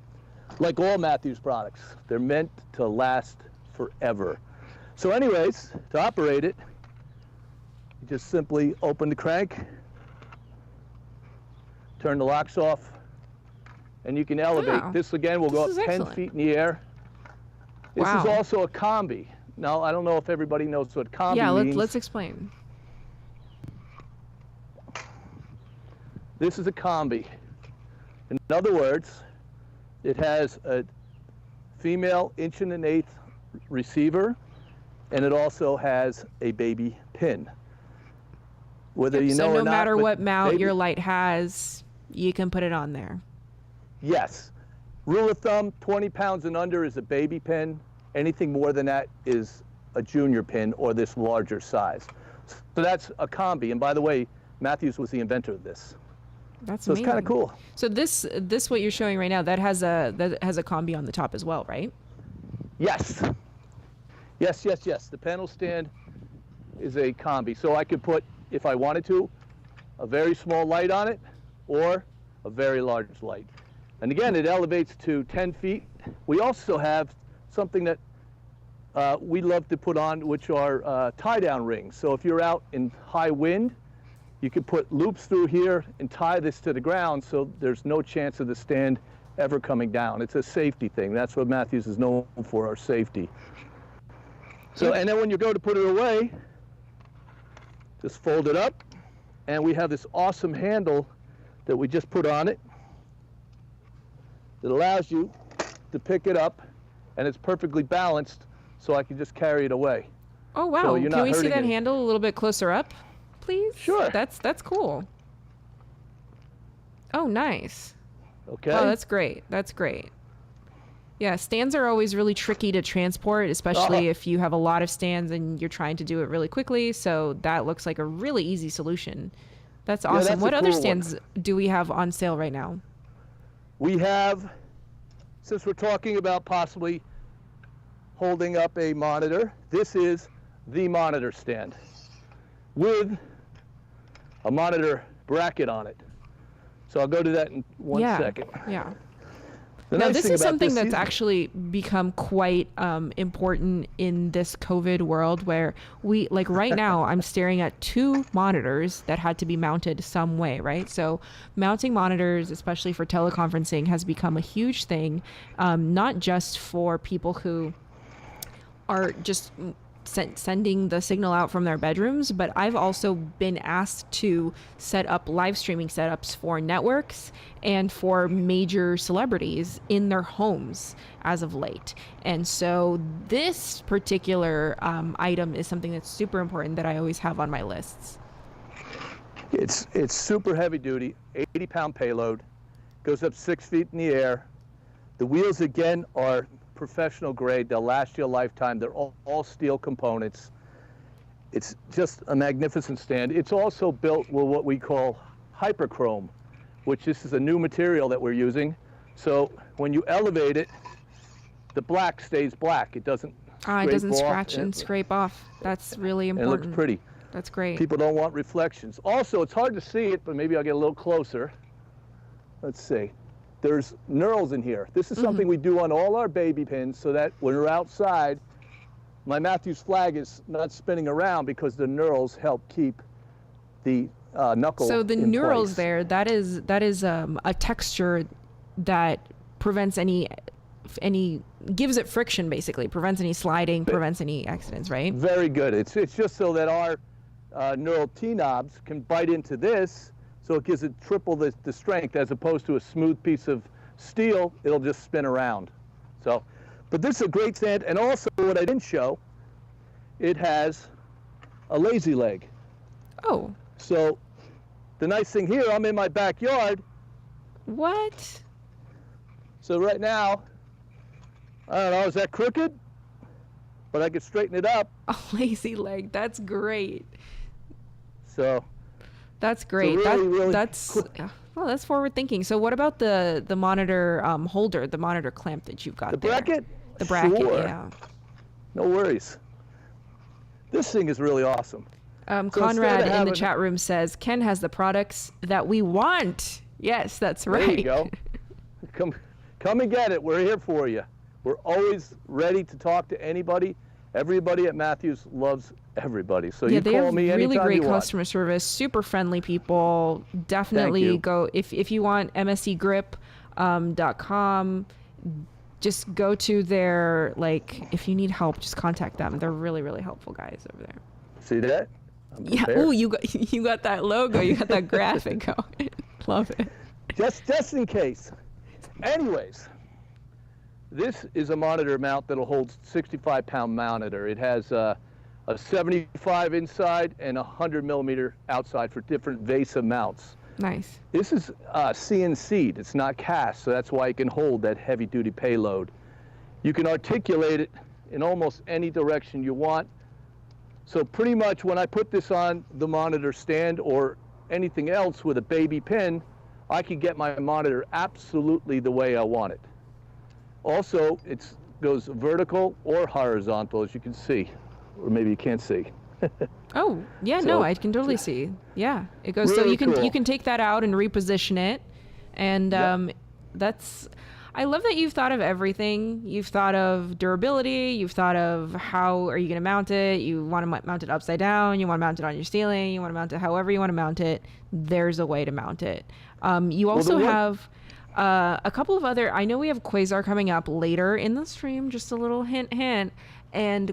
Like all Matthews products, they're meant to last forever. So anyways, to operate it, you just simply open the crank, turn the locks off, and you can elevate. Wow. This again will go This up is 10 excellent. feet in the air. This is Wow. also a combi. Now, I don't know if everybody knows what combi Yeah, means. let's explain. This is a combi. In other words, it has a female 1.125" receiver, and it also has a baby pin. Whether you know so or no not, matter but what mount baby- your light has, you can put it on there. Yes. Rule of thumb, 20 pounds and under is a baby pin. Anything more than that is a junior pin or this larger size. So that's a combi. And by the way, Matthews was the inventor of this. That's So it's kind of amazing. cool. So this what you're showing right now, that has a combi on the top as well, right? Yes. Yes. The panel stand is a combi. So I could put, if I wanted to, a very small light on it or a very large light. And again, it elevates to 10 feet. We also have something that we love to put on, which are tie-down rings. So if you're out in high wind, you can put loops through here and tie this to the ground so there's no chance of the stand ever coming down. It's a safety thing. That's what Matthews is known for, our safety. So, and then when you go to put it away, just fold it up, and we have this awesome handle that we just put on it. It allows you to pick it up, and it's perfectly balanced, so I can just carry it away. Oh wow! So you're Can not we see hurting that it. handle a little bit closer up, please? Sure. That's cool. Oh, nice. Okay. Oh, that's great. That's great. Yeah, stands are always really tricky to transport, especially if you have a lot of stands and you're trying to do it really quickly. So that looks like a really easy solution. That's awesome. that's a What other cool one. stands do we have on sale right now? We have, since we're talking about possibly holding up a monitor, this is the monitor stand with a monitor bracket on it. So I'll go to that in one second. Yeah. The Now, nice this thing is about something this that's is- actually become quite important in this COVID world where we, like right now, I'm staring at 2 monitors that had to be mounted some way, right? So mounting monitors, especially for teleconferencing, has become a huge thing, not just for people who are just sending the signal out from their bedrooms, but I've also been asked to set up live streaming setups for networks and for major celebrities in their homes as of late. And so this particular item is something that's super important that I always have on my lists. It's super heavy duty, 80-pound payload, goes up 6 feet in the air. The wheels, again, are professional grade. They'll last you a lifetime. They're all steel components. It's just a magnificent stand. It's also built with what we call hyperchrome, which this is a new material that we're using. So when you elevate it, the black stays black. It doesn't It doesn't scrape off. scratch and scrape off. That's really And it important. looks pretty. That's great. People don't want reflections. Also, it's hard to see it, but maybe I'll get a little closer. Let's see. There's knurls in here. This is something we do on all our baby pins so that when we're outside, my Matthews flag is not spinning around because the knurls help keep the knuckle So the in knurls place. there, that is a texture that prevents any gives it friction, basically prevents any sliding, prevents any accidents, right? Very good. It's just so that our knurl T-knobs can bite into this, so it gives it triple the strength as opposed to a smooth piece of steel. It'll just spin around. So, but this is a great stand, and also what I didn't show, it has a lazy leg. Oh. So the nice thing here, I'm in my backyard. What? So right now, I don't know, is that crooked? But I could straighten it up. A lazy leg. That's great. So that's great. That's well, that's forward thinking. So what about the monitor holder, the monitor clamp that you've got The there? bracket? The bracket, Sure. yeah. No worries. This thing is really awesome. So instead Conrad of in the having- chat room says Ken has the products that we want. Yes, that's right. There you go. Come and get it. We're here for you. We're always ready to talk to anybody. Everybody at Matthews loves everybody. So Yeah, you they call have me really anytime great you want. customer service, super friendly people. Definitely you. go if you want mscgrip.com. Just go to their, like, if you need help, just contact them. They're really, really helpful guys over there. See that? I'm Yeah. prepared. Oh, you got that logo. You got that graphic going. Love it. Just in case. Anyways, this is a monitor mount that'll hold 65-pound monitor. It has a 75 inside and a 100 millimeter outside for different VESA mounts. Nice. This is CNC'd. It's not cast, so that's why it can hold that heavy-duty payload. You can articulate it in almost any direction you want. So pretty much when I put this on the monitor stand or anything else with a baby pin, I can get my monitor absolutely the way I want it. Also, it goes vertical or horizontal, as you can see, or maybe you can't see. Oh, yeah, So- no, I can totally see. Yeah, it goes. So Really you can cool. you can take that out and reposition it, and that's. I love that you've thought of everything. You've thought of durability. You've thought of how are you going to mount it. You want to mount it upside down. You want to mount it on your ceiling. You want to mount it however you want to mount it. There's a way to mount it. You also have a couple of other. I know we have Quasar coming up later in the stream. Just a little hint. And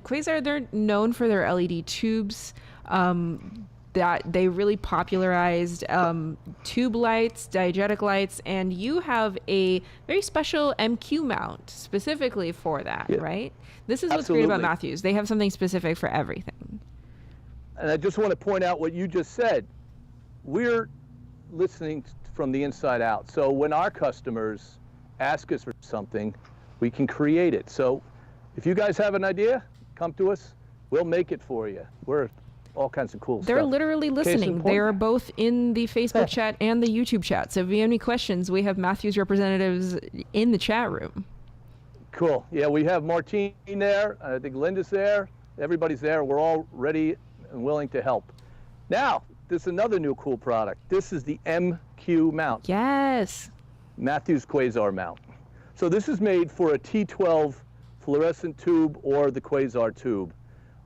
Quasar, they're known for their LED tubes. that they really popularized tube lights, diegetic lights, and you have a very special MQ mount specifically for that, right? This is what's great about Matthews. They have something specific for everything. And I just want to point out what you just said. We're listening from the inside out. So when our customers ask us for something, we can create it. So if you guys have an idea, come to us. We'll make it for you. We're all kinds of cool stuff. They're literally listening. They are both in the Facebook chat and the YouTube chat. So if you have any questions, we have Matthews representatives in the chat room. Cool. Yeah, we have Martine there. I think Linda's there. Everybody's there. We're all ready and willing to help. Now, this is another new cool product. This is the MQ mount. Yes. Matthews Quasar mount. So this is made for a T12 fluorescent tube or the Quasar tube.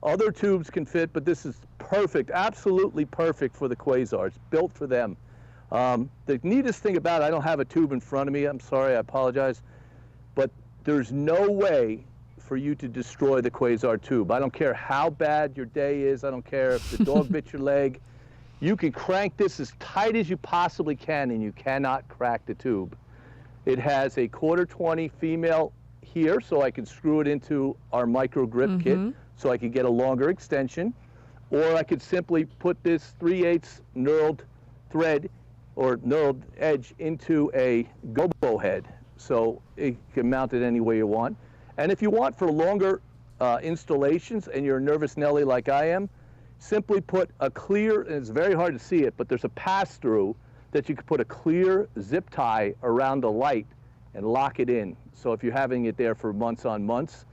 Other tubes can fit, but this is perfect, absolutely perfect for the Quasar. It's built for them. The neatest thing about it, I don't have a tube in front of me. I'm sorry, I apologize. But there's no way for you to destroy the Quasar tube. I don't care how bad your day is. I don't care if the dog bit your leg. You can crank this as tight as you possibly can, and you cannot crack the tube. It has a 1/4-20 female here, so I can screw it into our micro grip kit, so I could get a longer extension. Or I could simply put this 3/8 knurled thread or knurled edge into a gobo head, so it can mount it any way you want. And if you want for longer installations and you're a nervous Nelly like I am, simply put a clear, and it's very hard to see it, but there's a pass-through that you could put a clear zip tie around the light and lock it in. So if you're having it there for months on months,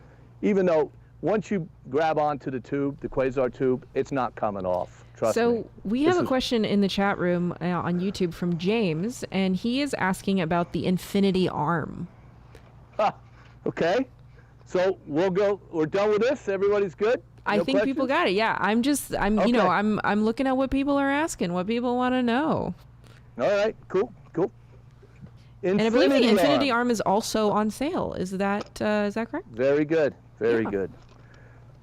even though once you grab onto the tube, the Quasar tube, it's not coming off. Trust me. So we have a question in the chat room on YouTube from James, and he is asking about the Infinity Arm. Okay. So we're done with this? Everybody's good? I think people got it. Yeah, I'm Okay. you know, I'm looking at what people are asking, what people want to know. All right, cool. And I believe the Infinity Arm is also on sale. Is that correct? Very good. Very good.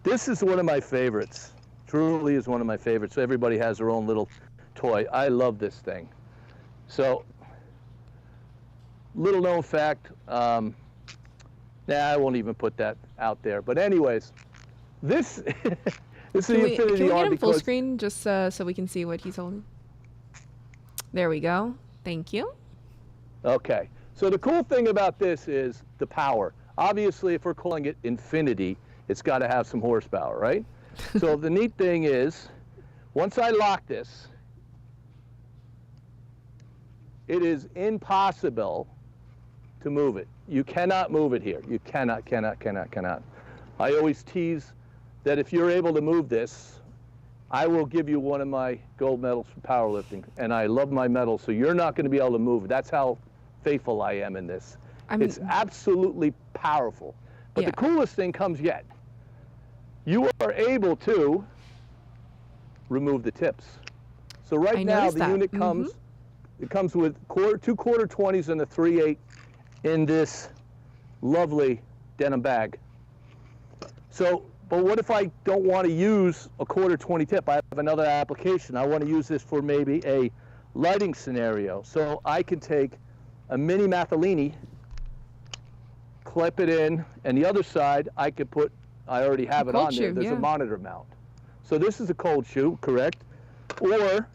This is one of my favorites. Truly is one of my favorites. So everybody has their own little toy. I love this thing. So, little known fact. I won't even put that out there. But anyways, this is the Infinity Arm. Can we get him full screen just so we can see what he's holding? There we go. Thank you. Okay. So the cool thing about this is the power. Obviously, if we're calling it Infinity, it's got to have some horsepower, right? So the neat thing is, once I lock this, it is impossible to move it. You cannot move it here. You cannot. I always tease that if you're able to move this, I will give you one of my gold medals for powerlifting. And I love my medal, so you're not going to be able to move it. That's how faithful I am in this. It's absolutely powerful. But the coolest thing comes yet. You are able to remove the tips. So right now the unit comes, it comes with 2 1/4-20s and a 3/8 in this lovely denim bag. So, but what if I don't want to use a 1/4-20 tip? I have another application. I want to use this for maybe a lighting scenario. So I can take a mini Mathellini, clip it in, and the other side I could put, I already have it on there, there's a monitor mount. So this is a cold shoe, correct? Or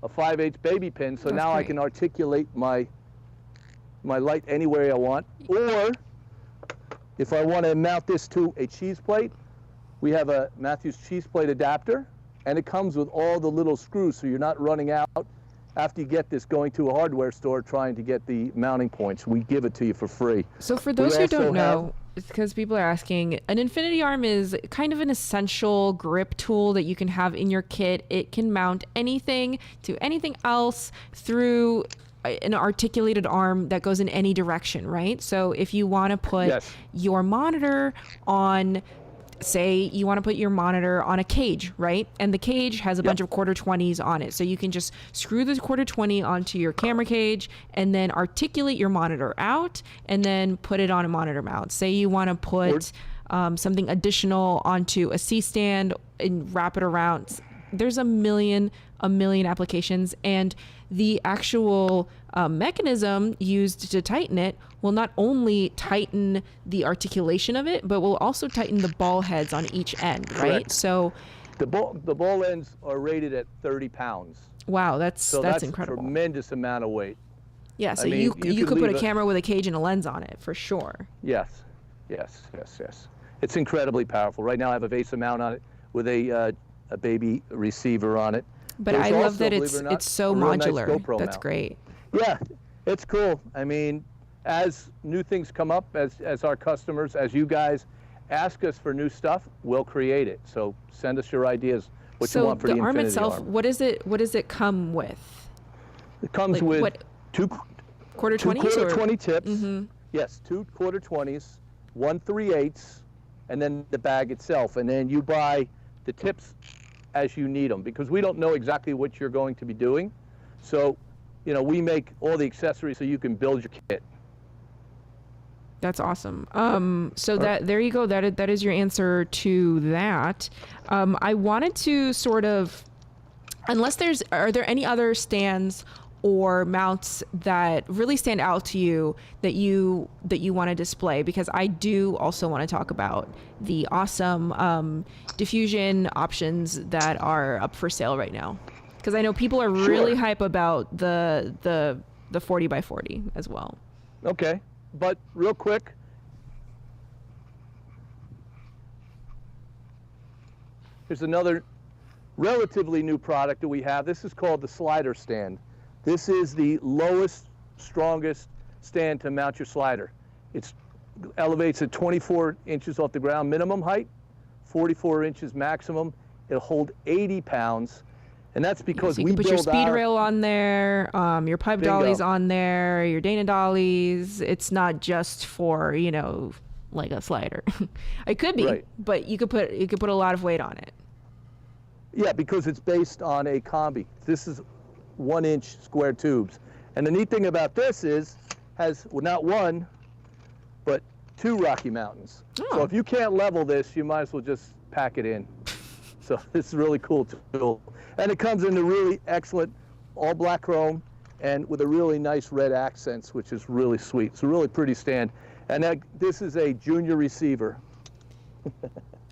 a 5/8 baby pin, so now I can articulate my light anywhere I want. Or if I want to mount this to a cheese plate, we have a Matthews cheese plate adapter, and it comes with all the little screws, so you're not running out after you get this going to a hardware store trying to get the mounting points. We give it to you for free. So for those who don't know, because people are asking, an Infinity Arm is kind of an essential grip tool that you can have in your kit. It can mount anything to anything else through an articulated arm that goes in any direction, right? So if you want to put your monitor on, say you want to put your monitor on a cage, right? And the cage has a bunch of 1/4-20s on it. So you can just screw the 1/4-20 onto your camera cage and then articulate your monitor out and then put it on a monitor mount. Say you want to put something additional onto a C-stand and wrap it around. There's a million applications, and the actual mechanism used to tighten it will not only tighten the articulation of it, but will also tighten the ball heads on each end, right? Correct. So the ball ends are rated at 30 pounds. Wow, that's incredible. A tremendous amount of weight. Yeah, so I mean, you could put a camera with a cage and a lens on it for sure. Yes. It's incredibly powerful. Right now I have a VESA mount on it with a baby receiver on it. But There's I love also, that believe it or not, it's so a real nice modular. GoPro That's mount. great. Yeah, it's cool. I mean, as new things come up, as our customers, as you guys ask us for new stuff, we'll create it. So send us your ideas, what you want for the arm Infinity itself, arm. what does it come with? It comes with two quarter 20s quarter or 20 tips. Yes, 2 quarter 20s, 1 3/8, and then the bag itself. And then you buy the tips as you need them, because we don't know exactly what you're going to be doing. So, we make all the accessories so you can build your kit. That's awesome. So there you go. That is your answer to that. I wanted to sort of, are there any other stands or mounts that really stand out to you that you want to display? Because I do also want to talk about the awesome diffusion options that are up for sale right now. Because I know people are really hype about the 40 by 40 as well. Okay, but real quick, here's another relatively new product that we have. This is called the slider stand. This is the lowest, strongest stand to mount your slider. It elevates at 24 inches off the ground minimum height, 44 inches maximum. It'll hold 80 pounds. And that's because so you we can put your build speed our, rail on there, your pipe Bingo. dollies on there, your Dana dollies. It's not just for, like a slider. It could be, Right. but you could put a lot of weight on it. Yeah, because it's based on a combi. This is 1-inch square tubes. And the neat thing about this has not one, but 2 Rocky Mountains. So if you can't level this, you might as well just pack it in. So it's a really cool tool. And it comes in the really excellent all black chrome and with a really nice red accents, which is really sweet. It's a really pretty stand. And this is a junior receiver.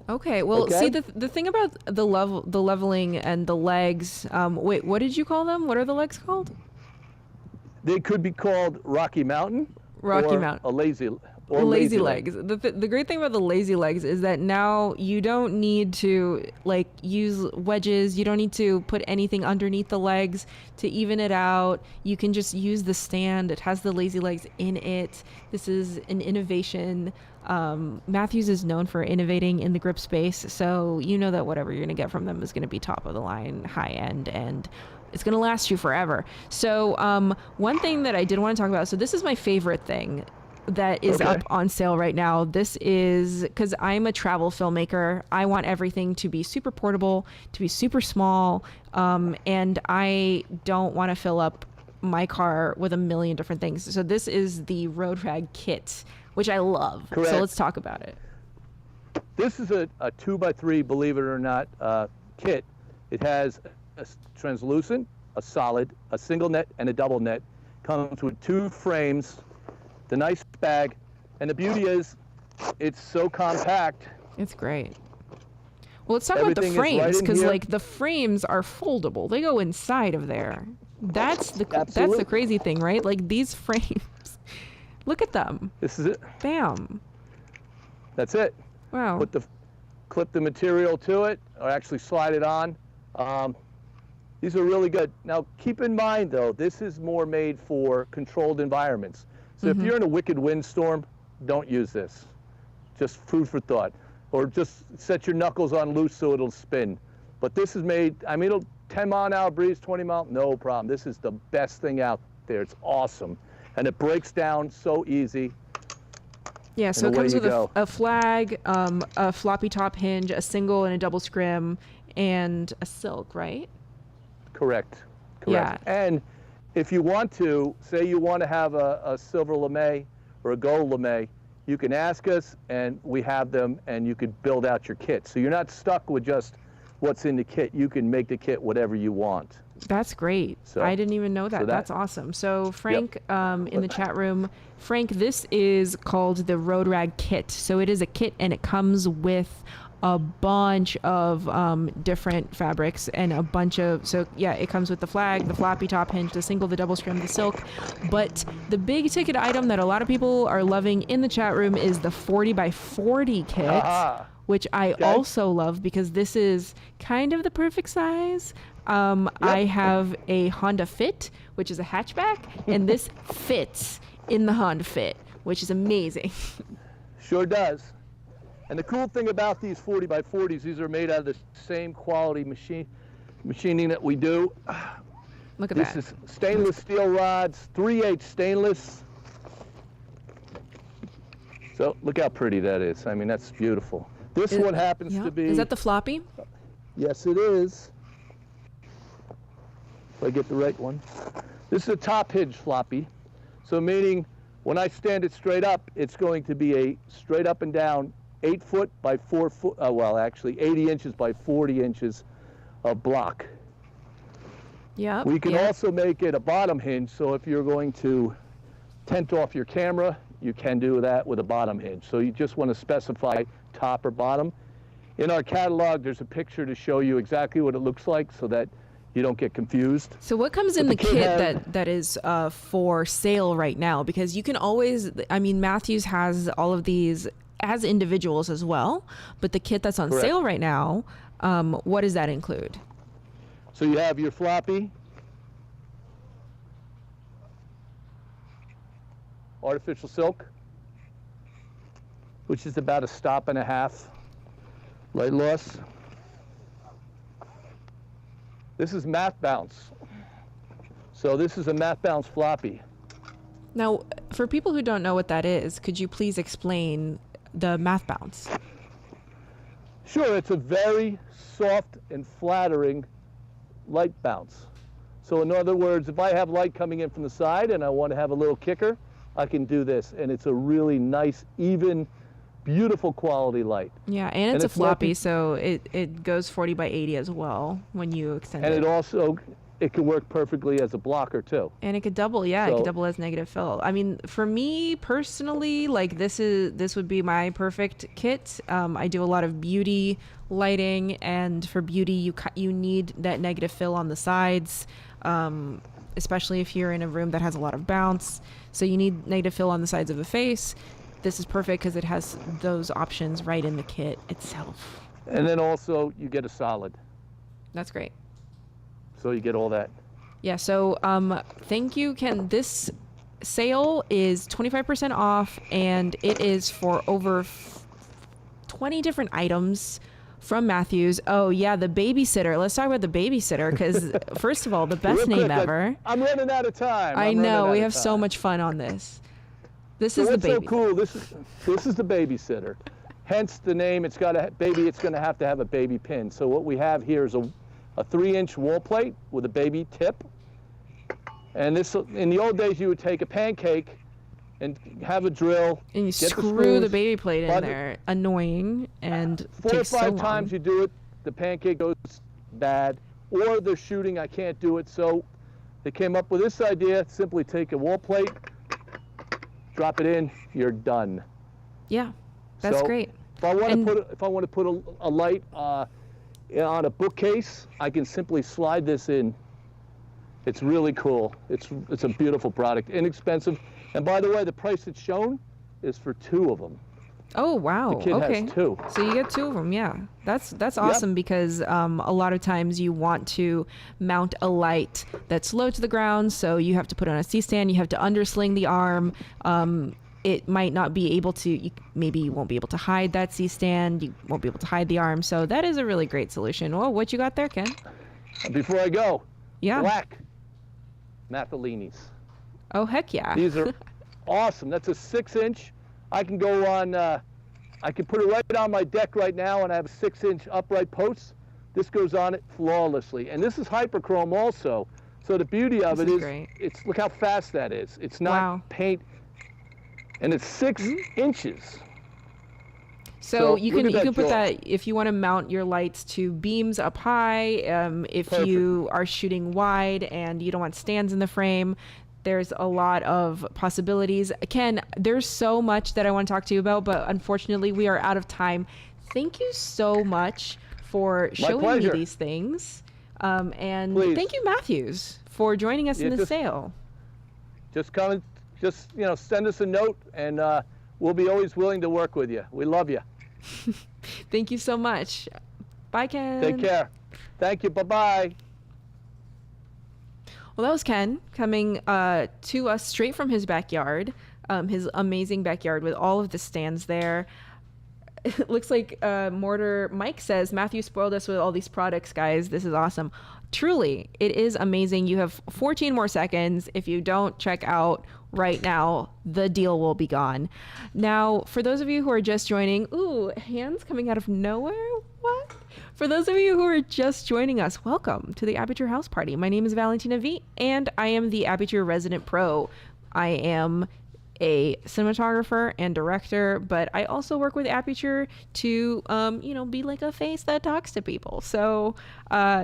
Okay, well, Okay. see, the thing about the leveling and the legs, wait, what did you call them? What are the legs called? They could be called Rocky Mountain. Rocky or Mountain. A lazy Lazy leg. legs. The great thing about the lazy legs is that now you don't need to use wedges. You don't need to put anything underneath the legs to even it out. You can just use the stand. It has the lazy legs in it. This is an innovation. Matthews is known for innovating in the grip space, so you know that whatever you're going to get from them is going to be top of the line, high end, and it's going to last you forever. So one thing that I did want to talk about, so this is my favorite thing that is up on sale right now. This is because I'm a travel filmmaker. I want everything to be super portable, to be super small, and I don't want to fill up my car with a million different things. So this is the Road Rag kit, which I love. Correct. So let's talk about it. This is a 2x3, believe it or not, kit. It has a translucent, a solid, a single net, and a double net. Comes with 2 frames, the nice bag, and the beauty is it's so compact. It's great. Well, let's talk about the Everything is right frames, in because here. the frames are foldable. They go inside of there. That's the crazy thing, right? Like these frames. Look at them. This is it. Bam. That's it. Wow. Clip the material to it, or actually slide it on. These are really good. Now, keep in mind, though, this is more made for controlled environments. So if you're in a wicked windstorm, don't use this. Just food for thought. Or just set your knuckles on loose so it'll spin. But this is made, it'll 10 mile an hour breeze, 20 mile, no problem. This is the best thing out there. It's awesome. And it breaks down so easy. Yeah, so it away comes you with go. a flag, a floppy top hinge, a single and a double scrim, and a silk, right? Correct. Yeah. And if you want to, say you want to have a silver lame or a gold lame, you can ask us, and we have them, and you could build out your kit. So you're not stuck with just what's in the kit. You can make the kit whatever you want. That's great. So, I didn't even know that. so That's awesome. So Frank, in the chat room, Frank, this is called the Road Rag kit. So it is a kit, and it comes with a bunch of different fabrics and a bunch of, so yeah, it comes with the flag, the floppy top hinge, the single, the double scrim, the silk. But the big ticket item that a lot of people are loving in the chat room is the 40 by 40 kit, which I also love because this is kind of the perfect size. I have a Honda Fit, which is a hatchback, and this fits in the Honda Fit, which is amazing. Sure does. And the cool thing about these 40 by 40s, these are made out of the same quality machining that we do. Look at that. This is stainless steel rods, 3/8 stainless. So look how pretty that is. I mean, that's beautiful. This one happens to be... Is that the floppy? Yes, it is. If I get the right one. This is a top hinge floppy. So meaning when I stand it straight up, it's going to be a straight up and down 8 foot by 4 foot, well, actually 80 inches by 40 inches of block. Yeah. We can also make it a bottom hinge, so if you're going to tent off your camera, you can do that with a bottom hinge. So you just want to specify top or bottom. In our catalog, there's a picture to show you exactly what it looks like so that you don't get confused. So what comes in the kit that is for sale right now? Because you can always, I mean, Matthews has all of these as individuals as well, but the kit that's on sale right now, what does that include? So you have your floppy, artificial silk, which is about 1.5 stops light loss. This is math bounce. So this is a math bounce floppy. Now, for people who don't know what that is, could you please explain the math bounce? Sure, it's a very soft and flattering light bounce. So in other words, if I have light coming in from the side and I want to have a little kicker, I can do this, and it's a really nice, even, beautiful quality light. Yeah, and it's a floppy, so it goes 40 by 80 as well when you extend it. And it also, it can work perfectly as a blocker too. And it could double, yeah, it could double as negative fill. I mean, for me personally, like this would be my perfect kit. I do a lot of beauty lighting, and for beauty, you need that negative fill on the sides, especially if you're in a room that has a lot of bounce. So you need negative fill on the sides of the face. This is perfect because it has those options right in the kit itself. And then also you get a solid. That's great. So you get all that. Yeah, so thank you, Ken. This sale is 25% off, and it is for over 20 different items from Matthews. Oh, yeah, the babysitter. Let's talk about the babysitter because, first of all, the best name ever. I'm running out of time. I know. We have so much fun on this. This is the baby. What's so cool? This is the babysitter. Hence the name. It's got a baby. It's going to have a baby pin. So what we have here is a 3-inch wall plate with a baby tip. And this, in the old days, you would take a pancake and have a drill. And you screw the baby plate in there. Annoying and 4 or 5 times you do it, the pancake goes bad. Or they're shooting, I can't do it. So they came up with this idea: simply take a wall plate, drop it in, you're done. Yeah, that's great. If I want to put a light on a bookcase, I can simply slide this in. It's really cool. It's a beautiful product, inexpensive. And by the way, the price it's shown is for 2 of them. Oh wow! The kid has 2. So you get 2 of them. Yeah, that's awesome because a lot of times you want to mount a light that's low to the ground, so you have to put it on a C-stand. You have to undersling the arm. It might not be able to. Maybe you won't be able to hide that C-stand. You won't be able to hide the arm. So that is a really great solution. Oh, what you got there, Ken? Before I go, yeah, black Mathelinis. Oh heck yeah! These are awesome. That's a 6-inch. I can go on. I can put it right on my deck right now, and I have a 6-inch upright post. This goes on it flawlessly, and this is hyperchrome also. So the beauty of it is, it's look how fast that is. It's not paint. and it's 6 inches. So you can put joint. that if you want to mount your lights to beams up high. If Perfect. you are shooting wide and you don't want stands in the frame, there's a lot of possibilities. Ken, there's so much that I want to talk to you about, but unfortunately we are out of time. Thank you so much for showing me these things. And Please. thank you, Matthews, for joining us in the sale. Just come and send us a note, and we'll be always willing to work with you. We love you. Thank you so much. Bye, Ken. Take care. Thank you. Bye-bye. Well, that was Ken coming to us straight from his backyard, his amazing backyard with all of the stands there. It looks like Mortar Mike says, Matthew spoiled us with all these products, guys. This is awesome. Truly, it is amazing. You have 14 more seconds. If you don't check out right now, the deal will be gone. Now, for those of you who are just joining, ooh, hands coming out of nowhere? What? For those of you who are just joining us, welcome to the Aputure House Party. My name is Valentina V, and I am the Aputure Resident Pro. I am a cinematographer and director, but I also work with Aputure to, be like a face that talks to people. So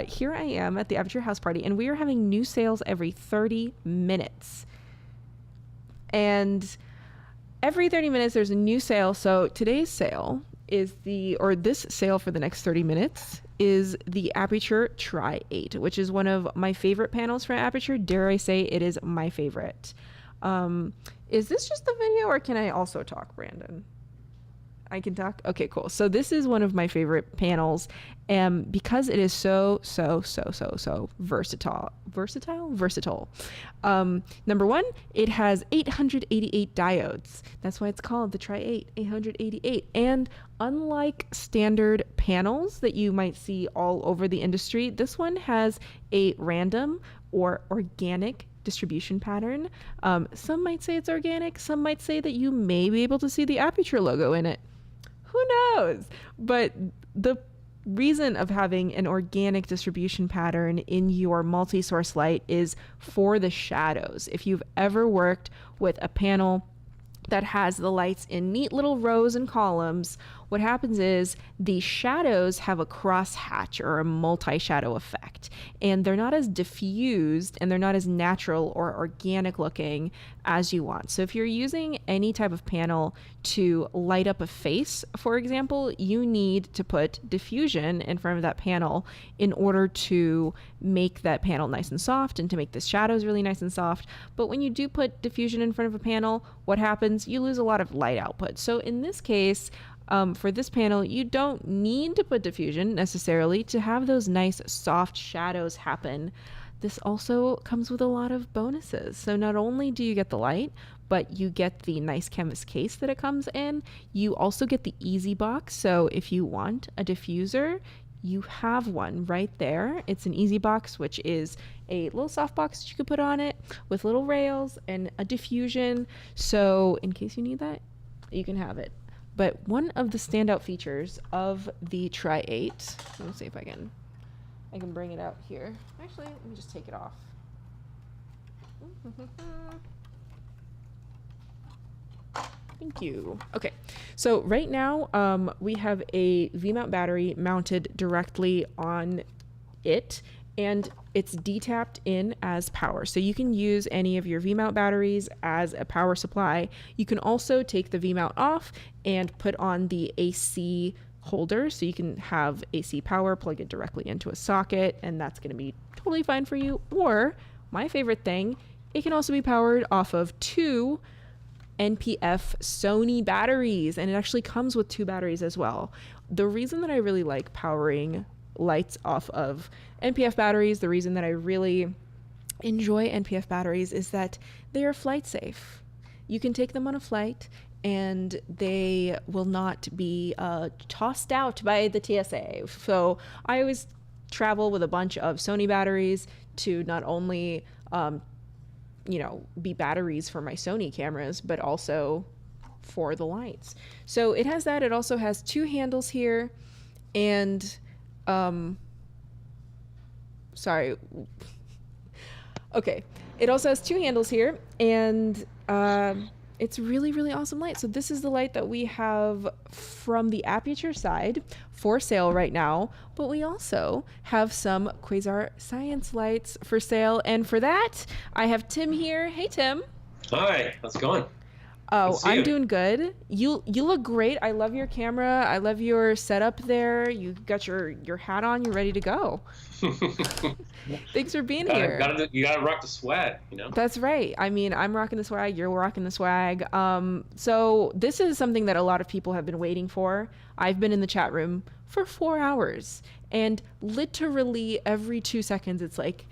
here I am at the Aputure House Party, and we are having new sales every 30 minutes. And every 30 minutes, there's a new sale. So today's sale is this sale for the next 30 minutes is the Aputure Tri-8, which is one of my favorite panels from Aputure. Dare I say it is my favorite. Is this just the video, or can I also talk, Brandon? I can talk? Okay, cool. So this is one of my favorite panels, because it is so versatile. Number one, it has 888 diodes. That's why it's called the Tri-8, 888. And unlike standard panels that you might see all over the industry, this one has a random or organic distribution pattern. Some might say it's organic. Some might say that you may be able to see the Aputure logo in it. Who knows? But the reason of having an organic distribution pattern in your multi-source light is for the shadows. If you've ever worked with a panel that has the lights in neat little rows and columns, what happens is the shadows have a crosshatch or a multi-shadow effect, and they're not as diffused and they're not as natural or organic looking as you want. So if you're using any type of panel to light up a face, for example, you need to put diffusion in front of that panel in order to make that panel nice and soft and to make the shadows really nice and soft. But when you do put diffusion in front of a panel, what happens? You lose a lot of light output. So in this case, for this panel, you don't need to put diffusion necessarily to have those nice soft shadows happen. This also comes with a lot of bonuses. So not only do you get the light, but you get the nice canvas case that it comes in. You also get the easy box. So if you want a diffuser, you have one right there. It's an easy box, which is a little soft box that you could put on it with little rails and a diffusion. So in case you need that, you can have it. But one of the standout features of the Tri-8, let me see if I can bring it out here. Actually, let me just take it off. Thank you. Okay, so right now we have a V-mount battery mounted directly on it, and it's D-tapped in as power. So you can use any of your V-mount batteries as a power supply. You can also take the V-mount off and put on the AC holder, so you can have AC power, plug it directly into a socket, and that's going to be totally fine for you. Or, my favorite thing, it can also be powered off of 2 NPF Sony batteries, and it actually comes with 2 batteries as well. The reason that I really like powering lights off of NPF batteries, the reason that I really enjoy NPF batteries is that they are flight safe. You can take them on a flight and they will not be tossed out by the TSA. So I always travel with a bunch of Sony batteries to not only be batteries for my Sony cameras, but also for the lights. So it has that. It also has 2 handles here, and okay, it also has 2 handles here, and It's really, really awesome light. So this is the light that we have from the Aputure side for sale right now, but we also have some Quasar Science lights for sale. And for that, I have Tim here. Hey, Tim. Hi, how's it going? Oh, I'm doing good. You look great. I love your camera. I love your setup there. You got your hat on. You're ready to go. Thanks for being here. You gotta rock the swag, you know? That's right. I mean, I'm rocking the swag. You're rocking the swag. So this is something that a lot of people have been waiting for. I've been in the chat room for 4 hours, and literally every 2 seconds, it's like,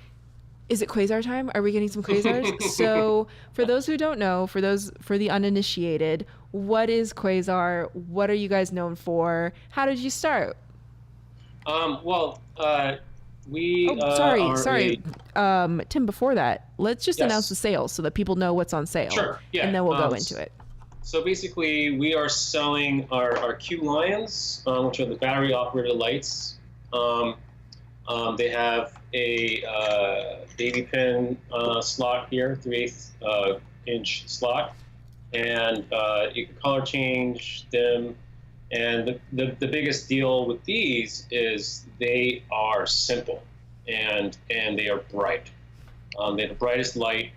is it Quasar time? Are we getting some Quasars? So for those who don't know, for the uninitiated, what is Quasar? What are you guys known for? How did you start? Sorry. Tim, before that, let's just announce the sales so that people know what's on sale. Sure, yeah. And then we'll go into it. So basically, we are selling our Q Lions, which are the battery operated lights. They have a baby pin slot here, 3/8 inch slot, and you can color change them. And the biggest deal with these is they are simple and they are bright. They have the brightest light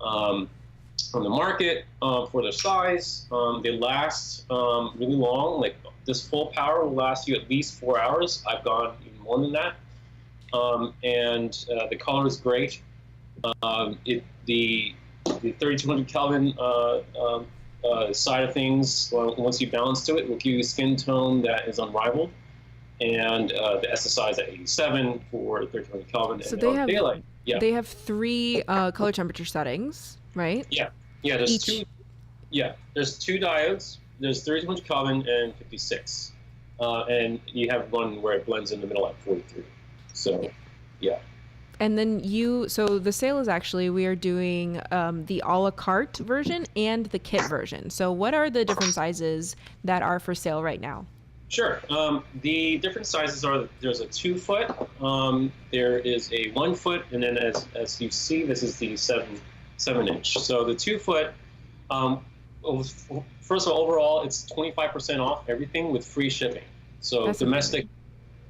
on the market for their size. They last really long. Like this full power will last you at least 4 hours. I've gone even more than that. And the color is great. The 3200 Kelvin side of things, once you balance to it, will give you a skin tone that is unrivaled. And the SSI is at 87 for 3200 Kelvin. So and they have daylight. Yeah. They have 3 color temperature settings, right? Yeah. Yeah. There's two. Yeah. There's 2 diodes. There's 3200 Kelvin and 56, and you have one where it blends in the middle at 43. So, yeah. And then so the sale is actually, we are doing the a la carte version and the kit version. So what are the different sizes that are for sale right now? Sure. The different sizes are, there's a 2 foot, there is a 1 foot, and then as you see, this is the 7 inch. So the 2 foot, first of all, overall, it's 25% off everything with free shipping. So that's domestic, amazing.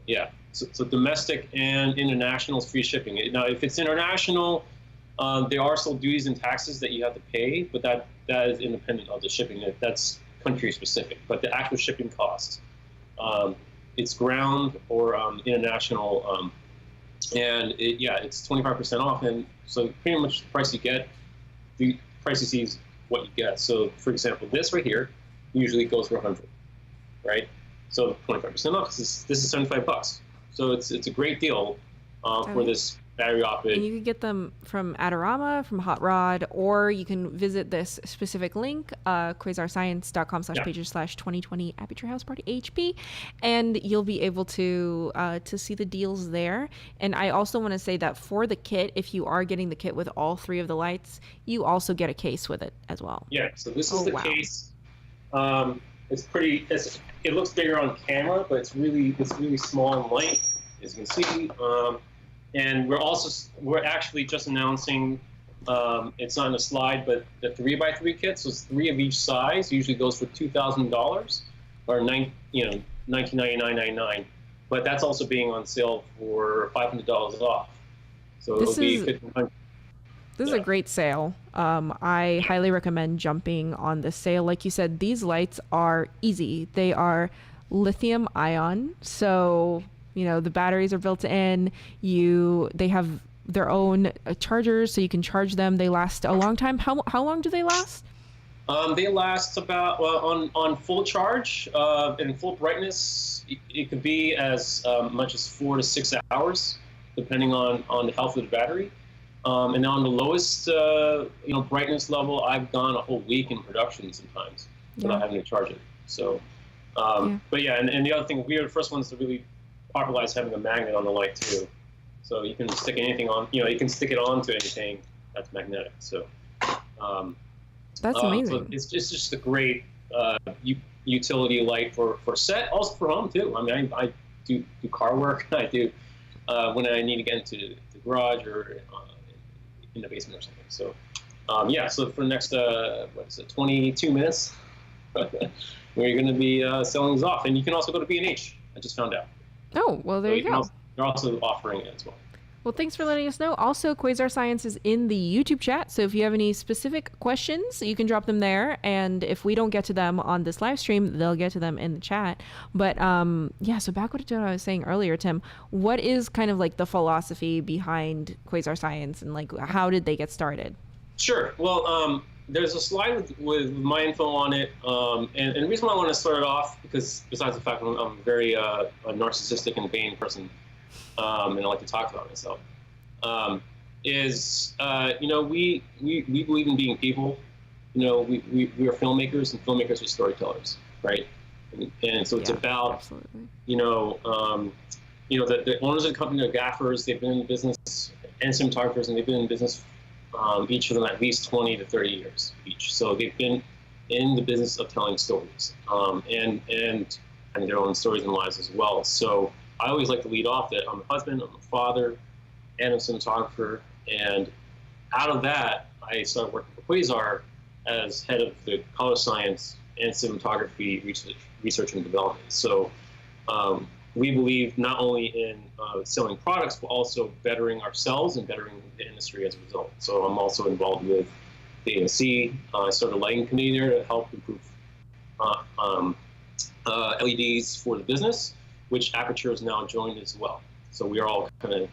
Yeah. So domestic and international is free shipping. Now, if it's international, there are still duties and taxes that you have to pay, but that is independent of the shipping. That's country specific. But the actual shipping costs, it's ground or international, and it's 25% off. And so pretty much the price you get, the price you see is what you get. So for example, this right here usually goes for 100, right? So 25% off. This is $75. So it's a great deal for this battery operated. And you can get them from Adorama, from Hot Rod, or you can visit this specific link, quasarscience.com/pages/2020 Aputure House Party HP, and you'll be able to see the deals there. And I also want to say that for the kit, if you are getting the kit with all 3 of the lights, you also get a case with it as well. Yeah. So this is the case. It looks bigger on camera, but it's really small and light, as you can see. And we're actually just announcing, it's not in the slide, but the 3x3 kit. So it's 3 of each size. Usually goes for $2,000 or $1999.99. But that's also being on sale for $500 off. So it'll be $1,500. This is a great sale. I highly recommend jumping on this sale. Like you said, these lights are easy. They are lithium ion. So, the batteries are built in. They have their own chargers, so you can charge them. They last a long time. How long do they last? They last about, on full charge and full brightness, it could be as much as 4 to 6 hours, depending on the health of the battery. And on the lowest, brightness level, I've gone a whole week in production sometimes without having to charge it. So, but yeah, and the other thing, we are the first ones to really popularize having a magnet on the light too. So you can stick anything on, you can stick it onto anything that's magnetic. So, that's amazing. So it's just a great utility light for set, also for home too. I mean, I do car work. I do when I need to get into the garage or in the basement or something. So yeah, so for the next, 22 minutes, we're going to be selling these off. And you can also go to B&H, I just found out. Oh, well, there you go. They're also offering it as well. Well, thanks for letting us know. Also, Quasar Science is in the YouTube chat, so if you have any specific questions, you can drop them there. And if we don't get to them on this live stream, they'll get to them in the chat. But yeah, so back to what I was saying earlier, Tim, what is kind of like the philosophy behind Quasar Science, and like how did they get started? Sure. Well, there's a slide with my info on it, and the reason why I want to start it off, because besides the fact that I'm very a narcissistic and vain person, and I like to talk about myself, is we believe in being people. We are filmmakers, and filmmakers are storytellers, right? And so it's about absolutely. The owners of the company are gaffers. They've been in the business, and cinematographers, and they've been in business. Each of them at least 20 to 30 years each. So they've been in the business of telling stories, and their own stories and lives as well. So I always like to lead off that I'm a husband, I'm a father, and a cinematographer. And out of that, I started working for Quasar as head of the color science and cinematography research and development. So we believe not only in selling products, but also bettering ourselves and bettering the industry as a result. So I'm also involved with the ANC. I started a lighting committee there to help improve LEDs for the business, which Aputure has now joined as well. So we are all kind of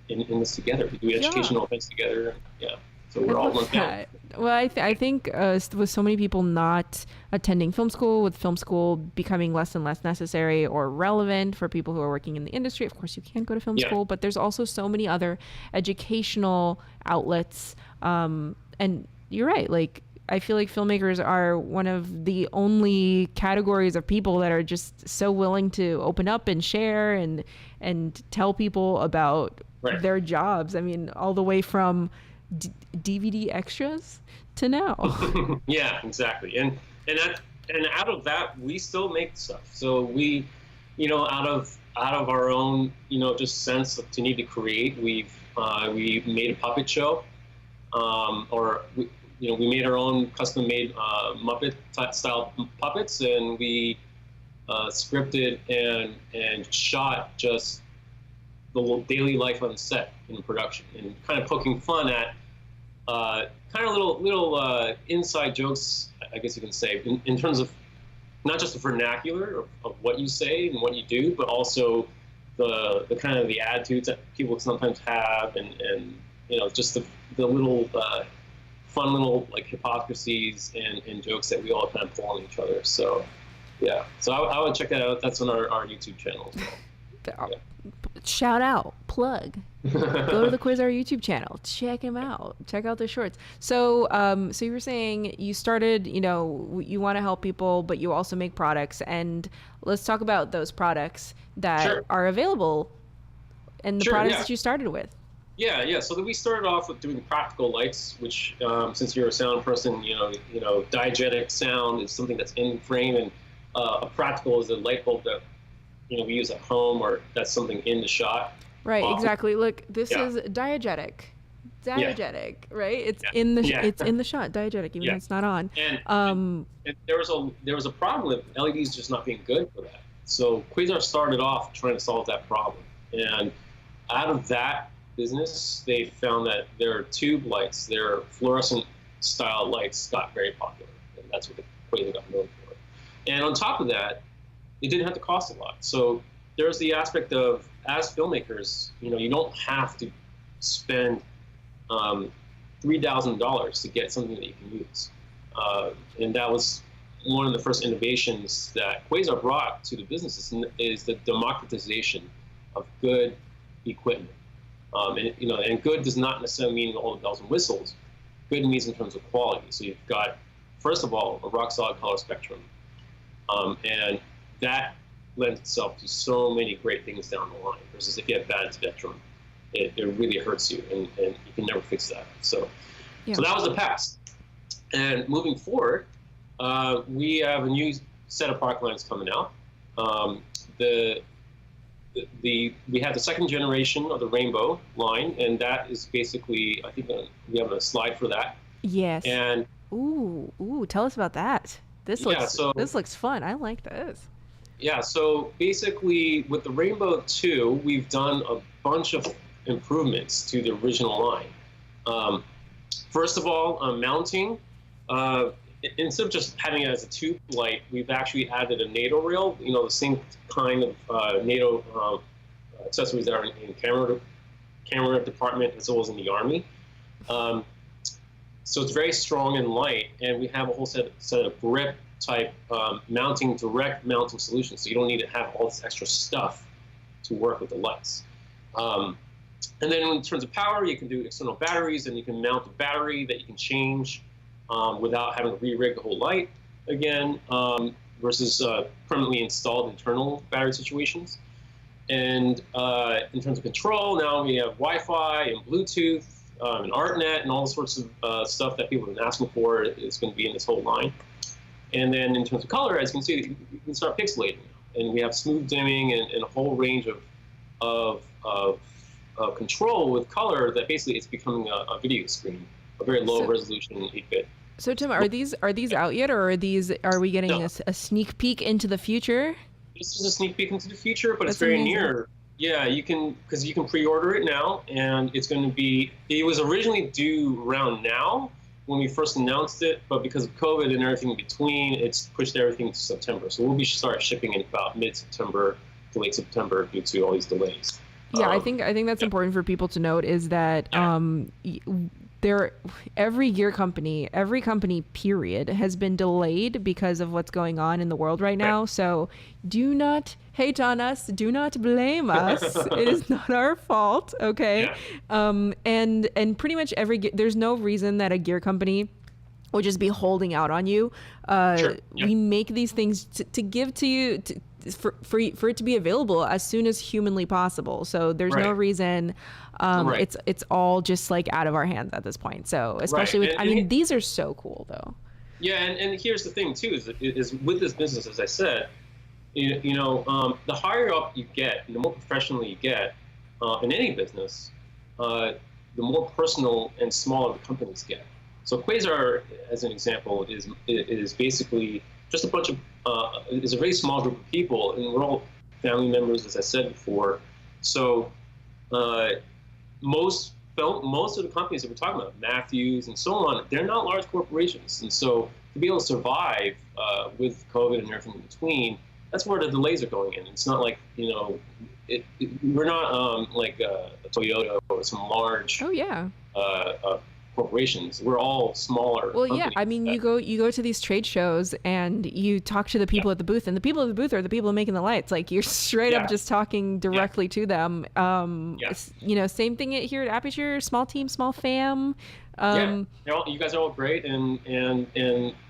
in this together. We do educational events together. Yeah. So we're all one family. Well, I think with so many people not attending film school, with film school becoming less and less necessary or relevant for people who are working in the industry, of course you can go to film school, but there's also so many other educational outlets. And you're right, like I feel like filmmakers are one of the only categories of people that are just so willing to open up and share and tell people about their jobs. I mean, all the way from DVD extras to now. Yeah, exactly. And out of that, we still make stuff. So we, out of our own, just sense to need to create, we made a puppet show, we made our own custom-made Muppet style puppets, and we scripted and shot just the daily life on set in production, and kind of poking fun at kind of little inside jokes, I guess you can say, in terms of not just the vernacular of what you say and what you do, but also the kind of the attitudes that people sometimes have, and just the little fun little like hypocrisies and jokes that we all kind of pull on each other. So yeah, so I would check that out. That's on our YouTube channel as well. Yeah. Shout out, plug. Go to the Quasar YouTube channel. Check him out. Check out the shorts. So, so you were saying you started, you want to help people, but you also make products. And let's talk about those products that are available and the products that you started with. Yeah. So we started off with doing practical lights, which, since you're a sound person, diegetic sound is something that's in frame, and a practical is a light bulb that we use at home, or that's something in the shot. Right, exactly. Look, this is diegetic, right? It's in the it's in the shot, diegetic, even though it's not on. And there was a problem with LEDs just not being good for that. So Quasar started off trying to solve that problem, and out of that business, they found that their tube lights, their fluorescent style lights, got very popular, and that's what Quasar got known for. And on top of that, it didn't have to cost a lot. So there's the aspect of, as filmmakers, you don't have to spend $3,000 to get something that you can use. And that was one of the first innovations that Quasar brought to the business, is the democratization of good equipment. And good does not necessarily mean all the bells and whistles. Good means in terms of quality. So you've got, first of all, a rock solid color spectrum. And that lends itself to so many great things down the line, versus if you have bad spectrum, it really hurts you, and you can never fix that. So that was the past. And moving forward, we have a new set of product lines coming out. We have the second generation of the Rainbow line, and that is basically, I think we have a slide for that. Yes. And ooh, tell us about that. This looks fun. I like this. Yeah, so basically with the Rainbow 2, we've done a bunch of improvements to the original line. First of all, mounting. Instead of just having it as a tube light, we've actually added a NATO rail, the same kind of NATO accessories that are in camera department as well as in the Army. So it's very strong and light, and we have a whole set of grip type direct mounting solutions, so you don't need to have all this extra stuff to work with the lights. And then in terms of power, you can do external batteries, and you can mount a battery that you can change without having to re-rig the whole light again, versus permanently installed internal battery situations. And in terms of control, now we have Wi-Fi and Bluetooth and ArtNet and all sorts of stuff that people have been asking for is going to be in this whole line. And then in terms of color, as you can see, you can start pixelating now. And we have smooth dimming and a whole range of control with color that basically it's becoming a video screen, a very low resolution 8-bit. So Tim, are these out yet, or are we getting a sneak peek into the future? This is a sneak peek into the future, but it's very near. Yeah, you can pre-order it now, and it's going to be. It was originally due around now when we first announced it, but because of COVID and everything in between, it's pushed everything to September. So we'll start shipping in about mid-September to late September due to all these delays. Yeah, I think that's important for people to note is that every company period has been delayed because of what's going on in the world right now. So do not hate on us. Do not blame us. It is not our fault. Okay. Yeah. And pretty much there's no reason that a gear company would just be holding out on you. Sure. Yeah. We make these things to give to you for it to be available as soon as humanly possible. So there's no reason. It's all just like out of our hands at this point. So especially with, these are so cool though. Yeah, and here's the thing too: is with this business, as I said, the higher up you get, and the more professional you get in any business, the more personal and smaller the companies get. So Quasar, as an example, is basically just a bunch of is a very small group of people, and we're all family members, as I said before. So most of the companies that we're talking about, Matthews and so on, they're not large corporations, and so to be able to survive with COVID and everything in between, that's where the delays are going in. It's not like we're not like a Toyota or some large corporations. We're all smaller. Well, yeah, you go to these trade shows and you talk to the people at the booth, and the people at the booth are the people making the lights. Like you're straight up just talking directly to them. Same thing here at Aputure. Small team, small fam. You guys are all great, and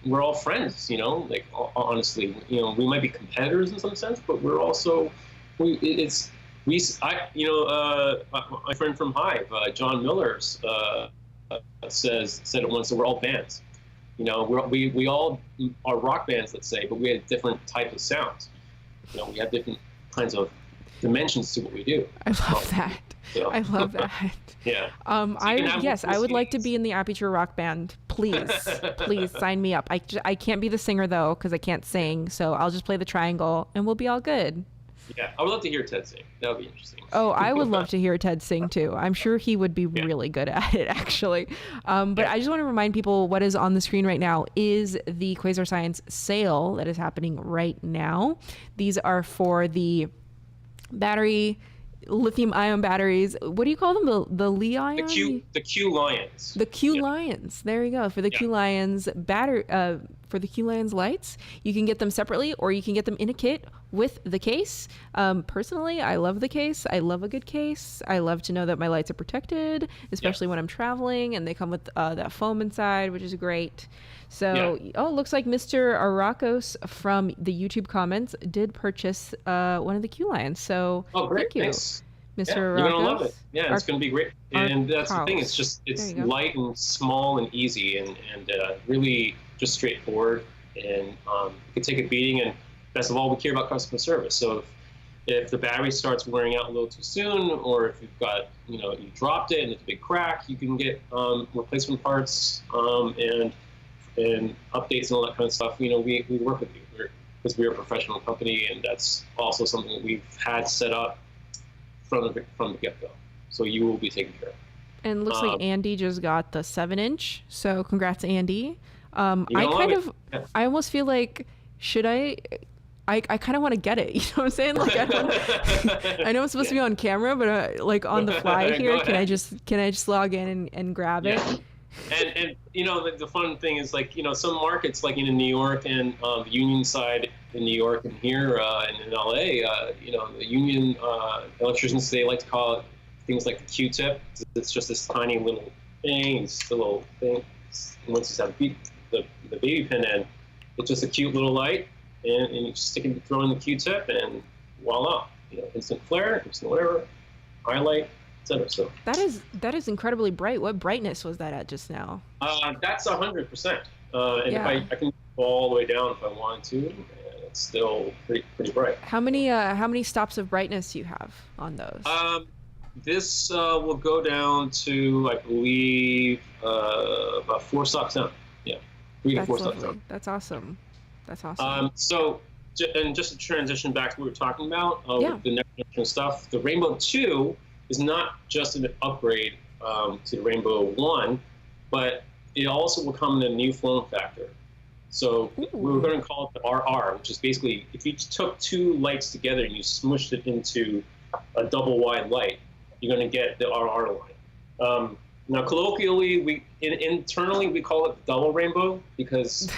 we're all friends. Like honestly, we might be competitors in some sense, but we're also my friend from Hive, John Miller's. Said it once that we're all bands. We all are rock bands, let's say, but we have different types of sounds. We have different kinds of dimensions to what we do. I love that. So. I love that. Yeah. I would like to be in the Aputure rock band. Please sign me up. I can't be the singer though because I can't sing. So I'll just play the triangle and we'll be all good. Yeah, I would love to hear Ted sing. That would be interesting. Oh, I would love to hear Ted sing too. I'm sure he would be really good at it, actually. But I just want to remind people what is on the screen right now is the Quasar Science sale that is happening right now. These are for the lithium-ion batteries. What do you call them? The Li-ion? The Q-Lions. The Q-Lions. There you go. For the Q-Lions for the Q-Lions lights, you can get them separately or you can get them in a kit with the case. Personally, I love the case. I love a good case. I love to know that my lights are protected, especially when I'm traveling, and they come with that foam inside, which is great. So, it looks like Mr. Arakos from the YouTube comments did purchase one of the Q-Lions. So, thank you. Thanks. Mr. You're going to love it. Yeah, it's going to be great. And that's the thing. It's light and small and easy and really just straightforward. And you can take a beating. And best of all, we care about customer service. So if the battery starts wearing out a little too soon, or if you've got, you dropped it and it's a big crack, you can get replacement parts and updates and all that kind of stuff. We work with you because we're a professional company, and that's also something that we've had set up from the get-go. So you will be taken care of. And it looks like Andy just got the 7-inch. So congrats, Andy. I almost feel like, should I kind of want to get it. You know what I'm saying? Like, I know I'm supposed to be on camera, but like on the fly here, can I just log in and grab it? And the fun thing is, like, some markets, like in New York and the Union side in New York and here and in LA, the union electricians, they like to call it things like the Q-tip. It's just this tiny little thing. It's a little thing. Once you have the baby pin in, it's just a cute little light, and you just throw in the Q-tip, and voila, instant flare, instant whatever, highlight, etc. So that is incredibly bright. What brightness was that at just now? That's 100%. And if I can go all the way down if I wanted to, and it's still pretty bright. How many stops of brightness do you have on those? This will go down to, I believe, about 4 stops down. Yeah, 3 to 4 stops down. That's awesome. That's awesome. So, and just to transition back to what we were talking about with the next generation stuff, the Rainbow 2 is not just an upgrade to the Rainbow 1, but it also will come in a new form factor. So we were going to call it the RR, which is basically if you took 2 lights together and you smushed it into a double wide light, you're going to get the RR line. Now, colloquially, internally we call it the double rainbow because,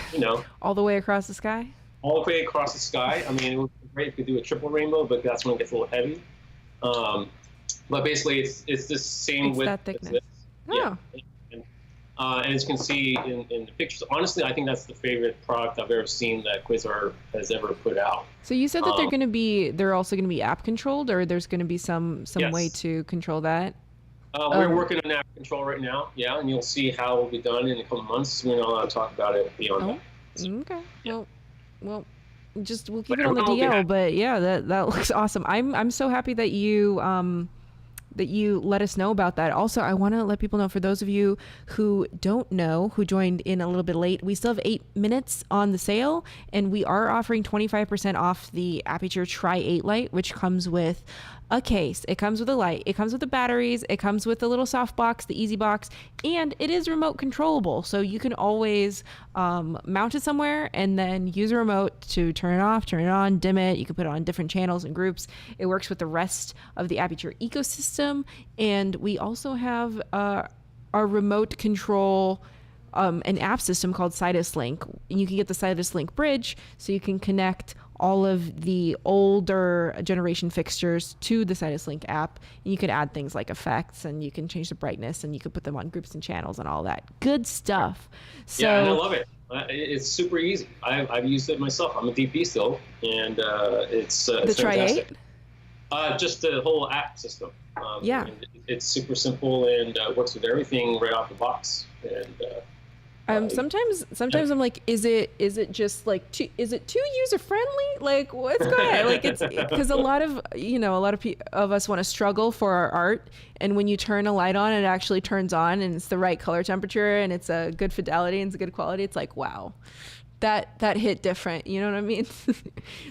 all the way across the sky? All the way across the sky. I mean, it would be great if we could do a triple rainbow, but that's when it gets a little heavy. But basically, it's the same width. That thickness. Yeah. And as you can see in the pictures, honestly, I think that's the favorite product I've ever seen that Quasar has ever put out. So you said that they're also going to be app controlled, or there's going to be some way to control that? We're working on app control right now, and you'll see how it will be done in a couple of months. We're not allowed to talk about it beyond that. Okay. Yeah. Well, we'll keep it on the DL, but yeah, that looks awesome. I'm so happy that you let us know about that. Also, I want to let people know, for those of you who don't know, who joined in a little bit late, we still have 8 minutes on the sale, and we are offering 25% off the Aputure Tri-8 light, which comes with a case. It comes with a light. It comes with the batteries. It comes with the little soft box, the easy box, and it is remote controllable. So you can always mount it somewhere and then use a remote to turn it off, turn it on, dim it. You can put it on different channels and groups. It works with the rest of the Aputure ecosystem. And we also have our remote control an app system called Sidus Link. You can get the Sidus Link bridge so you can connect all of the older generation fixtures to the Sidus Link app. And you could add things like effects, and you can change the brightness, and you could put them on groups and channels and all that good stuff. So, and I love it. It's super easy. I've used it myself. I'm a DP still, and it's the fantastic. Tri-8? Just the whole app system. It's super simple and works with everything right off the box. And sometimes I'm like, is it just like is it too user friendly? Like, what's going on? Like, it's because a lot of us want to struggle for our art, and when you turn a light on, it actually turns on, and it's the right color temperature, and it's a good fidelity, and it's a good quality. It's like, wow, that hit different. You know what I mean?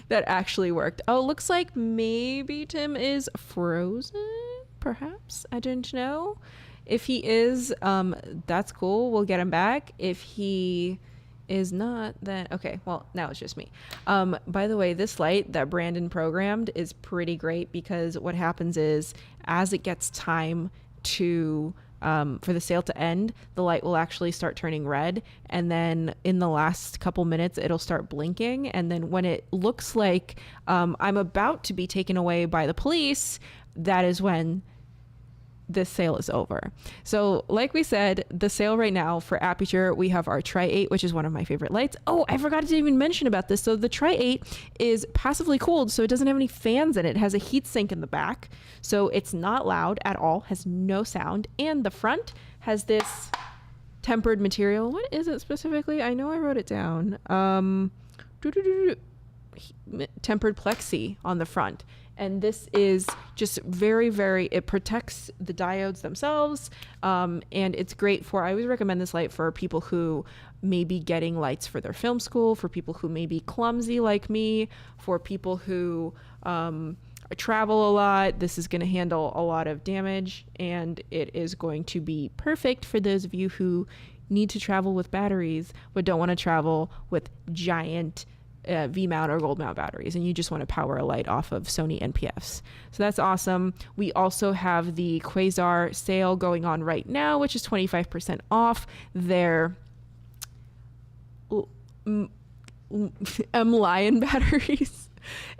That actually worked. Oh, looks like maybe Tim is frozen. Perhaps, I didn't know. If he is, that's cool. We'll get him back. If he is not, then okay. Well, now it's just me. By the way, this light that Brandon programmed is pretty great, because what happens is, as it gets time to for the sale to end, the light will actually start turning red, and then in the last couple minutes it'll start blinking, and then when it looks like I'm about to be taken away by the police, that is when this sale is over. So like we said, the sale right now for Aputure, we have our Tri-8, which is one of my favorite lights. Oh, I forgot to even mention about this. So the Tri-8 is passively cooled, so it doesn't have any fans in it. It has a heat sink in the back, so it's not loud at all, has no sound, and the front has this tempered material. What is it specifically? I know I wrote it down. Tempered plexi on the front. And this is just very, very, it protects the diodes themselves. And it's great for, I always recommend this light for people who may be getting lights for their film school, for people who may be clumsy like me, for people who travel a lot. This is going to handle a lot of damage, and it is going to be perfect for those of you who need to travel with batteries but don't want to travel with giant V-mount or gold mount batteries, and you just want to power a light off of Sony NPFs. So that's awesome. We also have the Quasar sale going on right now, which is 25% off their M-Lion batteries.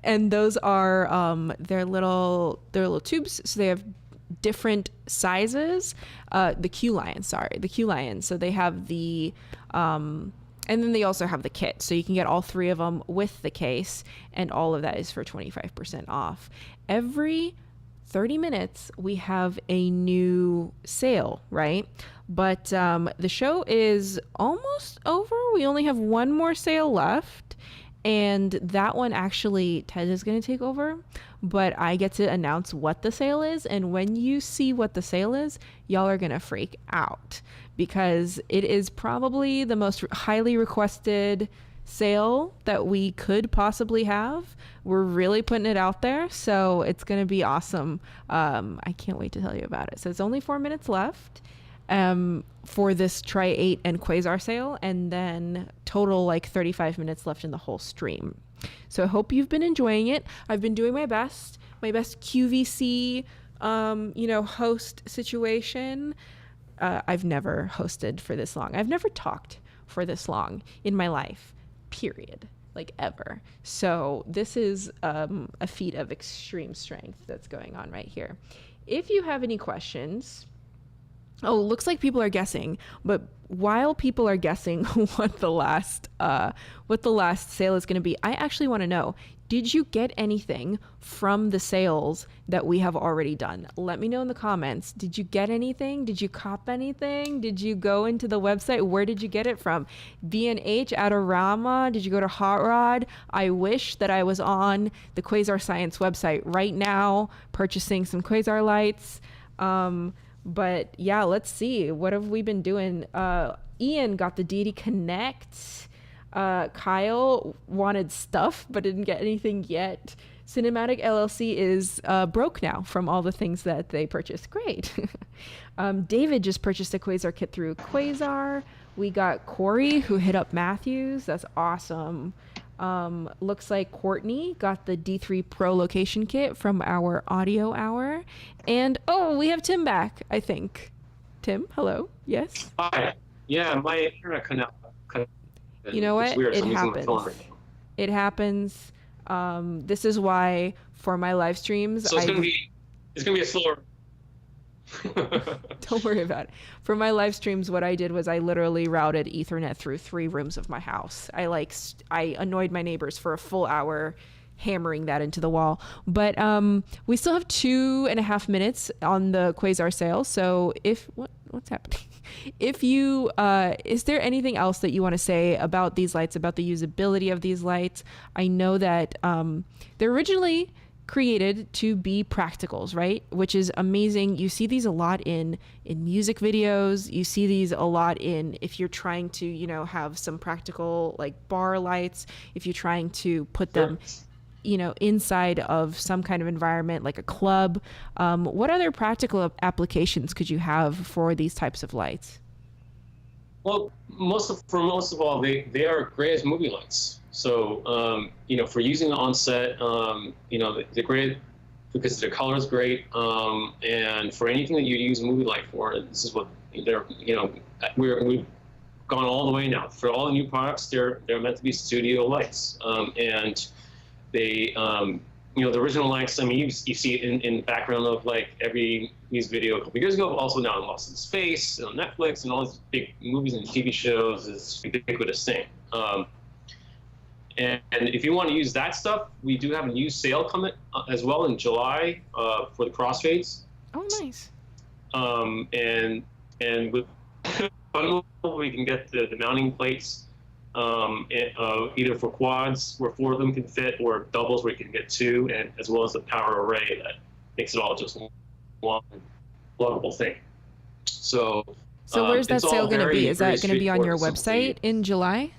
And those are their little tubes. So they have different sizes. The Q-Lion. So they have the and then they also have the kit. So you can get all three of them with the case, and all of that is for 25% off. Every 30 minutes we have a new sale, right? But the show is almost over. We only have one more sale left. And that one actually Ted is going to take over, but I get to announce what the sale is. And when you see what the sale is, y'all are going to freak out, because it is probably the most highly requested sale that we could possibly have. We're really putting it out there, so it's going to be awesome. I can't wait to tell you about it. So it's only 4 minutes left for this Tri 8 and Quasar sale, and then total like 35 minutes left in the whole stream. So I hope you've been enjoying it. I've been doing my best QVC, host situation. I've never hosted for this long. I've never talked for this long in my life, period, like ever. So this is a feat of extreme strength that's going on right here. If you have any questions, looks like people are guessing, but while people are guessing what the last sale is going to be, I actually want to know, did you get anything from the sales that we have already done? Let me know in the comments. Did you get anything? Did you cop anything? Did you go into the website? Where did you get it from? B&H, Adorama? Did you go to Hot Rod? I wish that I was on the Quasar Science website right now purchasing some Quasar lights. But yeah, let's see. What have we been doing? Ian got the Deity Connect. Kyle wanted stuff but didn't get anything yet. Cinematic LLC is broke now from all the things that they purchased. Great. David just purchased a Quasar kit through Quasar. We got Corey who hit up Matthews. That's awesome. Looks like Courtney got the D3 Pro location kit from our audio hour. And we have Tim back, I think. Tim, hello. Yes? Hi. Yeah, my internet connect. You know what? Weird, it so happens. It happens. This is why for my live streams, so it's gonna be a slower. Don't worry about it. For my live streams, what I did was I literally routed Ethernet through 3 rooms of my house. I annoyed my neighbors for a full hour hammering that into the wall. But we still have 2.5 minutes on the Quasar sale. So what's happening? If you, is there anything else that you want to say about these lights, about the usability of these lights? I know that they're originally created to be practicals, right? Which is amazing. You see these a lot in music videos. You see these a lot if you're trying to, have some practical like bar lights, if you're trying to put them inside of some kind of environment like a club. What other practical applications could you have for these types of lights? Well, most of all, they are great as movie lights. So, for using on set, they're great because their color is great. And for anything that you use a movie light for, this is what we've gone all the way now. For all the new products, they're meant to be studio lights. And they, the original lights, you see it in the background of like every music video a couple years ago, also now in Lost in Space, on Netflix, and all these big movies and TV shows is a ubiquitous thing. And if you want to use that stuff, we do have a new sale coming as well in July for the crossfades. Oh, nice. And with bundle, we can get the mounting plates either for quads where 4 of them can fit, or doubles where you can get 2, and as well as the power array that makes it all just one pluggable thing. So where's that it's all sale going to be? very, Is very that going to be on your straightforward, simple to website in July?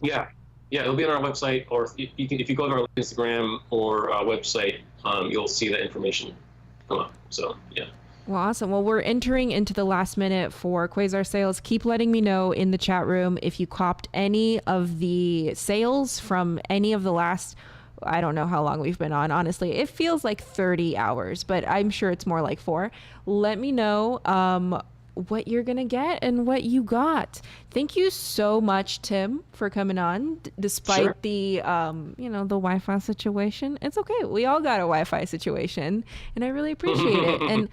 Yeah, it'll be on our website, or if you go to our Instagram or website, you'll see that information come up. So yeah. Well, awesome. Well, we're entering into the last minute for Quasar sales. Keep letting me know in the chat room if you copped any of the sales from any of the last, I don't know how long we've been on. Honestly, it feels like 30 hours, but I'm sure it's more like 4. Let me know what you're going to get and what you got. Thank you so much, Tim, for coming on. Despite the, the Wi-Fi situation, it's okay. We all got a Wi-Fi situation, and I really appreciate it. And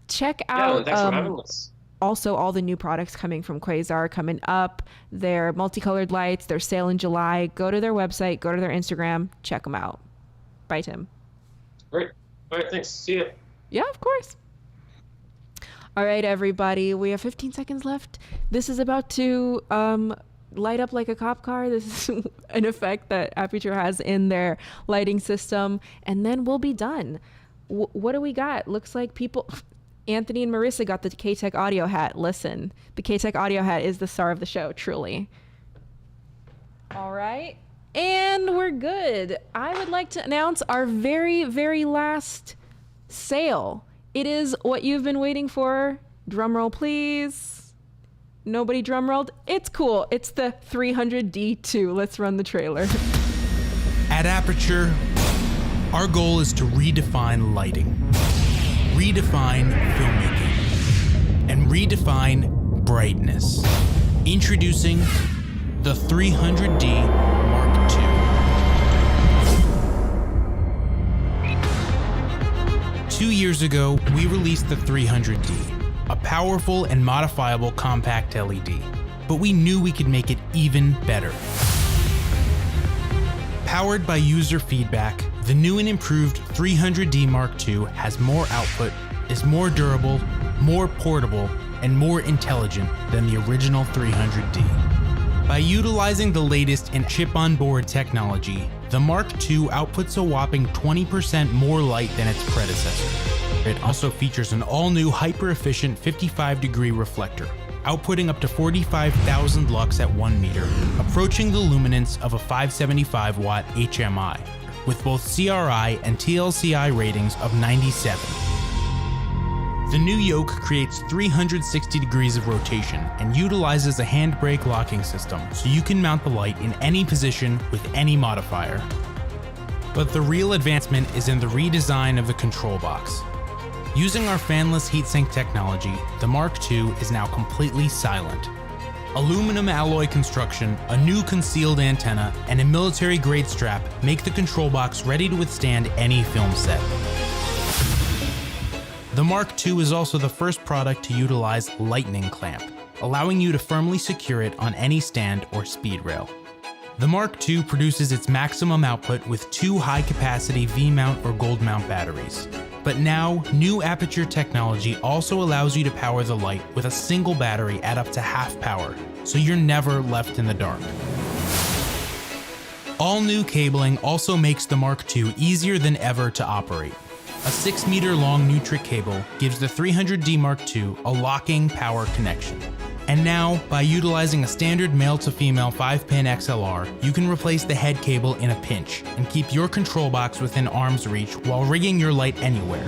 check out thanks for having us. Also all the new products coming from Quasar coming up. Their multicolored lights, their sale in July. Go to their website, go to their Instagram, check them out. Bye, Tim. Great. All right, thanks. See ya. Yeah, of course. All right, everybody, we have 15 seconds left. This is about to light up like a cop car. This is an effect that Aputure has in their lighting system, and then we'll be done. What do we got? Looks like people... Anthony and Marissa got the K-Tech audio hat. Listen, the K-Tech audio hat is the star of the show, truly. All right, and we're good. I would like to announce our very, very last sale. It is what you've been waiting for. Drum roll, please. Nobody drum rolled. It's cool. It's the 300D2. Let's run the trailer. At Aputure, our goal is to redefine lighting, redefine filmmaking, and redefine brightness. Introducing the 300D Mark II. 2 years ago, we released the 300D, a powerful and modifiable compact LED, but we knew we could make it even better. Powered by user feedback, the new and improved 300D Mark II has more output, is more durable, more portable, and more intelligent than the original 300D. By utilizing the latest in chip-on-board technology, the Mark II outputs a whopping 20% more light than its predecessor. It also features an all-new hyper-efficient 55-degree reflector, outputting up to 45,000 lux at 1 meter, approaching the luminance of a 575-watt HMI, with both CRI and TLCI ratings of 97. The new yoke creates 360 degrees of rotation and utilizes a handbrake locking system, so you can mount the light in any position with any modifier. But the real advancement is in the redesign of the control box. Using our fanless heatsink technology, the Mark II is now completely silent. Aluminum alloy construction, a new concealed antenna, and a military-grade strap make the control box ready to withstand any film set. The Mark II is also the first product to utilize lightning clamp, allowing you to firmly secure it on any stand or speed rail. The Mark II produces its maximum output with 2 high-capacity V-mount or gold-mount batteries. But now, new Aputure technology also allows you to power the light with a single battery at up to half power, so you're never left in the dark. All new cabling also makes the Mark II easier than ever to operate. A 6-meter-long Nutric cable gives the 300D Mark II a locking power connection. And now, by utilizing a standard male-to-female 5-pin XLR, you can replace the head cable in a pinch and keep your control box within arm's reach while rigging your light anywhere.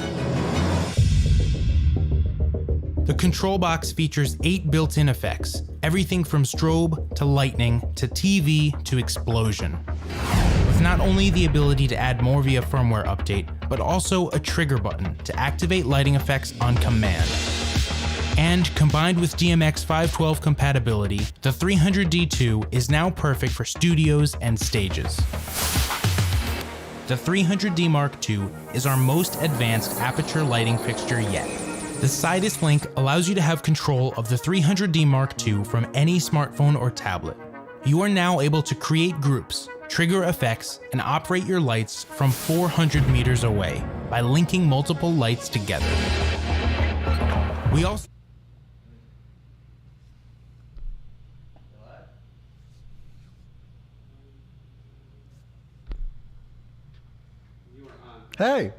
The control box features 8 built-in effects, everything from strobe to lightning to TV to explosion. With not only the ability to add more via firmware update, but also a trigger button to activate lighting effects on command. And combined with DMX 512 compatibility, the 300D2 is now perfect for studios and stages. The 300D Mark II is our most advanced Aputure lighting fixture yet. The Sidus link allows you to have control of the 300D Mark II from any smartphone or tablet. You are now able to create groups, trigger effects, and operate your lights from 400 meters away by linking multiple lights together. We also Hey,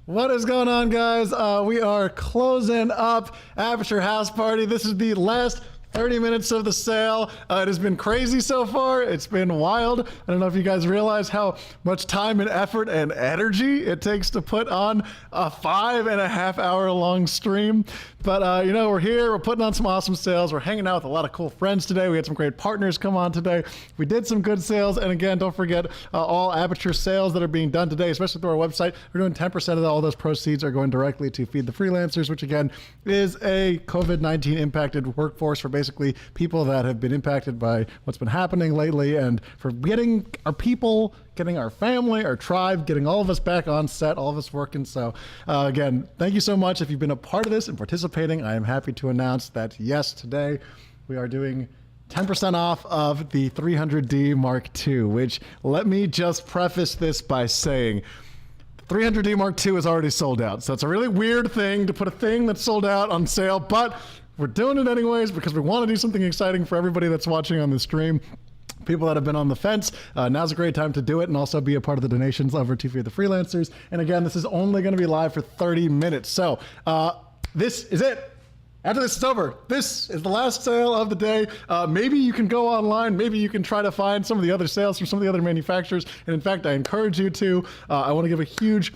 what is going on, guys? We are closing up Aputure House Party. This is the last 30 minutes of the sale. It has been crazy so far. It's been wild. I don't know if you guys realize how much time and effort and energy it takes to put on a 5.5 hour long stream. But, you know, we're here. We're putting on some awesome sales. We're hanging out with a lot of cool friends today. We had some great partners come on today. We did some good sales. And again, don't forget all Aputure sales that are being done today, especially through our website. We're doing 10% of all those proceeds are going directly to Feed the Freelancers, which again is a COVID-19 impacted workforce for basically people that have been impacted by what's been happening lately, and for getting our people, getting our family, our tribe, getting all of us back on set, all of us working. So again, thank you so much. If you've been a part of this and participating, I am happy to announce that yes, today we are doing 10% off of the 300D Mark II, which, let me just preface this by saying 300D Mark II is already sold out. So it's a really weird thing to put a thing that's sold out on sale, but we're doing it anyways because we want to do something exciting for everybody that's watching on the stream. People that have been on the fence, now's a great time to do it and also be a part of the donations over to Feed the Freelancers. And again, this is only going to be live for 30 minutes. So this is it. After this is over, this is the last sale of the day. Maybe you can go online. Maybe you can try to find some of the other sales from some of the other manufacturers. And in fact, I encourage you to. I want to give a huge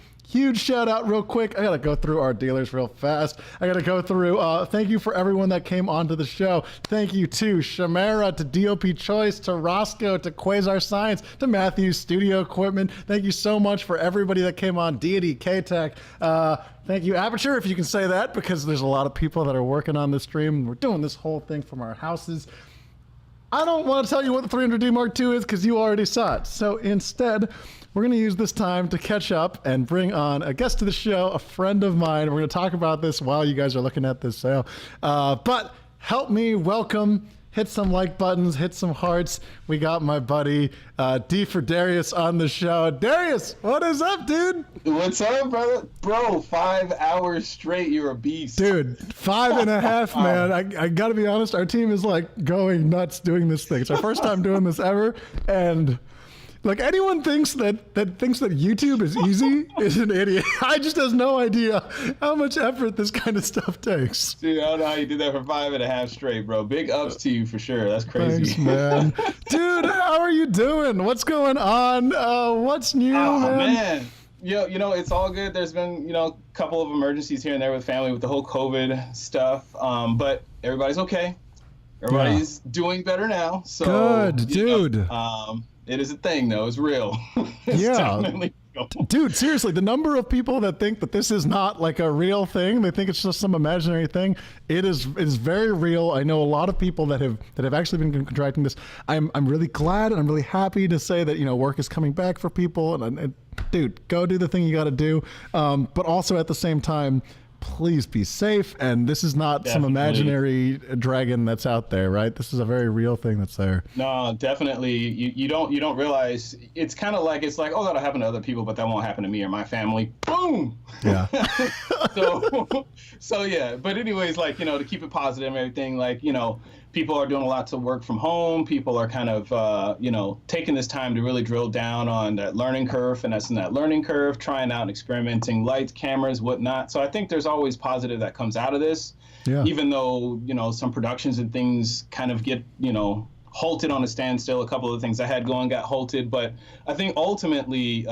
shout out real quick. I gotta go through our dealers real fast. I gotta go through, thank you for everyone that came onto the show. Thank you to Shamara, to DOP Choice, to Roscoe, to Quasar Science, to Matthews Studio Equipment. Thank you so much for everybody that came on. Deity, K-Tech, thank you Aputure, if you can say that, because there's a lot of people that are working on this stream. We're doing this whole thing from our houses. I don't want to tell you what the 300D Mark II is because you already saw it. So instead, we're going to use this time to catch up and bring on a guest to the show, a friend of mine. We're going to talk about this while you guys are looking at this sale. But help me welcome, hit some like buttons, hit some hearts. We got my buddy D for Darius on the show. Darius, what is up, dude? What's up, brother? Bro, 5 hours straight, you're a beast. Dude, 5.5, man. I got to be honest, our team is like going nuts doing this thing. It's our first time doing this ever, and like anyone thinks that YouTube is easy is an idiot. I just has no idea how much effort this kind of stuff takes. Dude, I don't know how you did that for 5.5 straight, bro. Big ups to you for sure. That's crazy. Thanks, man. Dude, how are you doing? What's going on? What's new, man? You know, it's all good. There's been, you know, a couple of emergencies here and there with family with the whole COVID stuff. But everybody's okay. Everybody's doing better now. So good, dude. It is a thing, though. It's real. Dude, seriously, the number of people that think that this is not like a real thing, they think it's just some imaginary thing. It is very real. I know a lot of people that have actually been contracting this. I'm really glad and I'm really happy to say that, you know, work is coming back for people. And dude, go do the thing you got to do. But also at the same time, please be safe. And this is not some imaginary dragon that's out there, right? This is a very real thing that's there. No, definitely. You don't realize it's kind of like, it's like, oh, that'll happen to other people, but that won't happen to me or my family. Boom. Yeah. So yeah. But anyways, like, you know, to keep it positive and everything, like, you know, people are doing a lot to work from home. People are kind of, you know, taking this time to really drill down on that learning curve, and that's in that learning curve, trying out and experimenting lights, cameras, whatnot. So I think there's always positive that comes out of this, even though, you know, some productions and things kind of get, you know, halted on a standstill. A couple of the things I had going got halted. But I think ultimately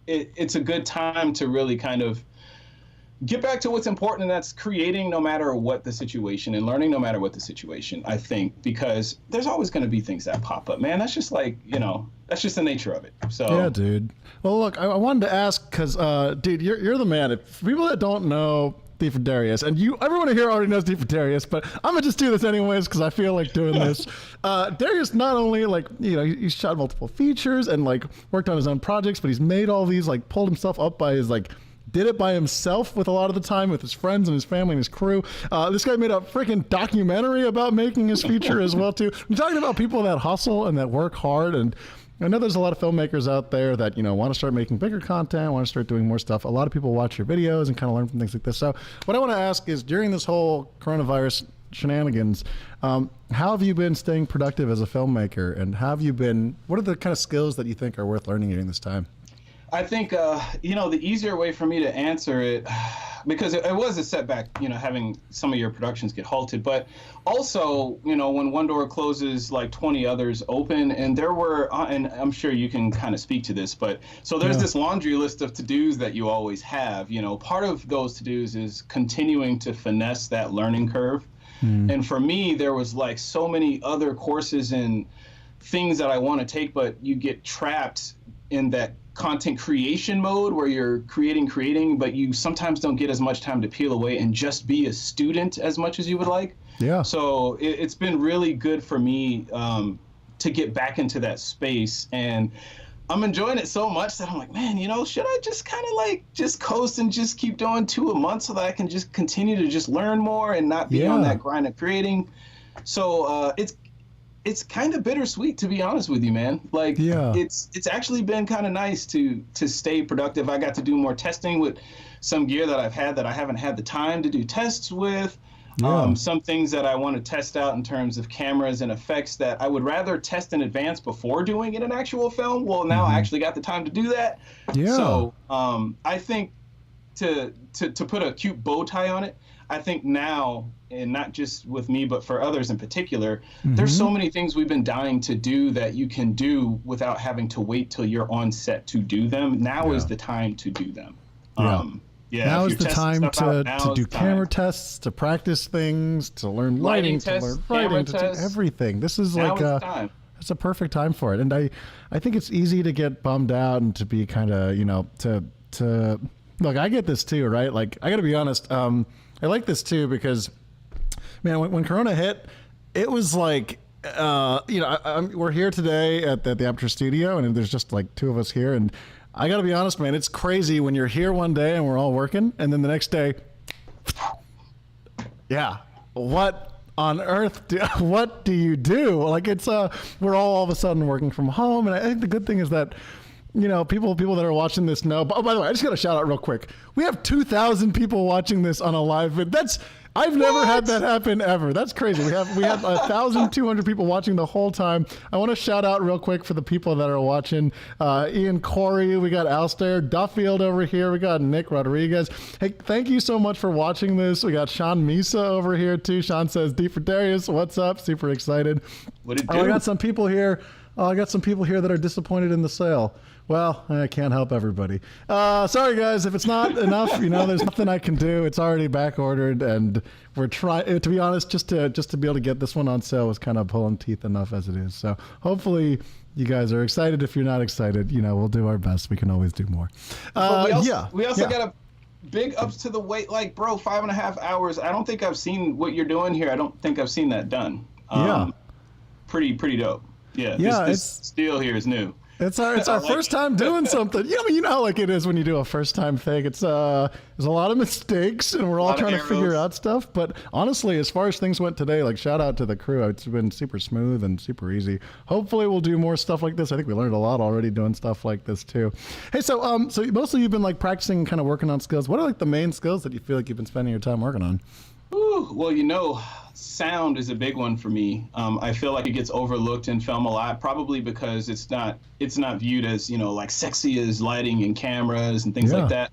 it's a good time to really kind of get back to what's important, and that's creating no matter what the situation and learning no matter what the situation, I think, because there's always going to be things that pop up, man. That's just like, you know, that's just the nature of it. So yeah, dude. Well, look, I wanted to ask because, dude, you're the man. If people that don't know D for Darius, and everyone here already knows D for Darius, but I'm gonna just do this anyways because I feel like doing this. Darius not only, like, you know, he's shot multiple features and like worked on his own projects, but he's made all these, like, pulled himself up by his, like, did it by himself with a lot of the time with his friends and his family and his crew. This guy made a freaking documentary about making his feature as well too. I'm talking about people that hustle and that work hard, and I know there's a lot of filmmakers out there that, you know, want to start making bigger content, want to start doing more stuff. A lot of people watch your videos and kind of learn from things like this. So what I want to ask is, during this whole coronavirus shenanigans, how have you been staying productive as a filmmaker, and what are the kind of skills that you think are worth learning during this time? I think, the easier way for me to answer it, because it was a setback, having some of your productions get halted, but also, when one door closes, like 20 others open, and there were, and I'm sure you can kind of speak to this, but so there's this laundry list of to-dos that you always have. Part of those to-dos is continuing to finesse that learning curve. And for me, there was like so many other courses and things that I want to take, but you get trapped in that content creation mode where you're creating, but you sometimes don't get as much time to peel away and just be a student as much as you would like. Yeah. So it's been really good for me to get back into that space, and I'm enjoying it so much that I'm like, man, should I just kind of like just coast and just keep doing 2 a month so that I can just continue to just learn more and not be on that grind of creating. So it's kind of bittersweet, to be honest with you, man. Like, it's actually been kind of nice to stay productive. I got to do more testing with some gear that I've had that I haven't had the time to do tests with. Some things that I want to test out in terms of cameras and effects that I would rather test in advance before doing in an actual film. Well, now I actually got the time to do that. So I think to put a cute bow tie on it, I think now, and not just with me, but for others in particular, there's so many things we've been dying to do that you can do without having to wait till you're on set to do them. Now is the time to do them. Now is the time to do camera tests, to practice things, to learn lighting, to learn writing, to do everything. This is like it's a perfect time for it. And I think it's easy to get bummed out and to be kind of, to look, I get this too, right? Like, I got to be honest. I like this too because, man, when Corona hit, it was like, we're here today at the Aputure studio, and there's just like 2 of us here, and I got to be honest, man, it's crazy when you're here one day and we're all working, and then the next day, what on earth what do you do? Like, it's we're all of a sudden working from home, and I think the good thing is that, people that are watching this know. Oh, by the way, I just got to shout out real quick. We have 2,000 people watching this on a live vid. I've never had that happen ever. That's crazy. We have 1,200 people watching the whole time. I want to shout out real quick for the people that are watching. Ian Corey, we got Alistair Duffield over here. We got Nick Rodriguez. Hey, thank you so much for watching this. We got Sean Misa over here too. Sean says, D for Darius, what's up? Super excited. What it do? I got some people here. I got some people here that are disappointed in the sale. Well, I can't help everybody. Sorry, guys. If it's not enough, there's nothing I can do. It's already back ordered, and we're trying. To be honest, just to be able to get this one on sale was kind of pulling teeth enough as it is. So hopefully, you guys are excited. If you're not excited, we'll do our best. We can always do more. We also got a big ups to the wait. Like, bro, 5.5 hours. I don't think I've seen what you're doing here. I don't think I've seen that done. Pretty dope. Yeah. This steel here is new. It's our first time doing something. You know how like it is when you do a first time thing. It's there's a lot of mistakes, and we're all trying to figure out stuff. But honestly, as far as things went today, like, shout out to the crew. It's been super smooth and super easy. Hopefully, we'll do more stuff like this. I think we learned a lot already doing stuff like this too. Hey, so mostly you've been like practicing, kind of working on skills. What are like the main skills that you feel like you've been spending your time working on? Ooh, well, sound is a big one for me. I feel like it gets overlooked in film a lot, probably because it's not viewed as, like sexy as lighting and cameras and things like that.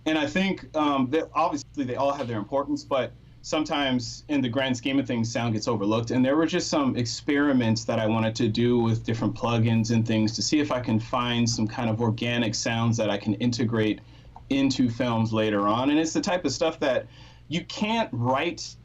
And I think that obviously they all have their importance, but sometimes in the grand scheme of things, sound gets overlooked. And there were just some experiments that I wanted to do with different plugins and things to see if I can find some kind of organic sounds that I can integrate into films later on. And it's the type of stuff that you can't write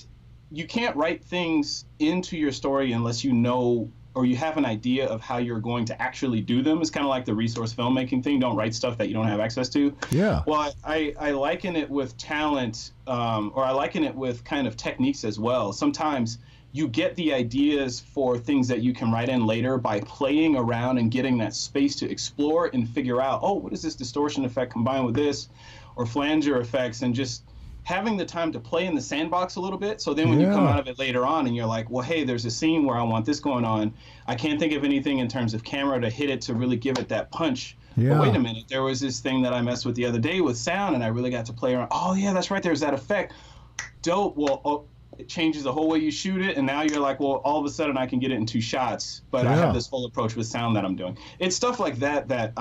things into your story unless you know or you have an idea of how you're going to actually do them. It's kind of like the resource filmmaking thing. Don't write stuff that you don't have access to. Yeah. Well, I liken it with talent, or I liken it with kind of techniques as well. Sometimes you get the ideas for things that you can write in later by playing around and getting that space to explore and figure out, oh, what is this distortion effect combined with this, or flanger effects, and just having the time to play in the sandbox a little bit. So then when you come out of it later on and you're like, well, hey, there's a scene where I want this going on. I can't think of anything in terms of camera to hit it to really give it that punch. But wait a minute, there was this thing that I messed with the other day with sound, and I really got to play around. Oh yeah, that's right, there's that effect. Dope. Well, it changes the whole way you shoot it, and now you're like, well, all of a sudden I can get it in 2 shots, but I have this whole approach with sound that I'm doing. It's stuff like that that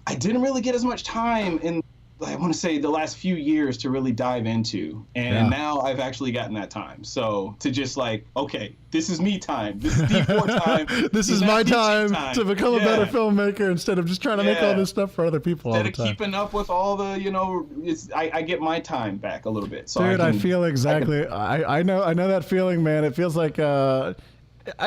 I didn't really get as much time in, I want to say, the last few years to really dive into. And now I've actually gotten that time. So to just like, okay, this is me time. This is D4 time. This is my time to become a better filmmaker instead of just trying to make all this stuff for other people all the time. Instead of keeping up with all the, you know, I get my time back a little bit. So dude, I feel exactly. I know that feeling, man. It feels like I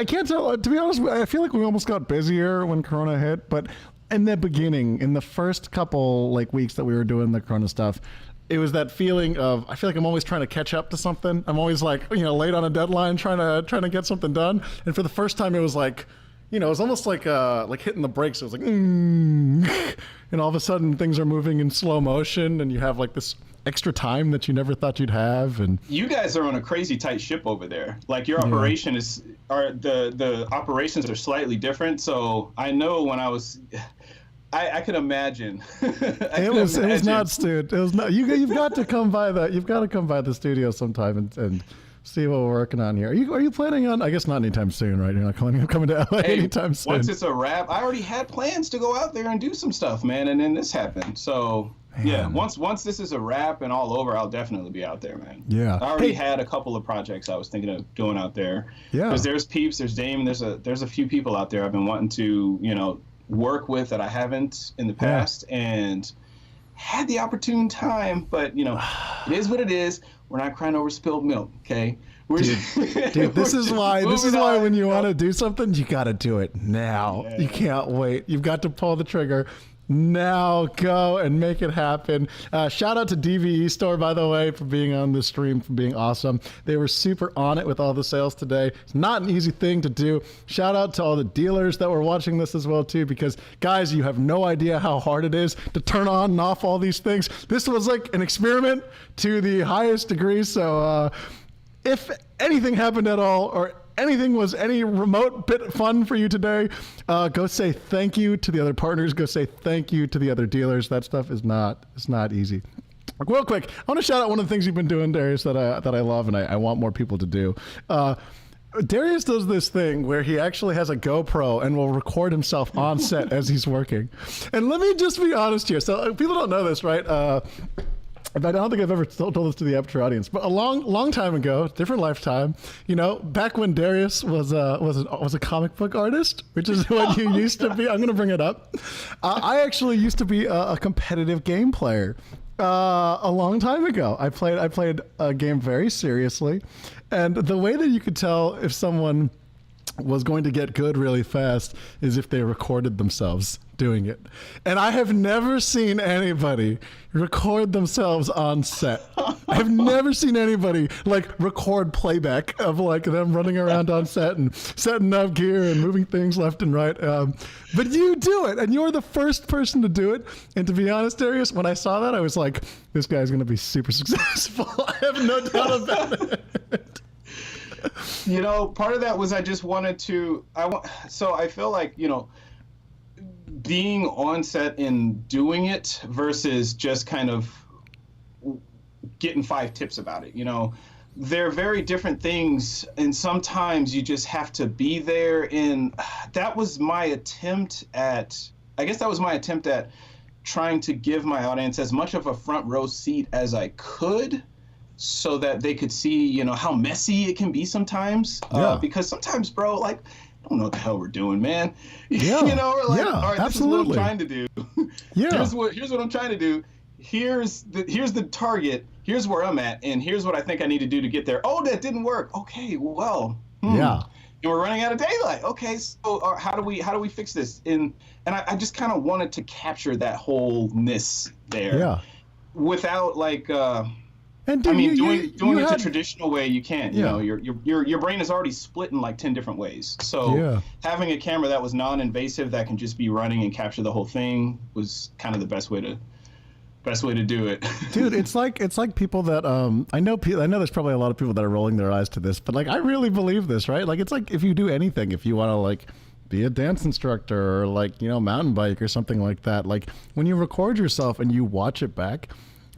can't tell. To be honest, I feel like we almost got busier when Corona hit, but in the beginning, in the first couple like weeks that we were doing the Corona stuff, it was that feeling of, I feel like I'm always trying to catch up to something. I'm always like, you know, late on a deadline, trying to get something done. And for the first time, it was like, you know, it was almost like hitting the brakes. It was like, and all of a sudden things are moving in slow motion, and you have like this extra time that you never thought you'd have. And you guys are on a crazy tight ship over there. Like your operation the operations are slightly different. So I know when I was, I can imagine. It was nuts, dude. It was not. You've got to come by the studio sometime and see what we're working on here. Are you planning on? I guess not anytime soon, right? You're not coming to LA anytime soon. Once it's a wrap, I already had plans to go out there and do some stuff, man, and then this happened. So yeah, once this is a wrap and all over, I'll definitely be out there, man. Yeah, I already had a couple of projects I was thinking of doing out there. Yeah, because there's Peeps, there's Dame, there's a few people out there I've been wanting to, you know, work with that I haven't in the past, and had the opportune time, but you know, it is what it is. We're not crying over spilled milk, okay? Dude, this is why when you want to do something, you got to do it now. You can't wait. You've got to pull the trigger. Now go and make it happen. Shout out to DVE Store, by the way, for being on the stream, for being awesome. They were super on it with all the sales today. It's not an easy thing to do. Shout out to all the dealers that were watching this as well, too, because, guys, you have no idea how hard it is to turn on and off all these things. This was like an experiment to the highest degree. So if anything happened at all, or anything was any remote bit fun for you today, go say thank you to the other partners. Go say thank you to the other dealers. That stuff is not easy. Real quick, I want to shout out one of the things you've been doing, Darius, that I love and I want more people to do. Darius does this thing where he actually has a GoPro and will record himself on set as he's working. And let me just be honest here. So people don't know this, right? I don't think I've ever told this to the Aputure audience, but a long time ago, different lifetime, you know, back when Darius was a comic book artist, which is what you used to be. I'm going to bring it up. I actually used to be a competitive game player a long time ago. I played a game very seriously, and the way that you could tell if someone was going to get good really fast is if they recorded themselves doing it. And I have never seen anybody record themselves on set. I've never seen anybody like record playback of like them running around on set and setting up gear and moving things left and right. But you do it, and you're the first person to do it. And to be honest, Darius, when I saw that, I was like, this guy's going to be super successful. I have no doubt about it. You know, part of that was I just wanted to, so I feel like, you know, being on set and doing it versus just kind of getting 5 tips about it, you know, they're very different things, and sometimes you just have to be there. And that was my attempt at, trying to give my audience as much of a front row seat as I could, so that they could see, you know, how messy it can be sometimes. Because sometimes, bro, like, I don't know what the hell we're doing, man. Yeah. You know, we're like, all right, absolutely. This is what I'm trying to do. Here's what I'm trying to do. Here's the target. Here's where I'm at, and here's what I think I need to do to get there. Oh, that didn't work. Okay, well, yeah. And we're running out of daylight. Okay, so how do we fix this? And I just kind of wanted to capture that wholeness there. Yeah. Without like. And I mean, doing it the traditional way, you can't. You know, your brain is already split in like 10 different ways. So having a camera that was non-invasive, that can just be running and capture the whole thing, was kind of the best way to do it. Dude, it's like people that I know there's probably a lot of people that are rolling their eyes to this, but like I really believe this, right? Like it's like if you do anything, if you want to like be a dance instructor or like, you know, mountain bike or something like that, like when you record yourself and you watch it back,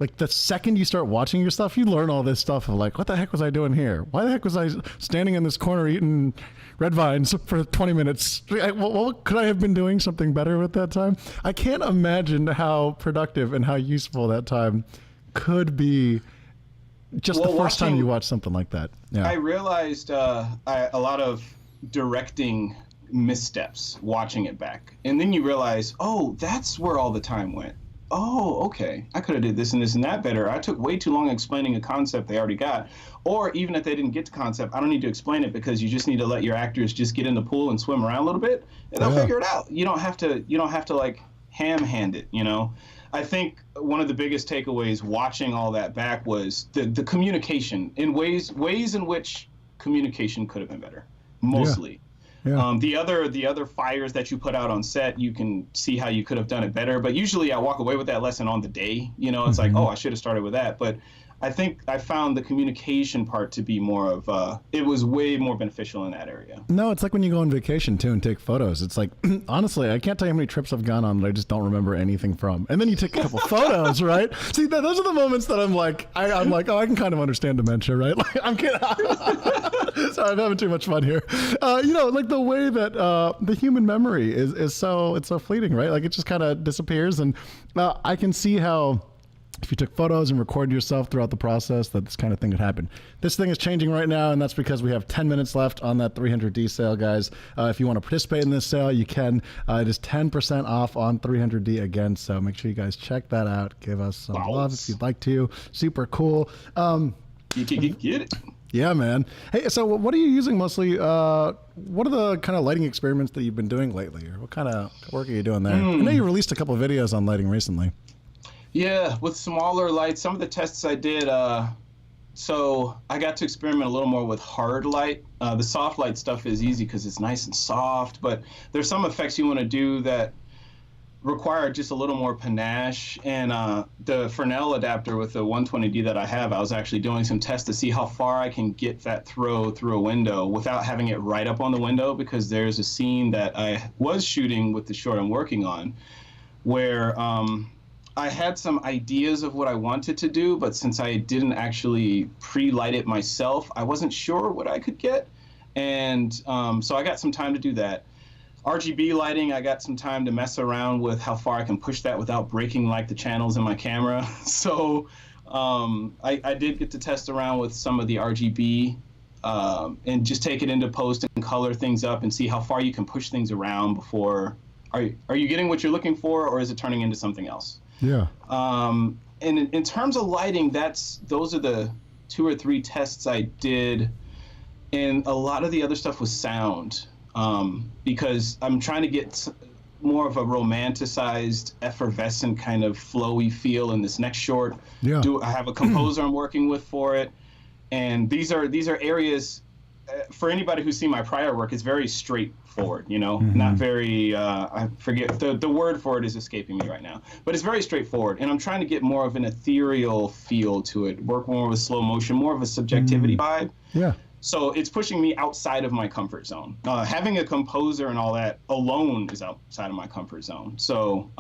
like the second you start watching your stuff, you learn all this stuff of like, what the heck was I doing here? Why the heck was I standing in this corner eating red vines for 20 minutes? What could I have been doing something better with that time? I can't imagine how productive and how useful that time could be just the first time you watch something like that. Yeah. I realized a lot of directing missteps watching it back, and then you realize, oh, that's where all the time went. Oh, okay, I could have did this and this and that better. I took way too long explaining a concept they already got. Or even if they didn't get the concept, I don't need to explain it, because you just need to let your actors just get in the pool and swim around a little bit, and they'll figure it out. You don't have to like ham-hand it, you know? I think one of the biggest takeaways watching all that back was the communication, in ways in which communication could have been better, mostly. Yeah. The other fires that you put out on set, you can see how you could have done it better. But usually I walk away with that lesson on the day. You know, it's like, oh, I should have started with that. But I think I found the communication part to be more of, it was way more beneficial in that area. No, it's like when you go on vacation too and take photos. It's like, honestly, I can't tell you how many trips I've gone on that I just don't remember anything from. And then you take a couple photos, right? See, those are the moments that I'm like, oh, I can kind of understand dementia, right? Like, I'm kidding. Sorry, I'm having too much fun here. You know, like the way that the human memory is so fleeting, right? Like it just kind of disappears. And I can see how, if you took photos and recorded yourself throughout the process, that this kind of thing could happen. This thing is changing right now, and that's because we have 10 minutes left on that 300D sale, guys. If you want to participate in this sale, you can. It is 10% off on 300D again, so make sure you guys check that out. Give us some love if you'd like to. Super cool. You can get it. Yeah, man. Hey, so what are you using mostly? What are the kind of lighting experiments that you've been doing lately, or what kind of work are you doing there? I know you released a couple of videos on lighting recently. Yeah, with smaller lights, some of the tests I did, so I got to experiment a little more with hard light. The soft light stuff is easy because it's nice and soft, but there's some effects you want to do that require just a little more panache. And the Fresnel adapter with the 120D that I have, I was actually doing some tests to see how far I can get that throw through a window without having it right up on the window, because there's a scene that I was shooting with the short I'm working on where I had some ideas of what I wanted to do, but since I didn't actually pre-light it myself, I wasn't sure what I could get. And so I got some time to do that. RGB lighting, I got some time to mess around with how far I can push that without breaking like the channels in my camera. So I did get to test around with some of the RGB and just take it into post and color things up and see how far you can push things around before. Are you getting what you're looking for, or is it turning into something else? Yeah. And in terms of lighting, those are the 2 or 3 tests I did, and a lot of the other stuff was sound, because I'm trying to get more of a romanticized, effervescent kind of flowy feel in this next short. Yeah. I have a composer I'm working with for it, and these are areas. For anybody who's seen my prior work, it's very straightforward, you know, not very, I forget, the word for it is escaping me right now, but it's very straightforward. And I'm trying to get more of an ethereal feel to it, work more with slow motion, more of a subjectivity vibe. Yeah. So it's pushing me outside of my comfort zone. Having a composer and all that alone is outside of my comfort zone. So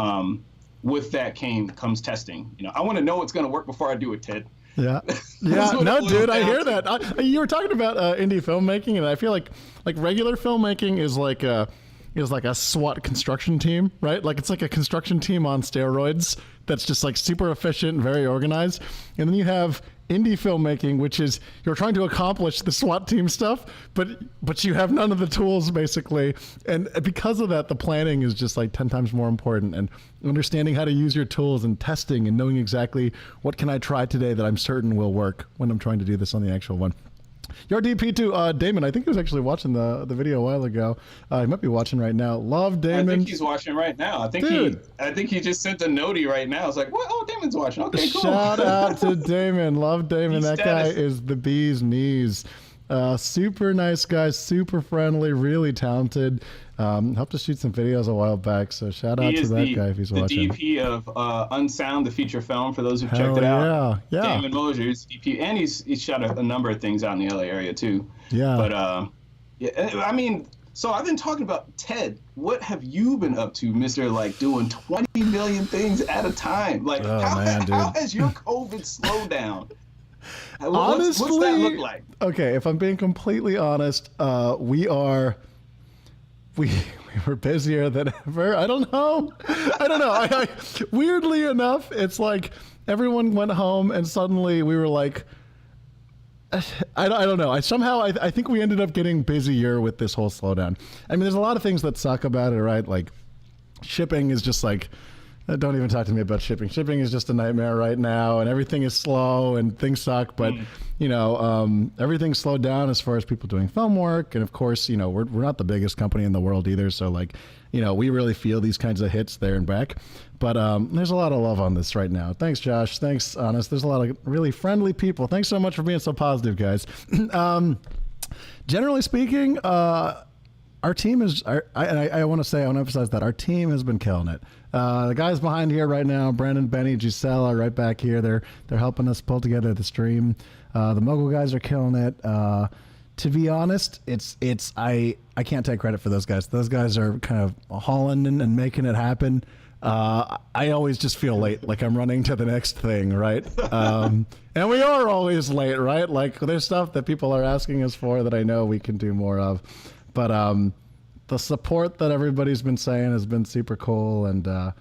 with that comes testing. You know, I want to know what's going to work before I do it, Ted. Yeah. Yeah. No, dude, I hear that. You were talking about indie filmmaking, and I feel like regular filmmaking is like a SWAT construction team, right? Like it's like a construction team on steroids that's just like super efficient and very organized. And then you have indie filmmaking, which is you're trying to accomplish the SWAT team stuff, but you have none of the tools basically. And because of that, the planning is just like 10 times more important, and understanding how to use your tools and testing and knowing exactly what can I try today that I'm certain will work when I'm trying to do this on the actual one. Your DP to Damon, I think he was actually watching the video a while ago. He might be watching right now. Love Damon. I think he's watching right now. I think he just sent a notey right now. It's like, what? Oh, Damon's watching. Okay, cool. Shout out to Damon. Love Damon. That guy is the bee's knees. Super nice guy, super friendly, really talented. Helped to shoot some videos a while back, so shout out to that guy if he's watching. The DP of Unsound, the feature film, for those who've checked it out. Yeah. Damon Mosier's DP, and he's shot a number of things out in the LA area too. Yeah. But yeah, I mean, So I've been talking about Ted. What have you been up to, Mr. Like doing 20 million things at a time? Like, how has your COVID slowed down? Honestly, what's that look like? Okay, if I'm being completely honest, we were busier than ever. I don't know. I weirdly enough, it's like everyone went home and suddenly we were like, I don't know. I think we ended up getting busier with this whole slowdown. I mean, there's a lot of things that suck about it, right? Like shipping is just like, don't even talk to me about shipping. Shipping is just a nightmare right now, and everything is slow and things suck. But everything's slowed down as far as people doing film work, and of course, we're not the biggest company in the world either. So like, we really feel these kinds of hits there and back. But there's a lot of love on this right now. Thanks, Josh. Thanks, Honest. There's a lot of really friendly people. Thanks so much for being so positive, guys. Generally speaking, our team is. I want to emphasize that our team has been killing it. The guys behind here right now, Brandon, Benny, Gisela, right back here. They're helping us pull together the stream. The Mogul guys are killing it. To be honest, I can't take credit for those guys. Those guys are kind of hauling and making it happen. I always just feel late, like I'm running to the next thing, right? And we are always late, right? Like there's stuff that people are asking us for that I know we can do more of. But the support that everybody's been saying has been super cool. And I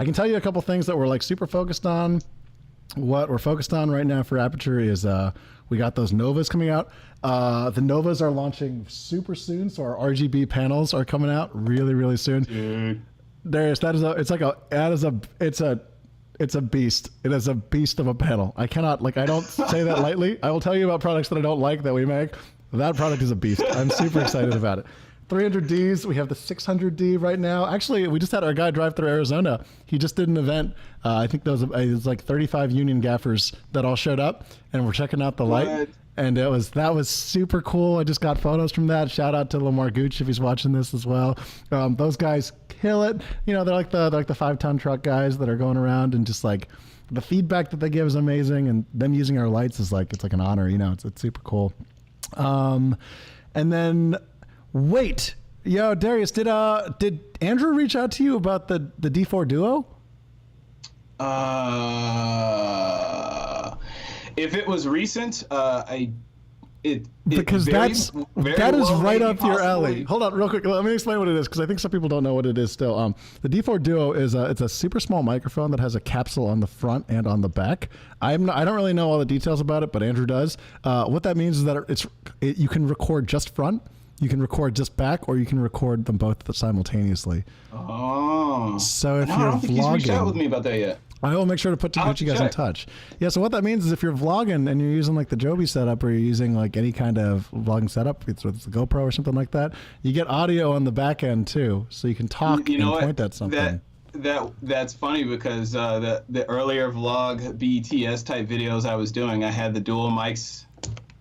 can tell you a couple things that we're like super focused on. What we're focused on right now for Aputure is we got those Novas coming out. The Novas are launching super soon, so our RGB panels are coming out really, really soon. Dude. It's a beast. It is a beast of a panel. I don't say that lightly. I will tell you about products that I don't like that we make. That product is a beast. I'm super excited about it. 300Ds, we have the 600D right now. Actually, we just had our guy drive through Arizona. He just did an event. I think it was like 35 union gaffers that all showed up, and we're checking out the light. And that was super cool. I just got photos from that. Shout out to Lamar Gooch if he's watching this as well. Those guys kill it. They're like the 5-ton truck guys that are going around, and just like the feedback that they give is amazing. And them using our lights is like, it's like an honor. It's super cool. And then. Wait, Darius, did Andrew reach out to you about the D4 Duo? If it was recent, because that is right up your alley. Hold on, real quick. Let me explain what it is, because I think some people don't know what it is still. The D4 Duo is it's a super small microphone that has a capsule on the front and on the back. I don't really know all the details about it, but Andrew does. What that means is that you can record just front. You can record just back, or you can record them both simultaneously. Oh. So if I you're don't think vlogging, he's reached out with me about that yet. I will make sure to put you guys in touch. Yeah, so what that means is if you're vlogging and you're using like the Joby setup, or you're using like any kind of vlogging setup, it's the GoPro or something like that, you get audio on the back end too, so you can talk and point at something. That's funny, because the earlier vlog BETS type videos I was doing, I had the dual mics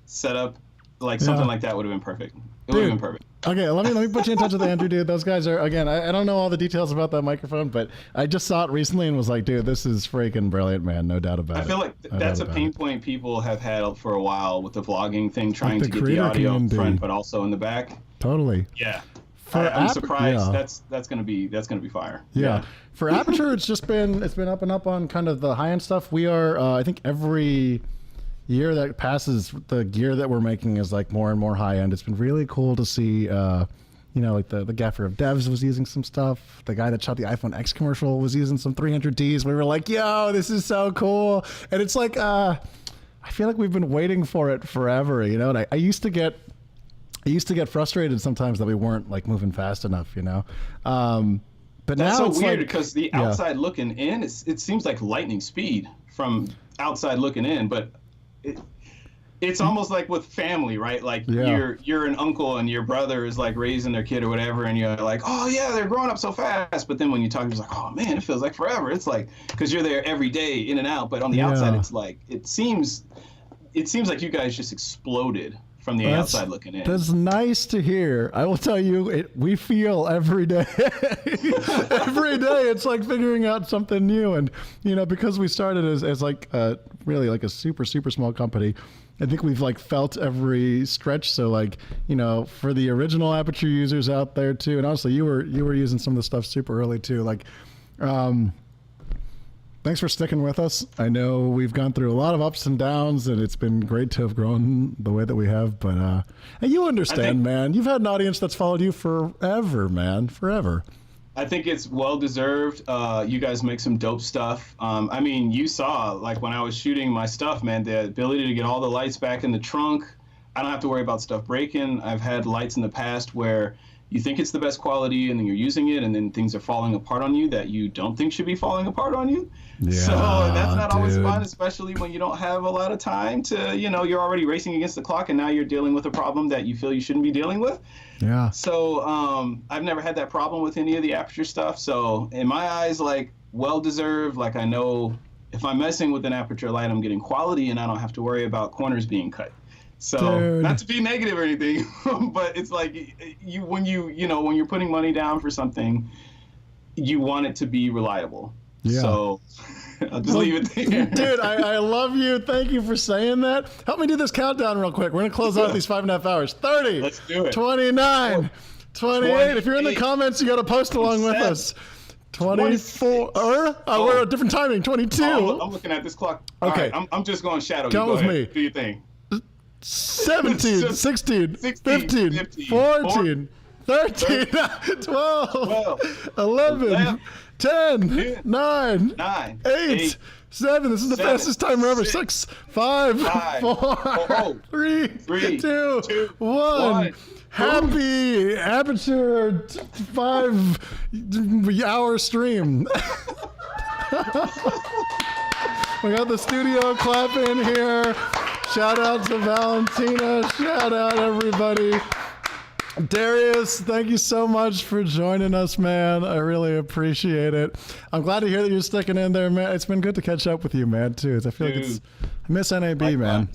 set up, like something like that would have been perfect. It would have been perfect. Okay, let me put you in touch with Andrew, dude. Those guys are, again, I don't know all the details about that microphone, but I just saw it recently and was like, dude, this is freaking brilliant, man. No doubt about it. I feel like that's a pain point people have had for a while with the vlogging thing, trying to get the audio up front, but also in the back. Totally. Yeah. I'm surprised. Yeah. That's gonna be fire. Yeah. For Aputure, it's been up and up on kind of the high end stuff. We are, I think every year that passes, the gear that we're making is like more and more high end. It's been really cool to see, like the gaffer of devs was using some stuff. The guy that shot the iPhone X commercial was using some 300Ds. We were like, yo, this is so cool. And it's like, I feel like we've been waiting for it forever, and I used to get frustrated sometimes that we weren't like moving fast enough, But that's now so it's weird, like, because the outside looking in, it seems like lightning speed from outside looking in, but it's almost like with family, right? Like you're an uncle and your brother is like raising their kid or whatever, and you're like, oh yeah, they're growing up so fast. But then when you talk, you're like, oh man, it feels like forever. It's like, because you're there every day, in and out. But on the outside, it's like it seems like you guys just exploded from the outside looking in. That's nice to hear. I will tell you, we feel every day. Every day, it's like figuring out something new. And, you know, because we started as like really like a super, super small company, I think we've like felt every stretch. So like, you know, for the original Aputure users out there too, and honestly, you were using some of the stuff super early too. Like, thanks for sticking with us. I know we've gone through a lot of ups and downs, and it's been great to have grown the way that we have. But you understand, man. You've had an audience that's followed you forever, man, forever. I think it's well deserved. You guys make some dope stuff. I mean, you saw like when I was shooting my stuff, man, the ability to get all the lights back in the trunk. I don't have to worry about stuff breaking. I've had lights in the past where you think it's the best quality and then you're using it and then things are falling apart on you that you don't think should be falling apart on you. Yeah, so that's not always fun, especially when you don't have a lot of time to, you know, you're already racing against the clock and now you're dealing with a problem that you feel you shouldn't be dealing with. Yeah. So I've never had that problem with any of the Aputure stuff. So in my eyes, like, well deserved. Like, I know if I'm messing with an Aputure light, I'm getting quality and I don't have to worry about corners being cut. So not to be negative or anything, but it's like when you're putting money down for something, you want it to be reliable. Yeah. So I'll just leave it there. Dude, I love you. Thank you for saying that. Help me do this countdown real quick. We're going to close out these 5.5 hours. 30. Let's do it. 29. 28. If you're in the comments, you got to post along with us. 24. We're at different timing. 22. I'm looking at this clock. Okay. All right, I'm just going shadow. Count you with me. Do your thing. 17, 16, 15, 14, 13, 12, 11, 10, 9, 8, 7. This is the fastest timer ever. 6, 5, 4, 3, 2, 1. Happy Aputure 5-hour stream. We got the studio clapping here. Shout out to Valentina. Shout out everybody. Darius, thank you so much for joining us, man. I really appreciate it. I'm glad to hear that you're sticking in there, man. It's been good to catch up with you, man, too. I feel like I miss NAB, man.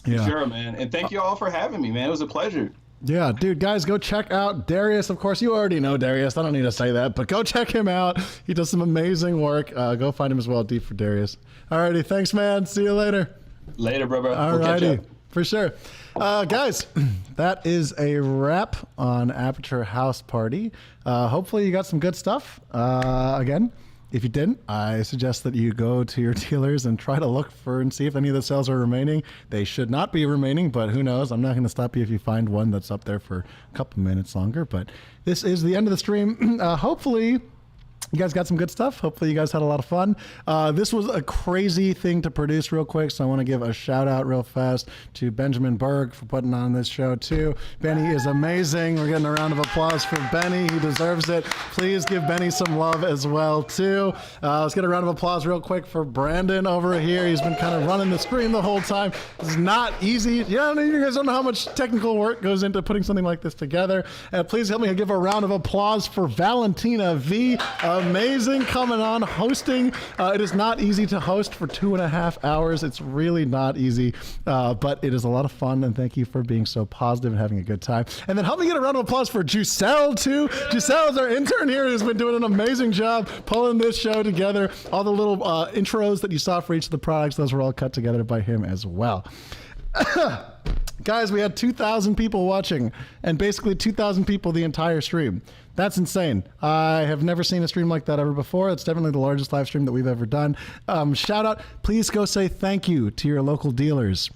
Yeah. Sure, man. And thank you all for having me, man. It was a pleasure. Yeah, dude, guys, go check out Darius. Of course, you already know Darius. I don't need to say that, but go check him out. He does some amazing work. Go find him as well, D for Darius. Alrighty, thanks, man. See you later. Later, brother. Alrighty, for sure. Guys, that is a wrap on Aputure House Party. Hopefully you got some good stuff. Again, if you didn't, I suggest that you go to your dealers and try to look for and see if any of the cells are remaining. They should not be remaining, but who knows? I'm not going to stop you if you find one that's up there for a couple minutes longer. But this is the end of the stream. Hopefully you guys got some good stuff. Hopefully you guys had a lot of fun. This was a crazy thing to produce real quick, so I want to give a shout out real fast to Benjamin Berg for putting on this show too. Benny is amazing. We're getting a round of applause for Benny. He deserves it. Please give Benny some love as well too. Let's get a round of applause real quick for Brandon over here. He's been kind of running the stream the whole time. It's not easy. Yeah, you guys don't know how much technical work goes into putting something like this together. Please help me give a round of applause for Valentina V. Amazing coming on, hosting. It is not easy to host for 2.5 hours. It's really not easy, but it is a lot of fun, and thank you for being so positive and having a good time. And then help me get a round of applause for Giselle, too. Giselle is our intern here who's been doing an amazing job pulling this show together. All the little intros that you saw for each of the products, those were all cut together by him as well. Guys, we had 2,000 people watching, and basically 2,000 people the entire stream. That's insane. I have never seen a stream like that ever before. It's definitely the largest live stream that we've ever done. Shout out. Please go say thank you to your local dealers.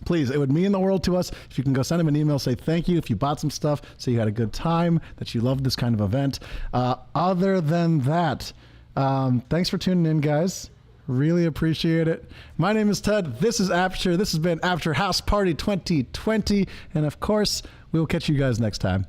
Please, it would mean the world to us if you can go send them an email, say thank you if you bought some stuff, say you had a good time, that you loved this kind of event. Other than that, thanks for tuning in, guys. Really appreciate it. My name is Ted. This is Aputure. This has been Aputure House Party 2020. And of course, we will catch you guys next time.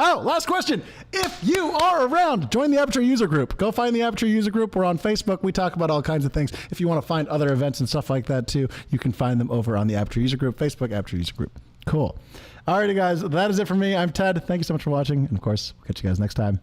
Oh, last question. If you are around, join the Aputure user group. Go find the Aputure user group. We're on Facebook. We talk about all kinds of things. If you want to find other events and stuff like that too, you can find them over on the Aputure user group, Facebook Aputure user group. Cool. Alrighty, guys. That is it for me. I'm Ted. Thank you so much for watching. And of course, we'll catch you guys next time.